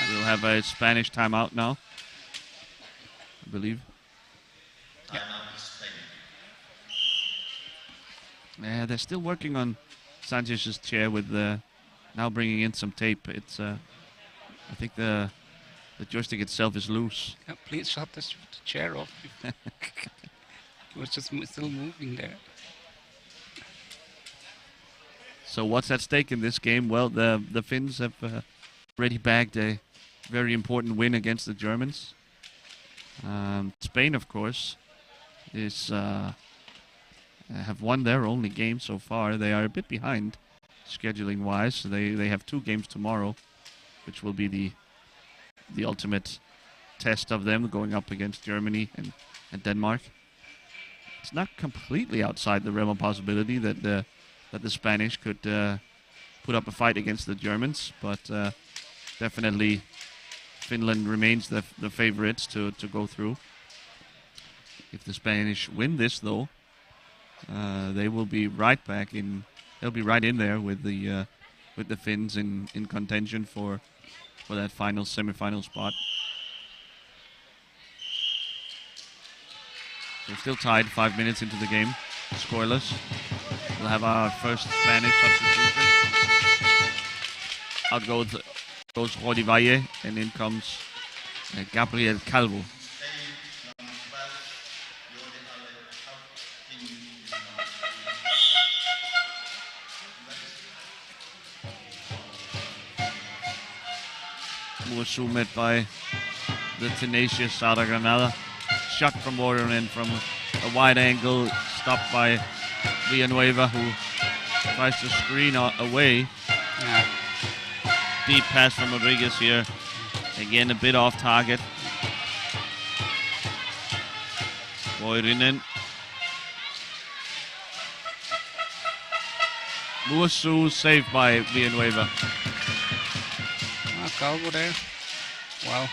We'll have a Spanish timeout now, I believe. Yeah, they're still working on Sanchez's chair with now bringing in some tape. It's I think the joystick itself is loose. Yeah, please shut the chair off. It was just still moving there. So what's at stake in this game? Well, the Finns have already bagged a very important win against the Germans. Spain, of course, is have won their only game so far. They are a bit behind scheduling-wise. They have 2 games tomorrow, which will be the ultimate test of them going up against Germany and Denmark. It's not completely outside the realm of possibility that the Spanish could put up a fight against the Germans, but definitely Finland remains the favorites to go through. If the Spanish win this, though, they will be right back in. They'll be right in there with the Finns in contention for that final semi-final spot. We're still tied 5 minutes into the game, scoreless. We'll have our first Spanish substitution. Out goes Rodi Valle, and in comes Gabriel Calvo. Muosu met by the tenacious Sada Granada. Shot from Voironen from a wide angle, stopped by Villanueva, who tries to screen away. Yeah. Deep pass from Rodriguez here. Again, a bit off target. Voironen. Muosu saved by Villanueva. Calvo there. Wow.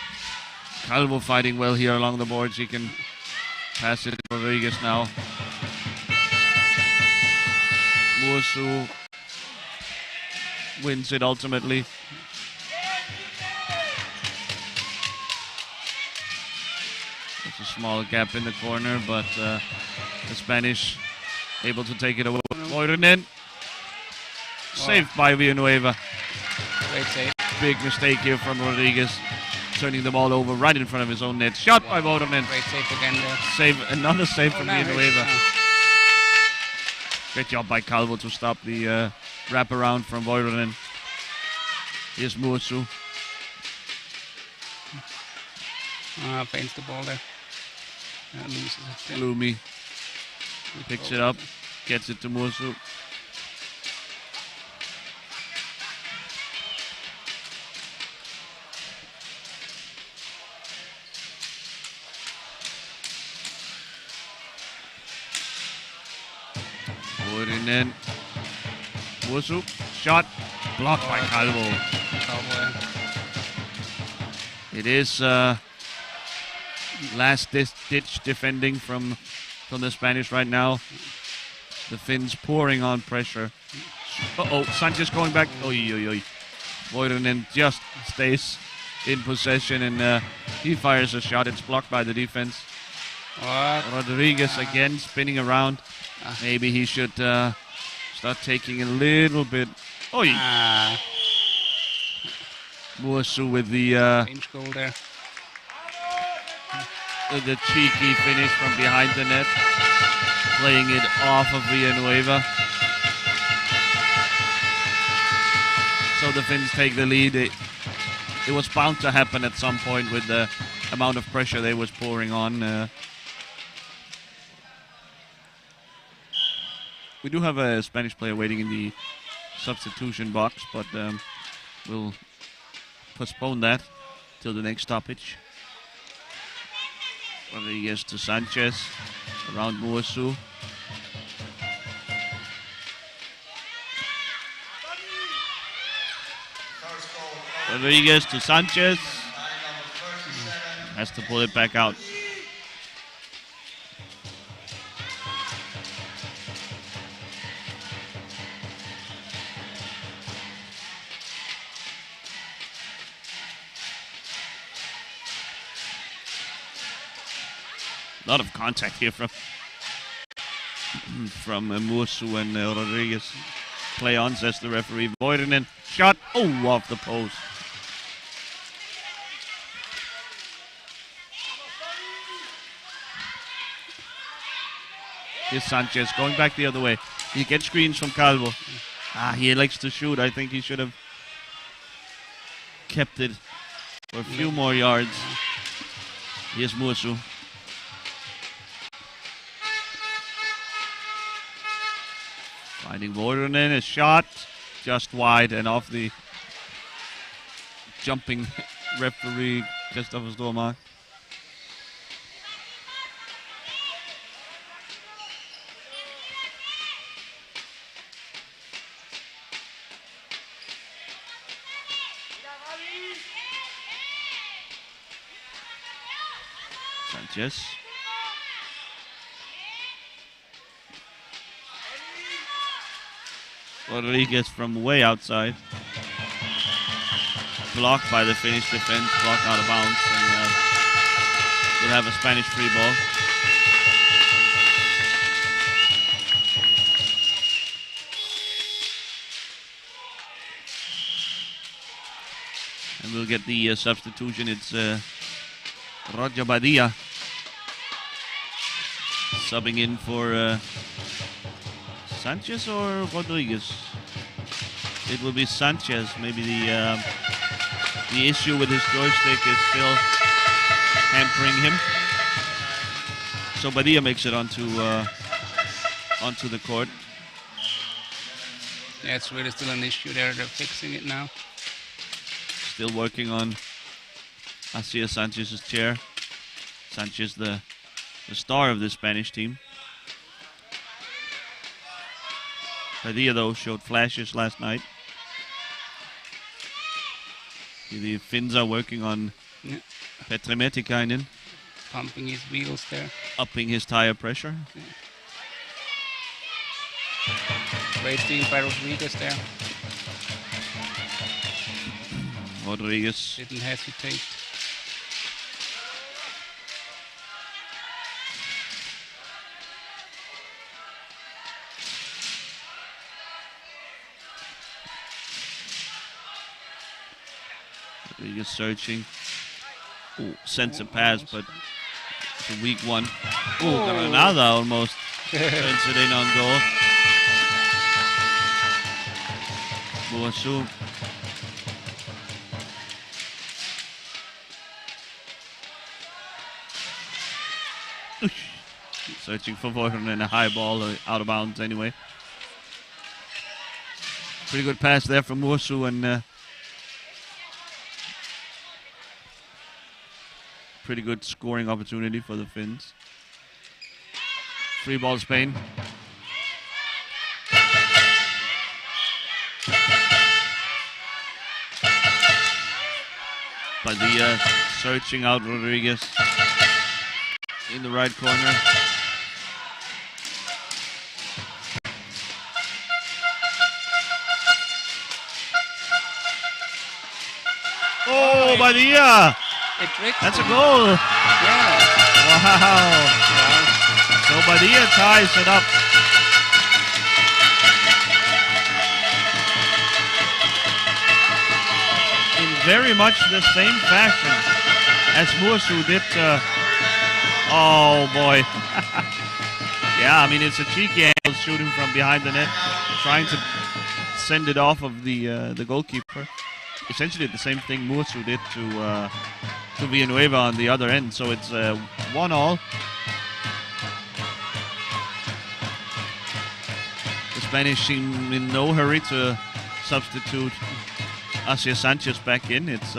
Calvo fighting well here along the boards. He can pass it to Rodriguez now. Muosu wins it ultimately. There's a small gap in the corner, but the Spanish able to take it away. Voironen. Saved by Villanueva. Great save. Big mistake here from Rodriguez. Turning the ball over right in front of his own net. Shot by Voironen. Great save again there. Another save from nice. Villanueva. Great job by Calvo to stop the wraparound from Voironen. Here's Muosu. Feints the ball there. Loses it. Gloomy picks it up, gets it to Muosu. Voironen. Muosu. Shot. Blocked by Calvo. It is last ditch defending from the Spanish right now. The Finns pouring on pressure. Uh-oh, Sanchez going back. Oy, oy, oy. Voironen just stays in possession and he fires a shot. It's blocked by the defense. Rodriguez again spinning around. Maybe he should start taking a little bit. Oy! Muosu with the Inch goal there. the cheeky finish from behind the net, playing it off of Villanueva. So the Finns take the lead. It was bound to happen at some point with the amount of pressure they was pouring on. We do have a Spanish player waiting in the substitution box, but we'll postpone that till the next stoppage. Rodriguez to Sanchez, around Muosu. Rodriguez to Sanchez. Has to pull it back out. A lot of contact here from Muosu and Rodriguez. Play on, says the referee. Voironen, shot, off the post. Here's Sanchez going back the other way. He gets screens from Calvo. He likes to shoot. I think he should have kept it for a few more yards. Here's Muosu. Finding Voironen, a shot just wide and off the jumping referee Christopher Stormark. Sanchez. Rodriguez from way outside. Blocked by the Finnish defense, blocked out of bounds, and we'll have a Spanish free ball. And we'll get the substitution. It's Roger Badia subbing in for Sanchez or Rodriguez? It will be Sanchez. Maybe the issue with his joystick is still hampering him. So Badia makes it onto the court. Yeah, it's really still an issue there. They're fixing it now. Still working on Asier Sanchez's chair. Sanchez, the star of the Spanish team. Badia, though, showed flashes last night. The Finns are working on Petri Metikainen. Pumping his wheels there. Upping his tire pressure. Great steal by Rodriguez there. Rodriguez. Didn't hesitate. Rodriguez searching. Sends a pass, but it's a weak one. Granada almost Turns it in on goal. Muasu. Searching for Voiron and a high ball out of bounds anyway. Pretty good pass there from Muasu and pretty good scoring opportunity for the Finns. Free ball Spain. Padilla searching out Rodriguez in the right corner. Oh, Padilla! That's a goal! Yeah. Wow! So Padilla ties it up. In very much the same fashion as Muasu did. Oh boy. Yeah, I mean, it's a cheeky angle shooting from behind the net, trying to send it off of the goalkeeper. Essentially the same thing Muasu did to Villanueva on the other end. So it's 1-1. The Spanish seem in no hurry to substitute Asia Sanchez back in. It's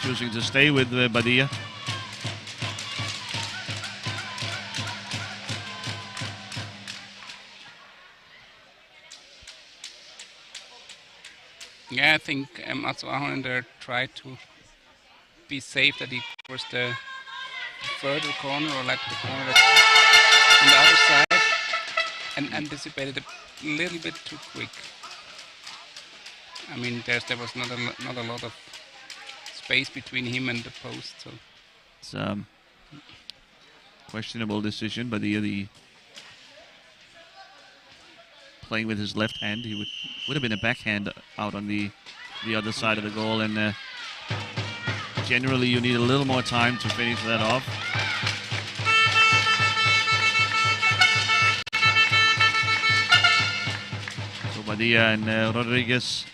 choosing to stay with Padilla. Yeah, I think Mats Ahonen there tried to be safe that he was the further corner, or like the corner that's on the other side, and anticipated a little bit too quick. I mean, there was not a lot of space between him and the post. So it's questionable decision, but the playing with his left hand, he would have been a backhand out on the other side of the goal, and generally you need a little more time to finish that off. So Padilla and Rodriguez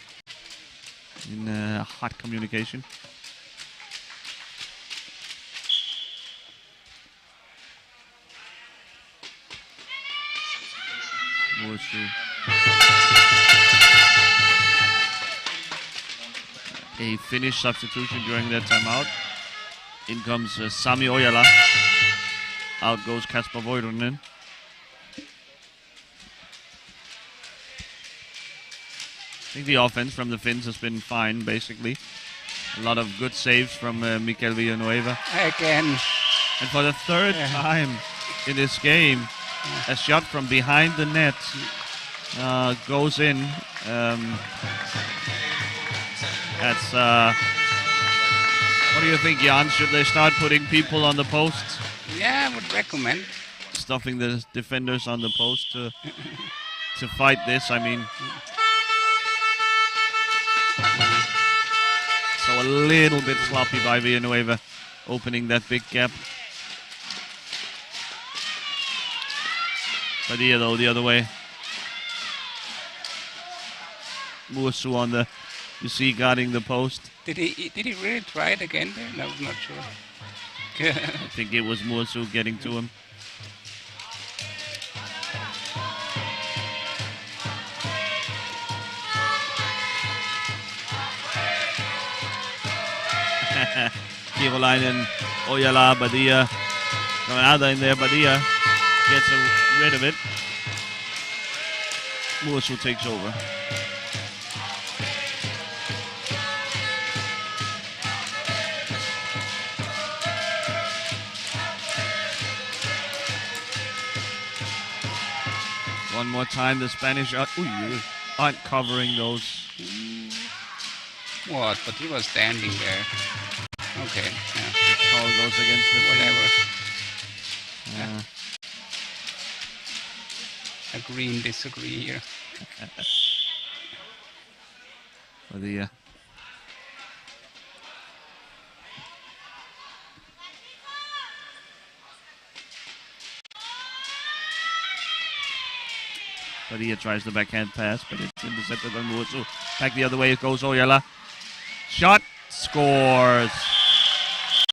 in hot communication. Muasu. A Finnish substitution during that timeout. In comes Sami Ojala. Out goes Kasper Voironen. I think the offense from the Finns has been fine, basically. A lot of good saves from Mikael Villanueva. again, And for the third time in this game, a shot from behind the net goes in. That's what do you think, Jan? Should they start putting people on the posts, yeah, I would recommend. stuffing the defenders on the post to fight this? I mean, so a little bit sloppy by Villanueva, opening that big gap. Padilla though the other way. Muasu on the, you see, guarding the post. Did he really try it again there? No, I'm not sure. I think it was Muasu getting to him. Kirolainen, Ojala, Padilla. Granada in there, Padilla gets rid of it. Muasu takes over. One more time, the Spanish aren't covering those. What? But he was standing there. Okay, yeah. Call goes against the Whatever. Yeah. Agree and disagree here. For the Padilla tries the backhand pass, but it's intercepted by Muosu. Back the other way it goes Oyala. Shot, scores.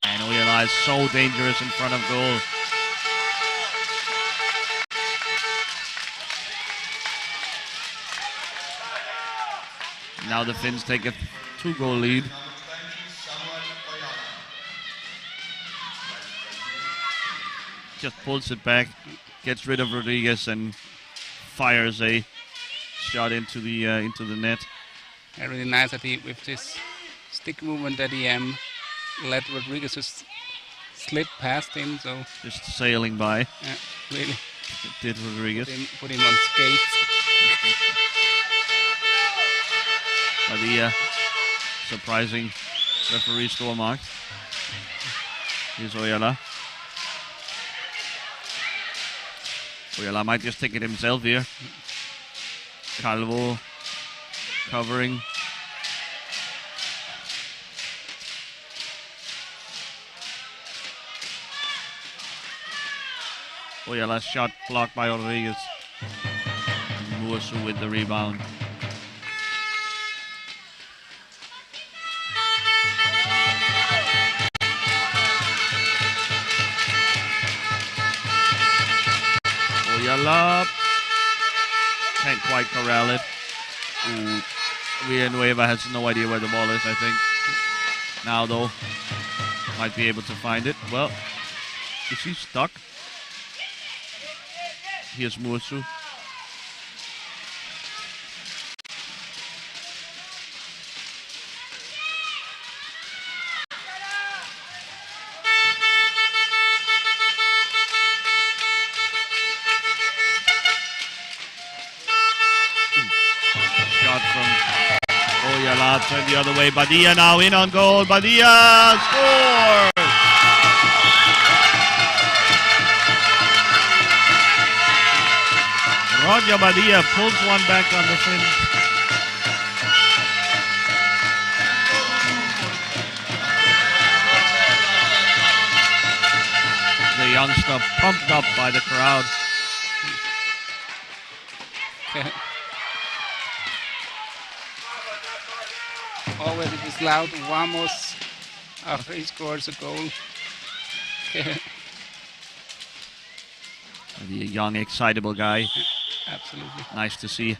And Oyala is so dangerous in front of goal. Now the Finns take a 2-goal lead. Just pulls it back, gets rid of Rodriguez, and fires a shot into the net. Yeah, really nice that he, with this stick movement, that he let Rodriguez just slip past him. So Just sailing by, really did Rodriguez. put him on skates. Padilla, surprising referee Stormark. Here's Oyala. Oyala might just take it himself here. Calvo covering. Oyala's shot blocked by Rodriguez. Muosu with the rebound. Oyala can't quite corral it. Villanueva has no idea where the ball is, I think. Now, though, might be able to find it. Well, is he stuck? Here's Muosu. Oyala turned the other way. Padilla now in on goal. Padilla scores! Roger Padilla pulls one back on the Finns. The youngster pumped up by the crowd. Always it is loud vamos after he scores a goal. The young, excitable guy. Absolutely. Nice to see a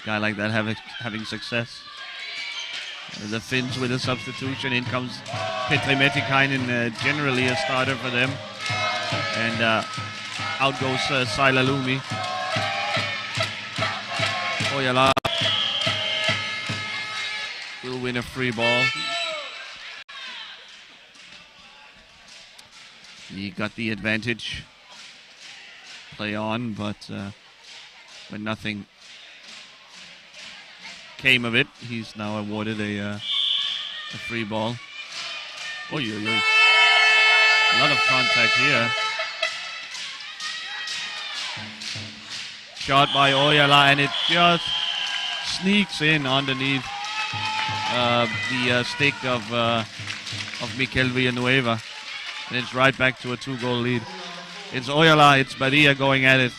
guy like that having success. The Finns with a substitution. In comes Petri Metikainen, generally a starter for them. And out goes Saila Lumi. Oyala will win a free ball. He got the advantage. Play on, but when nothing came of it, he's now awarded a free ball. Oy, oy, oy. A lot of contact here. Shot by Oyala, and it just sneaks in underneath the stick of Mikel Villanueva, and it's right back to a 2-goal lead. It's Oyala, it's Padilla going at it.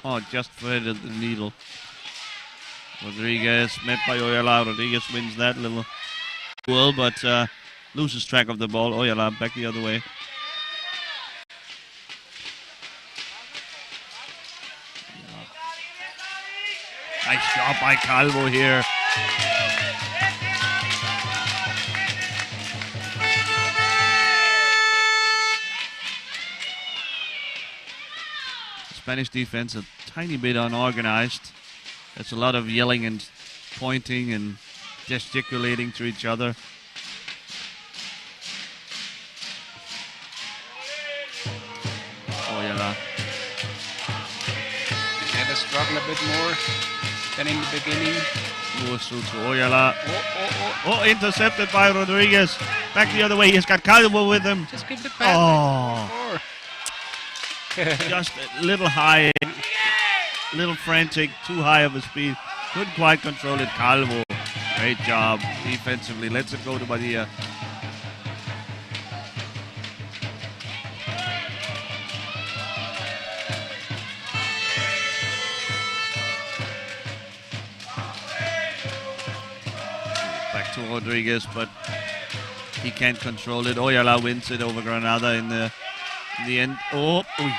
Oh, just threaded the needle. Rodriguez met by Oyala. Rodriguez wins that little duel, but loses track of the ball. Oyala back the other way. Nice job by Calvo here. Spanish defense a tiny bit unorganized. There's a lot of yelling and pointing and gesticulating to each other. Oyala. They had to struggle a bit more than in the beginning. Muosu to Oyala. Oh, intercepted by Rodriguez. Back the other way. He's got Calvo with him. Just give the pass. Oh. Just a little high, little frantic, too high of a speed. Couldn't quite control it, Calvo. Great job defensively. Lets it go to Badia. Back to Rodriguez, but he can't control it. Oyala wins it over Granada in the end. Oh, ooh.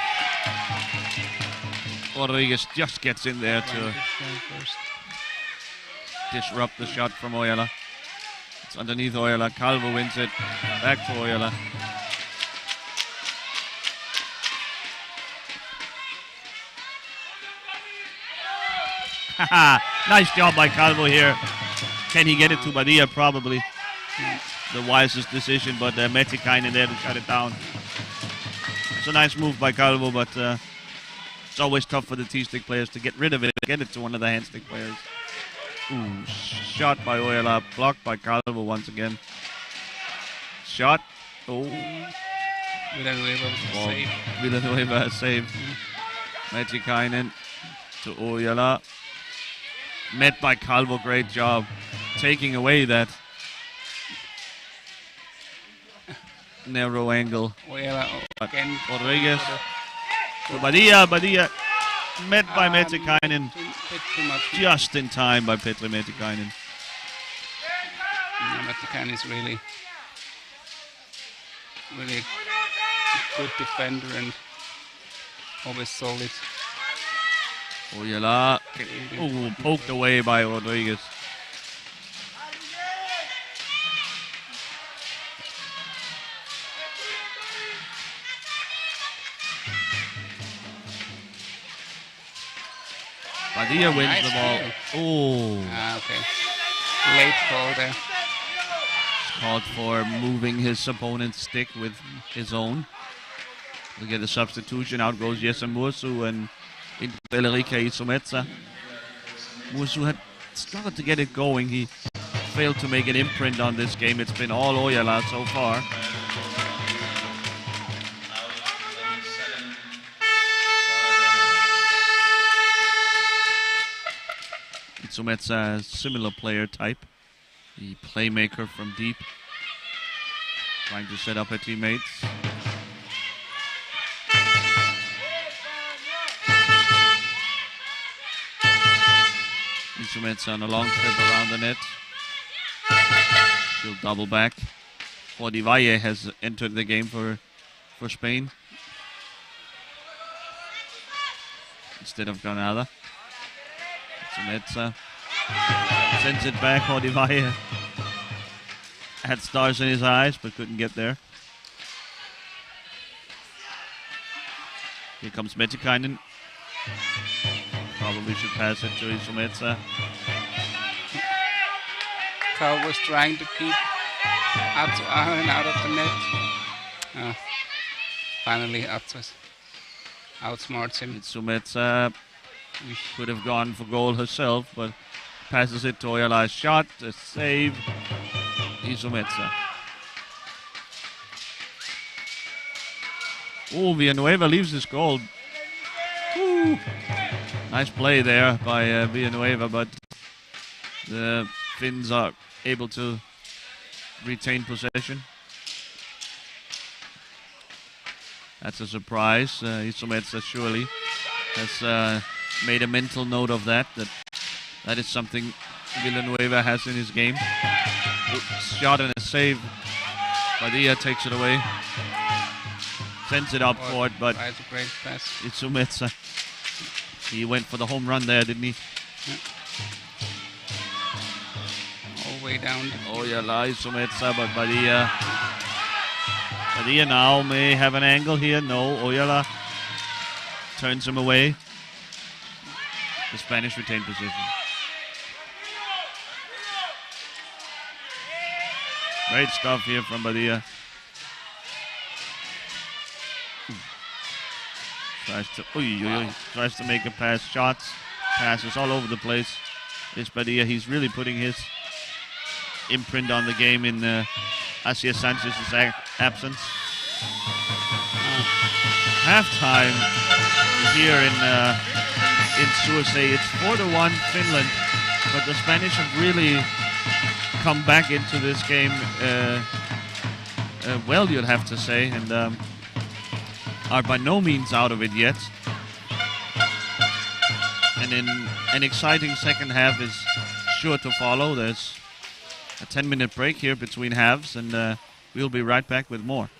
Rodriguez just gets in there to disrupt the shot from Oyala. It's underneath Oyala. Calvo wins it. Back to Oyala. Nice job by Calvo here. Can he get it to Badia? Probably. The wisest decision, but Metikainen there to shut it down. It's a nice move by Calvo, but it's always tough for the T-stick players to get rid of it, get it to one of the hand-stick players. Ooh, shot by Oyala, blocked by Calvo once again. Shot. Oh. Villanueva save. Metikainen to Oyala. Met by Calvo, great job. Taking away that narrow angle. Again. Rodriguez. To Badia. Met by Metikainen. Too much. Just in time by Petri Metikainen. Metikainen is really good defender and always solid. Oyala. Oh, poked away by Rodriguez. Badia wins Nice the ball. Oh. Okay. Late call there. It's called for moving his opponent's stick with his own. We get a substitution. Out goes Jesse Mursu and into Elrica Isometsa. Mursu had struggled to get it going. He failed to make an imprint on this game. It's been all Oyala so far. Itsumetsa, a similar player type. The playmaker from deep. Trying to set up her teammates. Itsumetsa on a long trip around the net. She'll double back. Odivalle has entered the game for Spain. Instead of Granada. Itsumetsa sends it back. Odivalle had stars in his eyes but couldn't get there. Here comes Metikainen. Probably should pass it to Itsumetsa. Carl was trying to keep Atsu Ahonen out of the net. Finally, Atsu outsmarts him. Itsumetsa could have gone for goal herself, but passes it to Oyala. Shot, a save. Itsumetsa. Oh, Villanueva leaves his goal. Woo. Nice play there by Villanueva, but the Finns are able to retain possession. That's a surprise. Itsumetsa surely has made a mental note of that is something Villanueva has in his game. Shot and a save. Badia takes it away. Sends it up court, but That's a great pass. Itsumetsa. He went for the home run there, didn't he? All the way down. Oyala, Itsumetsa, but Badia now may have an angle here. No, Oyala turns him away. The Spanish retain position. Great stuff here from Badia. Tries to make a pass. Shots, passes all over the place. This Badia, he's really putting his imprint on the game in Asia Sanchez's absence. Halftime here in Sursee. It's 4-1 Finland, but the Spanish have really come back into this game well, you'd have to say, and are by no means out of it yet. And in an exciting second half is sure to follow. There's a 10-minute break here between halves, and we'll be right back with more.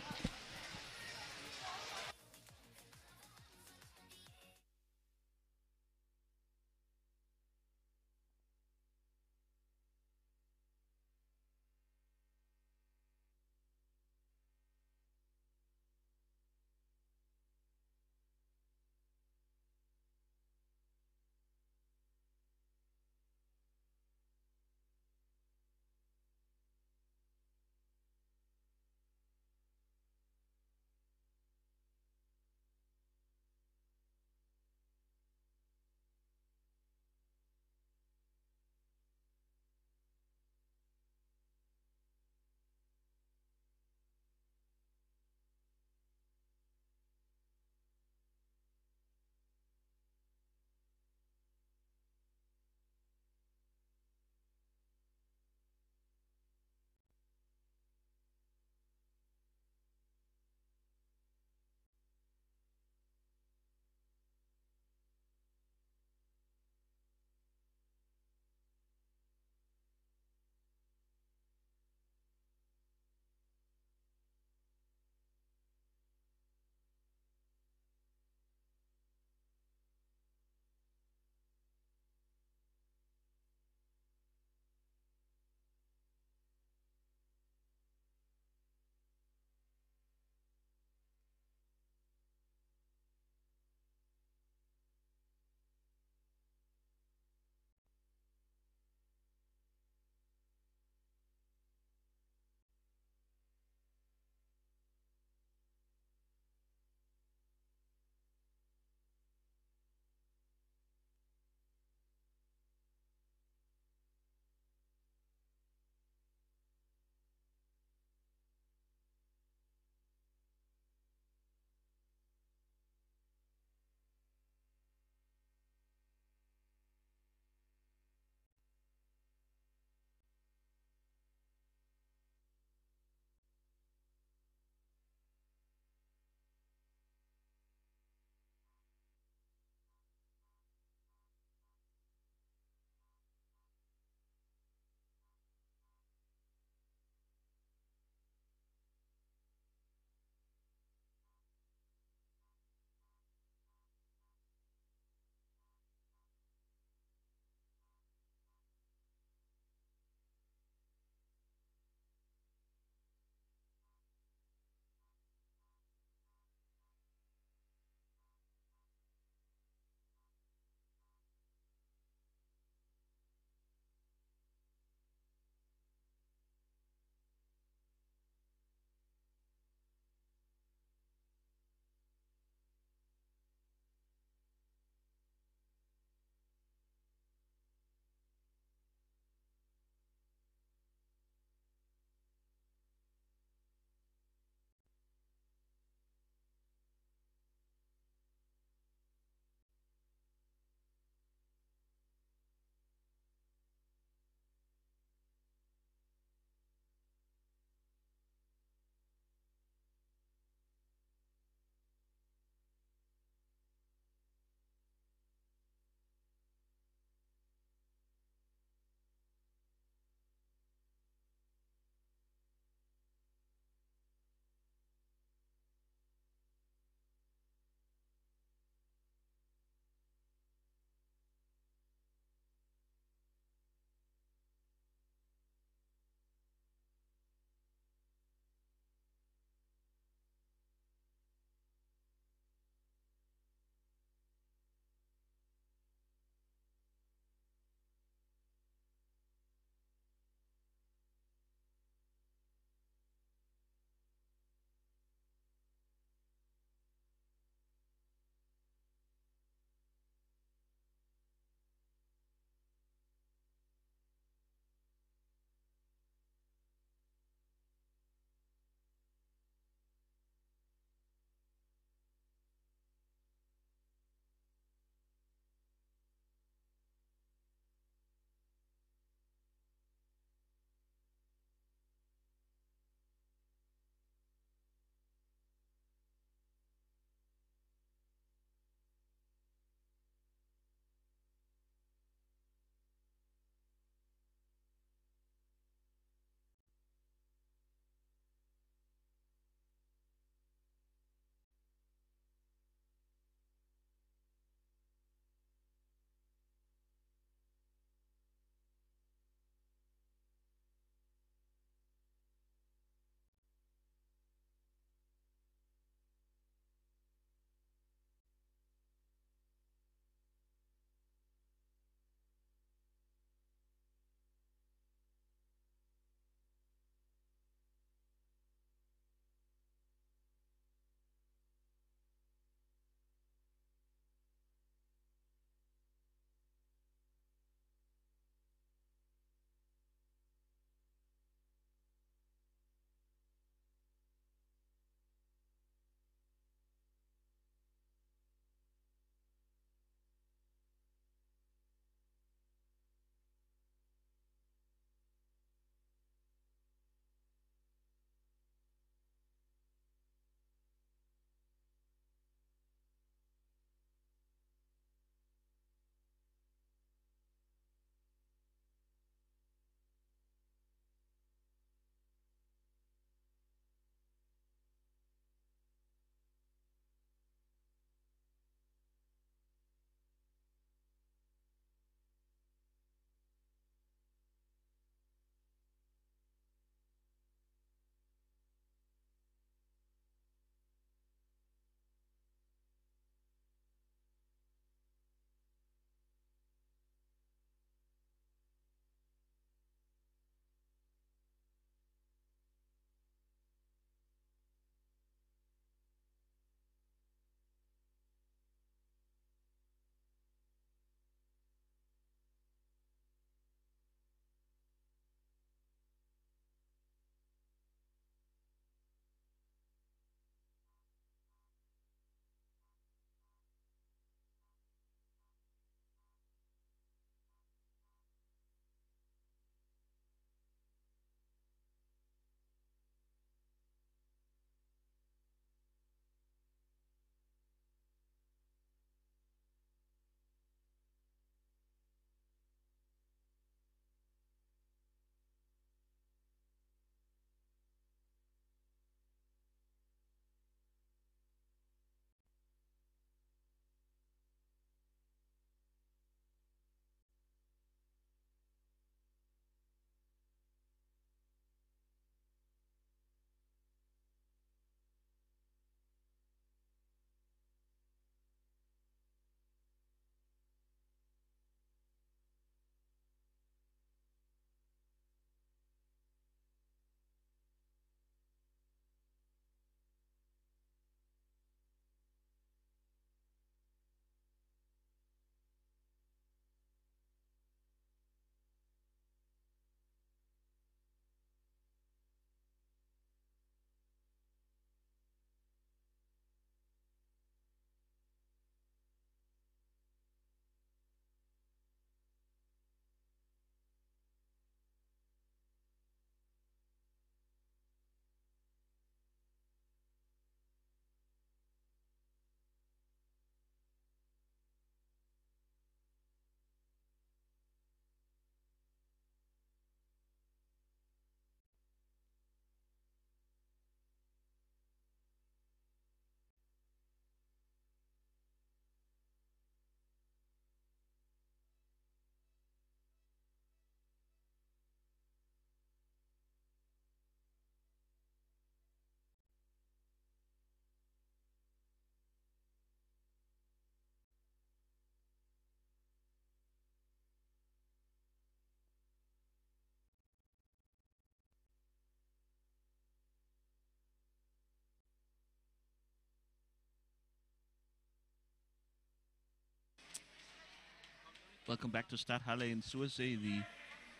Welcome back to Stadthalle in Sursee. The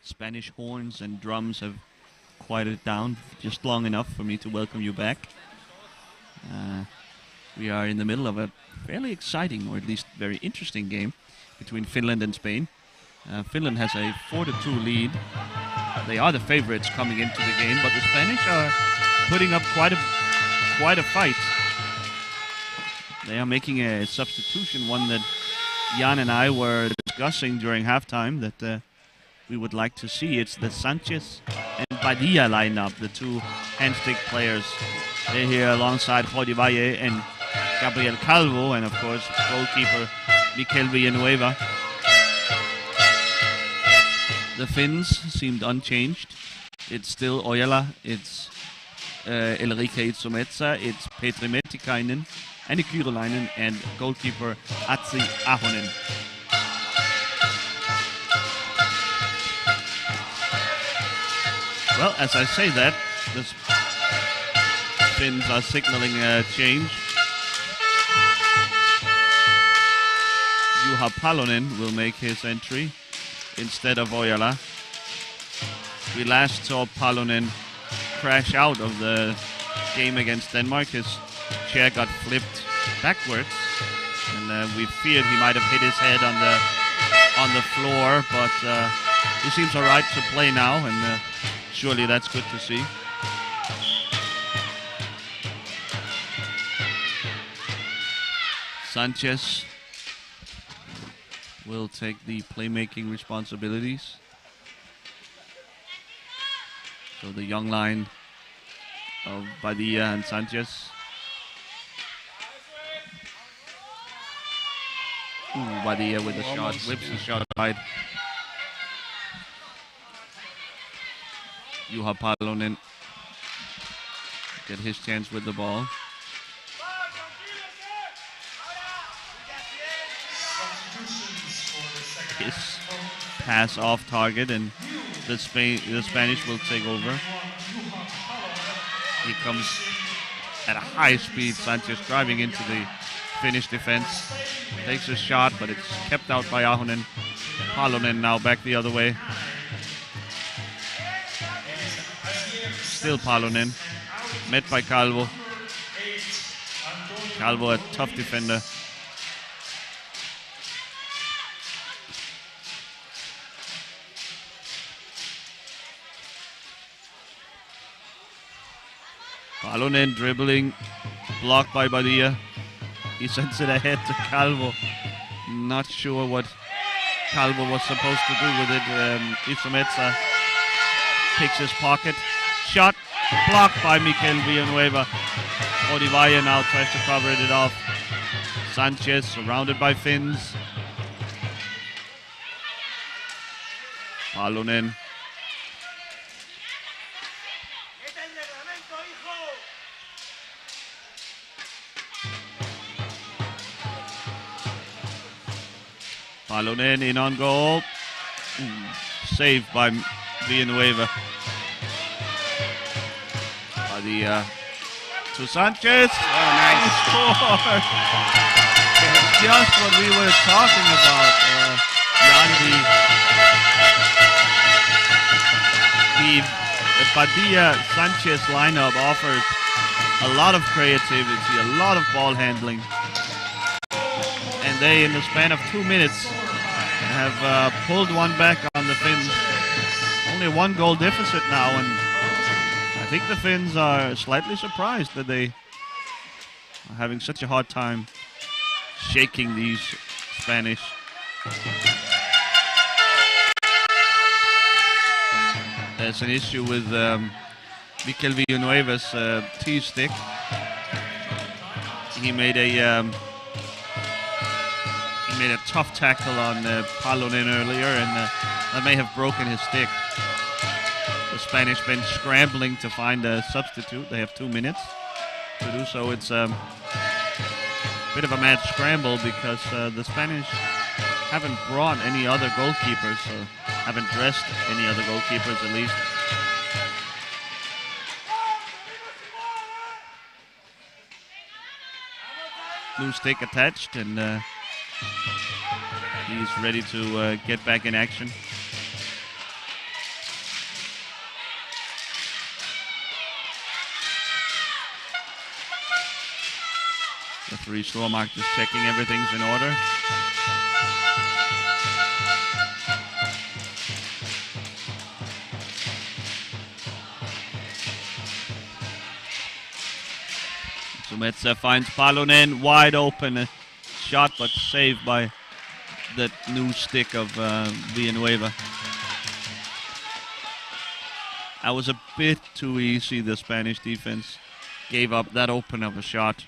Spanish horns and drums have quieted down just long enough for me to welcome you back. We are in the middle of a fairly exciting, or at least very interesting game between Finland and Spain. Finland has a 4-2 lead. They are the favorites coming into the game, but the Spanish are putting up quite a fight. They are making a substitution, one that Jan and I were discussing during halftime that we would like to see. It's the Sanchez and Padilla lineup, the two handstick players. They're here alongside Jordi Valle and Gabriel Calvo, and of course goalkeeper Mikel Villanueva. The Finns seemed unchanged. It's still Ojala, it's Elrike Itsometsa, it's Petri Metikainen, Anni Kyryläinen, and goalkeeper Atsi Ahonen. Well, as I say that, the Finns are signaling a change. Juha Palonen will make his entry instead of Ojala. We last saw Palonen crash out of the game against Denmark. His chair got flipped backwards, and we feared he might have hit his head on the floor, but he seems all right to play now, and surely that's good to see. Sanchez will take the playmaking responsibilities. So the young line of Padilla and Sanchez. Padilla with the shot, whips the shot right. Juha Palonen get his chance with the ball. His pass off target, and the Spanish will take over. He comes at a high speed. Sanchez driving into the Finnish defense. Takes a shot, but it's kept out by Ahonen. Palonen now back the other way. Still Palonen. Met by Calvo. Calvo, a tough defender. Palonen dribbling, blocked by Padilla. He sends it ahead to Calvo. Not sure what Calvo was supposed to do with it. Itsometsa picks his pocket. Shot blocked by Mikel Villanueva. Odivaya now tries to cover it off. Sanchez surrounded by Finns. Palonen. Palonen in on goal. Saved by Villanueva. Padilla to Sanchez. Oh, nice. Scored. Just what we were talking about. The Padilla-Sanchez lineup offers a lot of creativity, a lot of ball handling. And they, in the span of 2 minutes, have pulled one back on the Finns. Only 1 goal deficit now, and I think the Finns are slightly surprised that they are having such a hard time shaking these Spanish. There's an issue with Mikel Villanueva's T-stick. He made a tough tackle on Palonen earlier, and that may have broken his stick. The Spanish bench scrambling to find a substitute. They have 2 minutes to do so. It's a bit of a mad scramble because the Spanish haven't brought any other goalkeepers, haven't dressed any other goalkeepers at least. Blue stick attached, and He's ready to get back in action. Referee Stormark just checking everything's in order. Metsa finds Palonen wide open. A shot but saved by the new stick of Villanueva. That was a bit too easy. The Spanish defense gave up that open of a shot.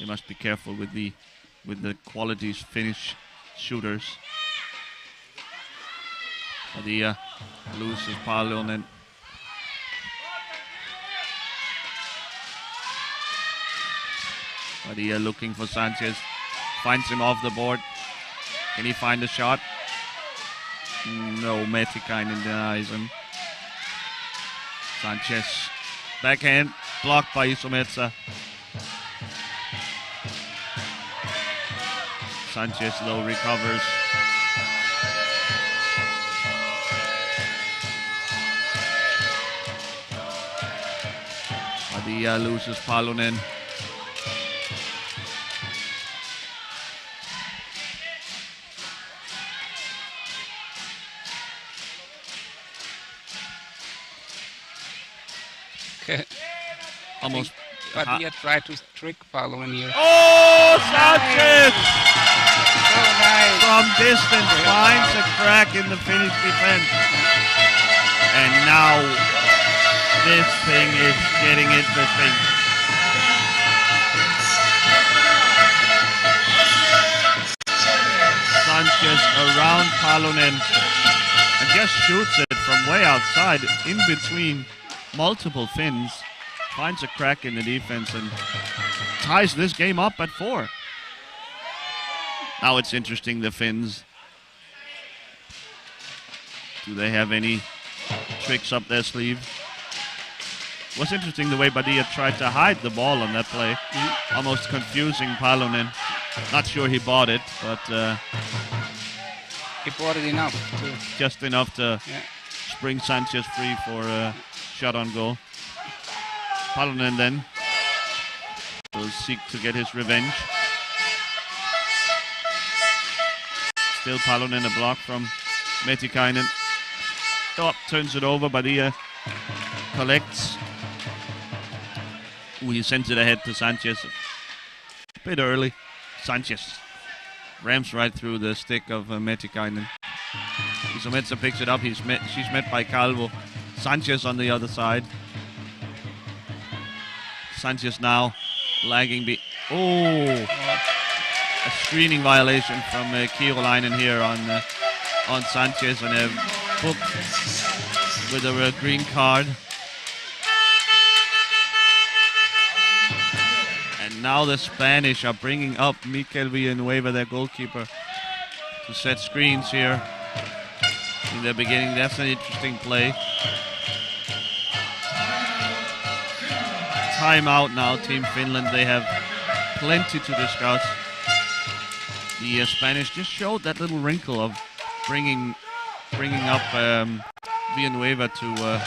They must be careful with the qualities Finnish shooters. Padilla loses Palonen. Padilla looking for Sanchez. Finds him off the board. Can he find a shot? No, Metikainen denies him. Sanchez. Backhand. Blocked by Isometsa. Sanchez though recovers. Padilla loses Palonen. Almost. Padilla tried to trick Palonen here. Oh, Sanchez! So nice. From distance finds a crack in the Finnish defense. And now this thing is getting interesting. Sanchez around Palonen and just shoots it from way outside in between multiple Finns. Finds a crack in the defense and ties this game up at 4. Now it's interesting, the Finns. Do they have any tricks up their sleeve? It was interesting the way Padilla tried to hide the ball on that play. Almost confusing Palonen. Not sure he bought it, but He bought it enough too. just enough to spring Sanchez free for a shot on goal. Palonen then will seek to get his revenge. Still Palonen, a block from Metikainen. Oh, turns it over, Padilla collects. Ooh, he sends it ahead to Sanchez. A bit early. Sanchez rams right through the stick of Metikainen. Isometsa picks it up. She's met by Calvo. Sanchez on the other side. Sanchez now lagging. A screening violation from Kiirolainen here on Sanchez, and a book with a green card. And now the Spanish are bringing up Mikel Villanueva, their goalkeeper, to set screens here in the beginning. That's an interesting play. Timeout now, Team Finland. They have plenty to discuss. The Spanish just showed that little wrinkle of bringing up Villanueva to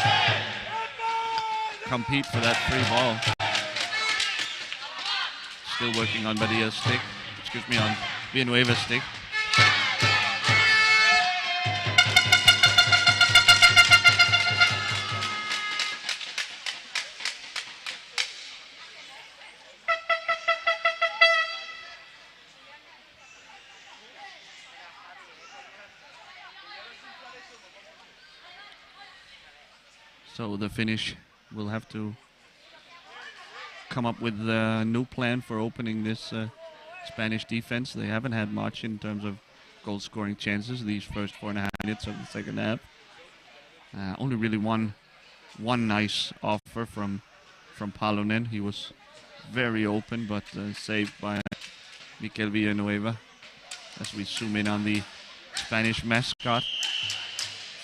compete for that free ball. Still working on Badia's stick. Excuse me, on Villanueva's stick. So the Finnish will have to come up with a new plan for opening this Spanish defense. They haven't had much in terms of goal-scoring chances these first 4.5 minutes of the second half. Only really one nice offer from Palonen. He was very open, but saved by Mikel Villanueva. As we zoom in on the Spanish mascot.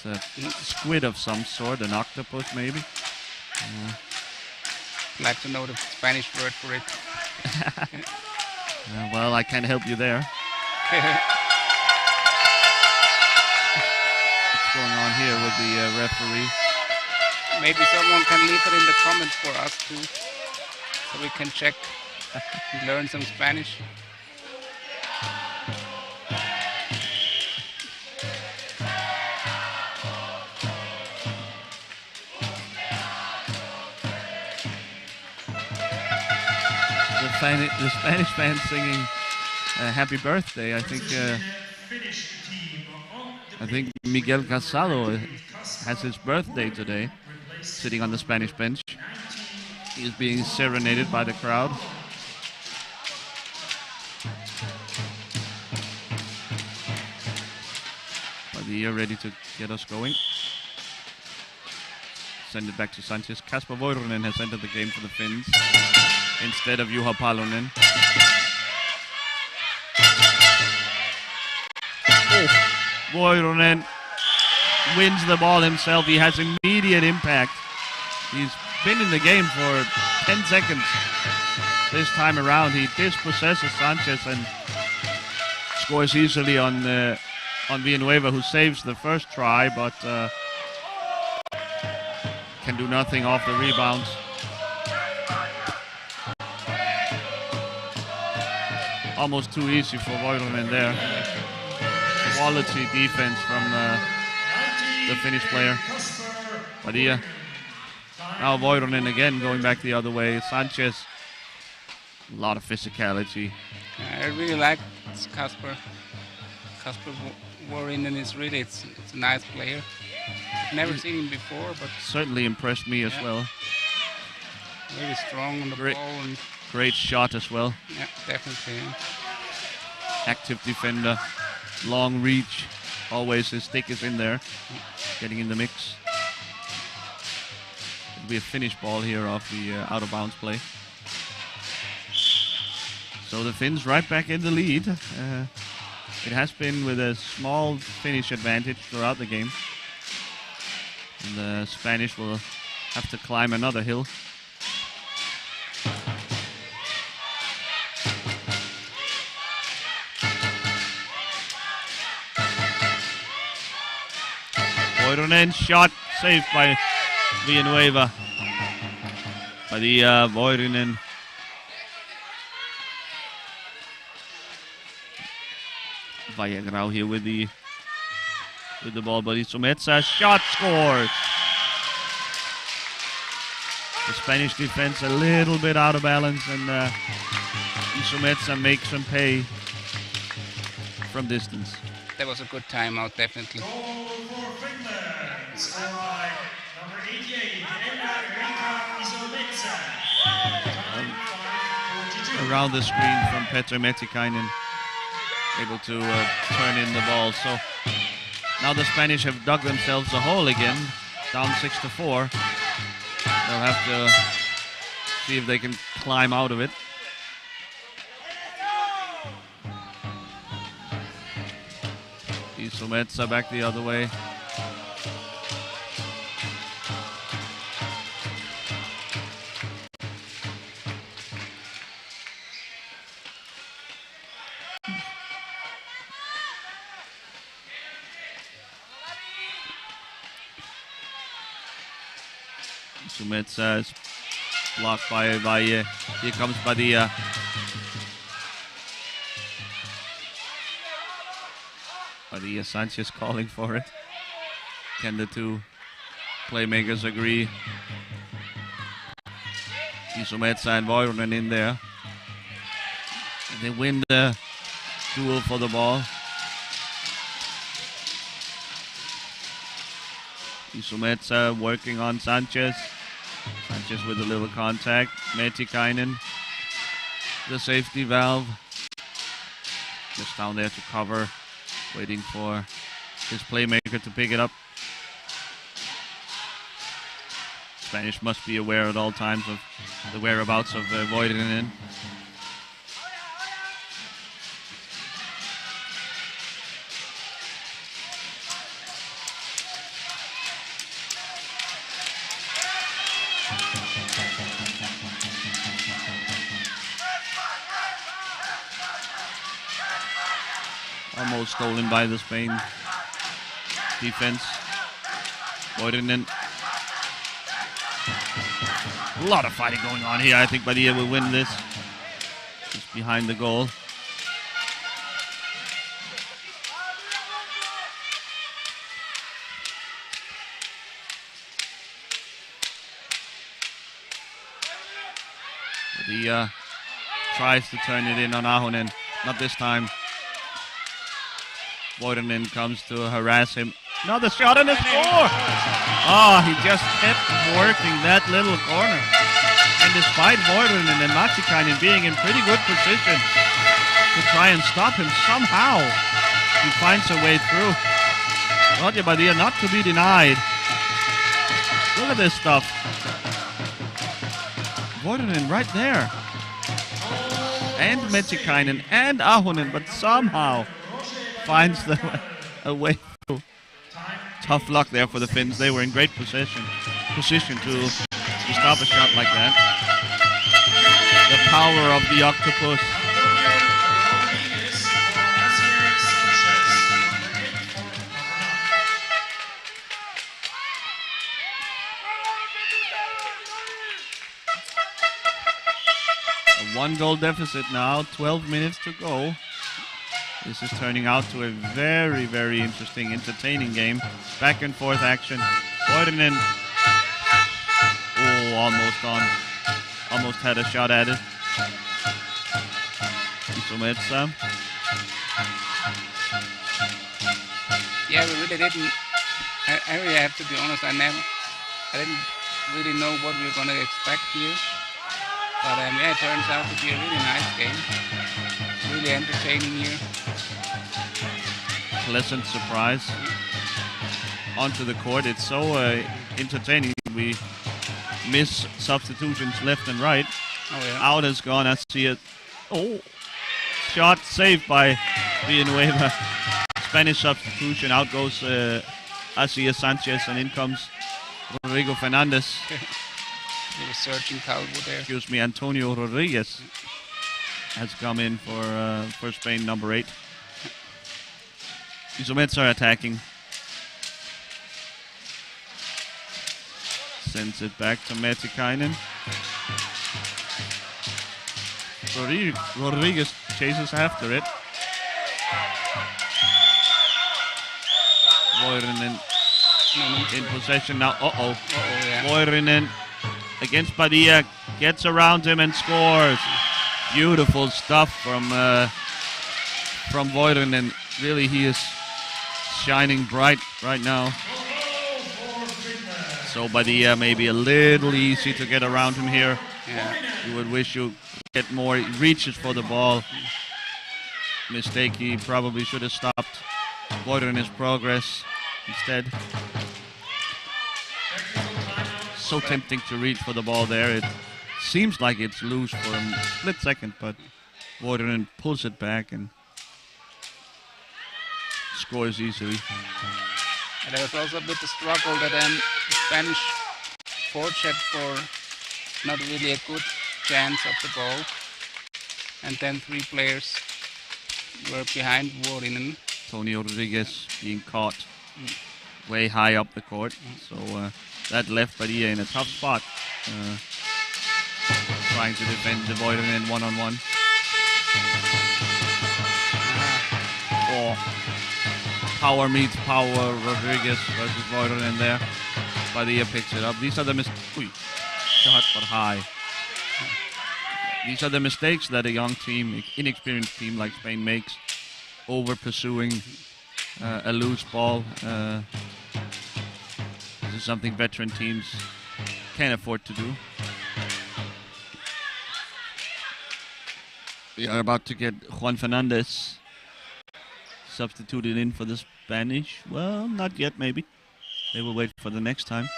It's a squid of some sort, an octopus maybe. Like to know the Spanish word for it. Well, I can't help you there. What's going on here with the referee? Maybe someone can leave it in the comments for us too, so we can check and learn some Spanish. The Spanish fans singing "Happy Birthday." I think Miguel Casado has his birthday today, sitting on the Spanish bench. He is being serenaded by the crowd. Padilla ready to get us going. Send it back to Sanchez. Kasper Voironen has entered the game for the Finns instead of Juha Palonen. Oh, Voironen wins the ball himself. He has immediate impact. He's been in the game for 10 seconds. This time around, he dispossesses Sanchez and scores easily on Villanueva, who saves the first try, but can do nothing off the rebounds. Almost too easy for Voironen there. Quality defense from the Finnish player. Padilla. Now Voironen again going back the other way. Sanchez. A lot of physicality. I really like Kasper. Kasper Voironen is really, it's a nice player. I've never seen him before, but certainly impressed me as well. Very strong on the ball. And great shot as well. yeah, definitely. Active defender. Long reach. Always his stick is in there. Getting in the mix. It'll be a Finnish ball here off the out of bounds play. So the Finns right back in the lead. It has been with a small Finnish advantage throughout the game. And the Spanish will have to climb another hill. Voironen shot saved by Villanueva. By the Voironen. Vallagrau here with the ball, but Isometsa shot scores. The Spanish defense a little bit out of balance, and Isometsa makes them pay from distance. That was a good timeout, definitely. Goal for Finland, scored by number 88, Erika Isometsa. Around the screen from Petr Metikainen, able to turn in the ball. So now the Spanish have dug themselves a hole again, down 6-4. They'll have to see if they can climb out of it. Isometsa back the other way. Isometsa is blocked by Valle. Here comes Padilla. Padilla, Sanchez calling for it. Can the two playmakers agree? Isometsa and Voironen in there. And they win the duel for the ball. Isometsa working on Sanchez. Sanchez with a little contact. Metikainen, the safety valve. Just down there to cover. Waiting for his playmaker to pick it up. Spanish must be aware at all times of the whereabouts of Voironen. Almost stolen by the Spain defense. Voironen. A lot of fighting going on here. I think Badia will win this. Just behind the goal. Badia tries to turn it in on Ahonen. Not this time. Voironen comes to harass him. Another shot and a score! Oh, he just kept working that little corner. And despite Voironen and Matikainen being in pretty good position to try and stop him, somehow he finds a way through. Roger Badia not to be denied. Look at this stuff. Voironen right there. And Matikainen and Ahonen, but somehow finds a way through. Tough luck there for the Finns. They were in great position to stop a shot like that. The power of the octopus. A 1-goal deficit now, 12 minutes to go. This is turning out to a very, very interesting, entertaining game. Back and forth action. Voironen, almost on. Almost had a shot at it. Isometsa. Yeah, we really didn't. I really have to be honest. I didn't really know what we were going to expect here. But yeah, it turns out to be a really nice game. Really entertaining here. Pleasant surprise. Onto the court. It's so entertaining. We miss substitutions left and right. Oh yeah. Out has gone. I see it. Oh, shot saved by Villanueva. Spanish substitution. Out goes Asier Sanchez, and in comes Rodrigo Fernandez. He was searching Calvo there. Excuse me, Antonio Rodriguez has come in for Spain, number 8. Isomets are attacking. Sends it back to Matikainen. Rodriguez chases after it. Voironen in possession now. Yeah. Voironen against Badia, gets around him and scores. Beautiful stuff from Voironen. Really, he is shining bright right now. So Badia maybe a little easy to get around him here. Yeah. You would wish you get more reaches for the ball. Mistake, he probably should have stopped Voironen's progress instead. So tempting to reach for the ball there. It seems like it's loose for a split second, but Voironen pulls it back and scores easily. And there was also a bit of struggle that Spanish forecheck for not really a good chance of the ball. And then 3 players were behind Voironen. Tony Rodriguez being caught way high up the court. So that left Badia in a tough spot. Trying to defend the Voironen one-on-one. Power meets power. Rodriguez versus Voironen there. Badia picks it up. These are the shot but high. These are the mistakes that a young team, inexperienced team like Spain makes. Over pursuing a loose ball. This is something veteran teams can't afford to do. We are about to get Juan Fernandez substituted in for the Spanish. Well, not yet, maybe. They will wait for the next time.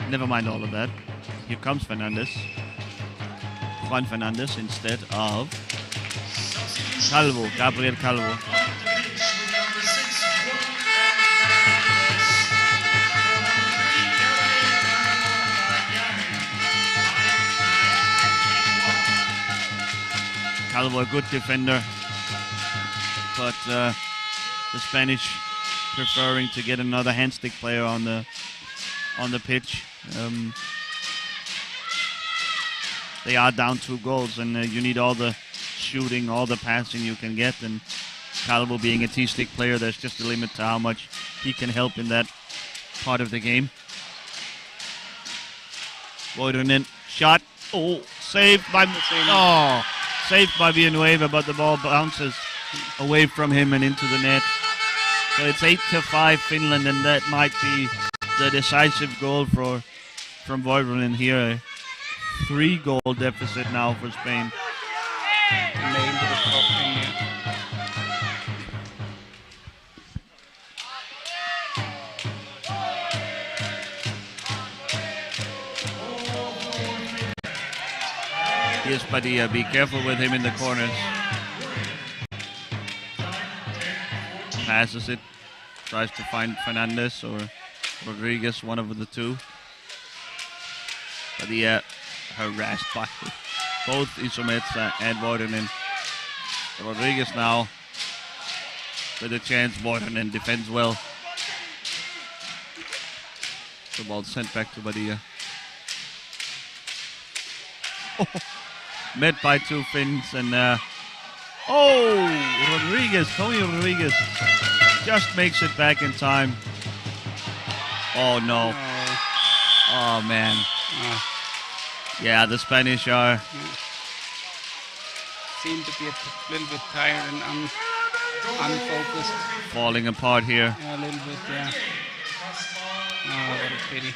Never mind all of that. Here comes Fernandez. Juan Fernandez instead of Calvo, Gabriel Calvo. Calvo, a good defender, but the Spanish preferring to get another handstick player on the pitch. They are down 2 goals, and you need all the shooting, all the passing you can get. And Calvo being a T-stick player, there's just a limit to how much he can help in that part of the game. Voidonen shot. Oh, saved by Villanueva, but the ball bounces away from him and into the net. So it's 8-5 Finland, and that might be the decisive goal from Voidonen here. 3-goal deficit now for Spain. Here's Padilla. Be careful with him in the corners. Passes it. Tries to find Fernandez or Rodriguez, one of the two. Padilla harassed by both Isometsa and Voidonen. Rodriguez now with a chance. Voidonen defends well. The ball sent back to Padilla. Met by 2 Finns, and Tony Rodriguez just makes it back in time. Oh no. Oh man. Yeah, the Spanish are seem to be a little bit tired and unfocused. Falling apart here. Yeah, a little bit, yeah. Oh, what a pity.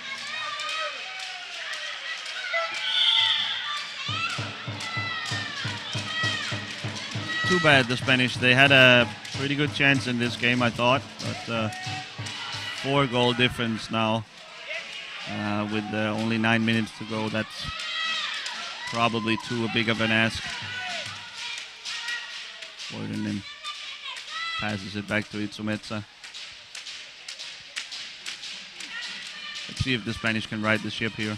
Too bad, the Spanish. They had a pretty good chance in this game, I thought, but 4-goal difference now with only 9 minutes to go. That's probably too big of an ask. Voidonen passes it back to Itsumetsa. Let's see if the Spanish can right the ship here.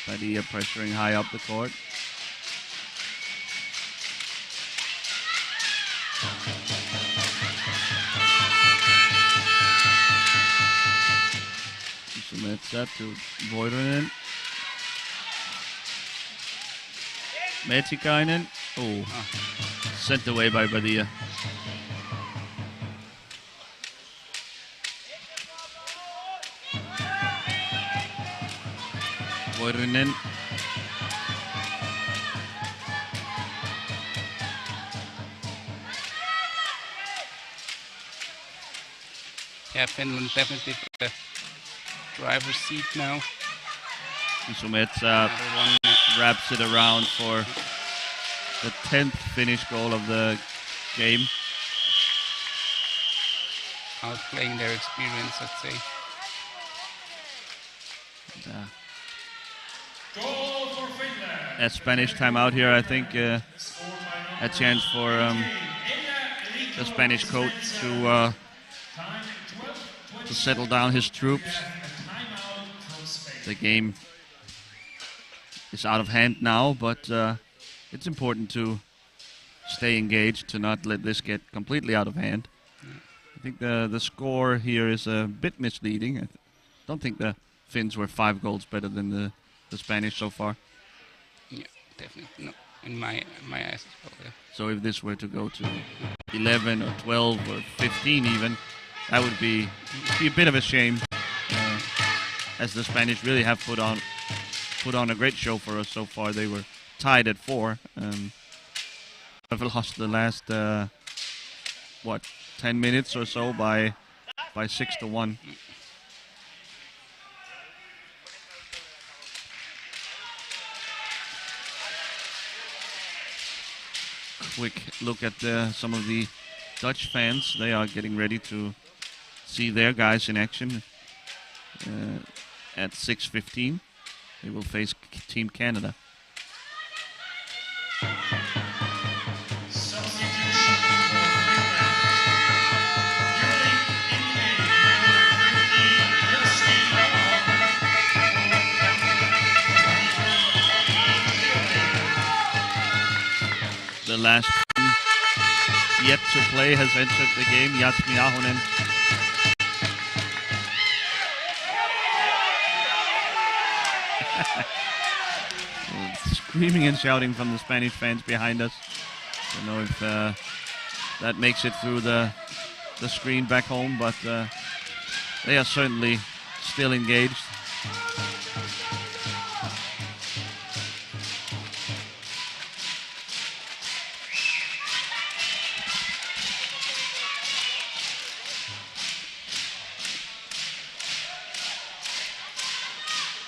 Padilla pressuring high up the court. Itsumetsa to Voidonen. Metikainen. Oh, sent away by Padilla. Voidonen. Yeah, Finland definitely the driver's seat now. Isometsa wraps it around for the 10th Finnish goal of the game. Outplaying their experience, I'd say. Goal for Finland. A Spanish timeout here, I think. A chance for the Spanish coach to settle down his troops. The game is out of hand now, but it's important to stay engaged, to not let this get completely out of hand. I think the score here is a bit misleading. I don't think the Finns were 5 goals better than the Spanish so far. Yeah, definitely. No, in my eyes as well, yeah. So if this were to go to 11 or 12 or 15 even, that would be a bit of a shame, as the Spanish really have put on a great show for us so far. They were tied at 4. Have lost the last 10 minutes or so by 6-1. Quick look at some of the Dutch fans. They are getting ready to see their guys in action at 6:15. They will face Team Canada. last team yet to play has entered the game. Jasmi Ahonen. Screaming and shouting from the Spanish fans behind us. Don't know if that makes it through the screen back home, but they are certainly still engaged.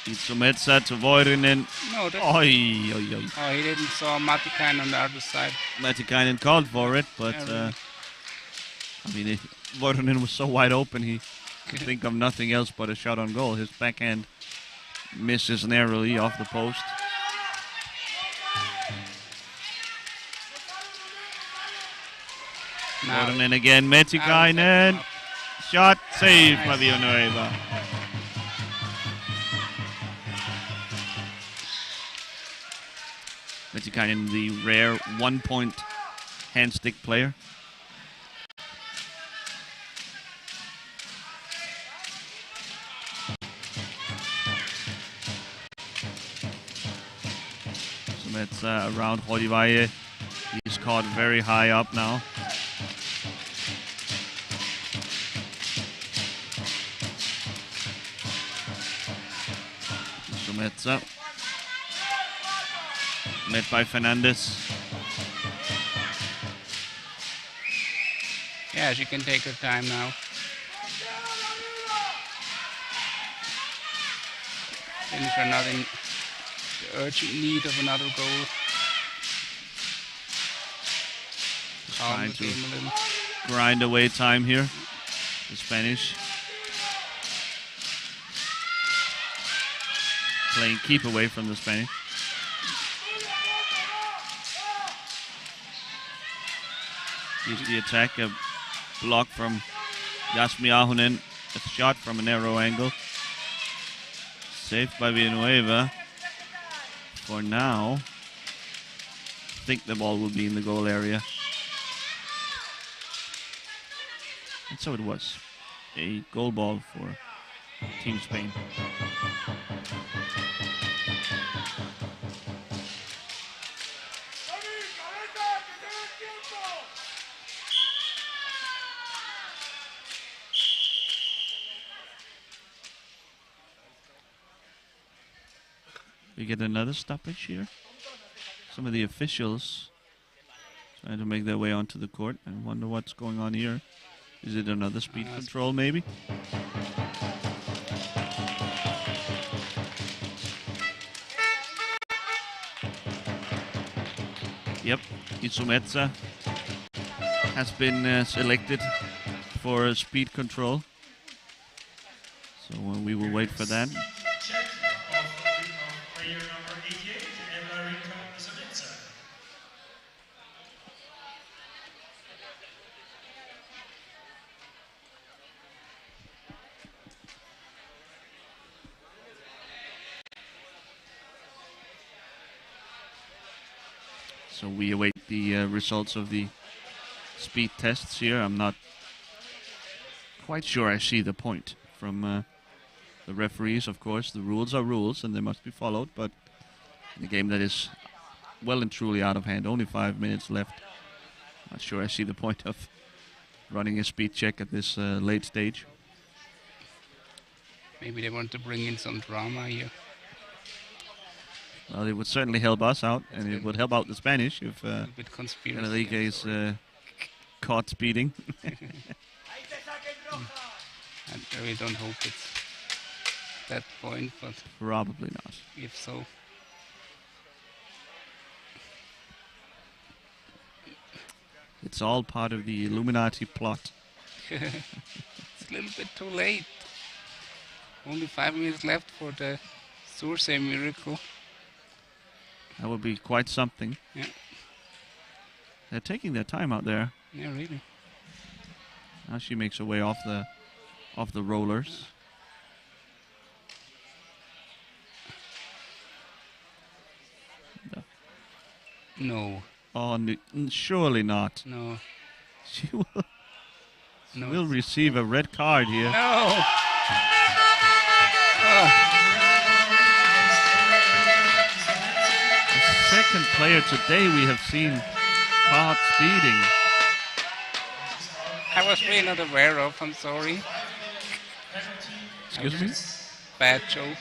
Itsumetsa to Voirinen. No, that, Oi, oi, oi. oh, he didn't saw Matikainen on the other side. Matikainen called for it, but Yeah, really. Voirinen was so wide open he could think of nothing else but a shot on goal. His backhand misses narrowly off the post. Now, Voirinen again, Matikainen. Shot saved by Villanueva. Matikainen, the rare 1-point hand stick player. So that's around Hodivaye. He's caught very high up now. Sumetsa. Met by Fernandez. yeah, she can take her time now. Finnish are not in the urgent need of another goal. Calm trying the to game a little. grind away time here. The Spanish playing keep away from the Spanish. Here's the attack, a block from Jasmi Ahonen, a shot from a narrow angle. Saved by Villanueva. For now, I think the ball will be in the goal area. And so it was. A goal ball for Team Spain. We get another stoppage here. Some of the officials trying to make their way onto the court. I wonder what's going on here. Is it another speed control, maybe? Yep, Itsumetsa has been selected for speed control. So we will wait for that. Check of player number 88, Elarika Zaritsa. So we await the results of the speed tests here. I'm not quite sure I see the point from the referees. Of course, the rules are rules and they must be followed, but in a game that is well and truly out of hand, only 5 minutes left, not sure I see the point of running a speed check at this late stage. Maybe they want to bring in some drama here. Well, it would certainly help us out, and it would help out the Spanish if A bit conspiracy. Enrique is caught speeding. I really don't hope it's that point, but Probably not. if so, It's all part of the Illuminati plot. it's a little bit too late. Only 5 minutes left for the Source miracle. That would be quite something. Yeah. They're taking their time out there. Yeah, really. Now she makes her way off the rollers. No. Oh, surely not. No. She will, No. will receive a red card here. No. The second player today we have seen caught speeding. I was really not aware of. I'm sorry. Excuse me? Bad joke.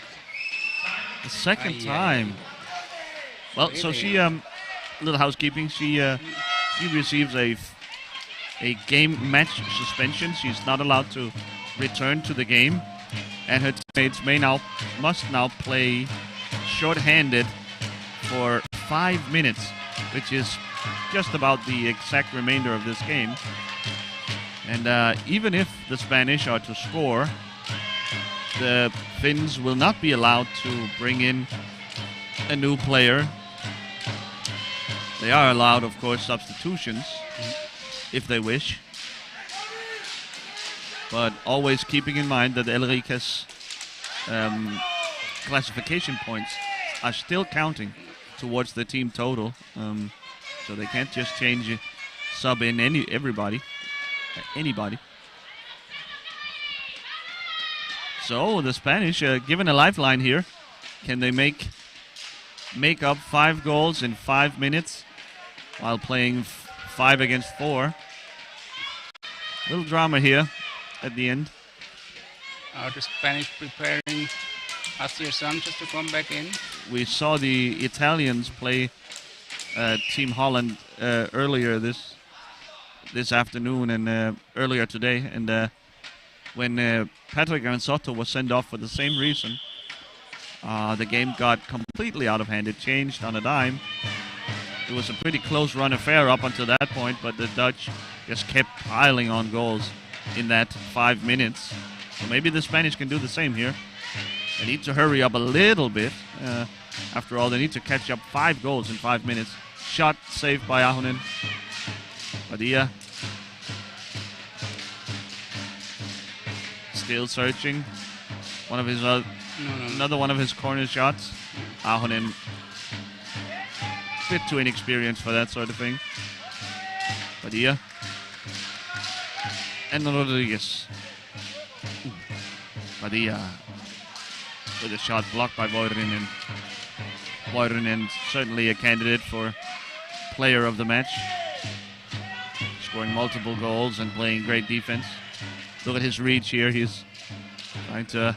The second Aye, time. Well, so Really? she little housekeeping. She receives a game match suspension. She's not allowed to return to the game, and her teammates must now play short-handed for 5 minutes, which is just about the exact remainder of this game. And even if the Spanish are to score, the Finns will not be allowed to bring in a new player. They are allowed, of course, substitutions if they wish. But always keeping in mind that Elrika's classification points are still counting towards the team total. So they can't just sub in anybody. So the Spanish given a lifeline here. Can they make up 5 goals in 5 minutes while playing 5 against 4? Little drama here at the end. Are the Spanish preparing Asier Sanchez to come back in? We saw the Italians play Team Holland earlier this afternoon and earlier today, and when Patrick Ansotto was sent off for the same reason, the game got completely out of hand. It changed on a dime. It was a pretty close run affair up until that point, but the Dutch just kept piling on goals in that 5 minutes. So maybe the Spanish can do the same here. They need to hurry up a little bit. After all, they need to catch up 5 goals in 5 minutes. Shot saved by Ahonen. Padilla. Still searching. One of his another one of his corner shots. Ahonen. Bit too inexperienced for that sort of thing. Padilla. And Rodriguez. Padilla. With a shot blocked by Voirinen. Voirinen certainly a candidate for player of the match. Scoring multiple goals and playing great defense. Look at his reach here. He's trying to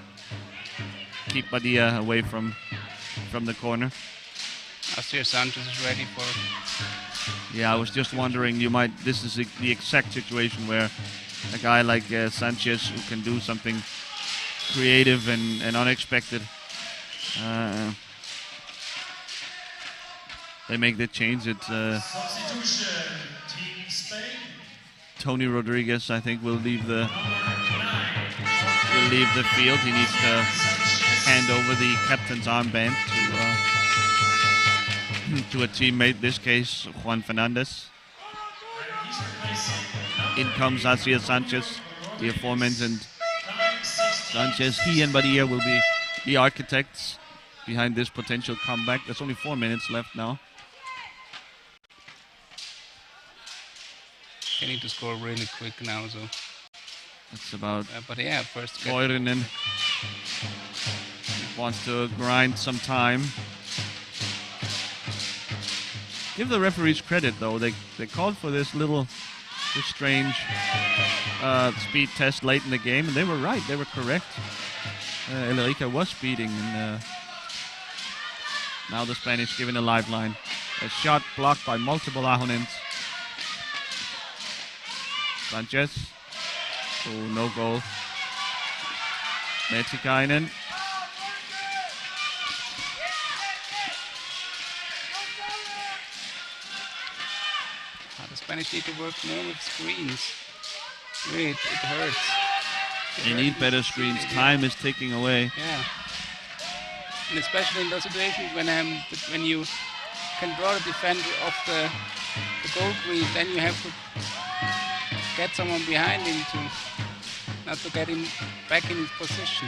keep Padilla away from the corner. Asier Sanchez is ready for... Yeah, I was just wondering, this is the exact situation where a guy like Sanchez, who can do something creative and unexpected, they make the change. It's Substitution, Team Spain. Tony Rodriguez, I think, will leave the field. He needs to hand over the captain's armband to a teammate, this case Juan Fernandez. In comes Asier Sanchez, the aforementioned Sanchez. He and Badilla will be the architects behind this potential comeback. There's only 4 minutes left now. They need to score really quick now, so... It's about but yeah, first... Voirinen wants to grind some time. Give the referees credit, though. They called for this strange speed test late in the game, and they were right. They were correct. Elrika was speeding, and now the Spanish given a lifeline. A shot blocked by multiple Ahonens. Sanchez. Oh, no goal. Metikainen. The Spanish need to work more with screens. Really, it hurts. They need better screens. Time is ticking away. Yeah. And especially in those situations when you can draw the defender off the goal crease, then you have to get someone behind him to get him back in his position.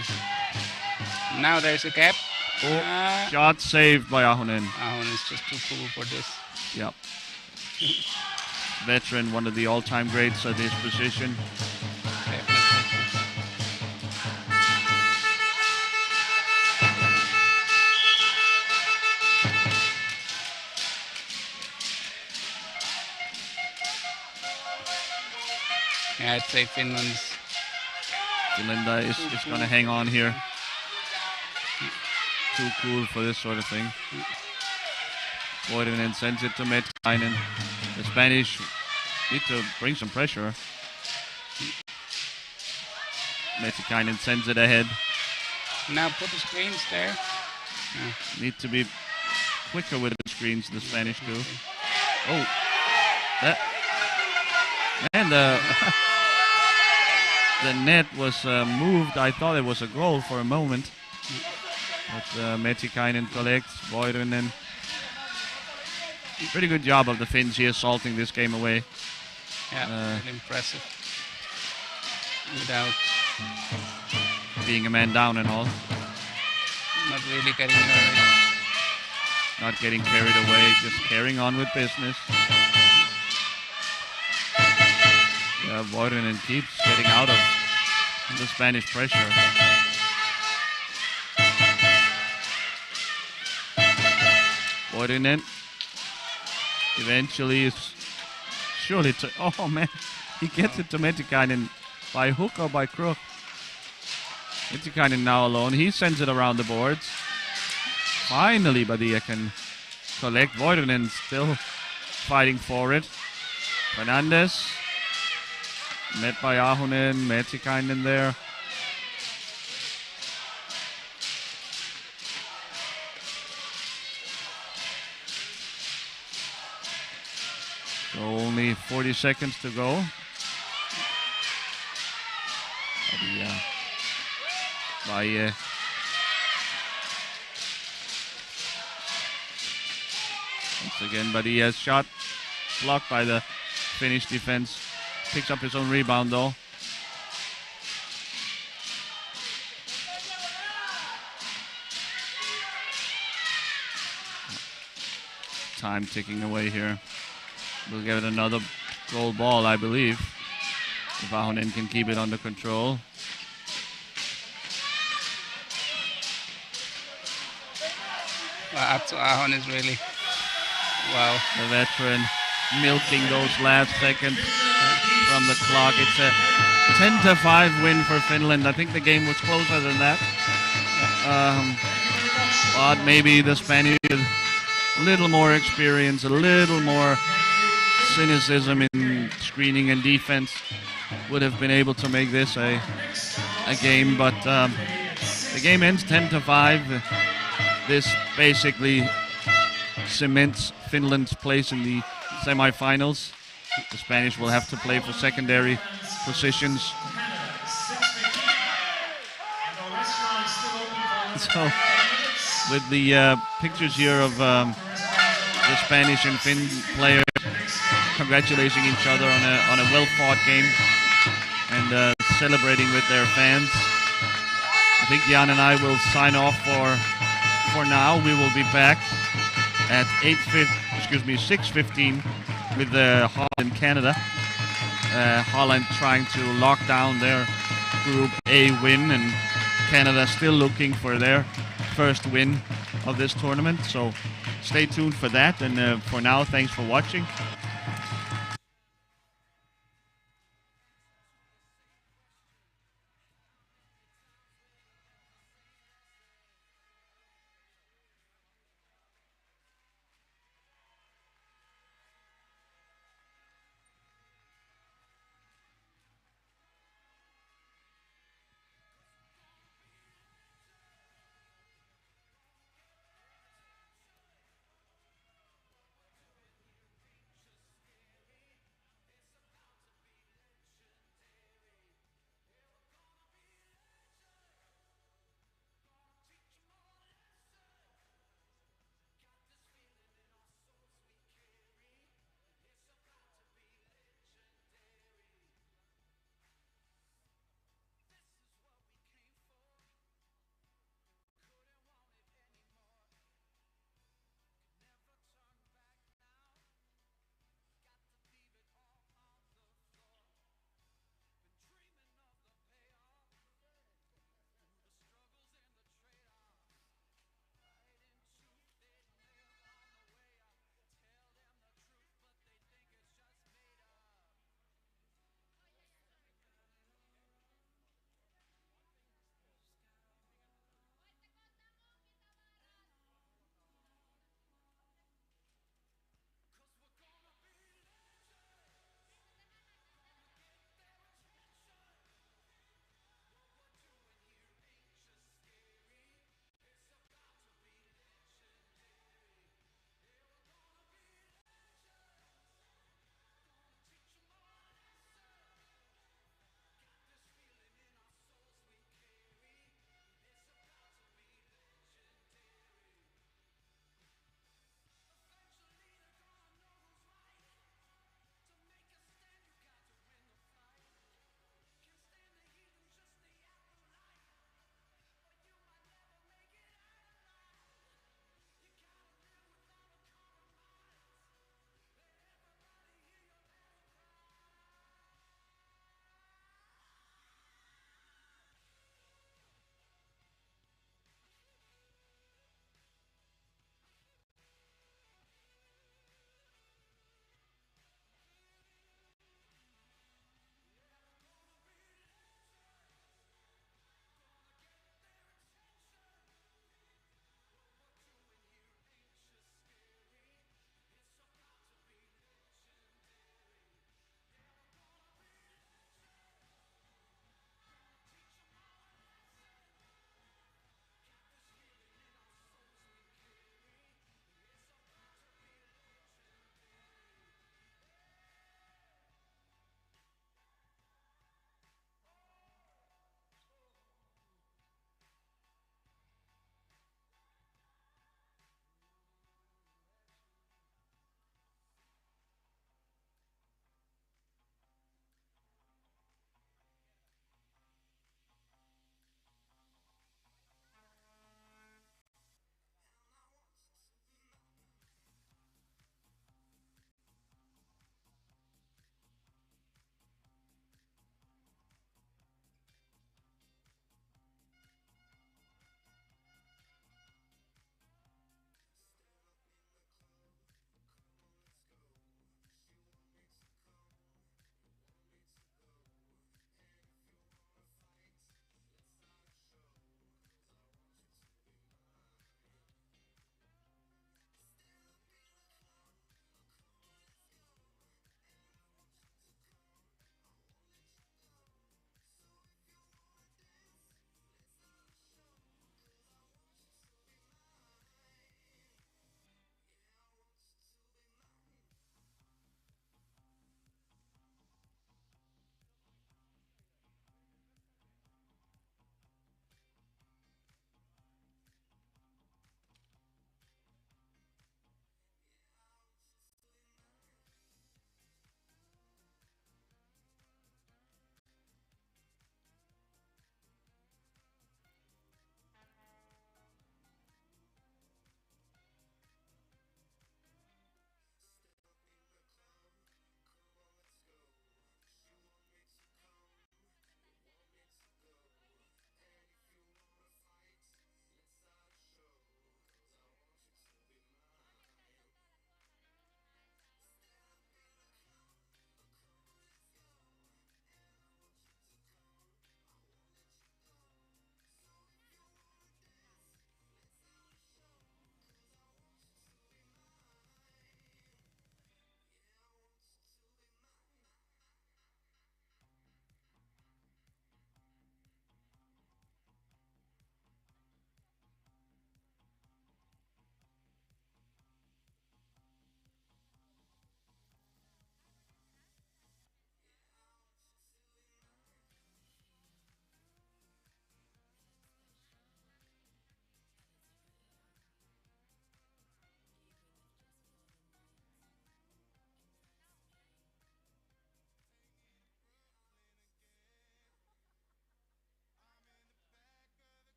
Now there's a gap. Oh, shot saved by Ahonen. Ahonen is just too cool for this. Yep. Veteran, one of the all-time greats at his position. Definitely. Yeah, I'd say Finland is going to hang on here. Too cool for this sort of thing. Voivonen sends it to Metikainen. The Spanish need to bring some pressure. Metikainen sends it ahead. now put the screens there. Need to be quicker with the screens, the Spanish do. Oh, that. Man, the net was moved. I thought it was a goal for a moment. But Metikainen collects, Voivonen. Pretty good job of the Finns here salting this game away. Yeah, really impressive. Without being a man down and all. not really getting hurt. Not getting carried away, just carrying on with business. Yeah, Voivonen keeps getting out of the Spanish pressure. Voivonen eventually is surely to, oh man, he gets it to Metikainen by hook or by crook. Metikainen now alone, he sends it around the boards. Finally Badia can collect. Voivonen still fighting for it. Fernandes met by Ahonen, Metikainen there. So only 40 seconds to go. Badia. Once again, Badia's shot blocked by the Finnish defense. Picks up his own rebound though. Time ticking away here. We'll give it another goal ball, I believe. If Ahonen can keep it under control. Well, up to Ahon is really wow. The veteran milking those last seconds from the clock. It's a 10-5 win for Finland. I think the game was closer than that. But maybe the Spanish with a little more experience, a little more cynicism in screening and defense would have been able to make this a game. But the game ends 10-5. This basically cements Finland's place in the semifinals. The Spanish will have to play for secondary positions. So, with the pictures here of the Spanish and Finn players congratulating each other on a well-fought game and celebrating with their fans, I think Jan and I will sign off for now. We will be back at 6:15 with Holland, Canada. Holland trying to lock down their Group A win, and Canada still looking for their first win of this tournament. So stay tuned for that. And for now, thanks for watching.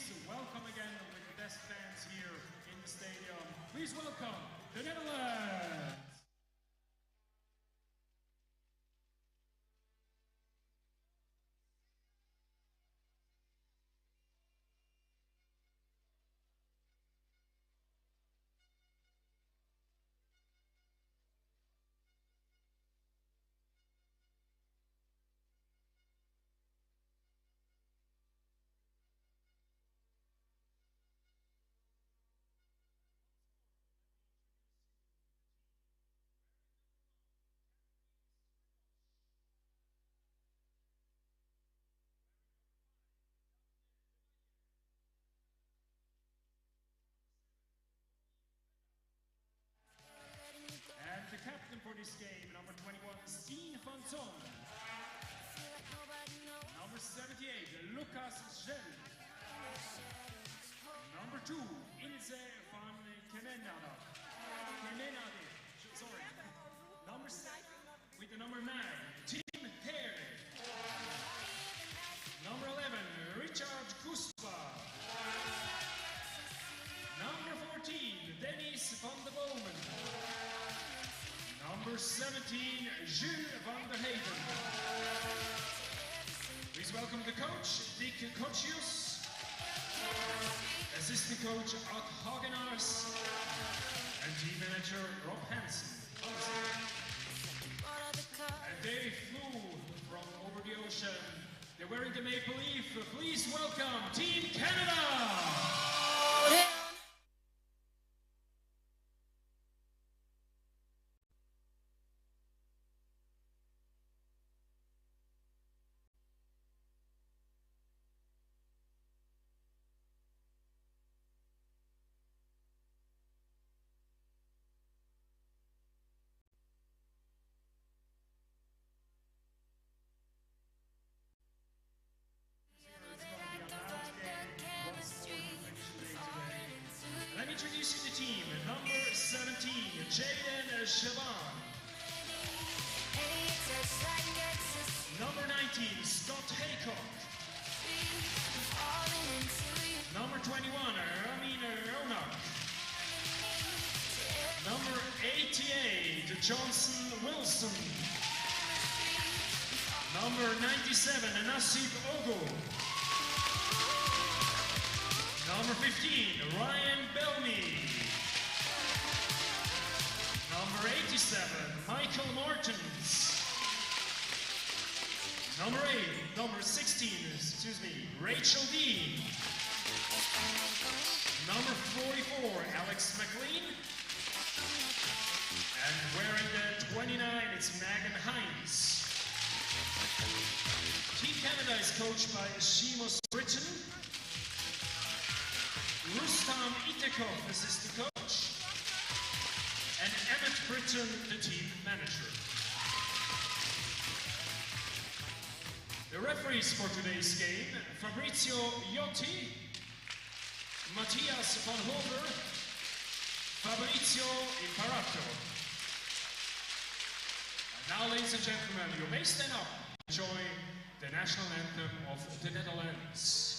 please welcome again with the best fans here in the stadium. Please welcome the Netherlands. And the captain for this game, number 21, Steen van Zon. Number 78, Lucas Gel. Number 2, Ilse van Kemenade. Sorry. Number 7, with the number 9, Tim Hare. Number 11, Richard Guspa. Number 14, Dennis van der Bomen. Number 17, Jules van der Heyden. Please welcome the coach, Dick Kochius. Assistant coach, Ad Hagenaars. And team manager, Rob Hansen. And they flew from over the ocean. They're wearing the maple leaf. Please welcome Team Canada! Let me introduce you to the team. Number 17, Jaden Shaban. Number 19, Scott Haycock. Number 21, Ramin Ronak. Number 88, Johnson Wilson. Number 97, Nasib Ogo. Number 15, Ryan Bellamy. Number 87, Michael Martins. Number 16, Rachel Dean. Number 44, Alex McLean. And wearing the 29, it's Megan Hines. Team Canada is coached by Seamus Britton. Rustam Itekov, assistant coach, and Emmett Britton, the team manager. The referees for today's game, Fabrizio Iotti, Matthias van Hover, Fabrizio Imparato. And now, ladies and gentlemen, you may stand up and enjoy the national anthem of the Netherlands.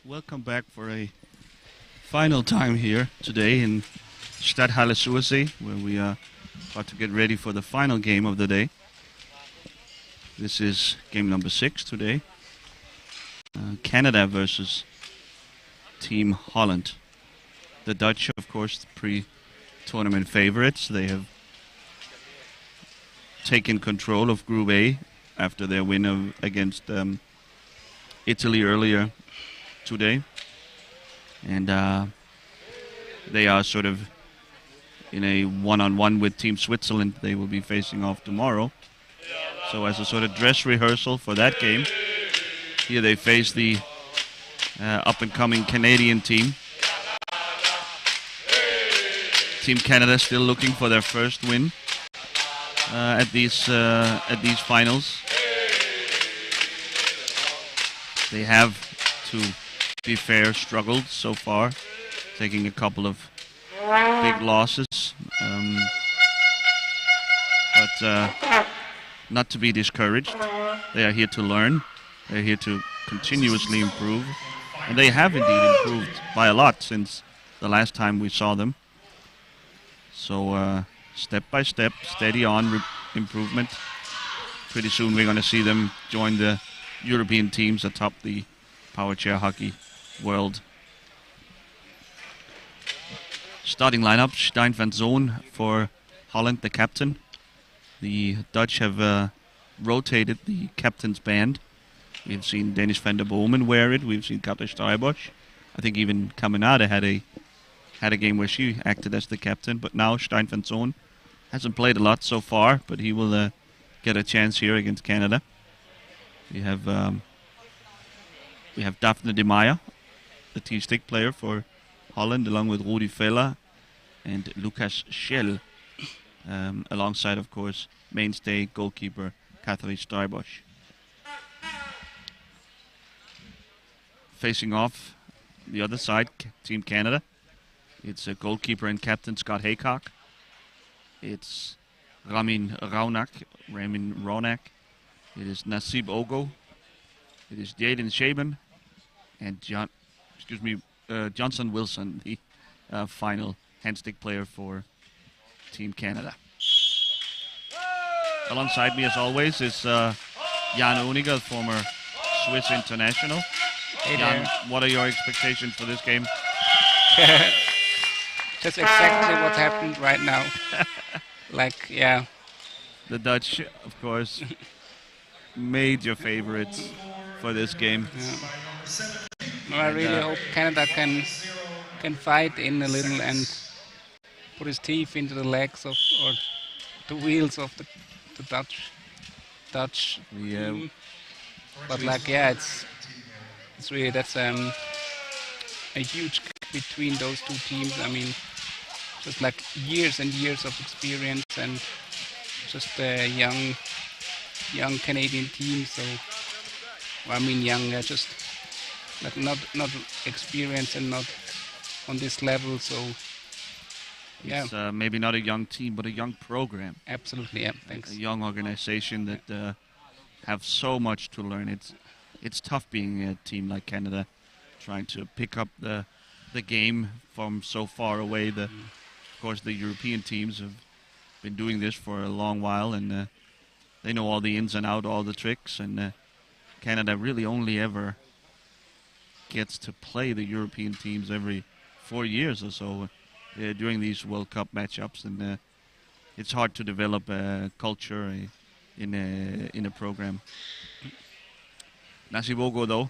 Welcome back for a final time here today in Stadthalle Sursee, where we are about to get ready for the final game of the day. This is game number 6 today. Canada versus Team Holland. The Dutch, of course, pre-tournament favorites. They have taken control of Group A after their win against Italy earlier today. And they are sort of in a one-on-one with Team Switzerland. They will be facing off tomorrow. So as a sort of dress rehearsal for that game, here they face the up-and-coming Canadian team. Team Canada still looking for their first win at these finals. They have, to be fair, struggled so far, taking a couple of big losses, but not to be discouraged. They are here to learn. They're here to continuously improve, and they have indeed improved by a lot since the last time we saw them. So step by step, steady on improvement. Pretty soon we're going to see them join the European teams atop the power chair hockey world. Starting lineup: Stein van Zoon for Holland, the captain. The Dutch have rotated the captain's band. We've seen Dennis van der Bomen wear it. We've seen Katja Strijbosch. I think even Caminada had a game where she acted as the captain. But now Stein van Zoon hasn't played a lot so far, but he will get a chance here against Canada. We have Daphne de Meyer, the T-stick player for Holland, along with Rudi Vella and Lucas Schell, alongside, of course, mainstay goalkeeper Katja Strijbosch. Facing off the other side, Team Canada, it's goalkeeper and captain Scott Haycock. It's Ramin Ronak. It is Nasib Ogo. It is Jaden Shaban and Johnson Wilson, the final handstick player for Team Canada. Alongside me, as always, is Jan Uniger, former Swiss international. Hey Jan, there. what are your expectations for this game? Just exactly what happened right now. The Dutch, of course, major favorites for this game. No, I really hope Canada can fight in a little and put his teeth into the legs of, or the wheels of the Dutch. Yeah. But it's really, that's a huge gap between those two teams. I mean, just like years and years of experience and just a young Canadian team. So, I mean, young, just like not experienced and not on this level. So, yeah. It's maybe not a young team, but a young program. Absolutely, yeah. Thanks. A young organization that have so much to learn. It's tough being a team like Canada, trying to pick up the game from so far away. Of course, the European teams have been doing this for a long while, and they know all the ins and outs, all the tricks. And Canada really only ever gets to play the European teams every 4 years or so during these World Cup matchups, and it's hard to develop a culture in a program. Nasibogo, though,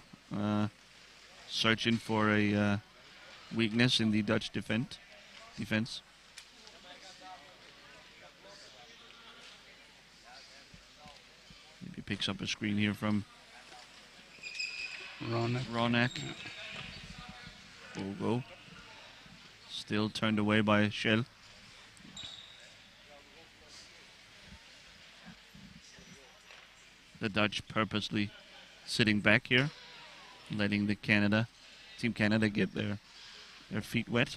searching for a weakness in the Dutch defense. Maybe picks up a screen here from Ronak. Bogo. Still turned away by Schell. The Dutch purposely sitting back here, letting the Team Canada get their feet wet.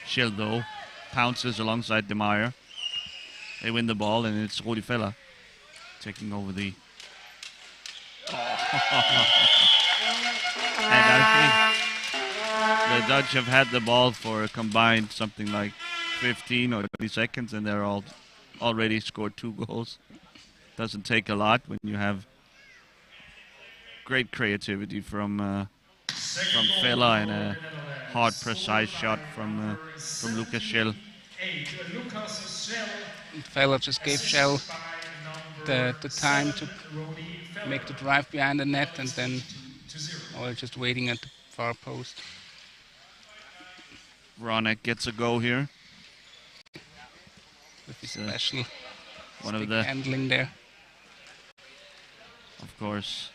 Schell, though, pounces alongside De Meyer. They win the ball, and it's Rudi Vella taking over the And I think the Dutch have had the ball for a combined something like 15 or 20 seconds, and they're already scored 2 goals. Doesn't take a lot when you have great creativity from Fella and a hard, precise shot from Lucas Schell. Fella just gave Shell the time to make the drive behind the net, and then all just waiting at the far post. Ronek gets a go here. With his special one stick of the handling there. Of course,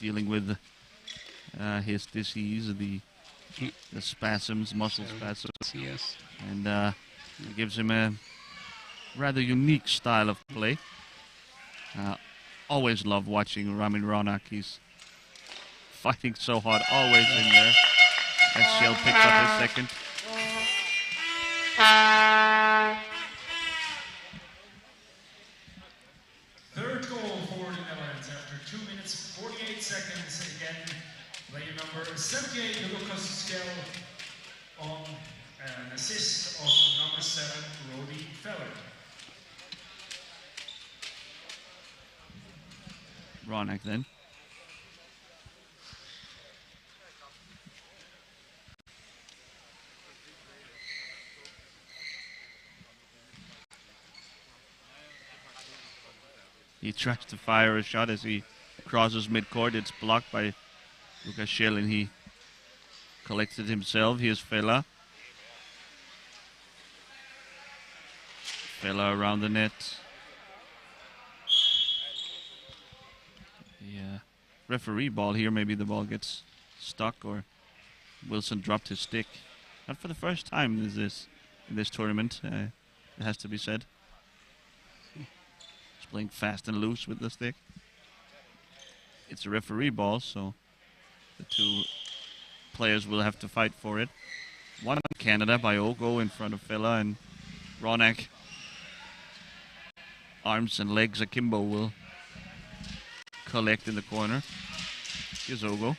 dealing with his disease, the spasms, muscle spasms, Yes. and it gives him a rather unique style of play. Always love watching Ramin Ronak. He's fighting so hard, always in there. As Schell picks up his second. Third goal for the Netherlands after 2 minutes 48 seconds. Again, player number 78, Lucas Schell, on an assist of number 7, Rodi Feller. Ronak then. He tries to fire a shot as he crosses midcourt. It's blocked by Lucas Schell, and he collects it himself. Here's Fella. Fella around the net. The referee ball here. Maybe the ball gets stuck, or Wilson dropped his stick. Not for the first time in this tournament, it has to be said. Playing fast and loose with the stick. It's a referee ball, so the 2 players will have to fight for it. One on Canada by Ogo in front of Fella, and Ronak. Arms and legs akimbo will collect in the corner. Here's Ogo.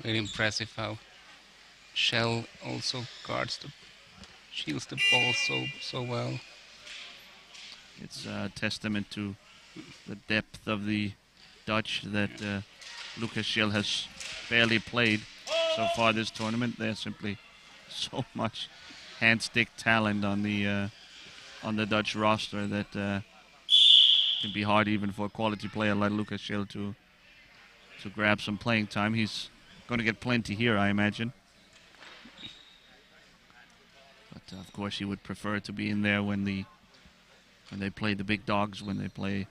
Very impressive how Schell also shields the ball so well. It's a testament to the depth of the Dutch that Lucas Schell has barely played so far this tournament. There's simply so much hand-stick talent on the Dutch roster that can be hard even for a quality player like Lucas Schell to grab some playing time. He's going to get plenty here, I imagine. But of course, he would prefer to be in there when they play the big dogs, when they play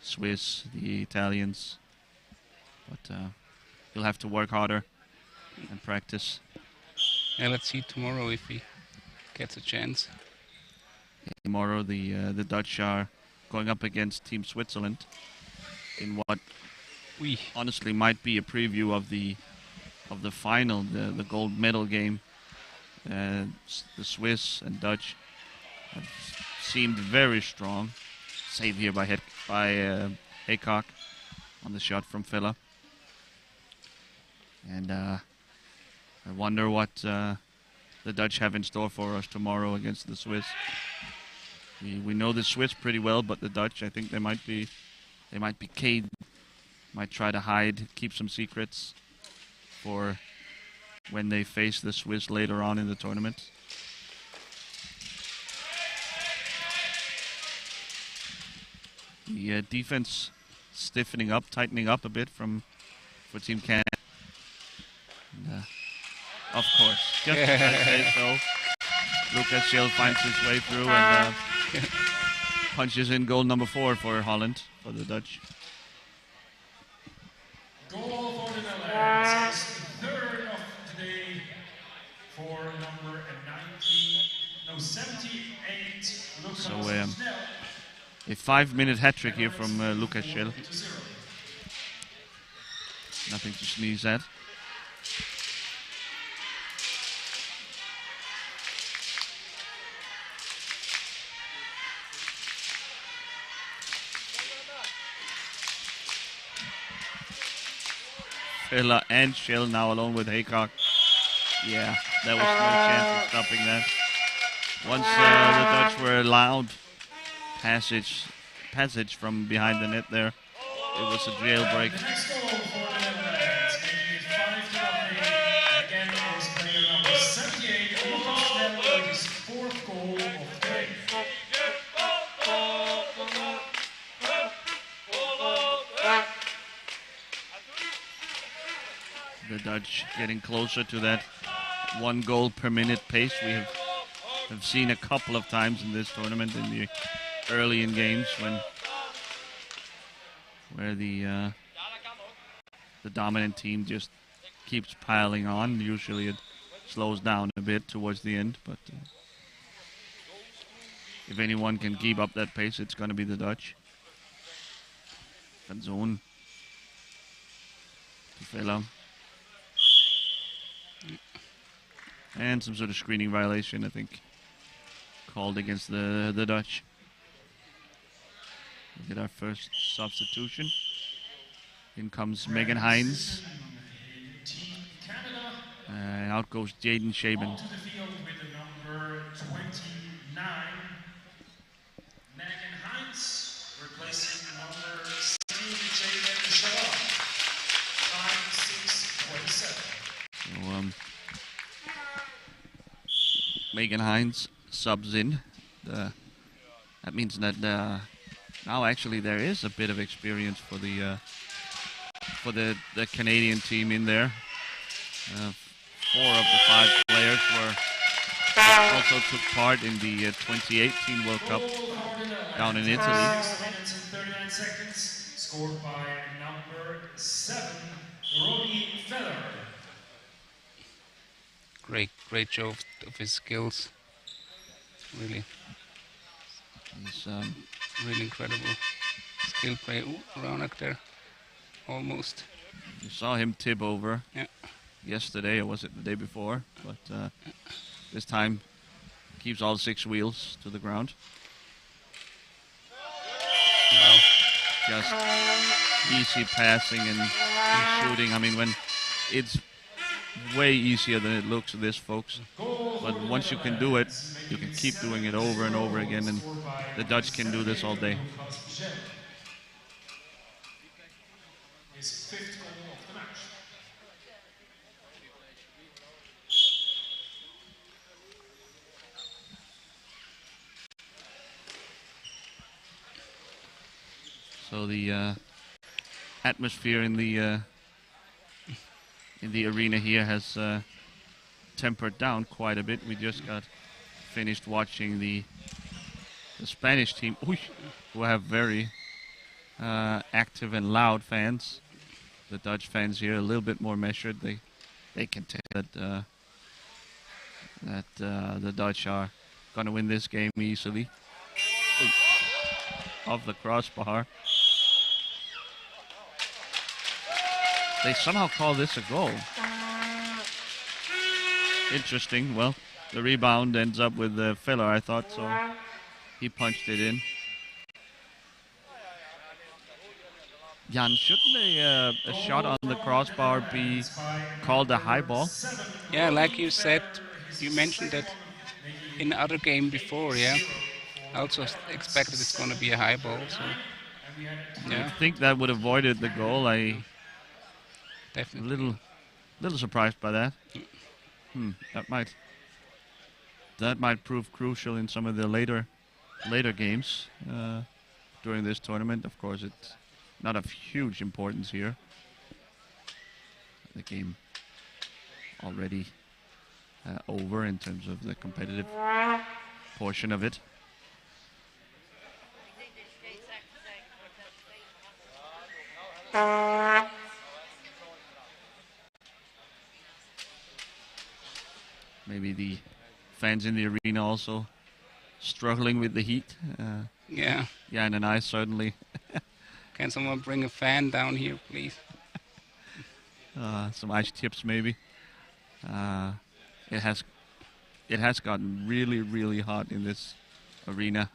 Swiss, the Italians. But he'll have to work harder and practice. Yeah, let's see tomorrow if he gets a chance. Tomorrow, the Dutch are going up against Team Switzerland in what honestly might be a preview of the final, the gold medal game. The Swiss and Dutch have seemed very strong. Save here by Haycock on the shot from Fella. And I wonder what the Dutch have in store for us tomorrow against the Swiss. We know the Swiss pretty well, but the Dutch, I think they might be caged. Might try to hide, keep some secrets for when they face the Swiss later on in the tournament. The defense stiffening up, tightening up a bit for Team Canada. And, of course, just as I say so, Lucas Schell finds his way through and punches in goal number 4 for Holland, for the Dutch. Goal for the Netherlands, third of the day for number 78, Lucas Schell. A 5-minute hat trick here from Lucas Schell. Nothing to sneeze at. Villa and Shell now alone with Haycock. Yeah, there was no chance of stopping that. Once the Dutch were allowed passage from behind the net there, it was a jailbreak. The next goal for the Netherlands, making it 5-0. Again, it was player number 78, Lucas Snell, with his 4th goal of the game. The Dutch getting closer to that 1 goal per minute pace we have seen a couple of times in this tournament in the early in games where the dominant team just keeps piling on. Usually it slows down a bit towards the end, but if anyone can keep up that pace, it's going to be the Dutch. Van Zoon. Villa. And some sort of screening violation, I think, called against the Dutch. We get our first substitution. In comes Megan Hines. Team Canada. Out goes Jaden Shaban. Onto the field with the number 29, Megan Hines, replacing number 17, Jaden Shaban. 5-6-27. So, Megan Hines subs in. That means that now actually there is a bit of experience for the Canadian team in there. 4 of the 5 players also took part in the 2018 World Cup down in Italy. 6 minutes and 39 seconds, scored by number 7, Robbie Feller. Great show of his skills. Really, He's, really incredible skill play. Ooh, Raunak there, almost. you saw him tip over Yeah. yesterday, or was it the day before? But this time keeps all 6 wheels to the ground. Wow. Just easy passing and shooting. I mean, when it's way easier than it looks, this, folks. But once you can do it, you can keep doing it over and over again, and the Dutch can do this all day. His 5th goal of the match. So the atmosphere in the arena here has tempered down quite a bit. We just got finished watching the Spanish team, who have very active and loud fans. The Dutch fans here a little bit more measured. They can tell that the Dutch are going to win this game easily. Off the crossbar. They somehow call this a goal. Interesting. Well, the rebound ends up with Feller, I thought, so he punched it in. Jan, shouldn't a shot on the crossbar be called a high ball? Yeah, like you said, you mentioned that in the other game before, yeah. I also expected it's going to be a high ball, so yeah, I think that would have avoided the goal. A definitely. little surprised by that. That might prove crucial in some of the later games during this tournament. Of course, it's not of huge importance here. The game already over in terms of the competitive portion of it. Maybe the fans in the arena also struggling with the heat. Yeah. Yeah, and I certainly. Can someone bring a fan down here, please? some ice chips maybe. It has gotten really, really hot in this arena.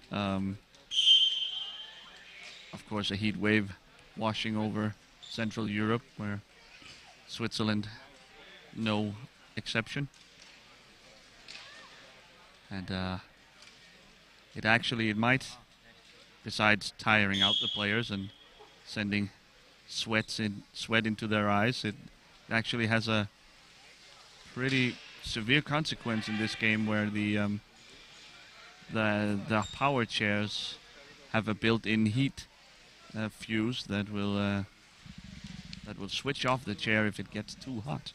Of course, a heat wave washing over Central Europe, where Switzerland, no exception. And it might, besides tiring out the players and sending sweat into their eyes, it actually has a pretty severe consequence in this game, where the power chairs have a built-in heat fuse that will switch off the chair if it gets too hot.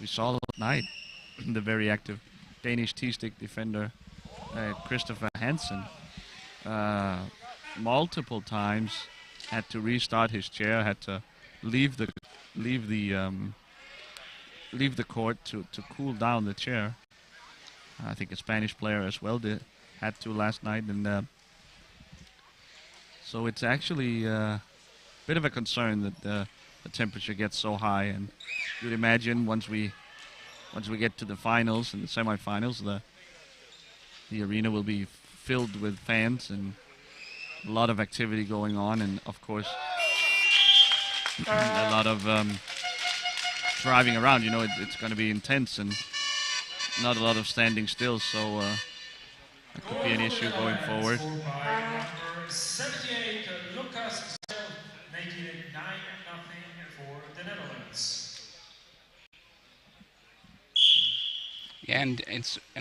We saw last night the very active Danish T-stick defender Christopher Hansen multiple times had to restart his chair, had to leave the court to cool down the chair. I think a Spanish player as well had to last night, and so it's actually a bit of a concern that the temperature gets so high. And you'd imagine once we get to the finals and the semifinals, the arena will be filled with fans and a lot of activity going on, and of course a lot of driving around. You know, it's going to be intense and not a lot of standing still, so that could be an issue going forward. Scored by number 78, Lucas, making it 9-0 for the Netherlands. Yeah, and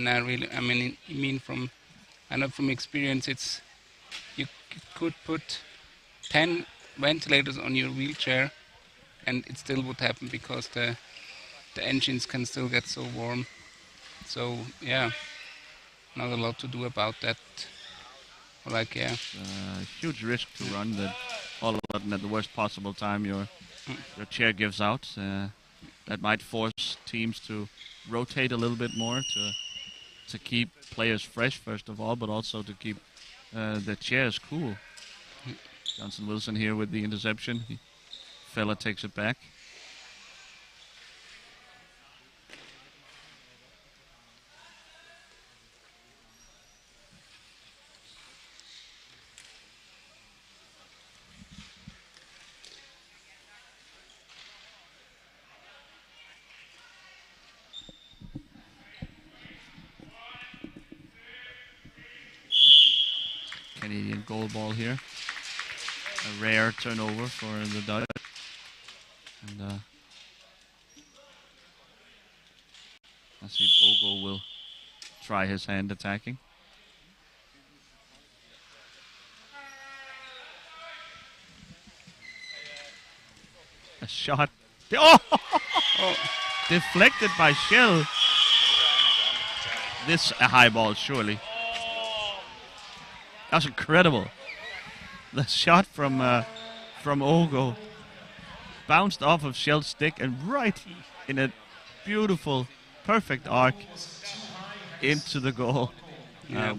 I mean from experience, it's you could put 10 ventilators on your wheelchair and it still would happen, because the engines can still get so warm. So yeah, not a lot to do about that. Like, yeah, huge risk to run, that all of a sudden at the worst possible time your chair gives out. That might force teams to rotate a little bit more to keep players fresh, first of all, but also to keep the chairs cool. Johnson Wilson here with the interception. Fella takes it back. Canadian goal ball here. A rare turnover for the Dutch. And Nasib Ogo will try his hand attacking. A shot. Oh! Deflected by Shell. This a high ball, surely. That was incredible. The shot from Ogo bounced off of Shell's stick and right in a beautiful, perfect arc into the goal.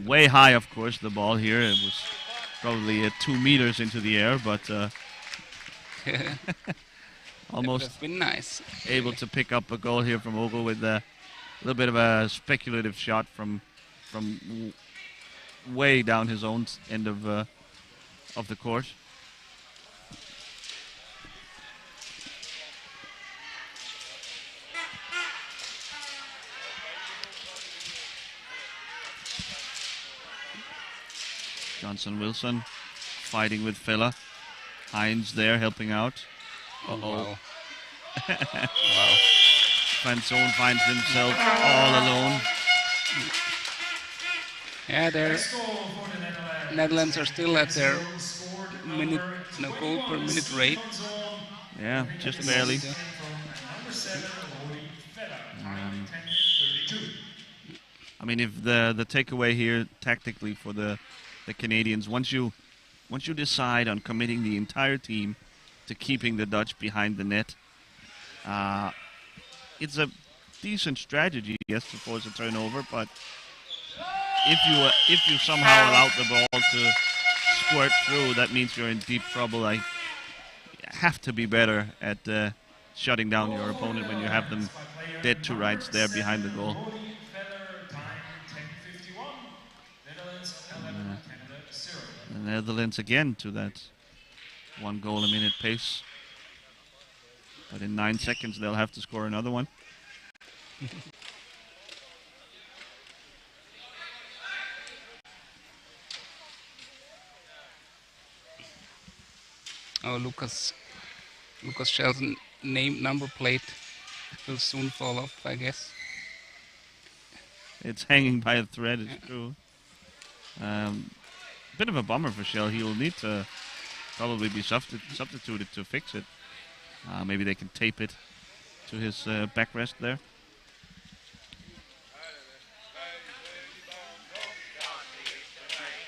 Way high, of course, the ball here. It was probably 2 meters into the air, but almost that would have been nice. Able to pick up a goal here from Ogo with a little bit of a speculative shot from way down his own end of the court. Johnson Wilson fighting with Fella. Hines there helping out. Wow. Wow. Franzone finds himself all alone. Yeah, the Netherlands are still at their goal per minute rate. Yeah, just barely. I mean, if the takeaway here tactically for the Canadians, once you decide on committing the entire team to keeping the Dutch behind the net, it's a decent strategy, yes, to force a turnover, but if you somehow allow the ball to squirt through, that means you're in deep trouble. I have to be better at shutting down your opponent when you have them dead to rights there behind the goal. The Netherlands again to that 1 goal a minute pace. But in 9 seconds they'll have to score another one. Oh, Lucas Shell's number plate will soon fall off, I guess. It's hanging by a thread, it's true. Bit of a bummer for Shell. He will need to probably be substituted to fix it. Maybe they can tape it to his backrest there.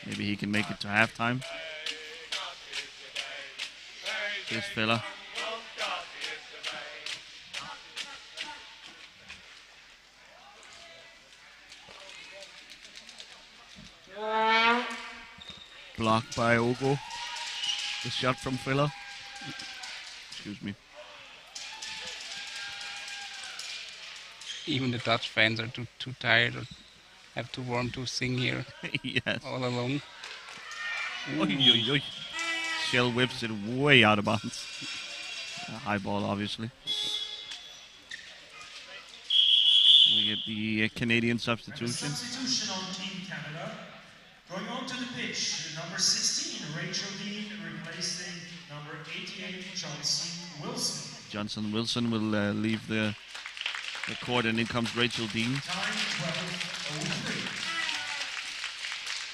Maybe he can make it to halftime. This fella. Blocked by Ogo. The shot from Filler. Excuse me. Even the Dutch fans are too tired or have too warm to sing here. Yes. All alone. Oy, oy, oy. Shell whips it way out of bounds. High ball, obviously. We get the Canadian substitution. Substitution on Team Canada. Going on to the pitch, number 16, Rachel Dean, replacing number 88, Johnson Wilson. Johnson Wilson will leave the court, and in comes Rachel Dean. Time 12:03.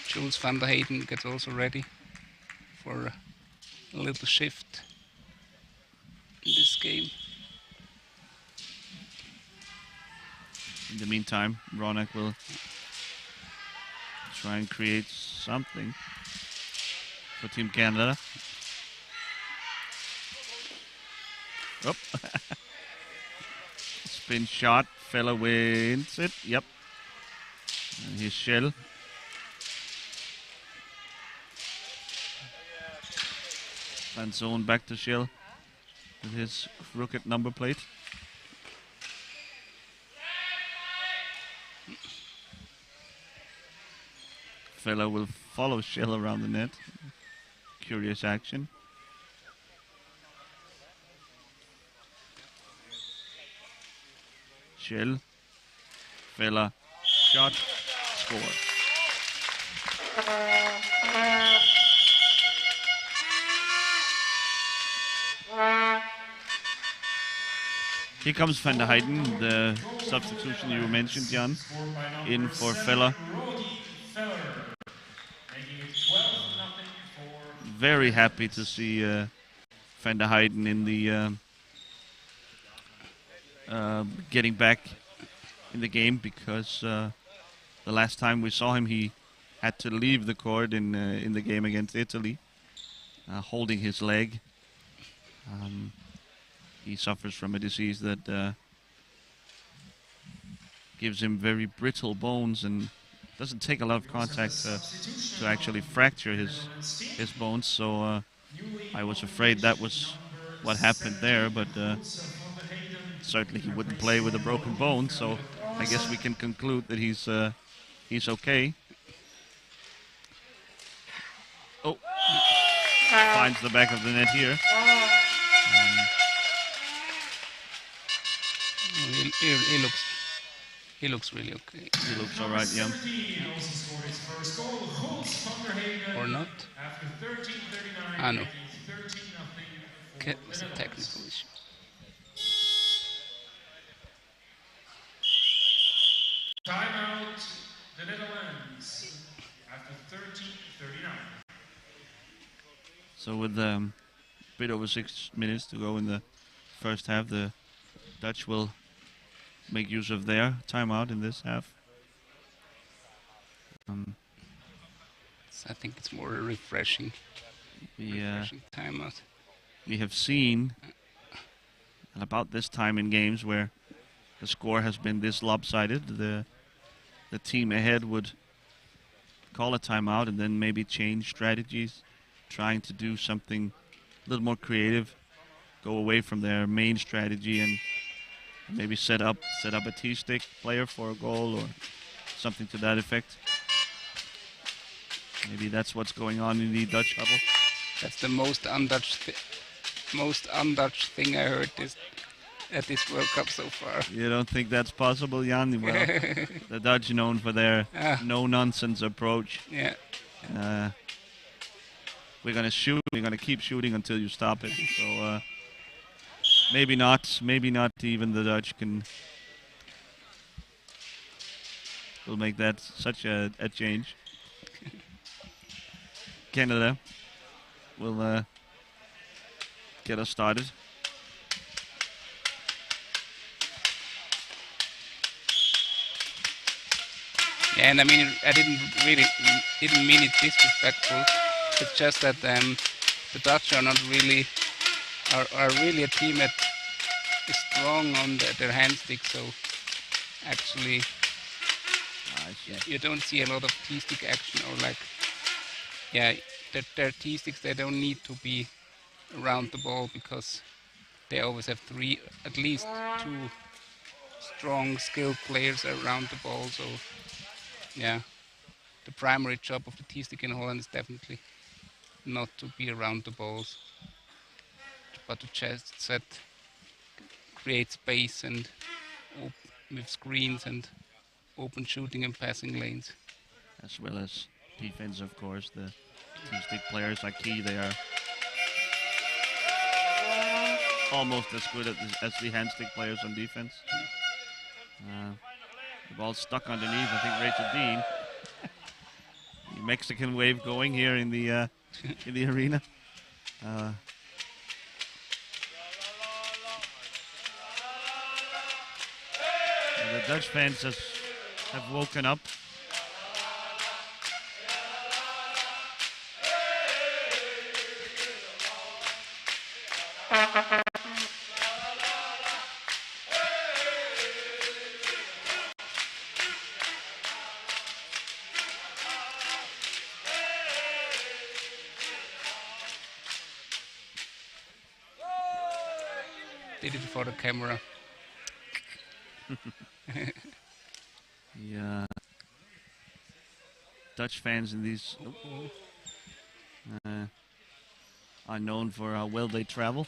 Jules van der Heyden gets also ready for a little shift in this game. In the meantime, Ronak will try and create something for Team Canada. Oh. Spin shot, fella wins it, yep. And here's Shell. Van Zoon back to Shell with his crooked number plate. Fella will follow Shell around the net. Curious action. Shell. Fella. Shot. Score. Here comes Van der Heyden, the substitution you mentioned, Jan, in for Fella. Very happy to see Van der Heyden in the getting back in the game, because the last time we saw him, he had to leave the court in the game against Italy, holding his leg. He suffers from a disease that gives him very brittle bones and doesn't take a lot of contact to actually fracture his bones. So I was afraid that was what happened there, but certainly he wouldn't play with a broken bone. So I guess we can conclude that he's okay. Oh, finds the back of the net here. He looks really okay. He looks all right, yeah. Or not? Ah, no. Okay, it's a technical issue. Timeout, the Netherlands, after 13:39. So with a bit over 6 minutes to go in the first half, the Dutch will make use of their timeout in this half. So I think it's more refreshing timeout. We have seen about this time in games where the score has been this lopsided, the team ahead would call a timeout and then maybe change strategies, trying to do something a little more creative, go away from their main strategy and maybe set up a T-stick player for a goal or something to that effect. Maybe that's what's going on in the Dutch huddle. That's the most un-Dutch thing I heard at this World Cup so far. You don't think that's possible, Jan? Well, the Dutch known for their no-nonsense approach. Yeah. We're gonna shoot. We're gonna keep shooting until you stop it. So maybe not. Maybe not even the Dutch will make that such a change. Canada will get us started. Yeah, and I mean, I didn't mean it disrespectful. It's just that the Dutch are not really are really a team that is strong on their hand stick. So actually, you don't see a lot of T-stick action or like, their T-sticks, they don't need to be around the ball because they always have at least two strong, skilled players around the ball. So yeah, the primary job of the T-stick in Holland is definitely not to be around the balls, but to just create space and with screens and open shooting and passing lanes. As well as defense, of course. The T-stick players are key. They are almost as good as the hand stick players on defense. The ball's stuck underneath. I think Rachel Dean. The Mexican wave going here in the arena. The Dutch fans have woken up. Did it for the camera. The Dutch fans in these are known for how well they travel.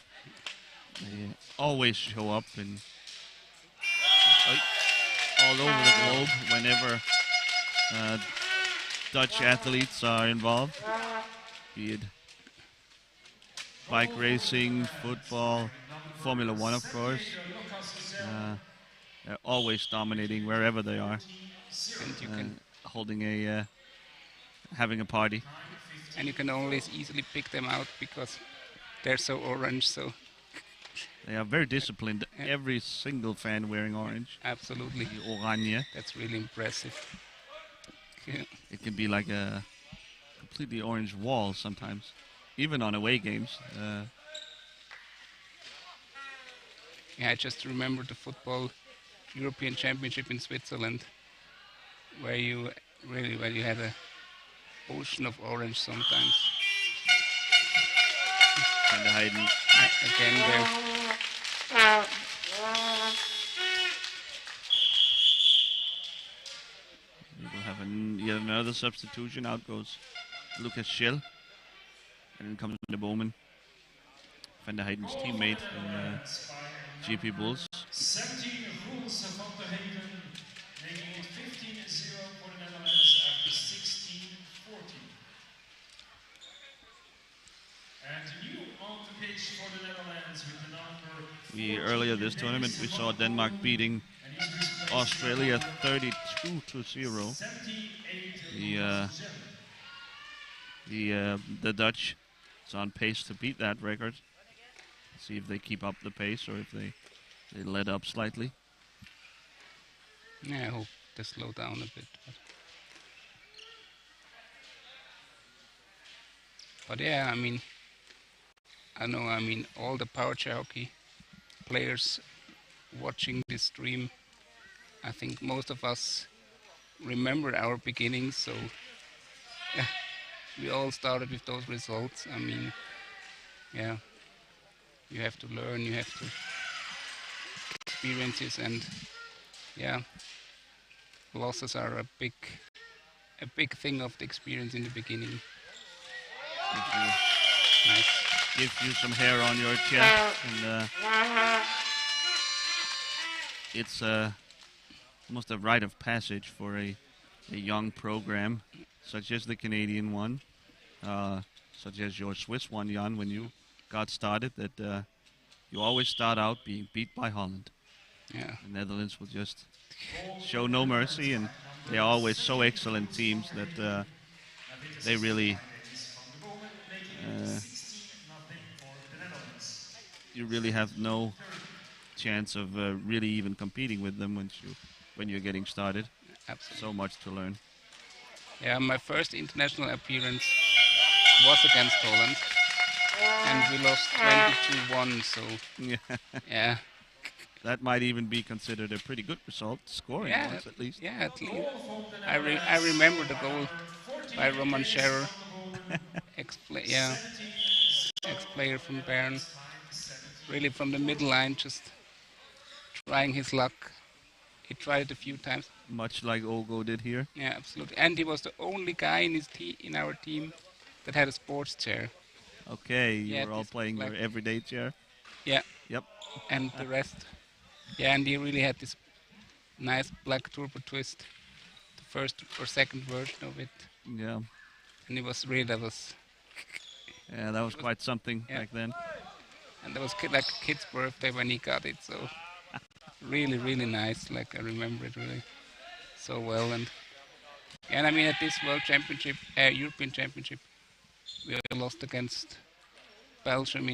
They always show up in all over the globe whenever Dutch athletes are involved, be it bike racing, football, Formula One, of course. They're always dominating wherever they are, And you can having a party. and you can always easily pick them out because they're so orange. So They are very disciplined. Every single fan wearing orange. absolutely, The oranje. that's really impressive. Yeah. It can be like a completely orange wall sometimes, even on away games. Yeah, I just remember the football European Championship in Switzerland, where you had a ocean of orange sometimes. Kind of hiding. Again there. We will have yet another substitution. Out goes Lucas Schell. And then comes the Bowman. Van der Heiden's teammate in GP Bulls. 17 rules van der Heyden, making it 15-0 for the Netherlands after 16-14. And new on the pitch for the Netherlands with the number. Earlier this tournament we saw Denmark beating Australia 32-0. The Dutch is on pace to beat that record. See if they keep up the pace or if they let up slightly. Yeah, I hope they slow down a bit. But yeah, I mean, all the power chair hockey players watching this stream, I think most of us remember our beginnings, so yeah, we all started with those results. I mean, yeah, you have to learn, you have to experiences, and yeah, losses are a big thing of the experience in the beginning. Nice. Gives you some hair on your chest, and it's almost a rite of passage for a young program, such as the Canadian one, such as your Swiss one, Jan, when you got started, that you always start out being beat by Holland. Yeah. The Netherlands will just show no mercy, and they're always so excellent teams that they really you really have no chance of really even competing with them when you're getting started. Absolutely. So much to learn. Yeah, my first international appearance was against Holland, and we lost 22-1. So yeah, that might even be considered a pretty good result, scoring once at least. Yeah, at least. I remember the goal by Roman Scherer, ex-player from Bern, really from the middle line, just trying his luck. He tried it a few times. Much like Ogo did here. Yeah, absolutely. And he was the only guy in our team that had a sports chair. Okay, you were all playing your everyday chair? Yeah. Yep. And the rest. Yeah, and he really had this nice black turbo twist, the first or second version of it. Yeah. And it was really, that was quite something back then. And that was like a kid's birthday when he got it, so really, really nice. Like, I remember it really so well. And I mean, at this World Championship, European Championship, we lost against Belgium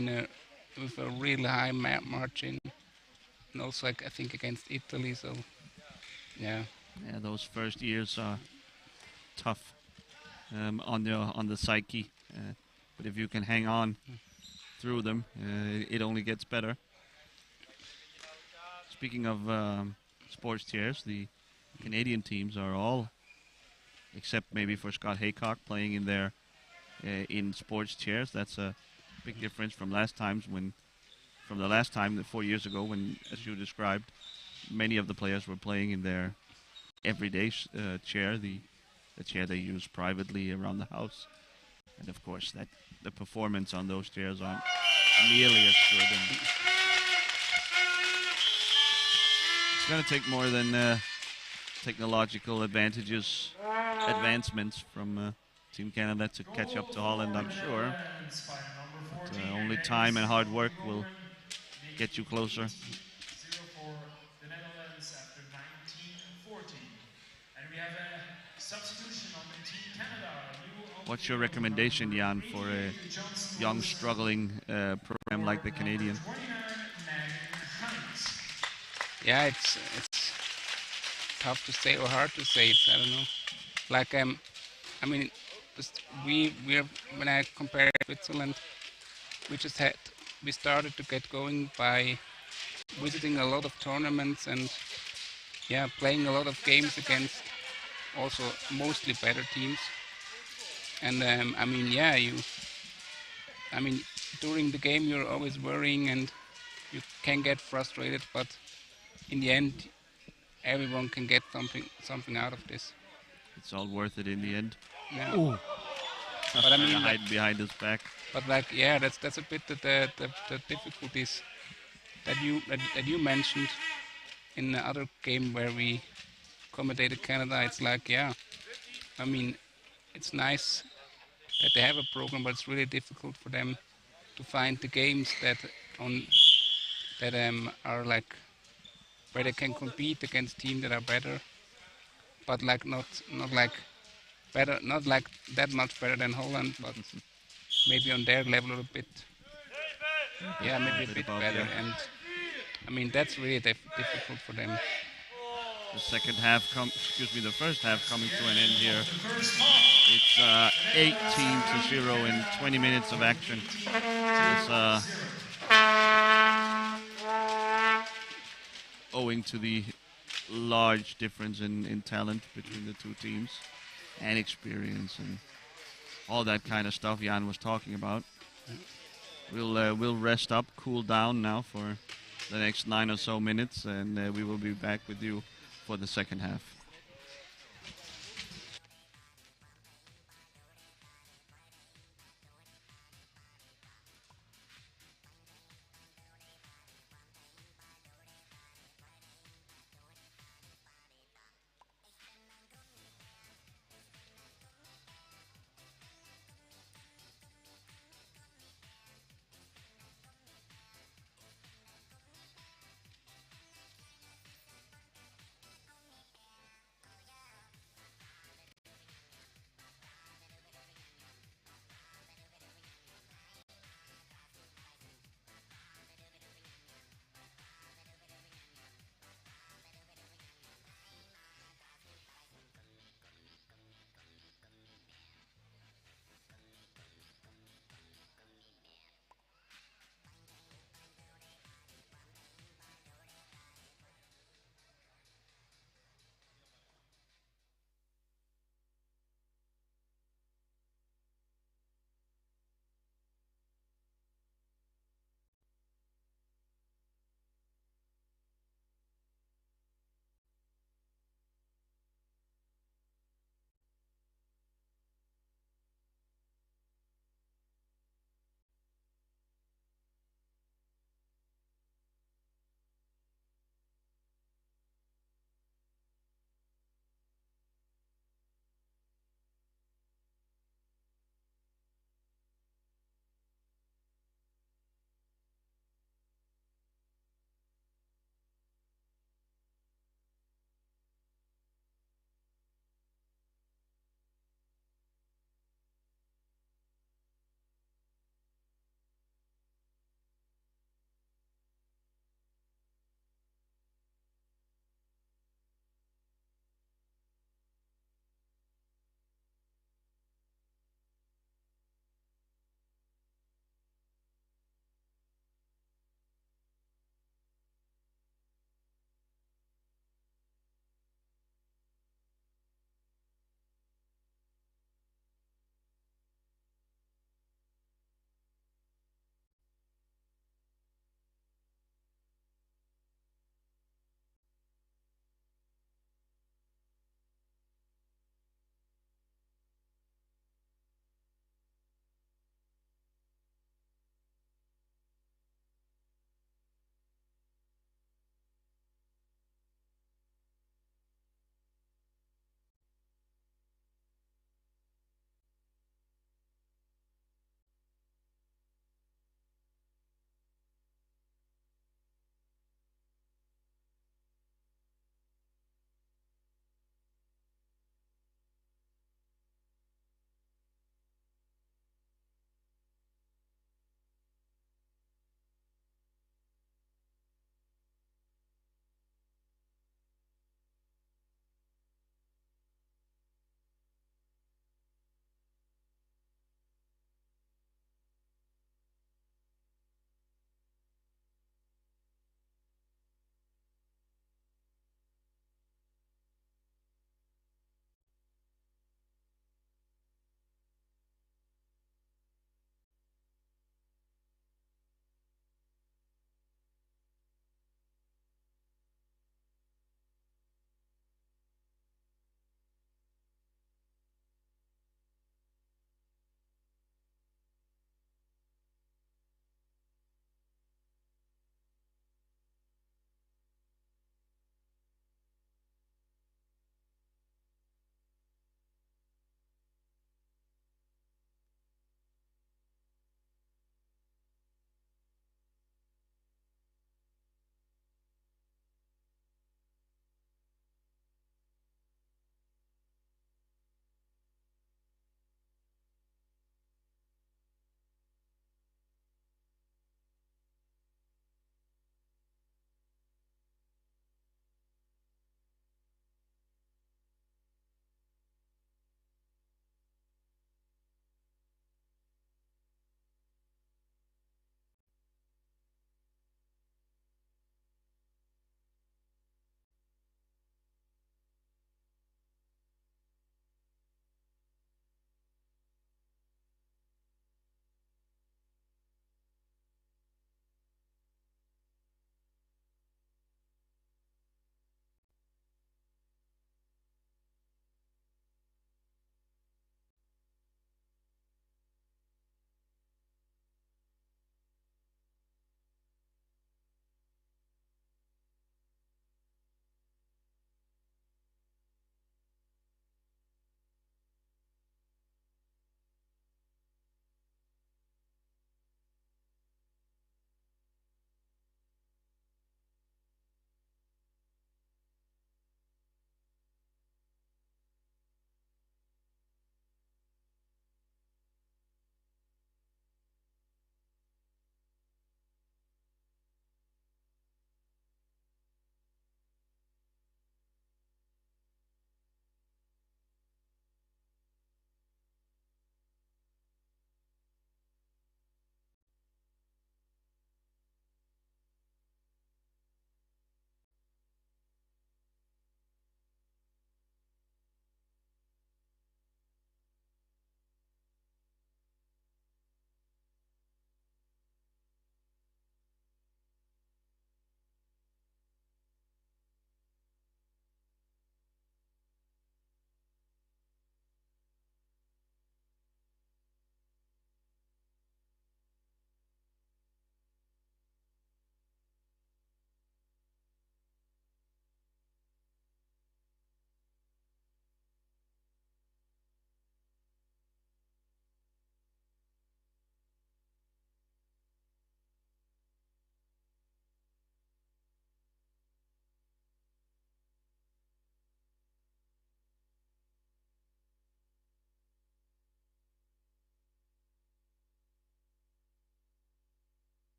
with a really high margin, and also, like, I think against Italy. So yeah. Yeah, those first years are tough on the psyche, but if you can hang on through them, it only gets better. Speaking of sports chairs, the Canadian teams are all, except maybe for Scott Haycock, playing in their in sports chairs. That's a big difference from the last time, 4 years ago, when, as you described, many of the players were playing in their everyday chair, the chair they use privately around the house. And of course, that the performance on those chairs aren't nearly as good. And it's going to take more than technological advancements from Team Canada to catch up to Holland, I'm sure. But, only time and hard work will get you closer. What's your recommendation, Jan, for a young, struggling program like the Canadian? Yeah, it's tough to say or hard to say. I don't know. Like, I mean, when I compare Switzerland, we started to get going by visiting a lot of tournaments and playing a lot of games against also mostly better teams. And during the game you're always worrying and you can get frustrated, but in the end everyone can get something out of this. It's all worth it in the end. Yeah. Ooh. But I mean, hide behind his back. But that's a bit the difficulties that you mentioned in the other game where we accommodated Canada. It's like, I mean, it's nice that they have a program, but it's really difficult for them to find the games that are like where they can compete against teams that are better, but like not like better, not like that much better than Holland, but maybe on their level a bit. Yeah, maybe a bit better, and I mean that's really difficult for them. The first half coming to an end here. It's 18-0 in 20 minutes of action. It's owing to the large difference in talent between the two teams and experience and all that kind of stuff Jan was talking about. We'll rest up, cool down now for the next 9 or so minutes, and we will be back with you for the second half.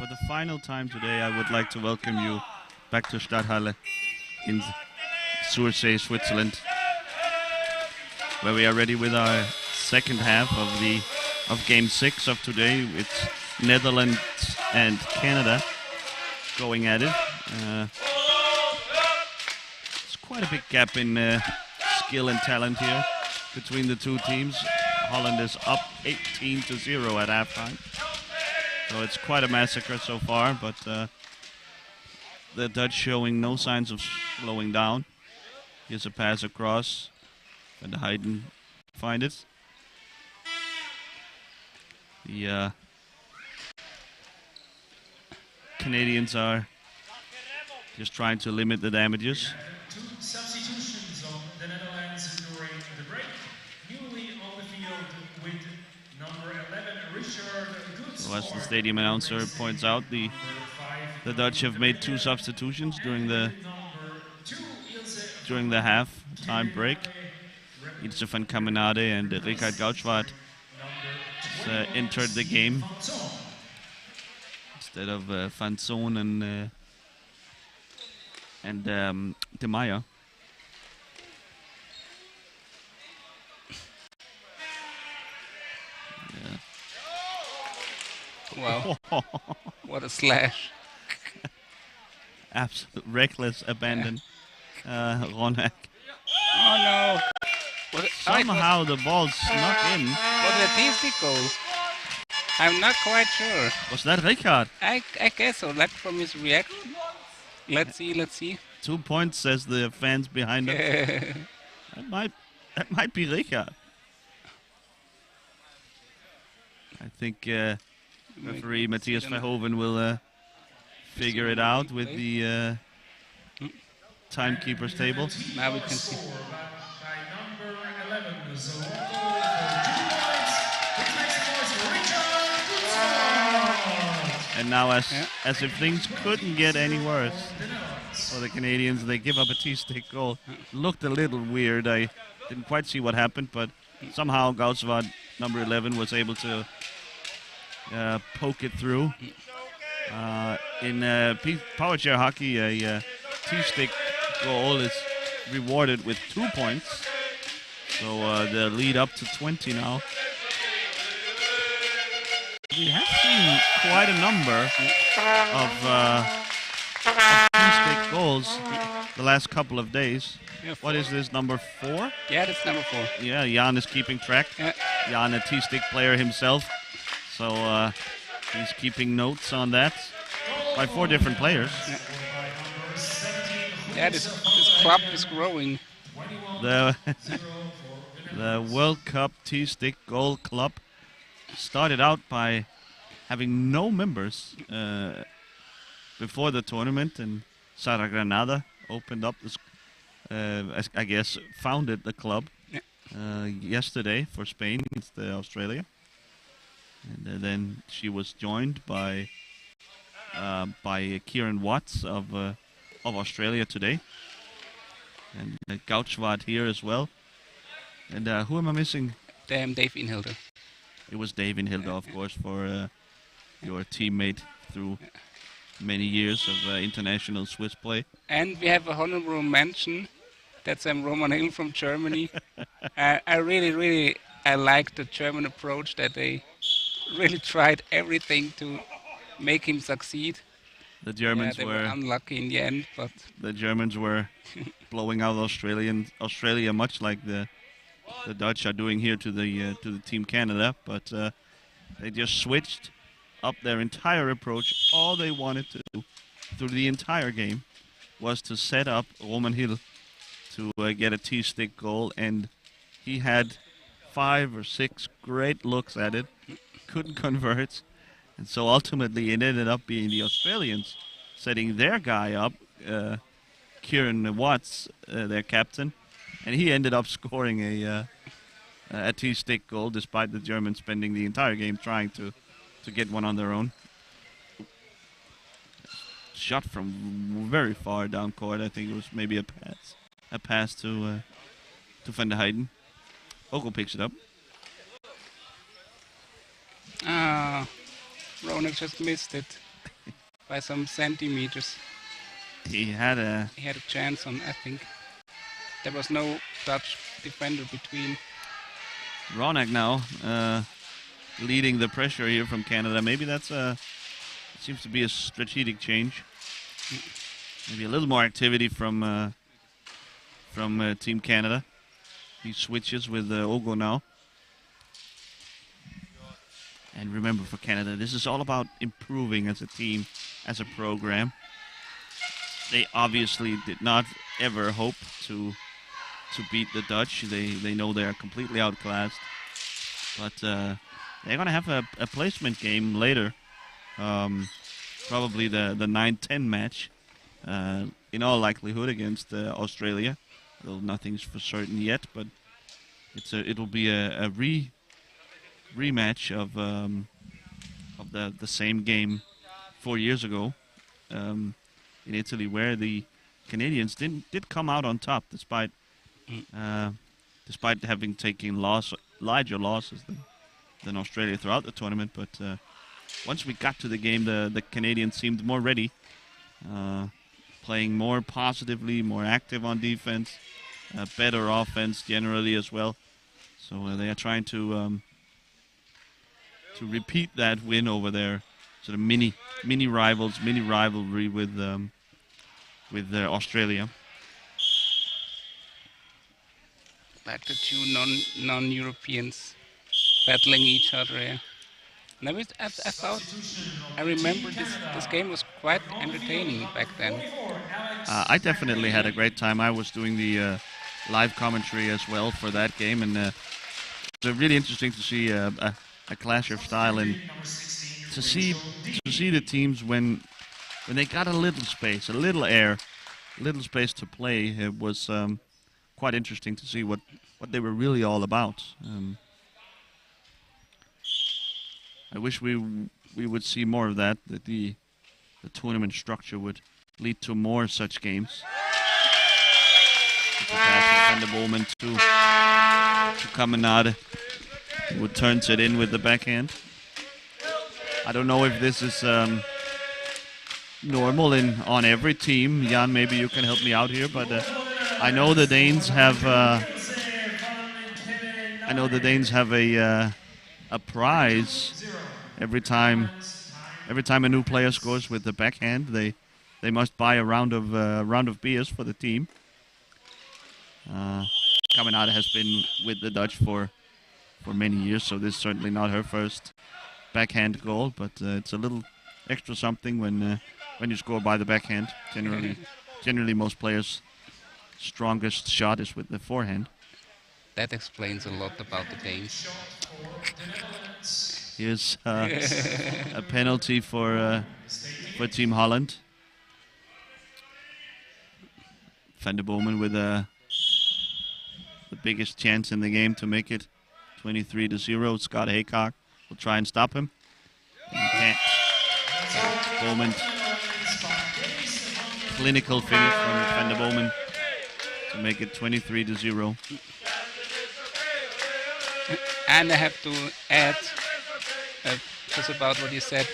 for the final time today, I would like to welcome you back to Stadthalle in Sursee, Switzerland, where we are ready with our second half of Game 6 of today. It's Netherlands and Canada going at it. It's quite a big gap in skill and talent here between the two teams. Holland is up 18-0 at halftime. So it's quite a massacre so far, but the Dutch showing no signs of slowing down. Here's a pass across, and Hayden find it. The Canadians are just trying to limit the damages. Two substitutions on the Netherlands during the break. Newly on the field with number 11, Richard Goodsword. So as the stadium announcer points out, the Dutch have made two substitutions during the half-time break. Ilse van Kamenade and Richard Goudswaard entered the game instead of Van Zoon and De Meyer. Wow. What a slash. Absolute reckless abandon. Ronak. Oh no. Somehow the ball snuck in. Was it a tasty goal? I'm not quite sure. Was that Richard? I guess so, like from his reaction. Let's see. 2 points, says the fans behind us. That might be Richard. I think referee Matthias Verhoeven will figure it out with the timekeeper's table. Now we can see. By number 11, so one goal for 2 points, which makes the points for Richard Goodsword. And now, as if things couldn't get any worse for the Canadians, they give up a T-stick goal. Looked a little weird. I didn't quite see what happened, but somehow Goudswaard, number 11, was able to poke it through. In power chair hockey, a T-stick goal is rewarded with 2 points. So the lead up to 20 now. We have seen quite a number of T-stick goals the last couple of days. Yeah, what is this, number 4? Yeah, that's number 4. Yeah, Jan is keeping track. Yeah. Jan, a T-stick player himself. So he's keeping notes on that by 4 different players. Yeah, this club is growing. The World Cup T-stick goal club started out by having no members before the tournament, and Sara Granada opened up this, I guess, founded the club yesterday for Spain against Australia. And then she was joined by Kieran Watts of Australia today, and Goudswaard here as well. And who am I missing? Dave Inhilder. It was Dave Inhilder, of course, for your teammate through many years of international Swiss play. And we have a honorable mention. That's Roman Hill from Germany. I really like the German approach, that they really tried everything to make him succeed. The Germans they were unlucky in the end, but the Germans were blowing out Australia, much like the Dutch are doing here to the Team Canada. But they just switched up their entire approach. All they wanted to do through the entire game was to set up Roman Hill to get a T-stick goal, and he had 5 or 6 great looks at it, couldn't convert, and so ultimately it ended up being the Australians setting their guy up, Kieran Watts, their captain, and he ended up scoring a T-stick goal despite the Germans spending the entire game trying to get one on their own. Shot from very far down court. I think it was maybe a pass to Van der Heijden. Ogle picks it up. Ronak just missed it. by some centimeters. He had a He had a chance on, I think. There was no Dutch defender between. Ronak now leading the pressure here from Canada. Maybe that's seems to be a strategic change. Maybe a little more activity from Team Canada. He switches with Ogo now. And remember, for Canada, this is all about improving as a team, as a program. They obviously did not ever hope to beat the Dutch. They know they are completely outclassed. But they're going to have a placement game later. Probably the 9-10 match. In all likelihood against Australia. Though nothing's for certain yet, but it'll be a rematch of the same game 4 years ago in Italy, where the Canadians did come out on top despite having taken larger losses than Australia throughout the tournament. But once we got to the game, the Canadians seemed more ready, playing more positively, more active on defense, better offense generally as well. So they are trying to repeat that win over their sort of mini rivalry with Australia. Like the two non-Europeans battling each other. Yeah. And I thought, I remember this game was quite entertaining back then. I definitely had a great time. I was doing the live commentary as well for that game, and it's really interesting to see a clash of style and to see the teams when they got a little space, a little air, a little space to play. It was quite interesting to see what they were really all about. I wish we would see more of that. That the tournament structure would lead to more such games. It's a pass from Van der Bomen to Kaminade, who turns it in with the backhand. I don't know if this is normal on every team. Jan, maybe you can help me out here, but I know the Danes have a prize every time a new player scores with the backhand. They must buy a round of beers for the team. Kaminade has been with the Dutch for many years, so this is certainly not her first backhand goal, but it's a little extra something when you score by the backhand. Generally most players' strongest shot is with the forehand. That explains a lot about the Danes. Here's a penalty for Team Holland. Van der Bomen with the biggest chance in the game to make it 23-0. Scott Haycock will try and stop him. And he can't. Bowman. Clinical finish from Van der Bomen to make it 23-0. And I have to add, just about what you said,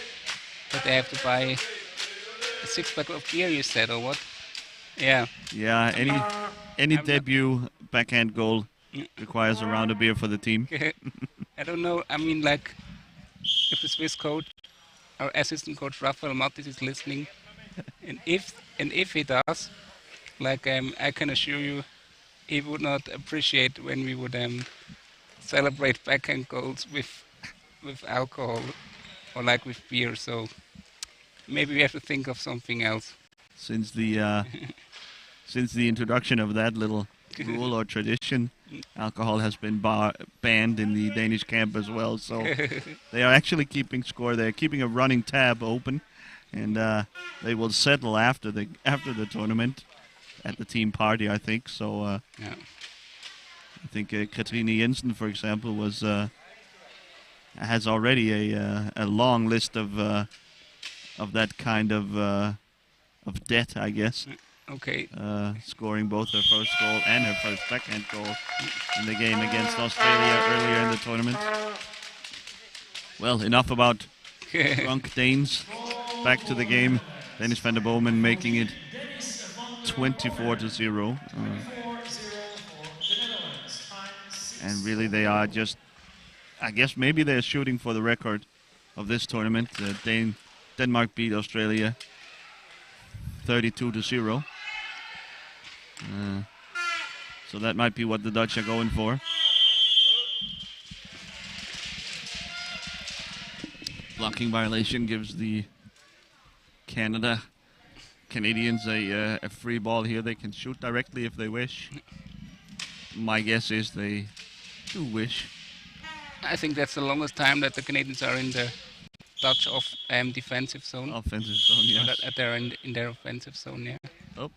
that they have to buy a 6-pack of beer, you said, or what? Yeah. Yeah, any debut backhand goal requires a round of beer for the team. I don't know, I mean, like, if the Swiss coach, our assistant coach Rafael Mattis is listening, and if he does, like, I can assure you, he would not appreciate when we would celebrate backhand goals with alcohol or like with beer. So maybe we have to think of something else. Since the introduction of that little rule or tradition, alcohol has been banned in the Danish camp as well. So they are actually keeping score. They are keeping a running tab open, and they will settle after the tournament at the team party, I think. So Yeah. I think Katrine Jensen, for example, has already a long list of that kind of debt, I guess. Okay. Scoring both her first goal and her first backhand goal in the game against Australia earlier in the tournament. Well, enough about drunk Danes. back to the game. Dennis van der Bomen making it 24-0. And really they are just, I guess maybe they're shooting for the record of this tournament. Denmark beat Australia 32-0. So that might be what the Dutch are going for. Blocking violation gives the Canadians a free ball here. They can shoot directly if they wish. My guess is they do wish. I think that's the longest time that the Canadians are in the Dutch defensive zone. Offensive zone, yes. That they're in their offensive zone, yeah. Oh.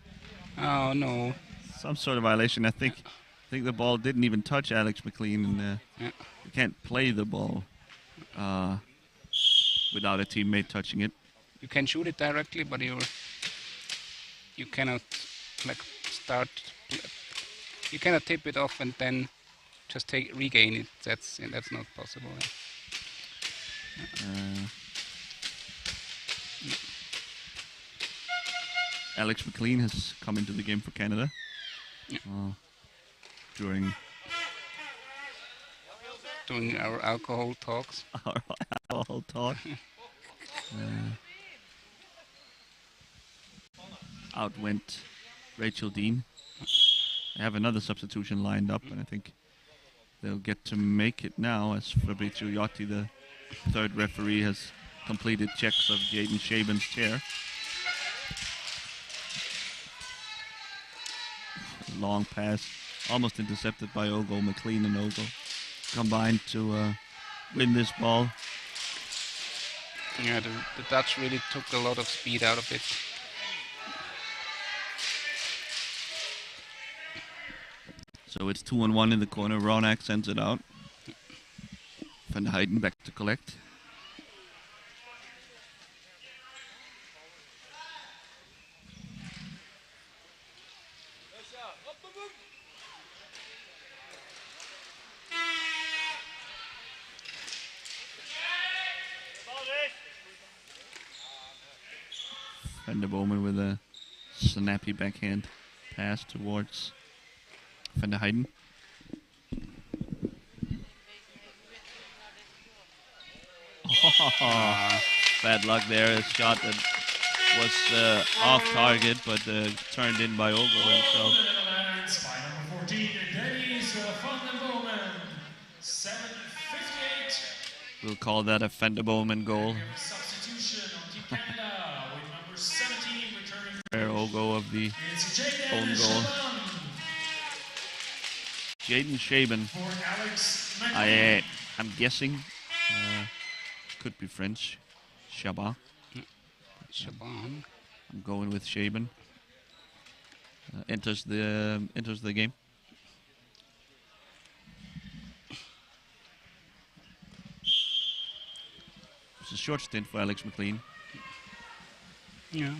Oh no. Some sort of violation. I think the ball didn't even touch Alex McLean, and you can't play the ball without a teammate touching it. You can shoot it directly, but you cannot you cannot tip it off and then just regain it. That's not possible. Alex McLean has come into the game for Canada during our alcohol talks. Our alcohol talk. Out went Rachel Dean. They have another substitution lined up, and I think they'll get to make it now as Fabrizio Iotti, the third referee, has completed checks of Jaden Shaban's chair. Long pass, almost intercepted by Ogo. McLean and Ogo combined to win this ball. Yeah, the Dutch really took a lot of speed out of it. So it's 2-on-1 in the corner. Ronak sends it out. Van der Heijden back to collect. Van der Bomen with a snappy backhand pass towards Van der Heijden. Bad luck there. A shot that was off target, but turned in by Ogo himself. By number 14, Dennis van der Bomen, 7:58. We'll call that a Van der Bomen goal. Substitution on Team Canada with number 17 returning. Fair Ogo of the own goal. Jaden Shaban. For Alex McLean. I'm guessing could be French. Shaban. Shaban. I'm going with Shaban. Enters the game. It's a short stint for Alex McLean. Yeah.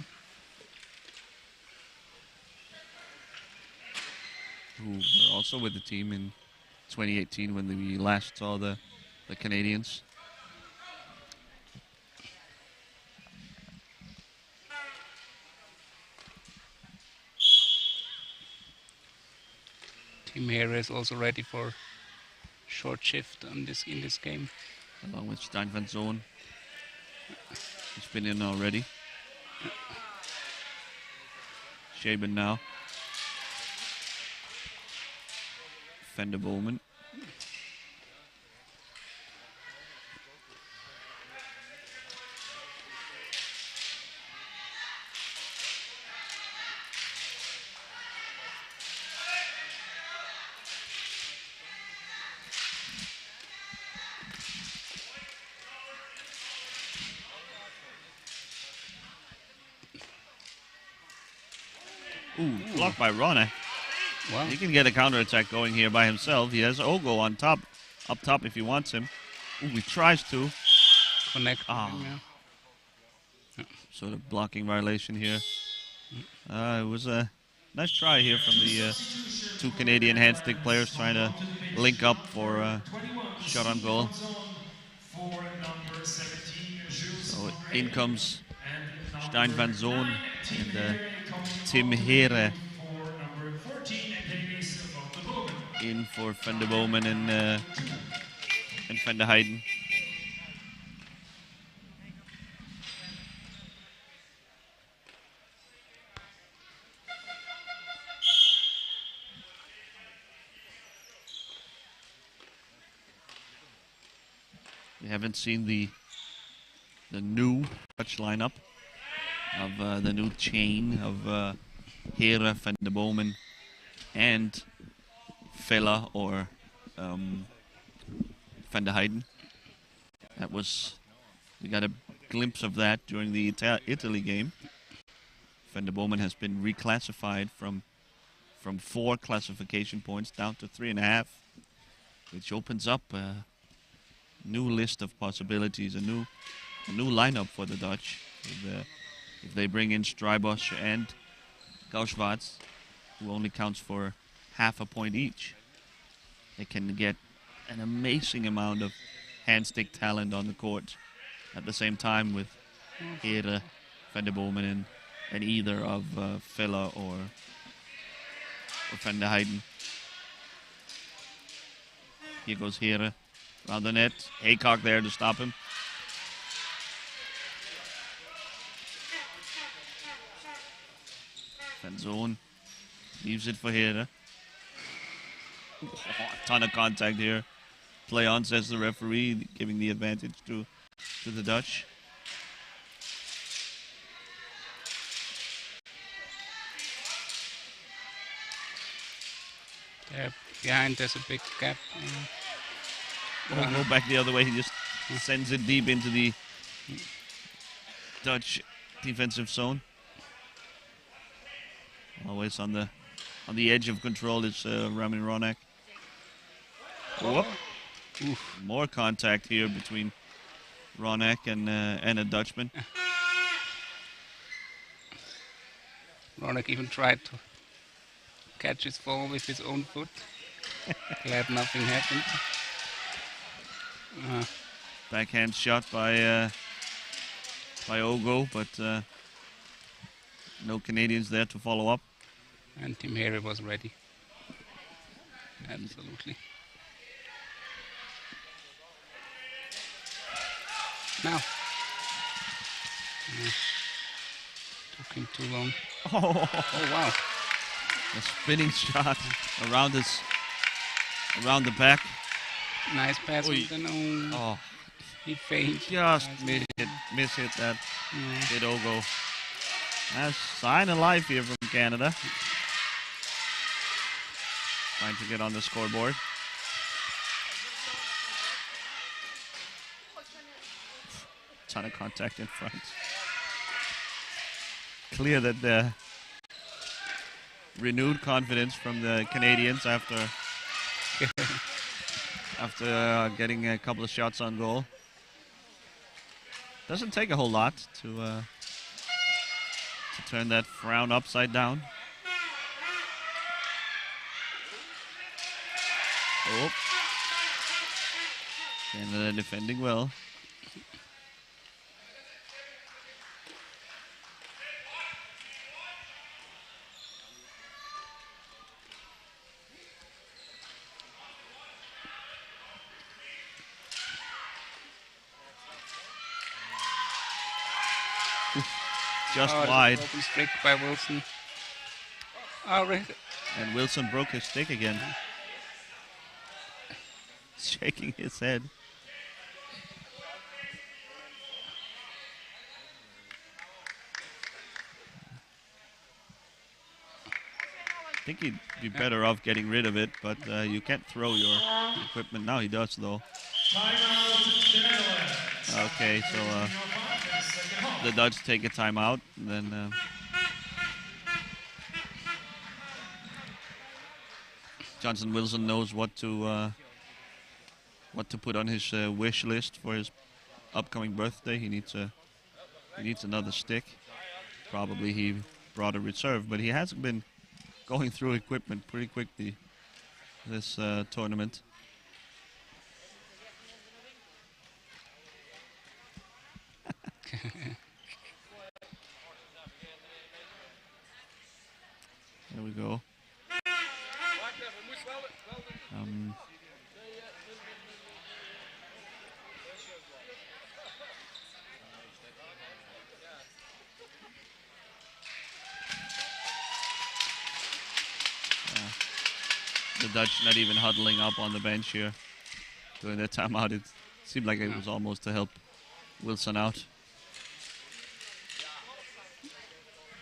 Who were also with the team in 2018 when we last saw the Canadians. Team here is also ready for short shift in this game. Along with Stein van Zoon. He's been in already. Shaban now. Van der Bomen. Blocked by Rone. Wow. He can get a counterattack going here by himself. He has Ogo on top, up top if he wants him. He tries to. Connect. Sort of blocking violation here. It was a nice try here from the two Canadian handstick players trying to link up for a shot on goal. So in comes Stein van Zoon and Tim Here For number 14, Davis van der Bomen. in for Van der Bomen and Van der Heijden. We haven't seen the new Dutch lineup of the new chain of Here, Van der Bomen, and Vella or Van der Heijden. We got a glimpse of that during the Italy game. Van der Bomen has been reclassified from 4 classification points down to 3.5, which opens up a new list of possibilities, a new lineup for the Dutch. If they bring in Strijbos and Gauschwatz, who only counts for half a point each, they can get an amazing amount of hand-stick talent on the court at the same time with Here, Van der Bomen, and either of Vella or Van der Heijden. Here goes Here around the net. Haycock there to stop him. Van Zoon leaves it for Here. A ton of contact here. Play on, says the referee, giving the advantage to the Dutch. There behind, there's a big gap. Go back the other way. He just sends it deep into the Dutch defensive zone. Always on the edge of control is Ramin Ronak. Whoop. More contact here between Ronak and a Dutchman. Ronak even tried to catch his fall with his own foot. Glad nothing happened. Backhand shot by Ogo, but no Canadians there to follow up. And Tim Here was ready. Absolutely. Now. Took him too long. Oh, Wow. a spinning shot around the back. Nice pass. Oy. With the Oh, he feinted. just miss hit that. Hit Ogo. Nice sign of life here from Canada. Trying to get on the scoreboard. Ton of contact in front. Clear that the renewed confidence from the Canadians after getting a couple of shots on goal. Doesn't take a whole lot to turn that frown upside down. Oh. Canada defending well. Just wide. Open streak by Wilson. Oh, And Wilson broke his stick again. Shaking his head. I think he'd be better off getting rid of it, but you can't throw your equipment. Now he does, though. Okay, so the Dutch take a timeout, and then Johnson Wilson knows what to put on his wish list for his upcoming birthday. He needs another stick. Probably he brought a reserve, but he hasn't been going through equipment pretty quickly this tournament. There we go. The Dutch not even huddling up on the bench here during that timeout. It seemed like it was almost to help Wilson out.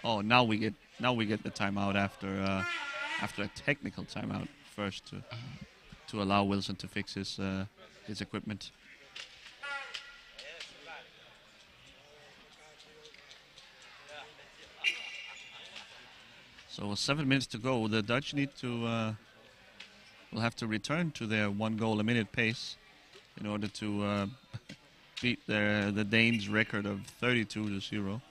Oh, now we get the timeout after a technical timeout first to allow Wilson to fix his equipment. So 7 minutes to go. The Dutch need to will have to return to their 1 goal a minute pace in order to beat the Danes' record of 32-0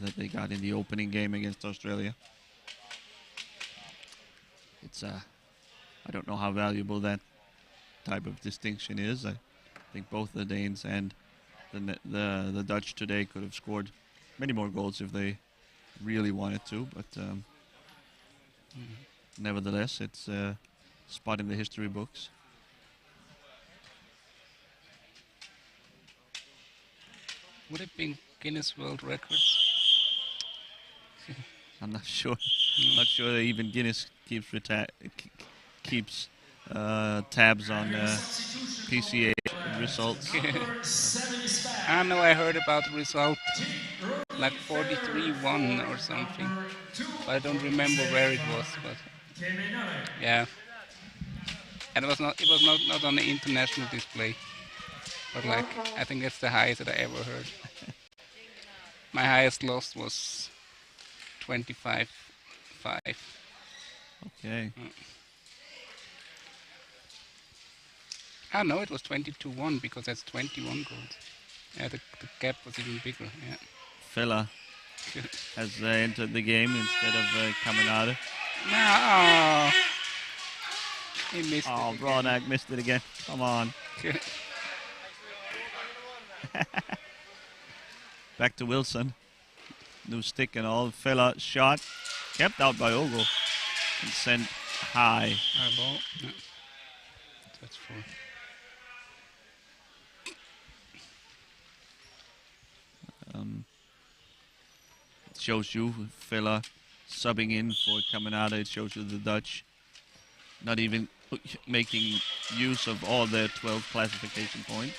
that they got in the opening game against Australia. It's I don't know how valuable that type of distinction is. I think both the Danes and the Dutch today could have scored many more goals if they really wanted to, but nevertheless, it's a spot in the history books. Would it be Guinness World Records? I'm not sure. Not sure that even Guinness keeps tabs on PCA results. I know I heard about the result, like 43-1 or something, but I don't remember where it was. But yeah, and it was not on the international display, but like I think that's the highest that I ever heard. My highest loss was 25-5. Okay. No, it was 22-1 because that's 21 goals. Yeah, the gap was even bigger. Yeah. Fella has entered the game instead of coming out. No, he missed it. Oh, Bronak missed it again. Come on. Back to Wilson. New stick and all. Fella shot. Kept out by Ogo. And sent high. High ball. Yeah. That's 4. It shows you Fella subbing in for Caminada. It shows you the Dutch not even making use of all their 12 classification points.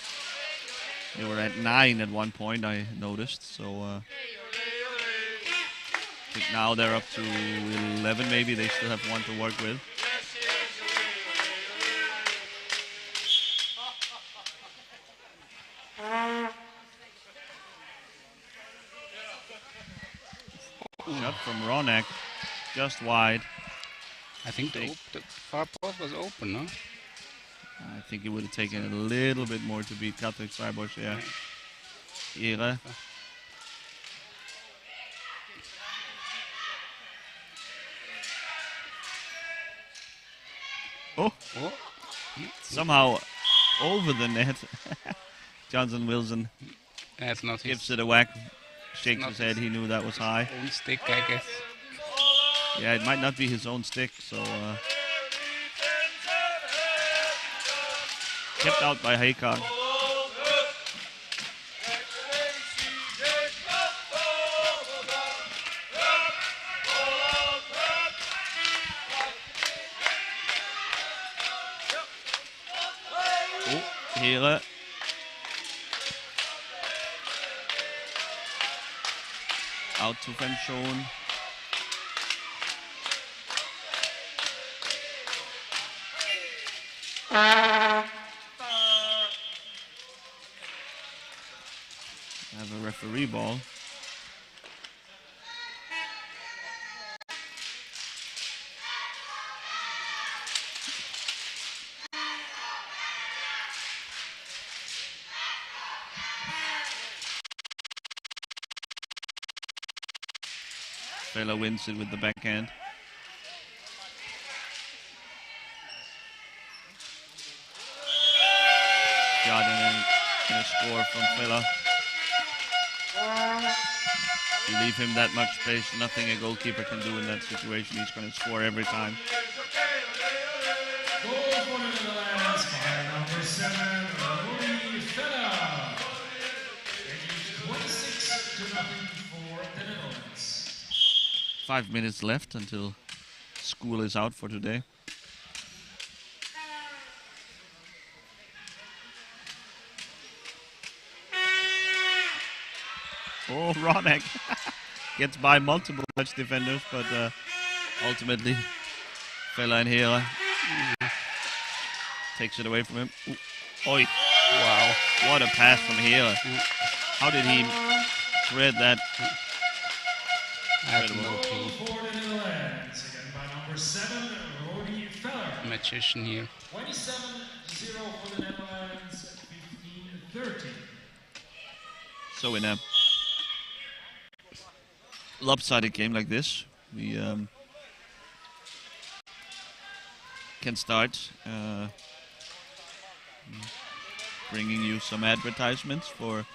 They were at 9 at one point, I noticed. So I think now they're up to 11 maybe. They still have 1 to work with. Shot from Ronak, just wide. I think the far post was open, no? I think it would have taken a little bit more to beat Katrik Saibosh, yeah. Ire. Oh! Somehow over the net. Johnson Wilson That's not gives his it a whack, shakes his head, he knew that was high. own stick, I guess. Yeah, it might not be his own stick, so kept out by Haycock. Oh, Here. Out to Van Schoen. Have a referee ball. Fela wins it with the backhand. Shot and a score from Fela. You leave him that much space, nothing a goalkeeper can do in that situation. He's going to score every time. Goal for the Netherlands by number 7, Rudi Vella. Making 26-0 for the Netherlands. 5 minutes left until school is out for today. Oh, Ronek gets by multiple Dutch defenders, but ultimately Vella and Hera takes it away from him. Ooh. Oi. Wow, what a pass from Hera. How did he thread that? I have no Goal clue. for the Netherlands, again by number 7, Rudi Vella. Magician here. 27-0 for the Netherlands, 15-13. So in a lopsided game like this, we can start bringing you some advertisements for...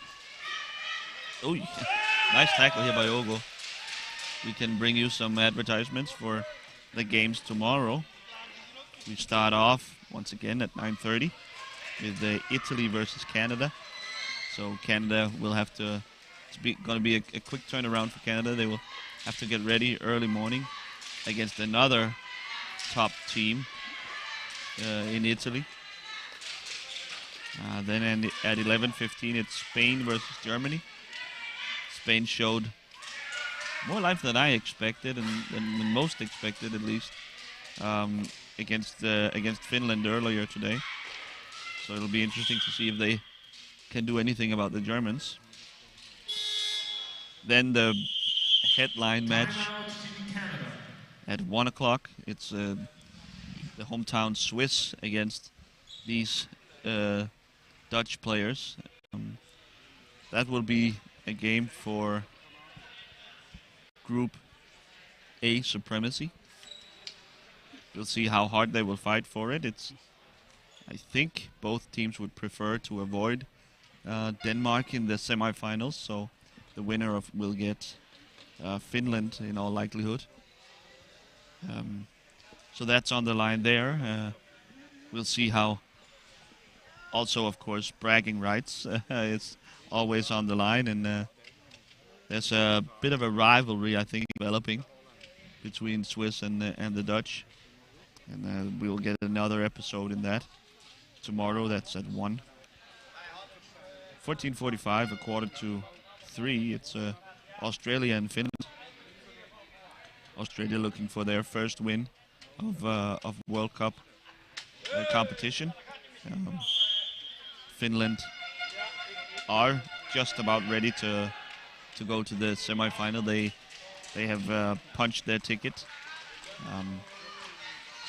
Oh, nice tackle here by Ogo. We can bring you some advertisements for the games tomorrow. We start off once again at 9:30 with Italy versus Canada. So Canada will have to... It's going to be a quick turnaround for Canada. They will have to get ready early morning against another top team in Italy. Then at 11:15 it's Spain versus Germany. Spain showed more life than I expected, and than most expected at least, against Finland earlier today. So it'll be interesting to see if they can do anything about the Germans. Then the headline match at 1 o'clock. It's the hometown Swiss against these Dutch players. That will be a game for Group A supremacy. We'll see how hard they will fight for it. I think both teams would prefer to avoid Denmark in the semifinals, so the winner will get Finland in all likelihood. So that's on the line there. We'll see how. Also, of course, bragging rights is always on the line, and there's a bit of a rivalry, I think, developing between Swiss and the Dutch. And we'll get another episode in that tomorrow. That's at 1. 14:45, 2:45. It's Australia and Finland. Australia looking for their first win of World Cup competition. Finland are just about ready to go to the semi-final. They have punched their ticket.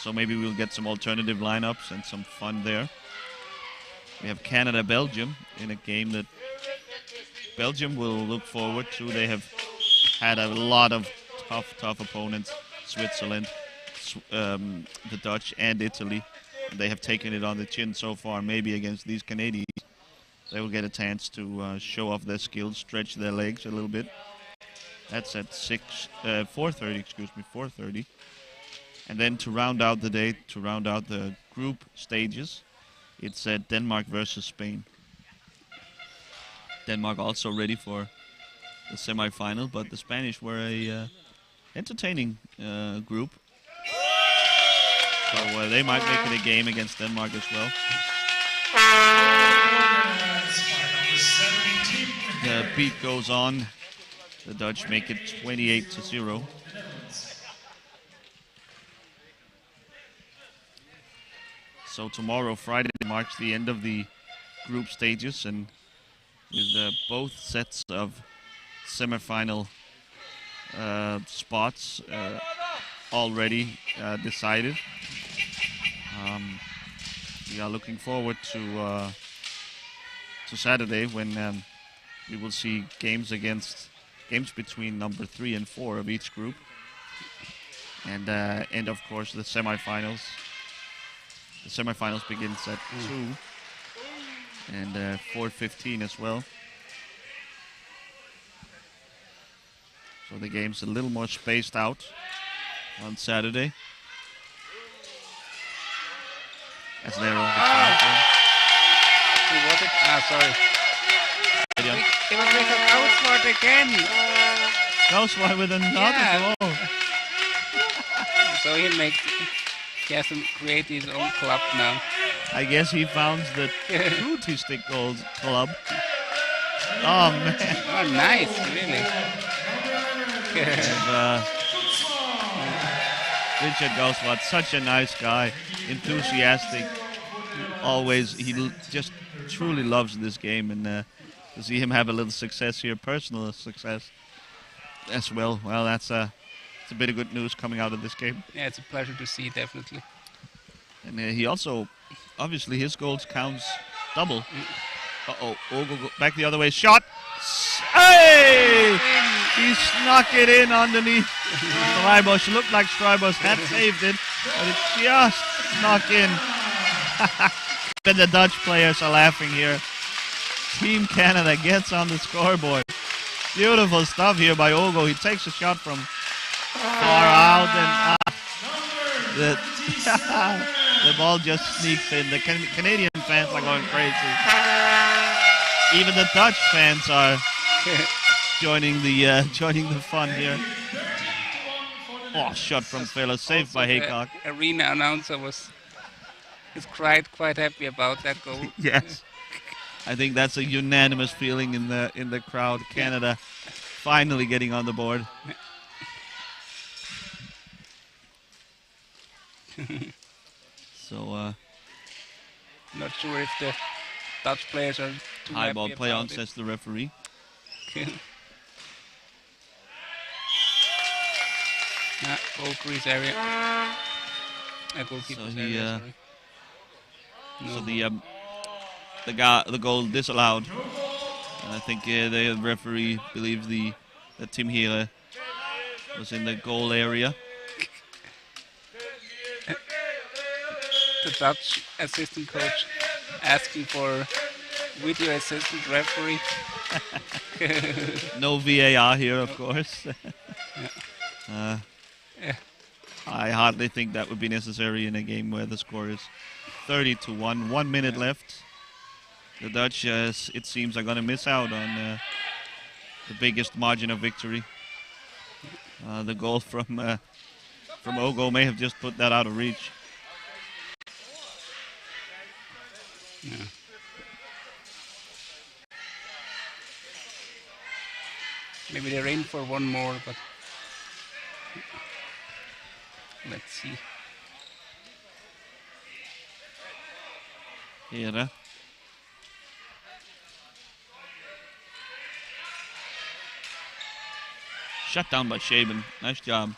So maybe we'll get some alternative lineups and some fun there. We have Canada-Belgium in a game that Belgium will look forward to. They have had a lot of tough opponents. Switzerland, the Dutch, and Italy. They have taken it on the chin so far. Maybe against these Canadians, they will get a chance to show off their skills, stretch their legs a little bit. That's at 4:30. And then to round out the day, to round out the group stages, it's Denmark versus Spain. Denmark also ready for the semi-final, but the Spanish were a entertaining group. So they might make it a game against Denmark as well. The beat goes on. The Dutch make it 28-0. So tomorrow, Friday, marks the end of the group stages, and with both sets of semifinal spots already decided. We are looking forward to Saturday when we will see games between number 3 and 4 of each group, and of course the semifinals. The semifinals begins at 2 and 4:15 as well. So the game's a little more spaced out on Saturday. As they're only Who was it? Sorry. It was like a Gausswart again. Gausswart with another Yeah. goal. So he has to create his own club now. I guess he found the true T-stick goals club. Oh man. Oh, nice, really. Richard Gausswart, such a nice guy, enthusiastic. Always, just truly loves this game, and to see him have a little success here, personal success as well. Well, it's a bit of good news coming out of this game. Yeah, it's a pleasure to see, definitely. And he also, obviously, his goals counts double. Uh-oh, Ogo back the other way, shot! Hey! He snuck it in underneath Streibusch. Looked like Streibusch had saved it, but it just snuck in. Even the Dutch players are laughing here. Team Canada gets on the scoreboard. Beautiful stuff here by Ogo. He takes a shot from far out, and the ball just sneaks in. The Canadian fans are going crazy. Even the Dutch fans are joining the fun here. Oh, shot from Filler, saved by Haycock. The arena announcer is quite happy about that goal. Yes, I think that's a unanimous feeling in the crowd. Canada finally getting on the board. So not sure if the Dutch players are too high ball happy play on, about it. says the referee. Goal crease area. Goalkeeper's So area, sorry. So the goal disallowed. And I think the referee believes that Tim Hille was in the goal area. The Dutch assistant coach asking for video assistant referee. No VAR here, of course. Yeah. I hardly think that would be necessary in a game where the score is 30-1. 1 minute left. The Dutch, it seems, are going to miss out on the biggest margin of victory. The goal from Ogo may have just put that out of reach. Yeah. Maybe they're in for one more, but let's see. Here. Shut down by Shaban. Nice job.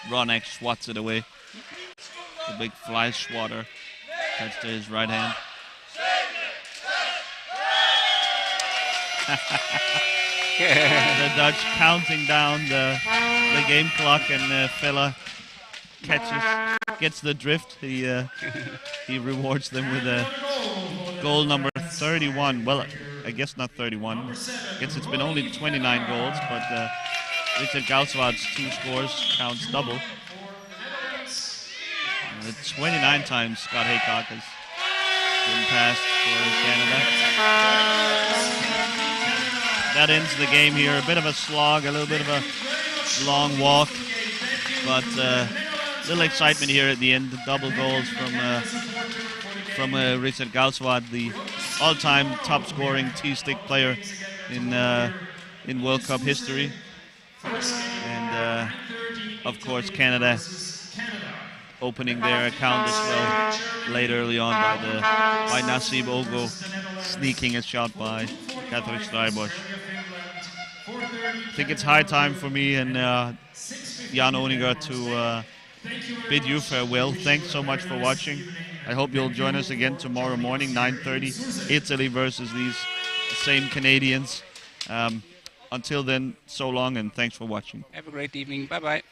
Ronek swats it away. The big fly swatter. Touch to his right hand. The Dutch counting down the game clock, and Fella gets the drift. He rewards them with a goal number 31. Well, I guess not 31. I guess it's been only 29 goals, but Richard Gausswart's 2 scores counts double. 29 times Scott Haycock has been passed for Canada. That ends the game here. A bit of a slog, a little bit of a long walk, but little excitement here at the end. The double goals from Richard Gausswart, the all-time top-scoring T-stick player in World Cup history, and of course Canada opening their account as well late early on by Nasib Ogo, sneaking a shot by Katrin Streibusch. I think it's high time for me and Jan Oninger to bid you farewell. Thanks so much for watching. I hope you'll join us again tomorrow morning, 9:30, Italy versus these same Canadians. Until then, so long and thanks for watching. Have a great evening. Bye-bye.